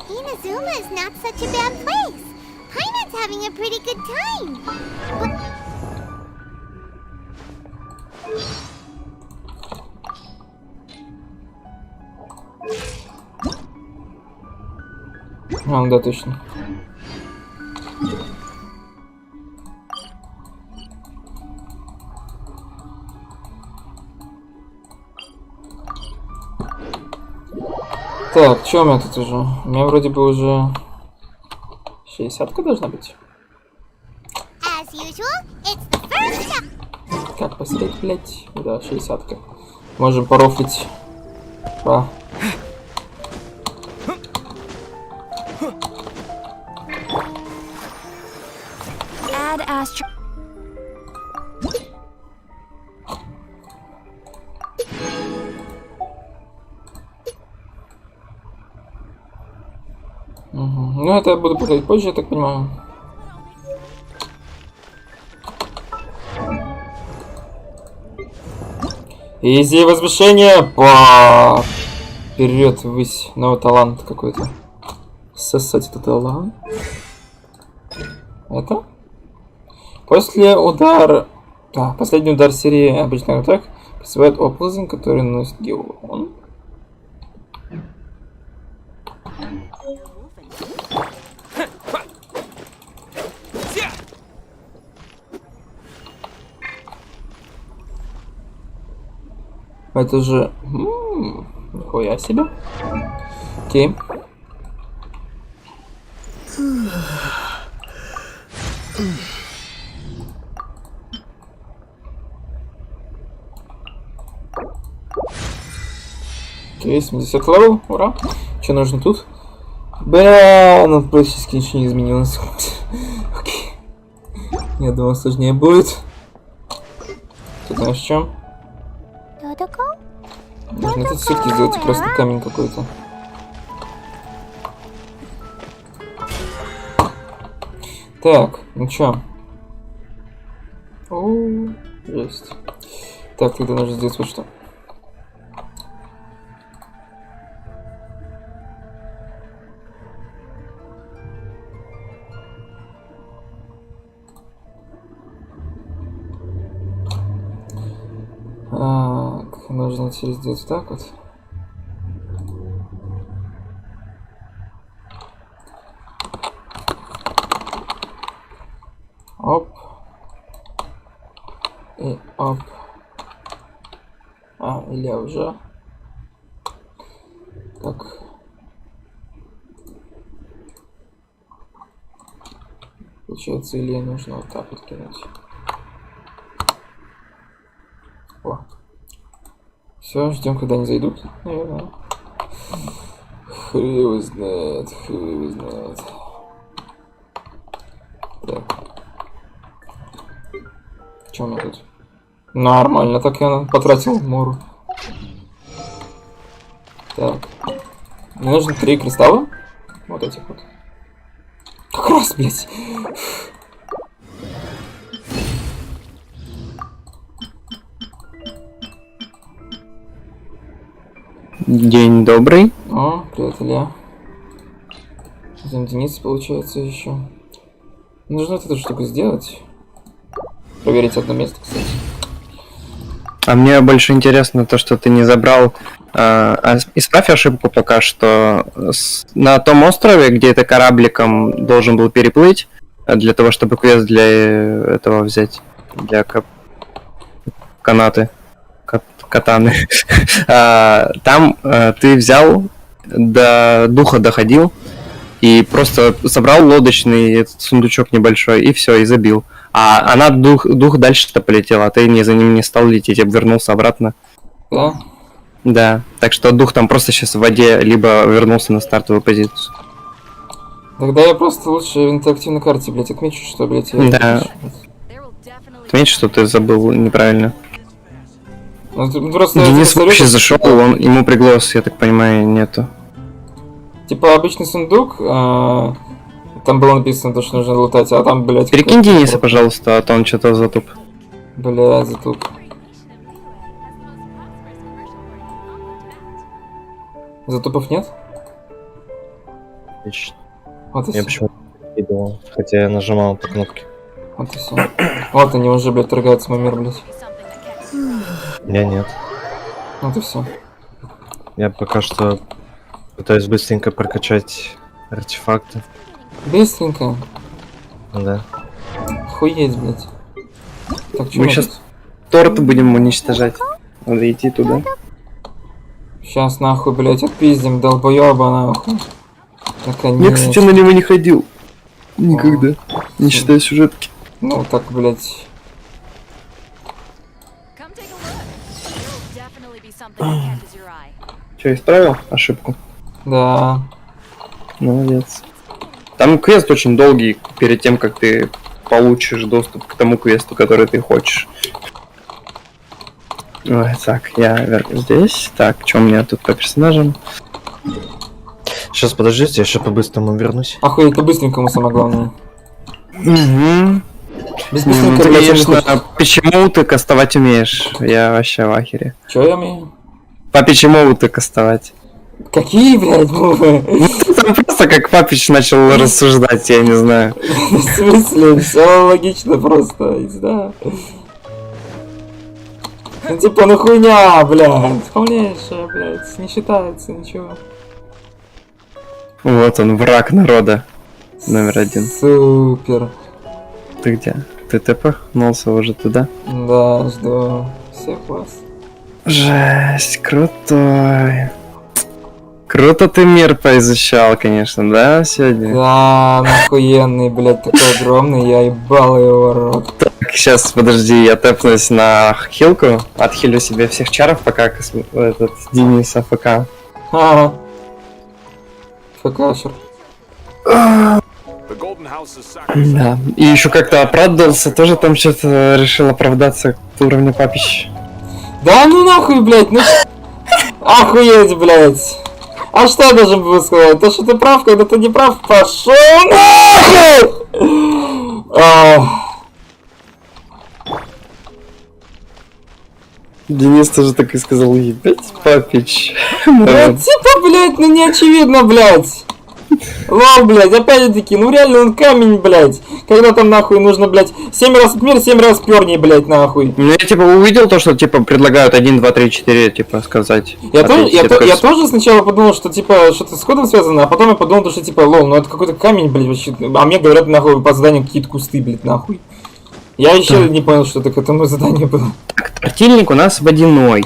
Inazuma is not such a bad place. Paimon's having a pretty good time. Да, точно. Так, что у меня тут уже? У меня вроде бы уже 60-ка должна быть. As usual, it's the first step. Как посмотреть, блять? Да, 60-ка. Можем порофлить. Add astro... Ну, это я буду повторять позже, я так понимаю. Изи возвышение по... Вперед, ввысь. Новый талант какой-то. Сосать это талант. Это? После удара... Да, последний удар серии обычных атак призывает оползень, который наносит урон. Это же... Нихуя себе. Окей. Окей, 70 левел, ура. Что нужно тут? Бля, ну практически ничего не изменилось. Окей. Я думал, сложнее будет. Ты знаешь, в чем? Можно это все-таки сделать просто камень какой-то. Так, ну чё? О, жесть. Так, тогда нужно сделать вот что. Так, нужно теперь сделать так вот. Оп. И оп. Или я уже. Так. Получается, или нужно вот так вот кинуть. О. Все, ждем, когда они зайдут. Наверное. Хуй его знает, хуй его знает. Так. Что у меня тут? Нормально, так я потратил мору. Так. Мне нужно 3 кристалла. Вот этих вот. Как раз, блядь. День добрый. О, привет, Илья. Затем Денис, получается, еще. Нужно вот эту штуку сделать. Проверить одно место, кстати. А мне больше интересно то, что ты не забрал. Исправь ошибку пока что. На том острове, где ты корабликом должен был переплыть, для того, чтобы квест для этого взять. Для канаты. Катаны. Там ты взял, до духа доходил и просто собрал лодочный этот сундучок небольшой и все, и забил. А она дух дальше-то полетела, а ты за ним не стал лететь, обернулся обратно. Да? Да. Так что дух там просто сейчас в воде, либо вернулся на стартовую позицию. Тогда я просто лучше в интерактивной карте, блядь, отмечу, что, блядь, я... Да. Отметь, что ты забыл неправильно. Денис вообще зашел, ему приглас, я так понимаю, нету. Типа обычный сундук, там было написано то, что нужно лутать, а там, блядь... Перекинь Дениса, пожалуйста, а то он что-то затуп. Бля, затуп. Затупов нет? Отлично. Вот и я все. почему-то перекидывал, хотя я нажимал по кнопке. Вот и все. Вот они уже, блядь, торгаются мой мир, блядь. Я нет. Вот и все. Я пока что пытаюсь быстренько прокачать артефакты. Быстренько? Да. Охуеть, блядь. Так, Мы сейчас торт будем уничтожать. Надо идти туда. Сейчас нахуй, блядь, отпиздим долбоёба нахуй. Наконец. Я, кстати, на него не ходил. Никогда. Не считая сюжетки. Ну так, блядь. Че, исправил ошибку? Да. Молодец. Там квест очень долгий, перед тем, как ты получишь доступ к тому квесту, который ты хочешь. Ой, так, я верну здесь. Так, что у меня тут по персонажам? Сейчас, подождите, я еще по-быстрому вернусь. Охуеть, по-быстренькому самое главное. Угу. Быстренько, ты, конечно, почему ты кастовать умеешь? Я вообще в ахере. Чё я умею? Почему ты кастовать? Какие, блядь, буквы? Там просто как папич начал рассуждать, я не знаю. В смысле? Все логично просто, да. Ну типа, ну хуйня, блядь. Полнейшая, блядь. Не считается ничего. Вот он, враг народа. Номер 1. Супер. Ты где? Ты тпхнулся уже туда? Да, жду. Всех вас. Жесть, крутой. Круто ты мир поизучал, конечно, да, сегодня? Да, охуенный, блядь, такой огромный, я ебал его в рот. Так, сейчас, подожди, я тэпнусь на хилку, отхилю себе всех чаров, пока этот Денис АФК. Ага. ФКшер. Да, и еще как-то оправдался, тоже там что-то решил оправдаться к уровню папищ. Да ну нахуй, блядь, ну... Охуеть, блядь. А что я должен был сказать? То, что ты прав, когда ты не прав, пошел нахуй! Денис тоже так и сказал, ебать, папич. Ну типа, блядь, ну не очевидно, блядь. Лол, блядь, опять-таки, ну реально он камень, блядь. Когда там нахуй нужно, блядь, 7 раз отмер, 7 раз перни, блядь, нахуй. Ну я типа увидел то, что типа предлагают 1, 2, 3, 4, типа сказать. Я тоже сначала подумал, что типа что-то с кодом связано, а потом я подумал, что типа лол, ну это какой-то камень, блядь, вообще. А мне говорят, нахуй, по заданию какие-то кусты, блядь, нахуй. Я еще не понял, что это к этому заданию было. Так, тортильник у нас водяной.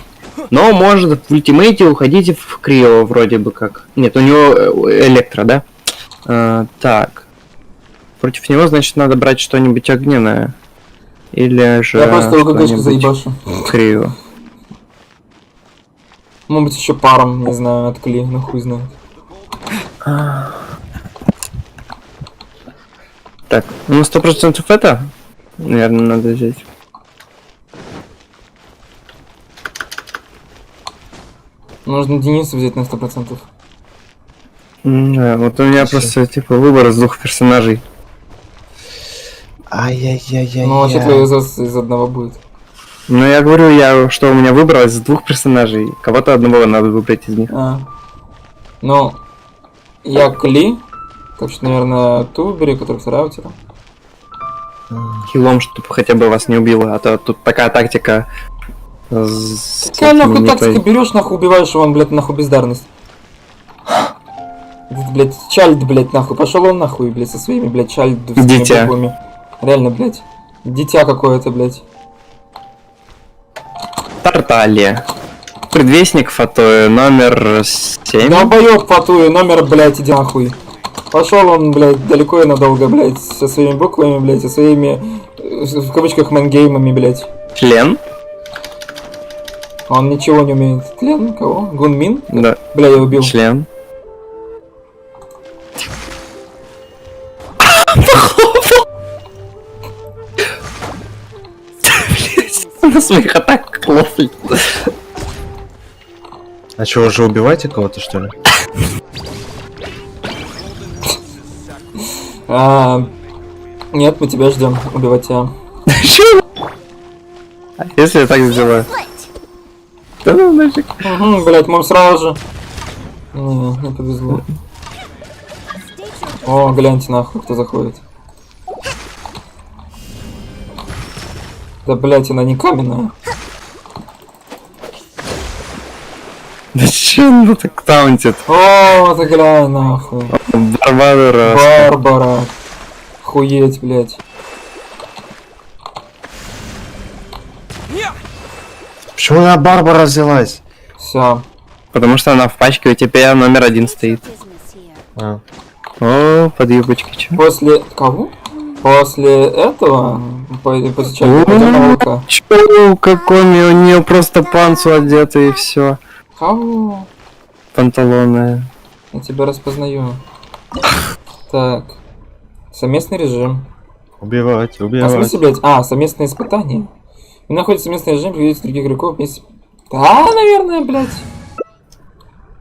Но может в ультимейте уходить в крио вроде бы как. Нет, у него электро, да? Так. против него, значит, надо брать что-нибудь огненное. Или же... Я просто ЛГГшку заебашу. Криво. Может быть, еще паром, не знаю, откли, ну хуй знает. Так, ну 100% это, наверное, надо взять. Нужно Дениса взять на 100%. Да, вот у меня просто, типа, выбор из двух персонажей. Ай-яй-яй-яй. Ну, вообще твой из одного будет. Ну, я говорю, что у меня выбор из двух персонажей. Кого-то одного надо выбрать из них. Ну, я Кли, так что, наверное, ту выбери, которая вторая у тебя. Хилом, чтобы хотя бы вас не убило, а то тут такая тактика. Какая нахуй тактика берешь, нахуй убиваешь его, он, блядь, нахуй бездарность. Блядь, чальд, блядь, нахуй. Пошел он нахуй, блядь, со своими, блядь, чальдовскими Дитя. буквами. Реально, блядь. Дитя какое-то, блядь. Тарталья. Предвестник Фатои, номер 7. Долбоёб Фатуи, номер, блядь, иди нахуй. Пошел он, блядь, далеко и надолго, блядь, со своими буквами, блядь, со своими, в кавычках, мэнгеймами, блядь. Член? Он ничего не умеет. Тлен? Кого? Гунмин? Да. Бля, я убил. Член. На своих атаках лофлит. А что, уже убиваете кого-то, что ли? Нет, мы тебя ждем. Убивать тебя. Если я так сделаю? Да ну нафиг. Блять, мы сразу же. Не повезло. О, гляньте нахуй, кто заходит. Да, блять, она не каменная. Да че он так таунтит? О, ты глянь нахуй. Барбара. Хуеть, блять. Почему она Барбара взялась? Все. Потому что она в пачке у тебя номер 1 стоит. О, под юбочкой чё? После кого? После этого после чата. Чё, какой у нее просто панцу одеты и все. Кого? Панталоны. Я тебя распознаю. Так. Совместный режим. Убивать. А в смысле, блядь? Совместное испытание. Вы находите совместный режим, приведите других игроков вместе. Да, наверное, блядь.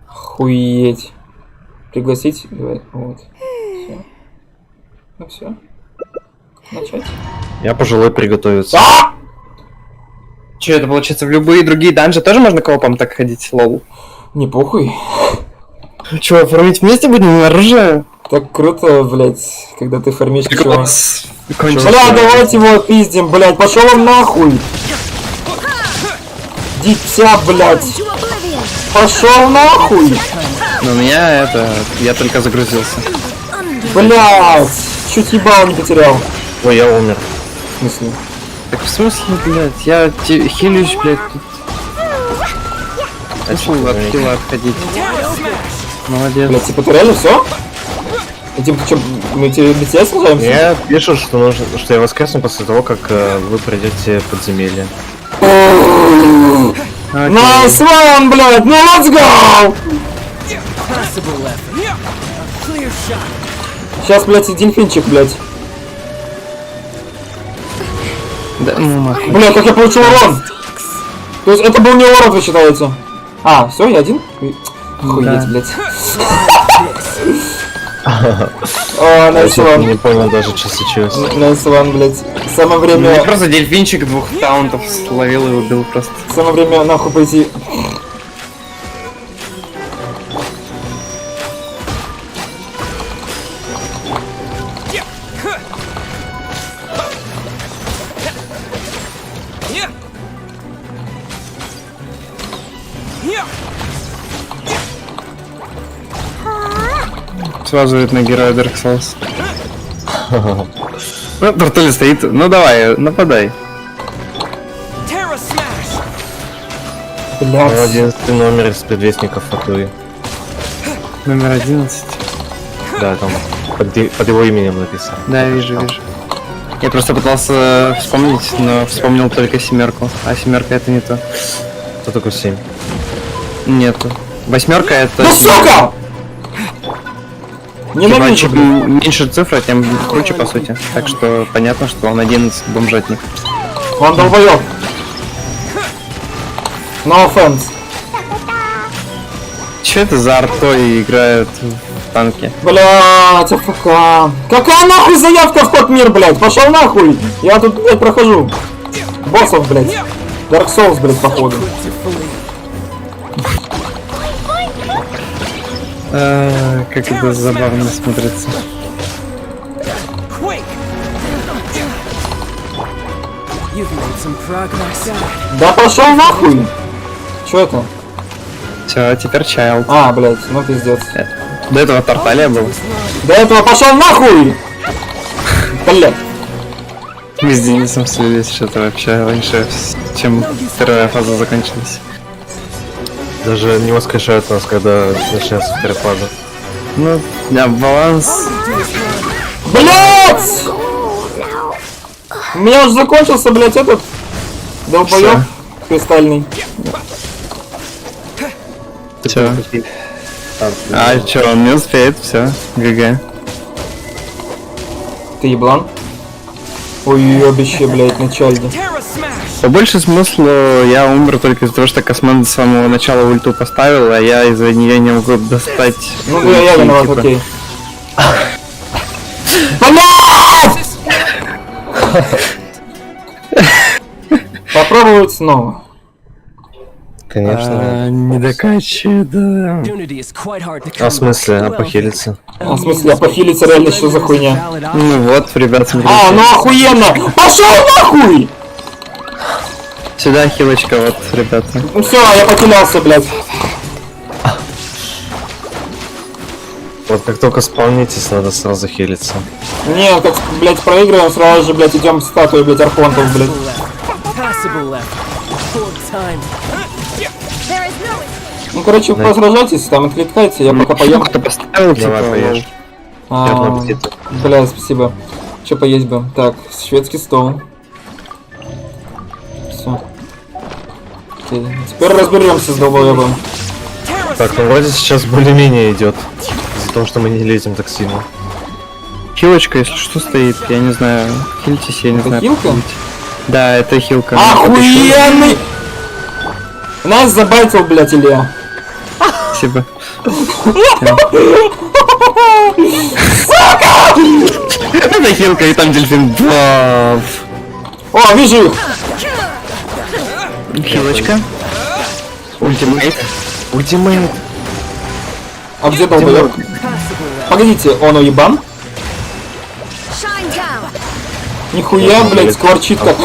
Охуеть. Пригласить? Давай, вот. Все. Ну все. Начать. Я пожелаю приготовиться. Че, это получается в любые другие данжи тоже можно коопом так ходить, лол? Не похуй. Че, фармить вместе будем оружие? Так круто, блядь, когда ты фармишь чего. Бля, давайте его пиздим, блядь, пошел он нахуй. Дитя, блядь. Пошел нахуй. Ну, у меня я только загрузился. Блядь, чуть ебало не потерял. Ой, я умер. В смысле? Так в смысле, блядь, я хилюсь, блядь, тут. Начал от хила отходить. Молодец. Блядь, типа ты реально все? Типа ты что, мы тебе без тебя сражаемся? Я пишу, что я воскресну после того, как вы пройдете подземелье. Nice one, блядь, ну let's go! Сейчас, блядь, и дельфинчик, блядь. Да, ну нахуй. Бля, как я получил урон! То есть это был не урон, вы считаете? Все, я один? Охуеть, блядь. О, nice one. Не понял даже, что случилось. Nice one, блядь. Самое время... Я просто дельфинчик 2 таунтов словил и убил просто. Самое время нахуй пойти. Сразу видно героя Dark Souls. Ну, Бартоли стоит. Ну давай, нападай. Блядь. 11 номер из предвестников Фатуи. Номер 11. Да, там Под его именем написано. Да, вижу. Я просто пытался вспомнить, но вспомнил только 7. А 7 это не то. Что такое 7? Нету. 8 это... Да сука! Ненавижу, чем меньше цифра, тем круче, по сути. Так что понятно, что он 11 бомжатник. Он долбоёб. No offense. Че это за артой играют в танке? Блять, АФК. Какая нахуй заявка в тот мир, блять? Пошел нахуй! Я тут, блять, прохожу. Боссов, блять. Dark Souls, блять, походу. Как это забавно смотрится. Да пошел нахуй! Чё это? Все, теперь Child. А, блять, ну пиздец. До этого Тарталия был. До этого пошел нахуй! Блять. Мы с Денисом слились что-то вообще раньше, чем вторая фаза закончилась. Даже не воскрешают нас, когда начинается вторая фаза. Ну, да, баланс. Блять! У меня уже закончился, блять, этот долбоёб кристальный. Чё? А чё, он не успеет, все, ГГ. Ты еблан? Ой, ёбище, блять, начальник. По больше смыслу я умер только из-за того, что Косман с самого начала ульту поставил, а я из-за нее не могу достать. Ну да, я виноват, типа. Окей. Блять! Попробовать снова. Конечно. Не докачи, да. А в смысле, а похилиться? А в смысле, а похилиться реально что за хуйня? Ну вот, ребят, смотрите. А, ну охуенно! Пошел нахуй! Сюда хилочка, вот, ребята. Ну все, я потерялся, блядь. Вот как только спавнитесь, надо сразу хилиться. Не, как, блядь, проигрываем, сразу же, блядь, идем в статую, блядь, архонтов, блядь. Ну, короче, вы сражайтесь, там откликайте, я пока поем. Кто поставил, давай поешь. Бля, спасибо. Че поесть бы? Так, шведский стол. Все. Окей. Теперь разберемся с долбоебом. Так, ну вроде сейчас более-менее идет. Из-за того, что мы не лезем так сильно. Хилочка, если что, стоит, я не знаю. Хильтесь, я не это знаю. Хилка? Да, это хилка. Охуенный! Нас забайтил, блядь, Илья. Спасибо. Это хилка, и там дельфин. О, вижу их! Хилочка. Ультимейт. Ультимейт. А где долбоёб? Погодите, он уебан? Нихуя, блядь, скворчит как...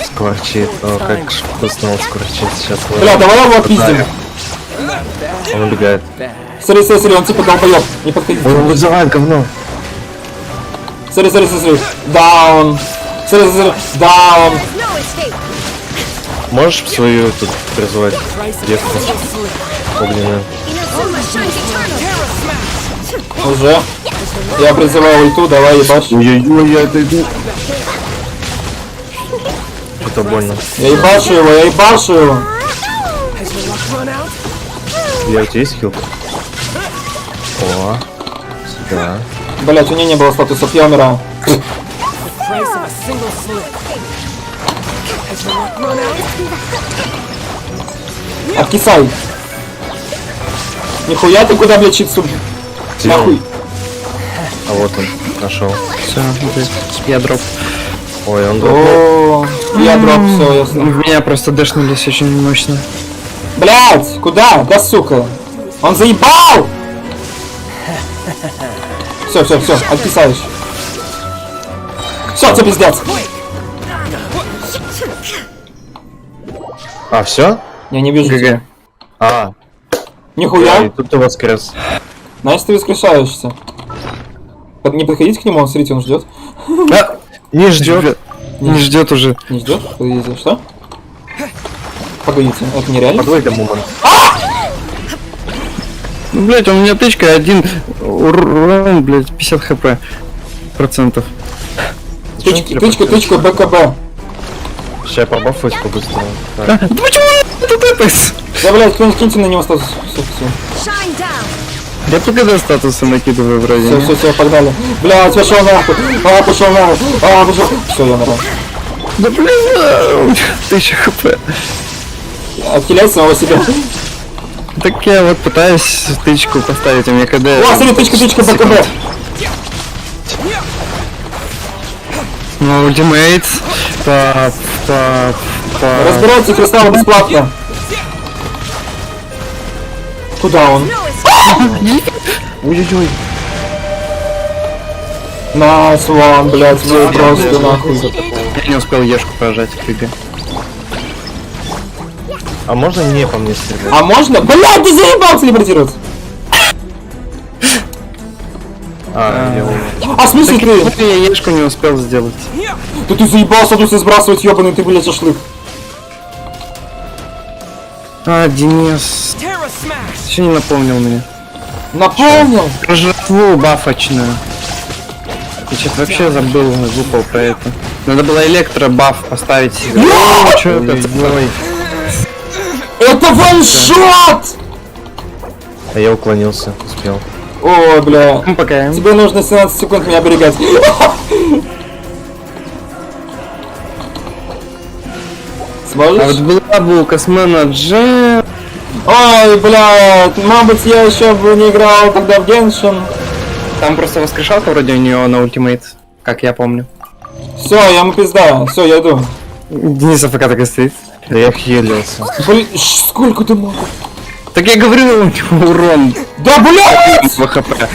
Скворчит, о, как вкусно он скворчит сейчас. Бля, давай его пиздим. Он убегает. Смотри, смотри, смотри, он типа долбоёб. Не подходи. Он вызывает говно. Смотри, смотри, смотри. Даун. Смотри, смотри. Даун. Можешь свою тут призывать девку огненную? Уже. Я призываю ульту, давай ебашь. Ой-ой-ой, я отойду. Что-то больно. Я ебашу его, я ебашу его. Я у тебя есть хилка? О, сюда. Блять, у нее не было статусов, я умираю. Откисай. Нихуя ты куда, блядь, читсу? Нахуй. А вот он, нашел. Все, я дроп. Ой, он дроп. О, я дроп, все, ясно. Меня просто дэшнулись очень мощно. Блять, куда? Да сука. Он заебал! Все, все, все, откисаешь. Все, тебе пиздец. А, все? Я не вижу. ГГ. А. Нихуя. И тут ты воскрес. Значит, ты воскрешаешься. Не подходите к нему, он, смотрите, он ждет. А, не ждет. Не ждет уже. Не ждет? Подождите, что? Погодите, это нереально? Подвой-ка момент. Ну, блять, у меня тычка 1 урон, блять, 50 хп процентов. Тычка, БКБ. Сейчас я побафаюсь побыстрее. Да почему тут это? Да, блядь, киньте на него статус. Я только до статуса накидываю вроде. Все, погнали. Блядь, пошел нахуй. Пошел нахуй. Пошел. Все, я нормально. Да блин, 1000 хп. Отхиляй самого себя. Так я вот пытаюсь тычку поставить, у меня КД. О, смотри, тычка, БКБ. Ну, ультимейт. Разбирайте кристаллы бесплатно. Куда он? Ой-ой-ой. Найс ван, блядь, вы просто нахуй. Я не успел ешку прожать, фига. А можно не по мне стрелять? А можно? Блядь, ты заебал телепортироваться! А в смысле ты? Я ешку не успел сделать. Да ты заебался тут сбрасывать, ёбаный ты, блядь, шашлык. Денис. Еще не напомнил мне. Напомнил? Про жертву бафочную. Я что-то вообще забыл, выпал про это. Надо было электробаф поставить себе. Что это? Это ваншот! А я уклонился, успел. О, бля. Пока. Тебе нужно 17 секунд меня оберегать. Сможешь? А вот была булка с менеджером. Ой, блядь, может я еще бы не играл тогда в Genshin. Там просто воскрешалка вроде у нее на ультимейт, как я помню. Все, я ему пизда, все, я иду. Денис АФК так и стоит. Да я хилился. Блин, сколько ты мог? Так я говорю, у него урон. Да блядь! В ХП.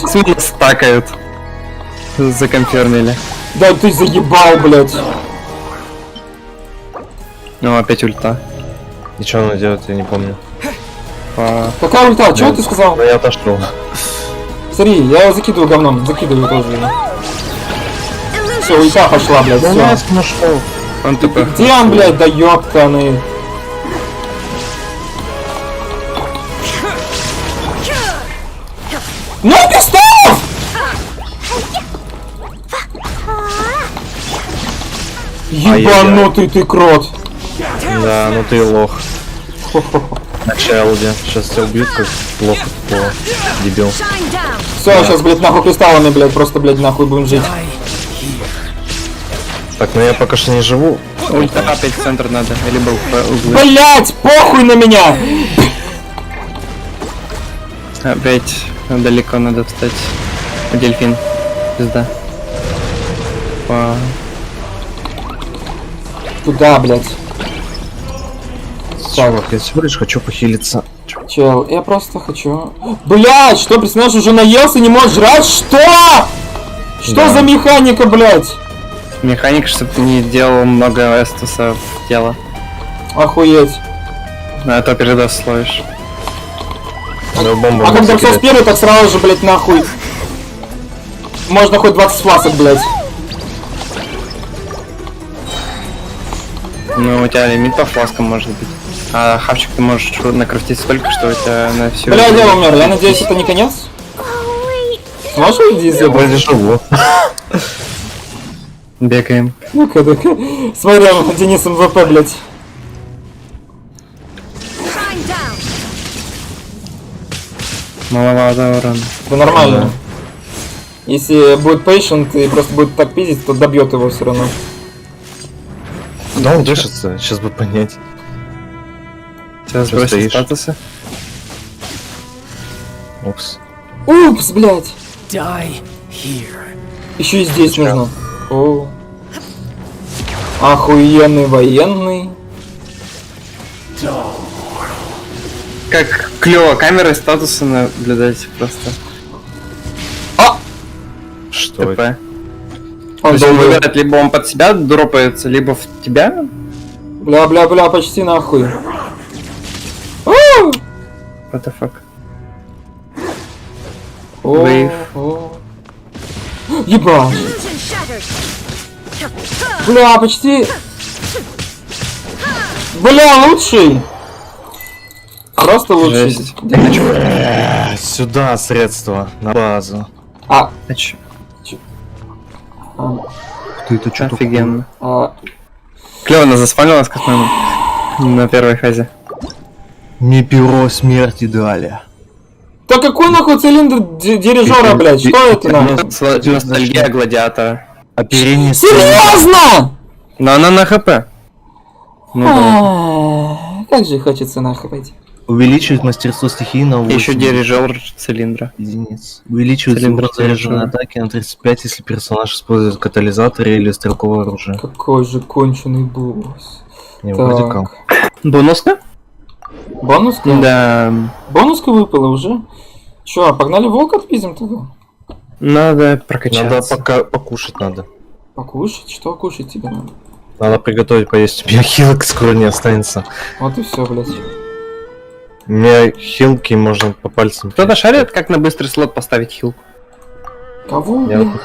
Смотри, стакают. Законфермили. Да ты заебал, блядь. Ну, опять ульта. И что она делает, я не помню. Какая ульта? Чего ты сказал? Да я отошел. Смотри, я его закидываю говном, закидываю тоже. Все, ульта пошла, блядь, Да все. нас нашел. Он тупо. Где он, блядь, да ёптаны? Ну, пистолет! Ебанутый ты крот. Да, ну ты лох. На челде. Сейчас тебя убьют, как лох, дебил. Все, сейчас, блядь, нахуй кристаллами, блядь, просто, блядь, нахуй будем жить. Так, ну я пока что не живу. Ульта опять в центр надо, либо углы. Блять, похуй на меня! Опять далеко надо встать. Дельфин. Пизда. Куда, блядь? Чувак, я всего лишь хочу похилиться. Чел, я просто хочу... Блять, что, персонаж уже наелся, не может жрать? Что? Что Да. за механика, блять? Механик, чтобы ты не делал много эстуса в тело. Охуеть. А то передос словишь. А когда все первый, так сразу же, блять, нахуй. Можно хоть 20 фласок, блять. Ну, у тебя лимит по фласкам может быть. А хавчик ты можешь накрутить столько, что у тебя на всю... Бля, я умер. Я надеюсь, это не конец? Сможешь уйти из этого? Я живу. Бегаем. Ну-ка, ну-ка. Смотрим, Денис МВП, блять. Маловато урона. Да нормально. Если будет patient и просто будет так пиздить, то добьет его все равно. Да он дышится, сейчас бы понять. Сейчас сбросить статусы. Упс. Упс, блять. Die here. Еще и здесь нужно. О. Охуенный военный. Как клево камерой статусы наблюдать просто. Что ТП. это? То есть он выбирает, либо он под себя дропается, либо в тебя. Бля, почти нахуй. What the fuck? Вейв. Ебать. Бля, почти. Бля, лучший. просто лучше. Сюда средства, на базу. А чё? Ты это что? Офигенно. Клево, она заспавнилась как на первой фазе. Мне перо смерти дали. Да какой нахуй цилиндр дирижера, блядь? Что это нахуй? Ностальгия гладиатора. Оперение. Серьезно? Но она на хп. Как же хочется нахуй пойти. Увеличивает мастерство стихии на 8. Еще дирижер цилиндра. Единиц. Увеличивает урон заряженной атаки на 35, если персонаж использует катализатор или стрелковое оружие. Какой же конченый босс. Не, вроде как. Бонуска? Бонуска? Да. Бонуска выпала уже. Чё, погнали волка отпиздим тогда? Надо прокачаться. Надо пока покушать надо. Покушать? Что кушать тебе надо? Надо приготовить поесть. У меня хилок скоро не останется. Вот и все, блядь. У меня хилки можно по пальцам. Кто-то шарит, как на быстрый слот поставить хилку? Кого? Я вот не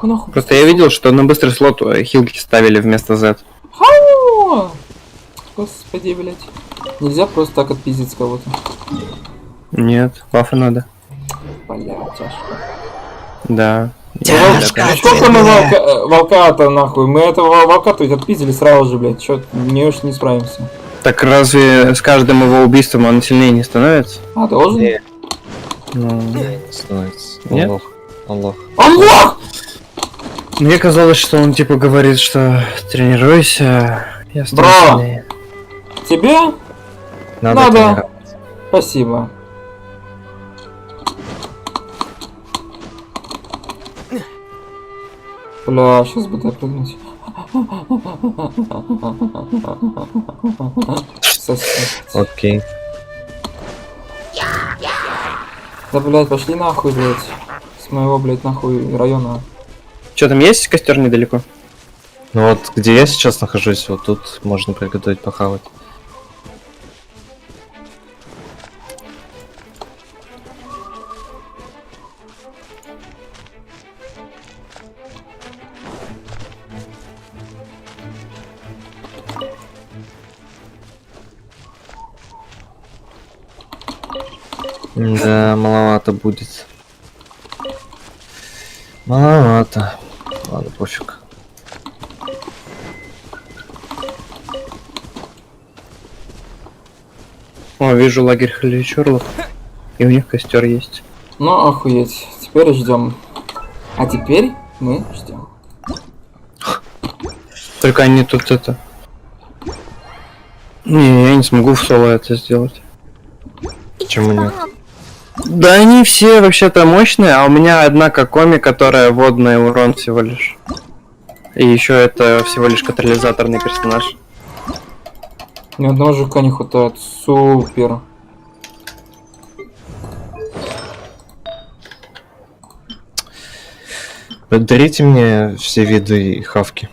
знаю. Просто я видел, что на быстрый слот хилки ставили вместо Z. Хау! Господи, блядь. Нельзя просто так отпиздить кого-то. Нет, бафы надо. Бля, тяжко. Да. Сколько мы волка-то нахуй? Мы этого волка-то ведь отпиздили сразу же, блядь. Чё, не уж не справимся. Так разве с каждым его убийством он сильнее не становится? А, должен? Нет. Не становится. Нет? Аллах. Аллах! Мне казалось, что он типа говорит, что тренируйся, я стану сильнее. Тебе? Надо. Спасибо. Бля, сейчас бы допрыгнуть. Окей. Да, блядь, пошли нахуй, блядь. С моего, блядь, нахуй района. Что там есть костер недалеко? Ну вот, где я сейчас нахожусь, вот тут можно приготовить похавать. Да, маловато будет. Маловато. Ладно, пофиг. О, вижу лагерь халичурлов. И у них костер есть. Ну, охуеть. Теперь ждем. А теперь мы ждем. Только они тут это... Не, я не смогу в соло это сделать. Почему нет? Да они все вообще-то мощные, а у меня одна Какоми, которая водный урон всего лишь. И еще это всего лишь катализаторный персонаж. Ни одного жука не хватает. Супер. Подарите мне все виды хавки.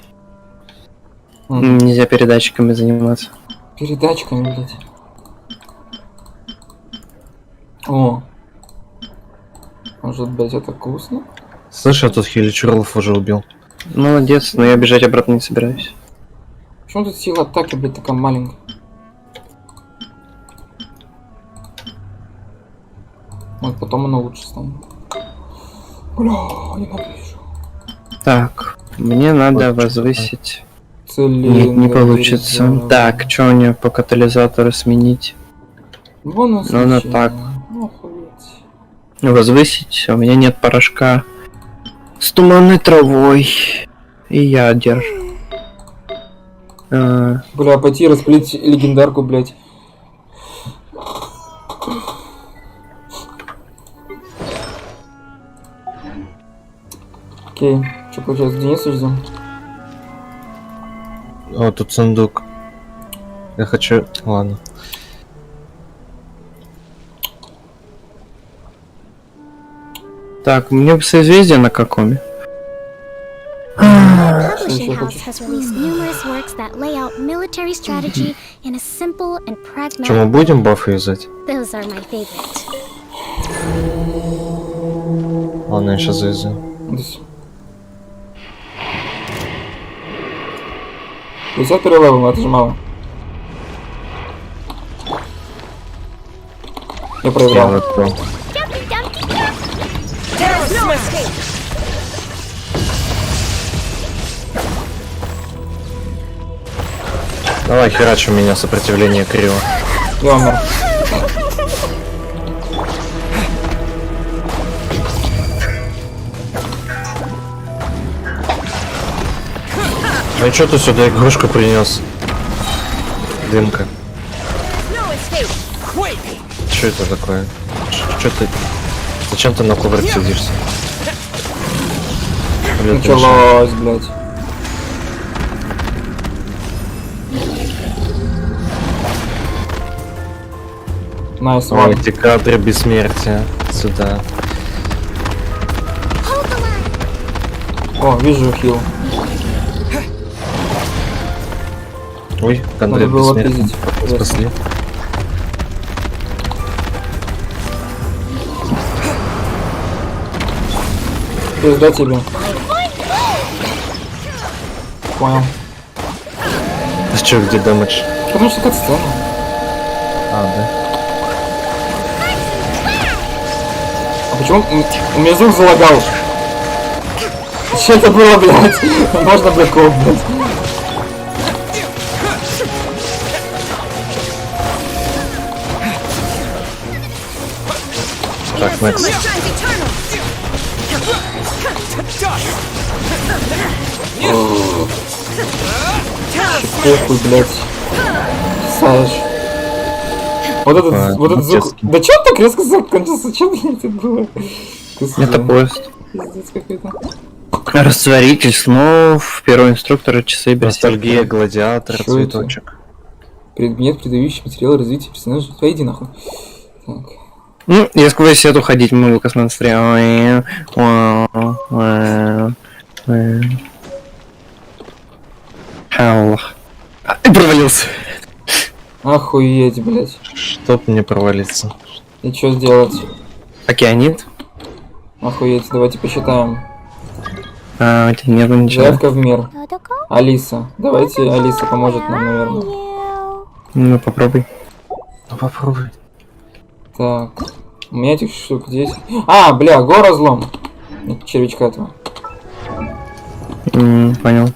Нельзя передатчиками заниматься. Передатчиками, блядь. О. Может быть, это вкусно? Слышь, я тут хиличурлов уже убил. Молодец, но я бежать обратно не собираюсь. Почему тут сила атаки, блядь, такая маленькая? Вот потом оно лучше станет. Бля, ненавижу. Так, мне надо возвысить. Цилиндр, не получится. дирижер. Так, что у нее по катализатору сменить? Бонус. Надо так. Охуеть. Возвысить. У меня нет порошка с туманной травой. И я держу. Бля, пойти распылить легендарку, блядь. Окей. Что получается, Дениса ждем? О, тут сундук. Я хочу... Ладно. Так, мне бы созвездие на Какоме. Publishing house has released numerous works that lay out military strategy in a simple and pragmatic. Что, мы будем бафы юзать? Those are my favorite. Ладно, я сейчас завезу. 51 левел, это же мало. Я проиграл. Давай, херач, у меня сопротивление криво. Я умер. Ну и что ты сюда игрушку принес? Дымка. Что это такое? Что ты? Зачем ты на ковре садишься? Началось, блядь. Найс, ой, эти кадры бессмертия. Сюда. О, вижу хил. Ой, кадры бессмертия. Спасли. Пизда тебе. Понял. А что, где дэмэдж? Потому что катсцена. А, да. А почему у меня звук залагал? Что это было, блядь? Можно блоков, блядь. Так, Макс. Похуй, блядь. Саш. Вот этот звук. Да чё он так резко закончился? Чё, блядь, это было? Это поезд. Пиздец какой-то. Растворитель снов, первый инструктор, часы, ностальгия, гладиатор, Чё цветочек. Это? Предмет, придающий материал развития персонажа. Пойди нахуй. Так. Ну, я сквозь эту ходить могу, космонавт. Аллах. Провалился. Охуеть, блядь. Чтоб мне провалиться. И что сделать? Океанит? Охуеть, давайте посчитаем. А, у тебя нету ничего. Заявка в мир. Алиса. Давайте Алиса поможет нам, наверное. Ну, попробуй. Ну, попробуй. Так. У меня этих штук 10. А, бля, горазлом. Червячка этого. Понял.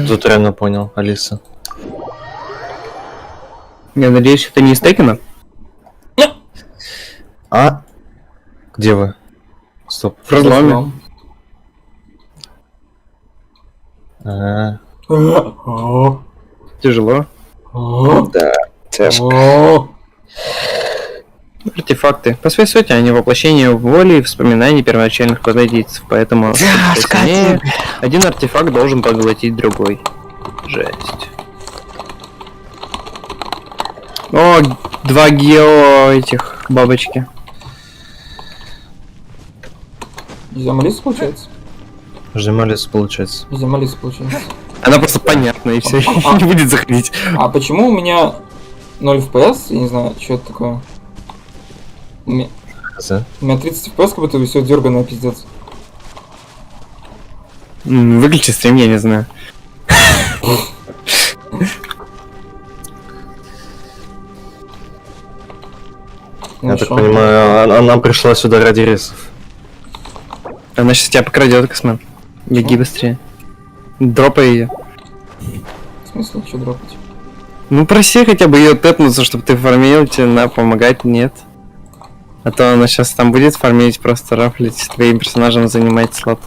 Тут реально понял, Алиса. Я надеюсь, это не из Текена? Нет. А? Где вы? Стоп. В разломе. Тяжело? Да, тяжко. Артефакты. По своей сути, они воплощение воли и вспоминаний первоначальных владельцев, поэтому один артефакт должен поглотить другой. Жесть. О, 2 гео этих бабочки. Земалис получается? Жемалис получается. Земалис получается. Она просто понятна и все, не будет заходить. А почему у меня 0 FPS? Я не знаю, что это такое. У меня 30 FPS, как будто все дерганое, пиздец. Выключи стрим, я не знаю. Я так понимаю, она пришла сюда ради рейсов. Она сейчас тебя покрадет, Косман. Беги быстрее. Дропай ее. В смысле, что дропать? Ну проси хотя бы ее тэпнуться, чтобы ты фармил, тебе на помогать, нет. А то она сейчас там будет фармить, просто рафлить, твоим персонажем занимать слот.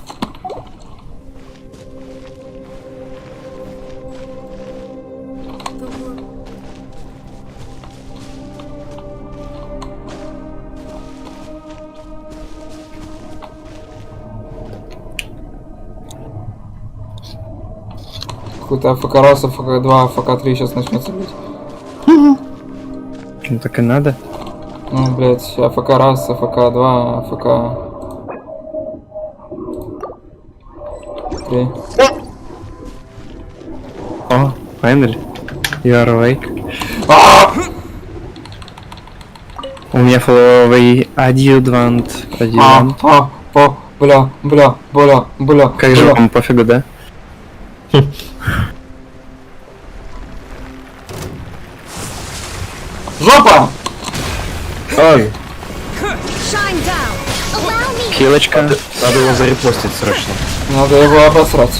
Какой-то АФК раз, АФК 2, АФК 3 сейчас начнется, блядь. Ну так и надо. Ну, блядь, АФК раз, АФК 2, АФК 3. О, finally. You are awake. У меня фолловый адъютант. Бля. Как же вам пофигу, да? Жопа! Ой. Хилочка. Надо его зарепостить срочно. Надо его обосрать.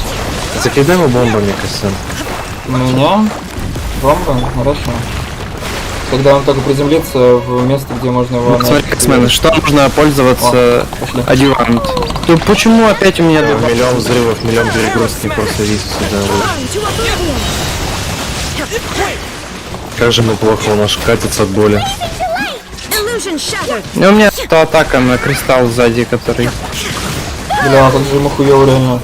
Закидай его бомбами, Костян. У меня бомба? Хорошо. Когда он только приземлится в место, где можно его... Ну, смотри, Космен, что нужно пользоваться адъювант? То почему опять у меня миллион взрывов, миллион перегрузки просто висит сюда? Как же мы плохо, у нас катится от боли. И у меня 100 атака на кристалл сзади, который... Бля, как же ему хуёво реально.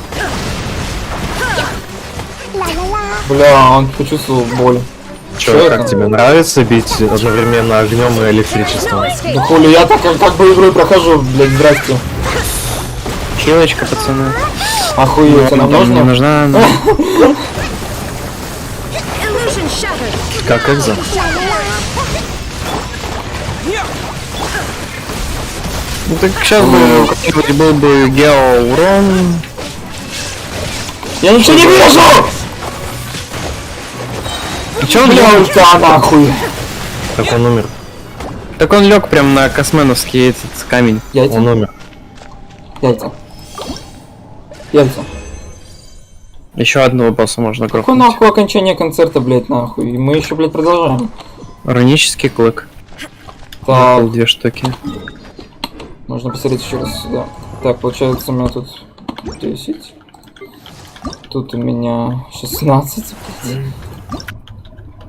Бля, он почувствовал боль. Чё, как тебе нравится бить одновременно огнем и электричеством? Да хули, я так как бы игру прохожу, блядь, здрасте. Хилочка, пацаны. Охуеть, она нужна? Не нужна. Как экзо? Ну так сейчас бы какой-нибудь был бы гео-урон. Я ничего не вижу! Чё он лёг? Да, нахуй. Так он умер. Так он лег прям на косменовский этот камень. Яйца? Он умер. Яйца. Яйца. Еще одного босса можно грохнуть. Какое нахуй окончание концерта, блядь, нахуй? И мы еще, блядь, продолжаем. Рунический клык. Так. 2 штуки. Можно посмотреть еще раз сюда. Так, получается у меня тут 10. Тут у меня 16.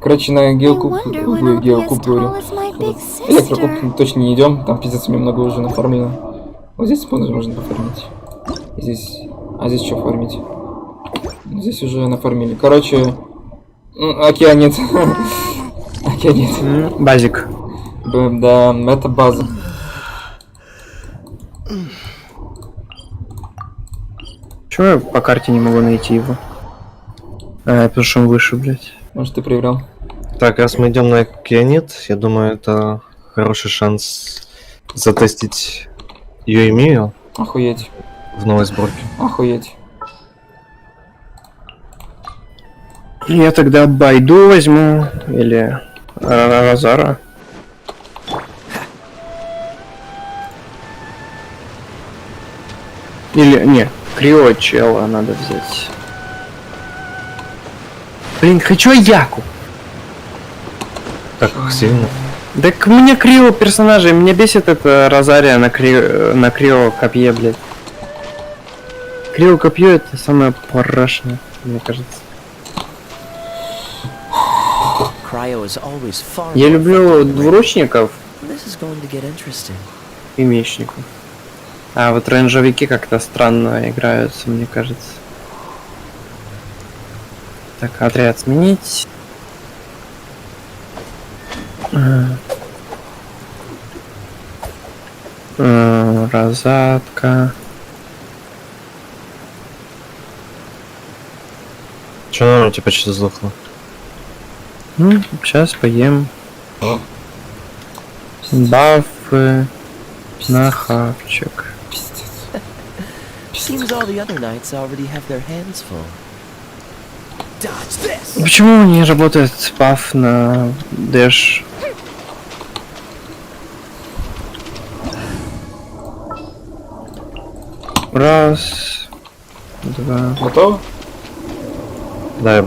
Короче, на геокуб говорю. Электрокуб точно не идем. Там пиздец мне много уже нафармлено. Вот здесь можно пофармить. Здесь. А здесь что фармить? Здесь уже нафармили. Короче. Океанит. Океанит. Базик. Да, это база. Чего я по карте не могу найти его? Потому что он выше, блядь. Может, ты проиграл? Так, раз мы идем на океанит, я думаю, это хороший шанс затестить ее имею. Охуеть. В новой сборке. Охуеть. Я тогда Байду возьму или Розара. Или не, Крио Чела надо взять. Блин, хочу Яку. Так сильно. Так у меня Крио персонажей, меня бесит это Розария на Крио копье, блядь. Крио копье это самое парашное, мне кажется. Я люблю двуручников и мечников. А вот рейнджовики как-то странно играются, мне кажется. Так, отряд сменить. Розатка. Чё, типа что сдохло? Ну, сейчас поем. Бафы на хавчик. Почему не работает баф на дэш? Раз, два. Готово? Да, я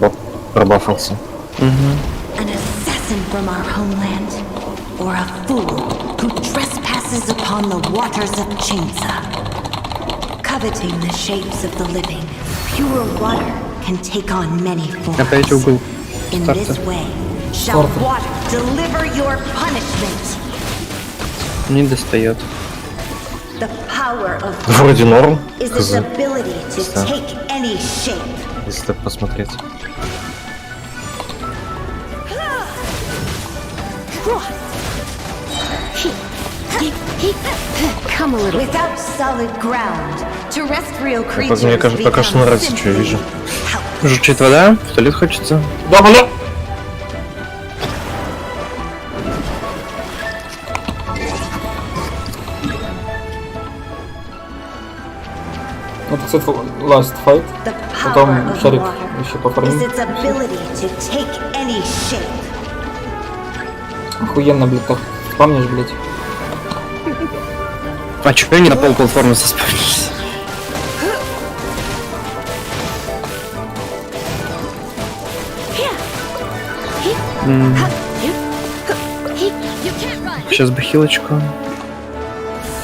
пробафался. An assassin from our homeland, or a fool who trespasses upon the waters of Chinsa. Coveting the shapes of the living, pure water can take on many forms. Опять угол. In this way, shall water deliver your punishment. Не достает. The power of Вроде норм. is its ability to take any shape. Если так посмотреть. Come a little. Without solid ground, terrestrial creatures Мне пока что нравится, что я вижу. Журчит вода, в туалет хочется. Да, бля! Это, кстати, last fight. Потом шарик еще пофармим. Охуенно, блядь, так спамнишь, блядь. А чё они на пол платформы заспавнились? Сейчас бы хилочку.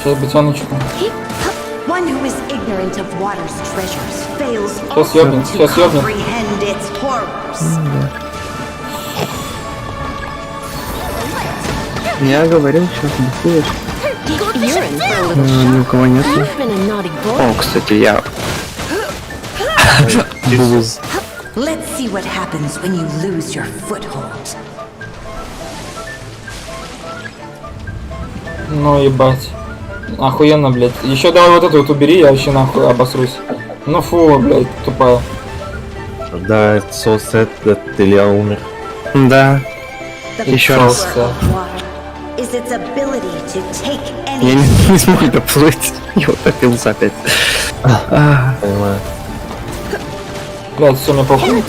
Сейчас бы тяночку. One who is ignorant of water's treasures fails Сейчас also ёбнет, to сейчас ёбнет. comprehend its horrors. Я говорил, сейчас бы хилочку. Ни у кого нет. О, кстати, я... Бузз. Let's see what happens when you lose your foothold. Ну ебать. Охуенно, блядь. Еще давай вот эту вот убери, я вообще нахуй обосрусь. Ну фу, блядь, тупая. Да, это so sad, that Илья умер. Да. Еще раз. Is its ability to take Я any не смог доплыть. Я утопился опять. Понимаю. Блядь, все, мне похуй.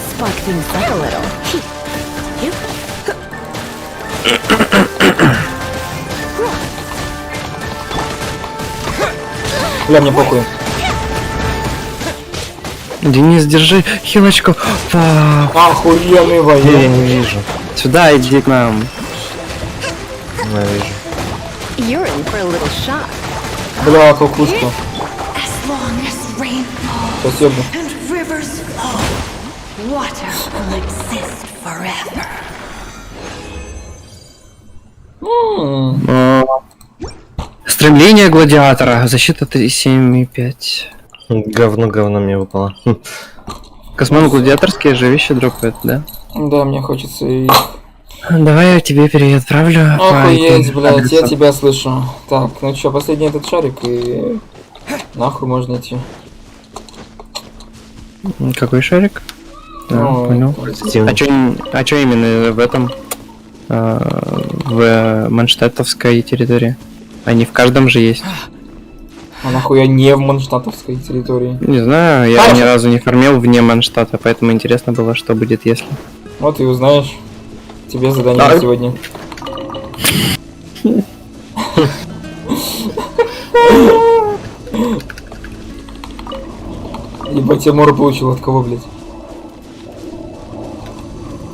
Бля, мне похуй. Денис, держи хилочку. Охуенный воен. Я не вижу. Сюда иди к нам. Я вижу. You're in for a little shock. Бля, кукушка. As long as rain falls Сейчас ёбну. and rivers flow, water will exist forever. Стремление гладиатора. Защита 3,7,5. Говно мне выпало. Космон гладиаторские же вещи дропают, да? Да, мне хочется и... Давай я тебе переотправлю. Охуеть, блядь, я тебя слышу. Так, ну чё, последний этот шарик и... Нахуй можно идти. Какой шарик? Ну, понял. А чё именно в этом? В манштатовской территории? Они в каждом же есть. А нахуя не в манштатовской территории? Не знаю, я ни разу не фармил вне Манштата, поэтому интересно было, что будет если. Вот и узнаешь. Тебе задание на сегодня. Ебать, я мору получил от кого, блядь?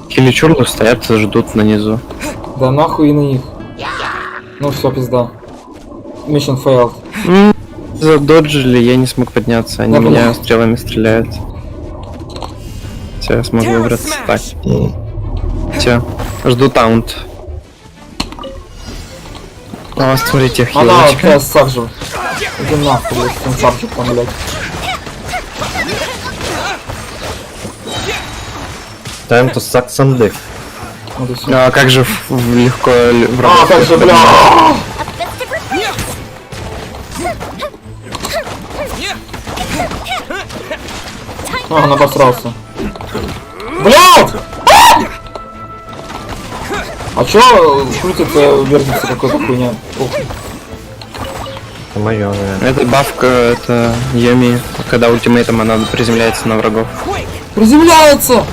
Хиличурны стоят, ждут внизу. Да нахуй и на них. Ну все, пизда. Mission failed. Задоджили, я не смог подняться, они меня стрелами стреляют. Все, я смог выбраться. Так. Все, жду таунт. А, смотрите, хилочка. Она саджу. Иди нахуй, блядь, саджу там, блядь. Time to suck some dick. А как же легко... А, как же, бля! А, он обосрался. Блядь! А чё крутится, вертится какой-то хуйня? Это моё, наверное. Это бафка, это Йоми, когда ультимейтом она приземляется на врагов. Приземляется!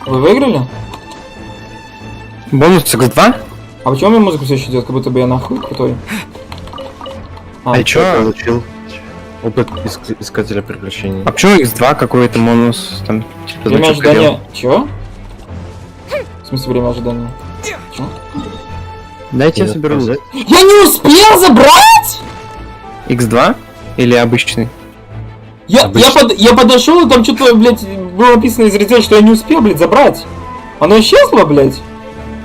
Вы выиграли? Бонус X2? А почему мне музыку все еще идет, как будто бы я нахуй крутой? А чё? Получил опыт искателя приключений. А почему X2 какой-то бонус? Там, типа, время ожидания... Чё? В смысле время ожидания? Чё? Дайте я соберу. Я не успел забрать? X2? Или обычный? Я подошел, и там что-то, блядь, было написано из зрителей, что я не успел, блядь, забрать. Оно исчезло, блядь?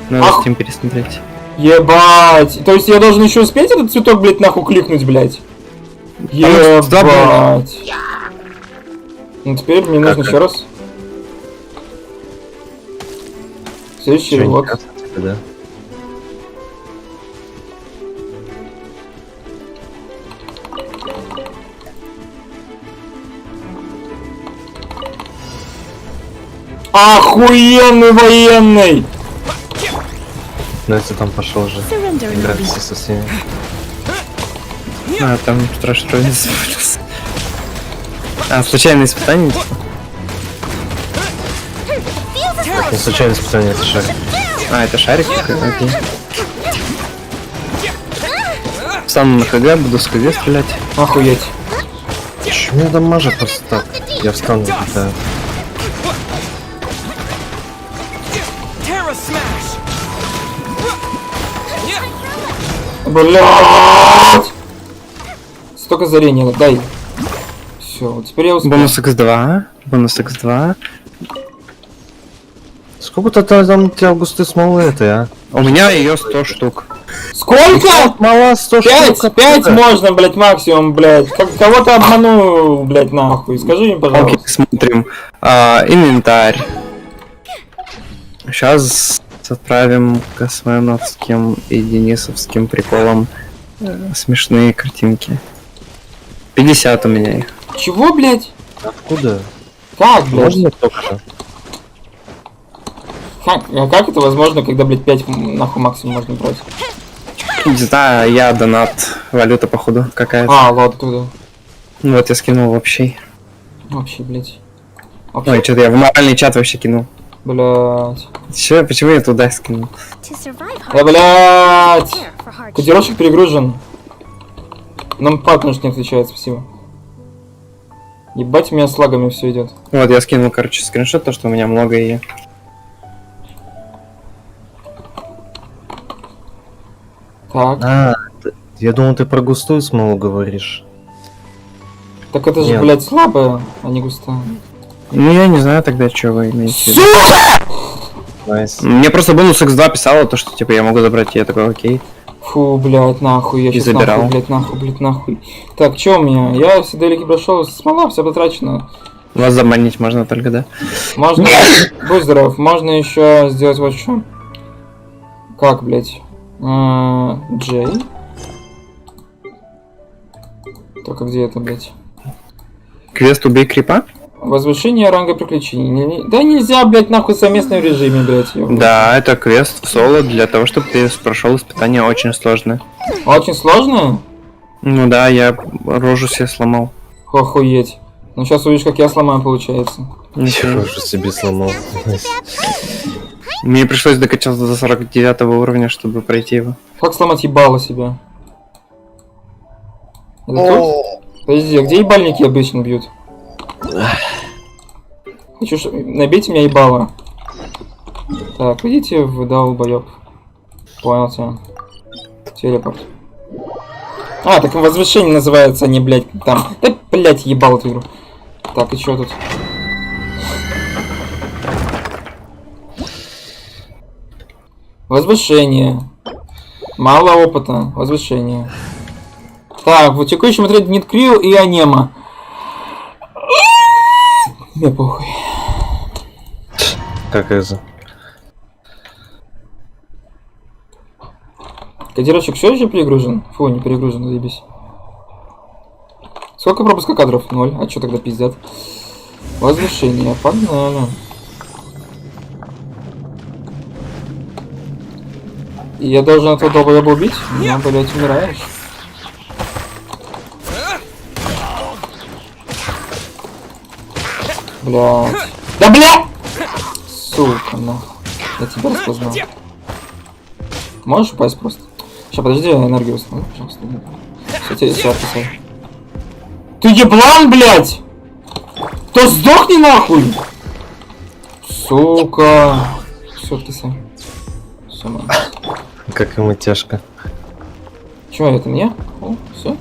Надо Steam пересмотреть. Ебать. То есть я должен еще успеть этот цветок, блядь, нахуй кликнуть, блядь? Ебать. Ну теперь мне нужно еще раз. Следующий рывок. Да. Охуенный военный! Ну если там пошел же играться со всеми. А, там страшно не свалился. А, случайное испытание? Не случайное испытание, это шарик. А, это шарик? Окей. Сам на КГ, буду с КГ стрелять. Охуеть. Чё меня дамажит просто так? Я в стан летаю. Блять! Столько зарения, дай. Все, теперь я успел. Бонус X2. Бонус X2. Сколько-то там у тебя густой смолы этой, а? У меня ее 100 штук. Сколько? Мало 100 штук. 5 можно, блять, максимум, блять. Кого-то обманул, блять, нахуй. Скажи им, пожалуйста. Окей, смотрим. Инвентарь. Сейчас отправим к СВНовским и Денисовским приколам смешные картинки. 50 у меня их. Чего, блять? Откуда? Как, блять? Можно только? Как это возможно, когда, блять, 5 нахуй максимум можно брать? Не знаю, я донат. Валюта, походу, какая-то. А, ладно, туда. Вот я скинул вообще. Вообще, блять. Ой, что-то я в моральный чат вообще кинул. Блять. Че, почему я туда скинул? Блять! Кодировщик перегружен. Нам партнер не отвечает, спасибо. Ебать, у меня с лагами все идет. Вот я скинул, короче, скриншот, то что у меня много ее. Так. Я думал, ты про густую смолу говоришь. Так это же, Нет. блять, слабая, а не густая. Ну я не знаю тогда, что вы имеете в виду. Найс. Мне просто бонус X2 писало, то что типа я могу забрать, и я такой, окей. Фу, блять, нахуй, я И сейчас забирал. нахуй, блять, нахуй. Так, что у меня? Я все далеки прошел, смола вся потрачена. Вас заманить можно только, да? Можно, будь здоров, можно еще сделать вот что. Как, блять? Джей. Только где это, блять? Квест убей крипа? Возвышение ранга приключений. Да нельзя, блять, нахуй в совместном режиме, блять. Да, это квест в соло для того, чтобы ты прошел испытание очень сложное. Очень сложное? Ну да, я рожу себе сломал. Охуеть. Ну сейчас увидишь, как я сломаю, получается. Я уже себе сломал. Мне пришлось докачаться до 49 уровня, чтобы пройти его. Как сломать ебало себя? Это тут? Подожди, а где ебальники обычно бьют? Хочу, набейте меня ебало. Так, идите в долбоёб. Понял тебя. Телепорт. А, так возвышение называется, а не, блядь, там. Да, блядь, ебал эту игру. Так, и чё тут? Возвышение. Мало опыта. Возвышение. Так, в текущем отряде нет Крил и Анема. Мне похуй. Как это? Кодировщик все еще перегружен? Фу, не перегружен, заебись. Сколько пропуска кадров? 0. А что тогда пиздят? Возвышение. Погнали. И я должен этого долбоеба убить? Ну, блять, умираешь. Блять. Да бля! Сука, нахуй. Я тебя распознал. Можешь упасть просто? Сейчас, подожди, я энергию установлю, пожалуйста. Все, тебе все отписал. Ты еблан, блядь! То сдохни нахуй! Сука. Все, отписал. Все, как ему тяжко. Че, это мне? О, все.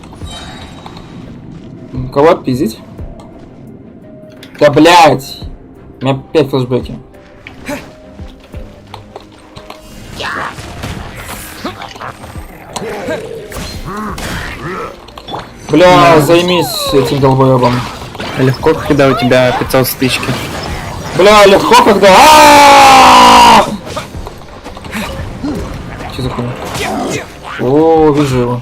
Кого отпиздить? Да блять! У меня опять флешбеки. Бля, займись этим долбоебом. Легко, когда у тебя 500 стычки. Бля, легко, когда... Что за хуйня? О, вижу его.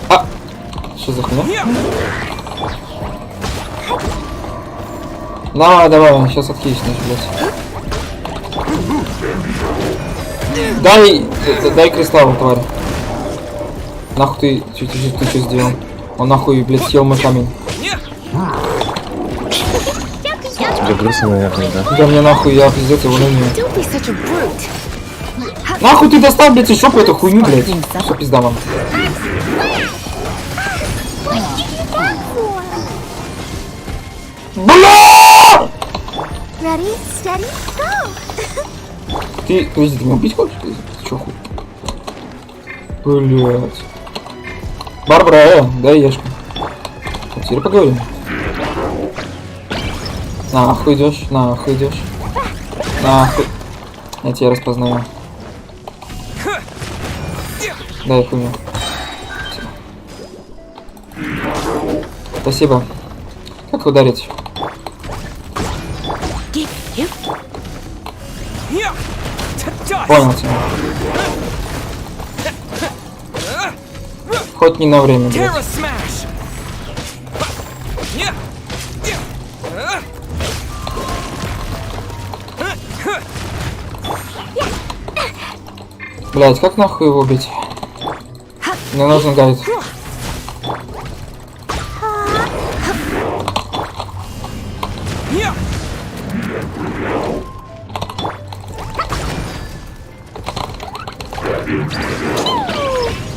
А! Что за хуйня? Давай, сейчас откиснешь, блядь. Дай кристалл, тварь. ты что сделал? Он нахуй, блядь, съел мой камень. Тебе грустно, наверное, да? Да мне нахуй, я пиздец его не. Нахуй ты достал, блядь, из жопы эту хуйню, блядь. Все, пизда вам. Бля! Ready, steady, go! Ты, подожди, ты меня убить хочешь? Чё хуй? Блядь. Барбара, дай ешку. А теперь поговорим. Нахуй идешь, нахуй идешь. Нахуй. Я тебя распознаю. Дай хуйню. Спасибо. Как ударить? Понял тебя. Хоть не на время, блядь. Блядь, как нахуй его убить? Мне нужен гайд.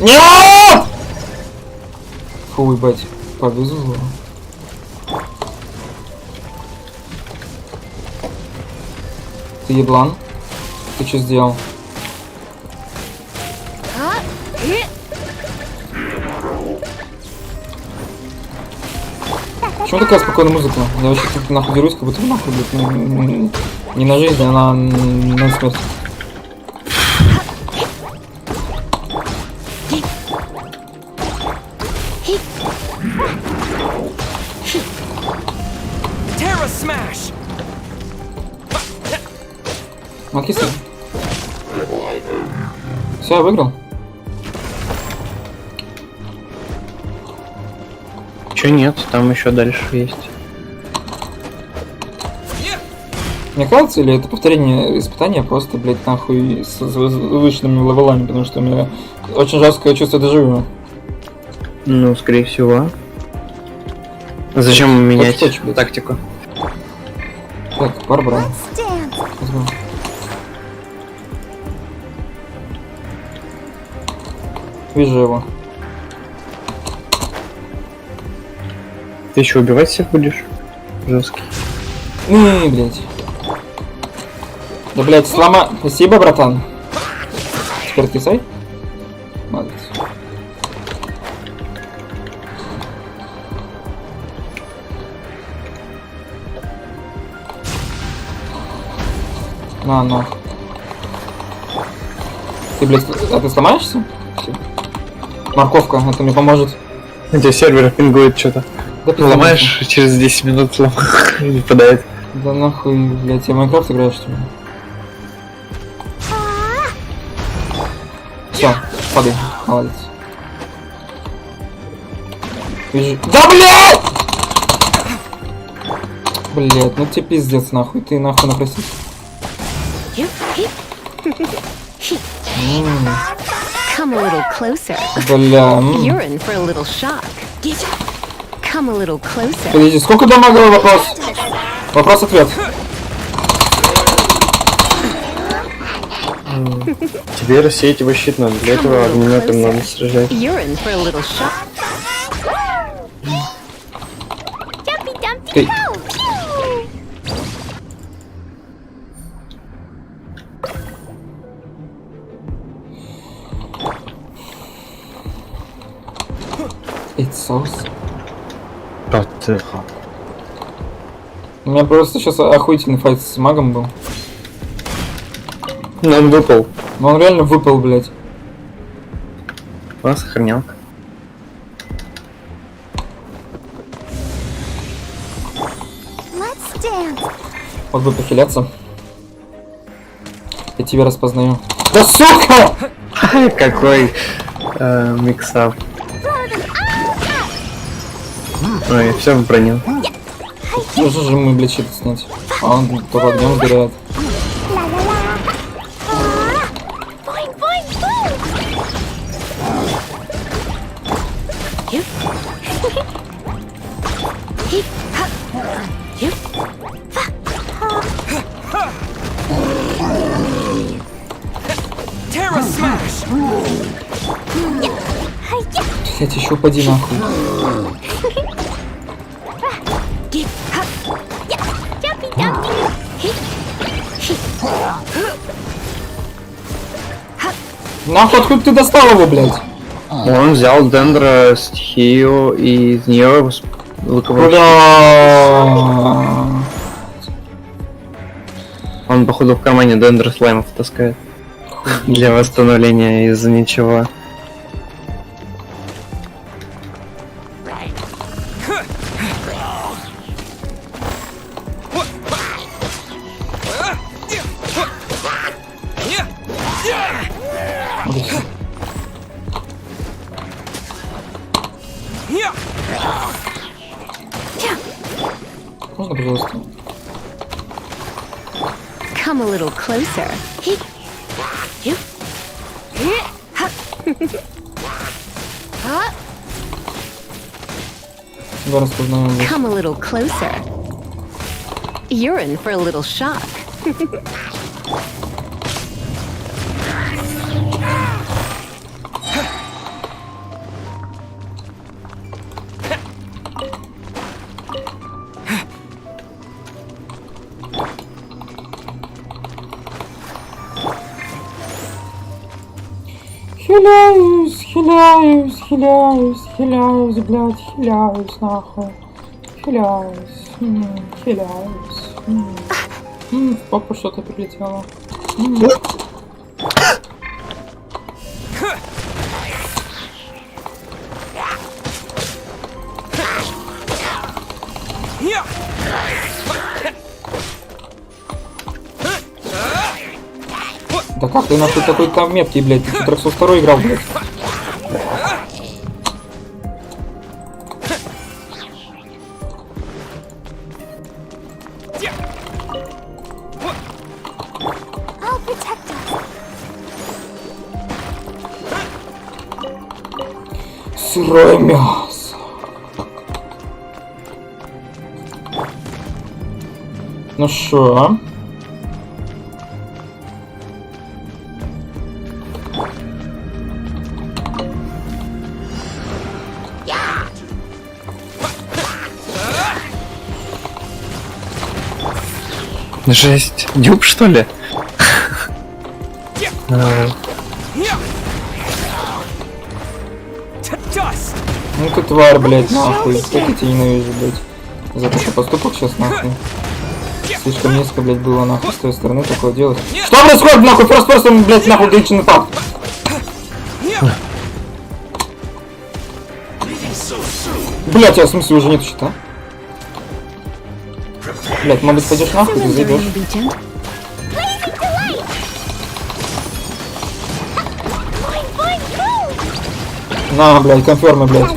Нет! Фу, ебать, повезло. Ты еблан? Ты что сделал? Почему такая спокойная музыка? Я вообще тут нахуй дерусь, как будто нахуй, блядь, не на жизнь, а на смерть. Макиса. Все, я выиграл. Чё нет, там еще дальше есть. Мне кажется, или это повторение испытания просто, блядь, нахуй с вышенными левелами, потому что у меня очень жесткое чувство дежавю. Ну, скорее всего. Зачем менять тактику? Так, Барбара. Вижу его. Ты еще убивать всех будешь? Жесткий. Ну, блядь. Да, блядь, слома... Спасибо, братан. Теперь ты сай? Молодец. На. Ты, блядь, а ты сломаешься? Морковка, это мне поможет. У тебя сервер пингует что-то. Да, ломаешь, через 10 минут выпадает. Да нахуй, блядь, я в Майнкрафт играешь, что ли? Все, падай, молодец. Вижу... Да, блядь! Блядь, ну тебе пиздец, нахуй, ты нахуй напросись. Come a little closer. Бля. You're in for a little shock. Come a little closer. Подожди, сколько дамага вопрос? Вопрос-ответ. Тебе рассеять его щит надо, для этого огнеметом надо сражать. You're in for a little shock. Ты. It's sauce. У меня просто сейчас охуительный файт с магом был. Но он выпал. Но он реально выпал, блядь. У нас охранялка. Вот бы похиляться. Я тебя распознаю. Да сука! Какой миксап. Ой, все бронил. Нужно же мы, блядь, щит снять. А он только огнем сгорает. Блять, еще упади нахуй. Нахуй, откуда ты достал его, блядь? Он взял дендра стихию и из нее выковал. Он, походу, в кармане дендра слаймов таскает. Для восстановления из-за ничего. Можно, пожалуйста? Come a little closer. Come a little closer. You're in for a little shock. Хиляюсь, блядь, хиляюсь, нахуй. Хиляюсь. В попу что-то прилетело. Да как ты нахуй такой там меткий, блядь? Ты что, 302 играл, блядь? Сырое мясо. Ну шо? Жесть. Дюб, что ли? Ну ты тварь, блядь, нахуй. Как я тебя ненавижу, блядь. За такой поступок сейчас, нахуй. Слишком низко, блядь, было, нахуй, с той стороны такое делать. Что происходит, нахуй? Просто, блядь, нахуй, Genshin факт. Блядь, а в смысле уже нет щита? Блядь, может быть, пойдешь нахуй, ты заебешь. На, блядь, конфермы, блядь.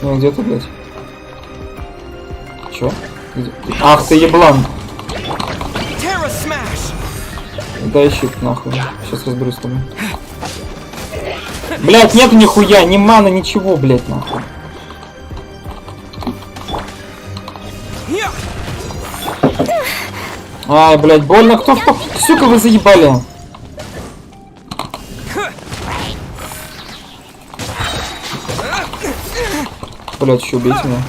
Ну, где ты, блядь? Чё? Где? Ах ты еблан! Дай щит, нахуй. Сейчас разберусь с тобой. Блядь, нету нихуя, ни мана, ничего, блядь, нахуй. Ай, блядь, больно, кто? Сука, вы заебали. Блядь, еще убейте меня.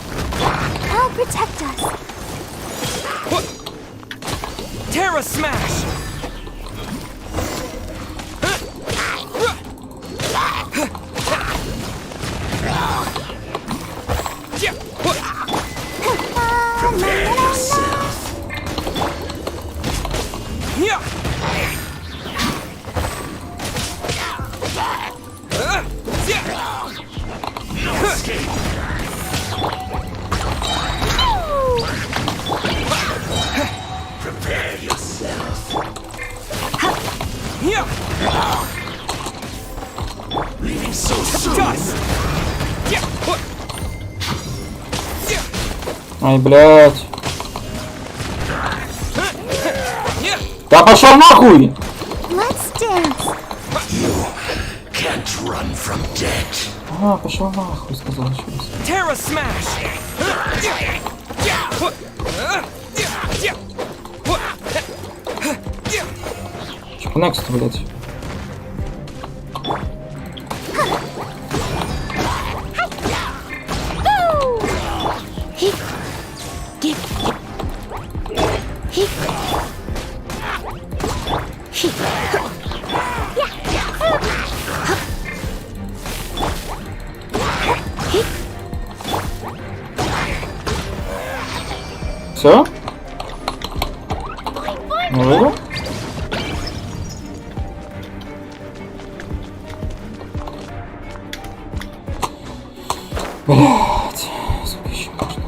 Ай, блядь. Да пошел нахуй! А, пошел нахуй, сказал сейчас. Terra smash! Чё, next, блядь? Все? Не выиграл? Блять, сколько еще можно?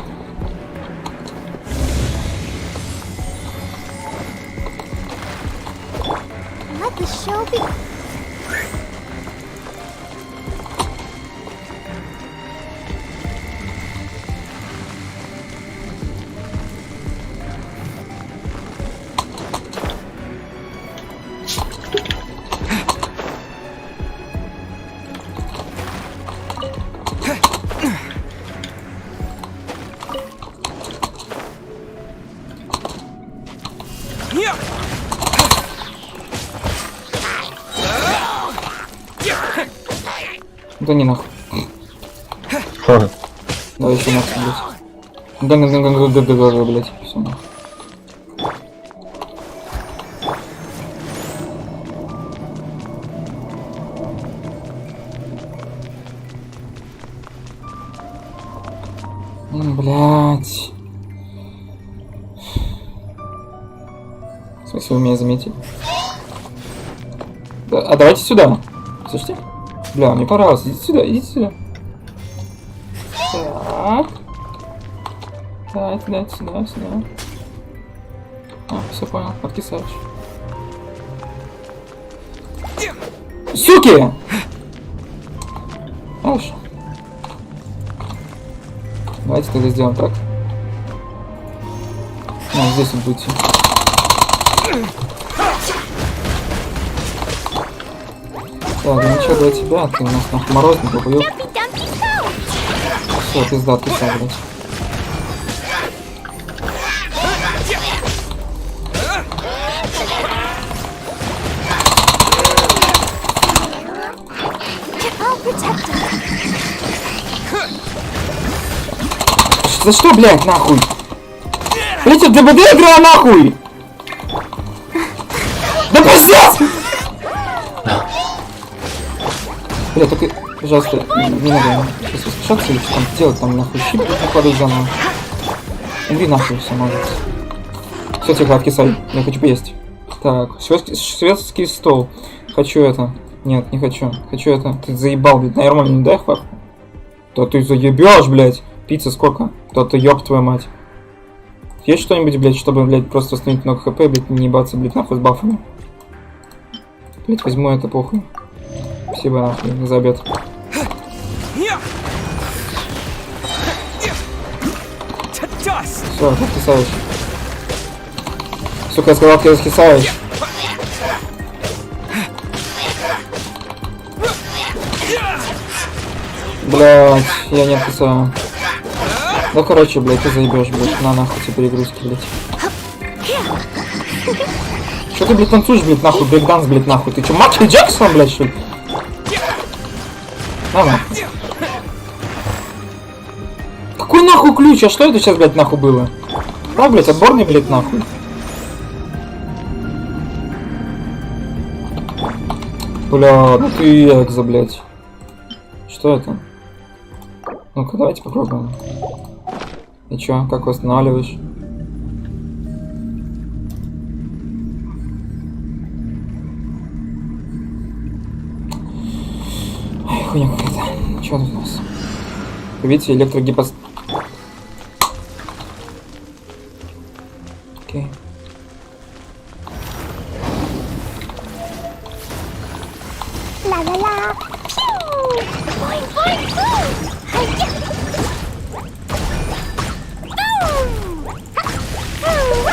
Let the show be. Да не нахуй. Давай еще нахуй, блядь. Блядь, все нахуй. Блядь. В смысле, вы меня заметили? Да, а давайте сюда. Слышите? Бля, мне понравилось. Идите сюда, идите сюда. Так. Дайте, сюда. А, все понял, подкисаешь. Суки! Хорошо. Давайте тогда сделаем так. А, здесь вот будете. Так, ну ничего для тебя, ты у нас нахуй морозный попоёб. Все, пизда, ты сам, блядь. За что, блядь, нахуй? Блядь, я в ДБД играю, нахуй! Да пиздец! Бля, только, пожалуйста, не надо сейчас воскрешаться или что там делать, там нахуй щип накладывать заново. Убей нахуй все, может. Все, тихо, откисай, я хочу поесть. Так, шведский стол. Хочу это. Нет, не хочу. Хочу это. Ты заебал, блядь, нормально не дай хвак. Да ты заебешь, блядь. Пицца сколько? Да ты ёб твою мать. Есть что-нибудь, блядь, чтобы, блядь, просто восстановить много хп, блядь, не ебаться, блядь, нахуй с бафами? Блядь, возьму это, похуй. Спасибо, нахуй, за обед. Все, ты кисаешь. Сука, я сказал, ты раскисаешь. Блядь, я не откисаю. Да, короче, блядь, ты заебешь, блядь, на нахуй эти перегрузки, блядь. Чё ты, блядь, танцуешь, блядь, нахуй, брейкданс, блядь, нахуй? Ты чё, Майкл Джексон, блядь, что ли? На нахуй. Какой нахуй ключ? А что это сейчас, блядь, нахуй было? Да, блядь, отборный, блядь, нахуй. Бля, ну ты экзо, блядь. Что это? Ну-ка, давайте попробуем. И чё, как восстанавливаешь? Ай, хуйня какая-то. Чё тут у нас? Видите, электрогипост... Окей. Ла-ла-ла. Пью! Boing, boing, boing. Hi-ya. Boom! Ha!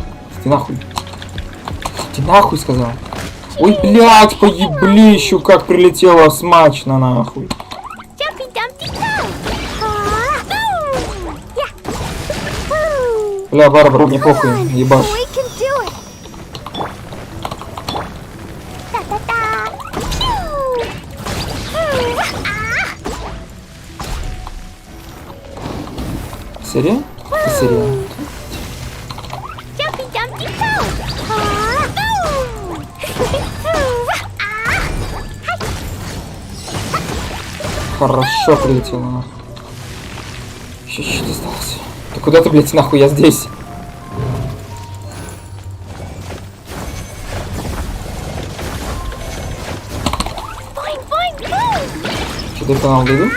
Иди нахуй. Иди нахуй, сказал. Ой, блядь, поеблищу, как прилетело смачно, нахуй. Бля, Барбара, мне похуй, ебашь. Серия? Серия. Хорошо прилетело. Еще чуть осталось. Да куда ты, блядь, нахуй, я здесь. Что, до финала дойду?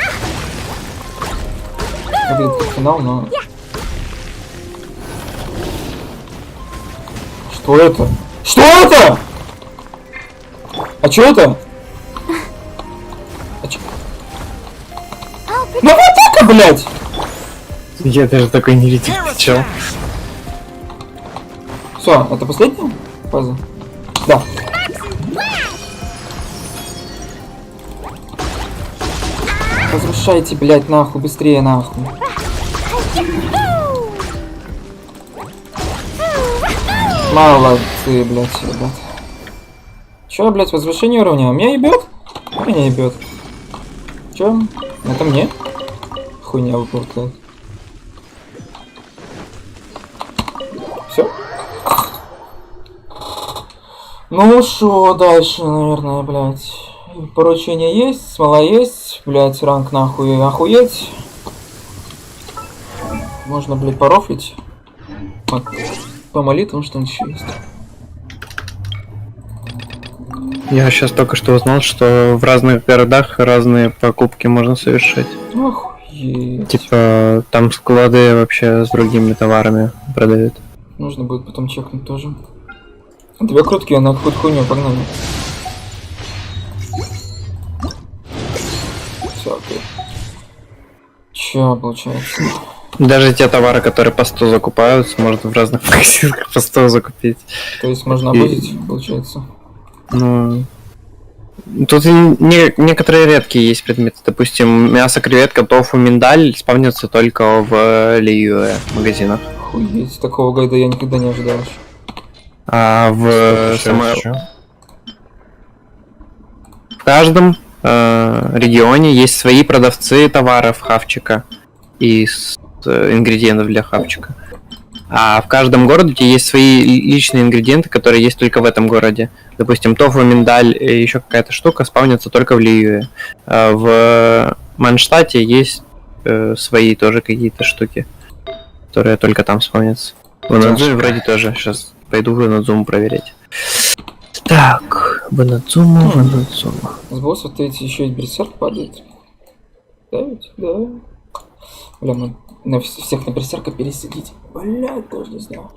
Выглядит как финал, но... Что это? Что это? А что это? А чё? Ну вот это, блядь! Я даже такой не видел. Чё? Все, это последняя фаза? Да. Разрушайте, блядь, нахуй, быстрее, нахуй. Молодцы, блядь, ребят. Чё, блядь, возвышение уровня? Меня ебет? Меня ебет. Чё? Это мне? Хуйня выпускает. Все? Ну шо дальше, наверное, блядь. Поручение есть, смола есть, блядь, ранг нахуй охуеть. Можно, блядь, порофлить. По молитвам что-нибудь еще есть. Я сейчас только что узнал, что в разных городах разные покупки можно совершать. Охуеть. Типа, там склады вообще с другими товарами продают. Нужно будет потом чекнуть тоже. Две крутки, на какую-то хуйню, погнали. Все, окей. Чё получается? Даже те товары, которые по 100 закупаются, можно в разных магазинах по 100 закупить. То есть можно обузить, получается? Ну... Тут некоторые редкие есть предметы. Допустим, мясо, креветка, тофу, миндаль спавнятся только в Лиюэ магазинах. Охуеть, такого гайда я никогда не ожидал. А в каждом регионе есть свои продавцы товаров хавчика и ингредиентов для хавчика. А в каждом городе есть свои личные ингредиенты, которые есть только в этом городе. Допустим, тофу, миндаль и еще какая-то штука спавнится только в Лиюэ. А в Манштате есть свои тоже какие-то штуки, которые только там спавнятся. В Надзуме вроде тоже. Сейчас пойду в Надзуму проверять. Так, в Надзуму. С боссов эти еще и берсерк падает. Да ведь? Да. Бля, мы на всех на берсерка пересадить. Блядь, даже не знаю.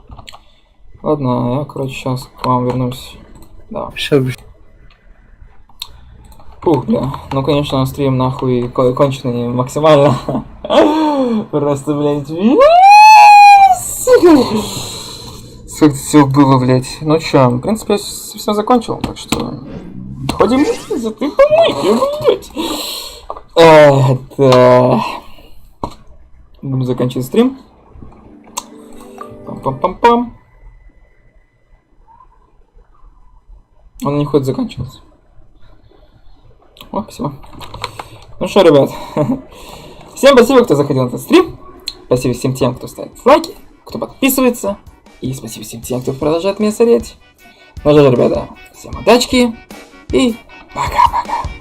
Ладно, я, короче, сейчас к вам вернусь. Да. Ух, бля. Ну, конечно, стрим нахуй конченый максимально. Просто, блядь. Сколько всего было, блядь. Ну чё, в принципе, я все закончил, так что... Ходим за ты помойки, блядь. Да. Будем заканчивать стрим. Пам-пам-пам-пам. Он не хочет заканчиваться. О, спасибо. Ну что, ребят, всем спасибо, кто заходил на этот стрим. Спасибо всем тем, кто ставит лайки, кто подписывается. И спасибо всем тем, кто продолжает меня смотреть. Ну что, ребята, всем удачки и пока-пока.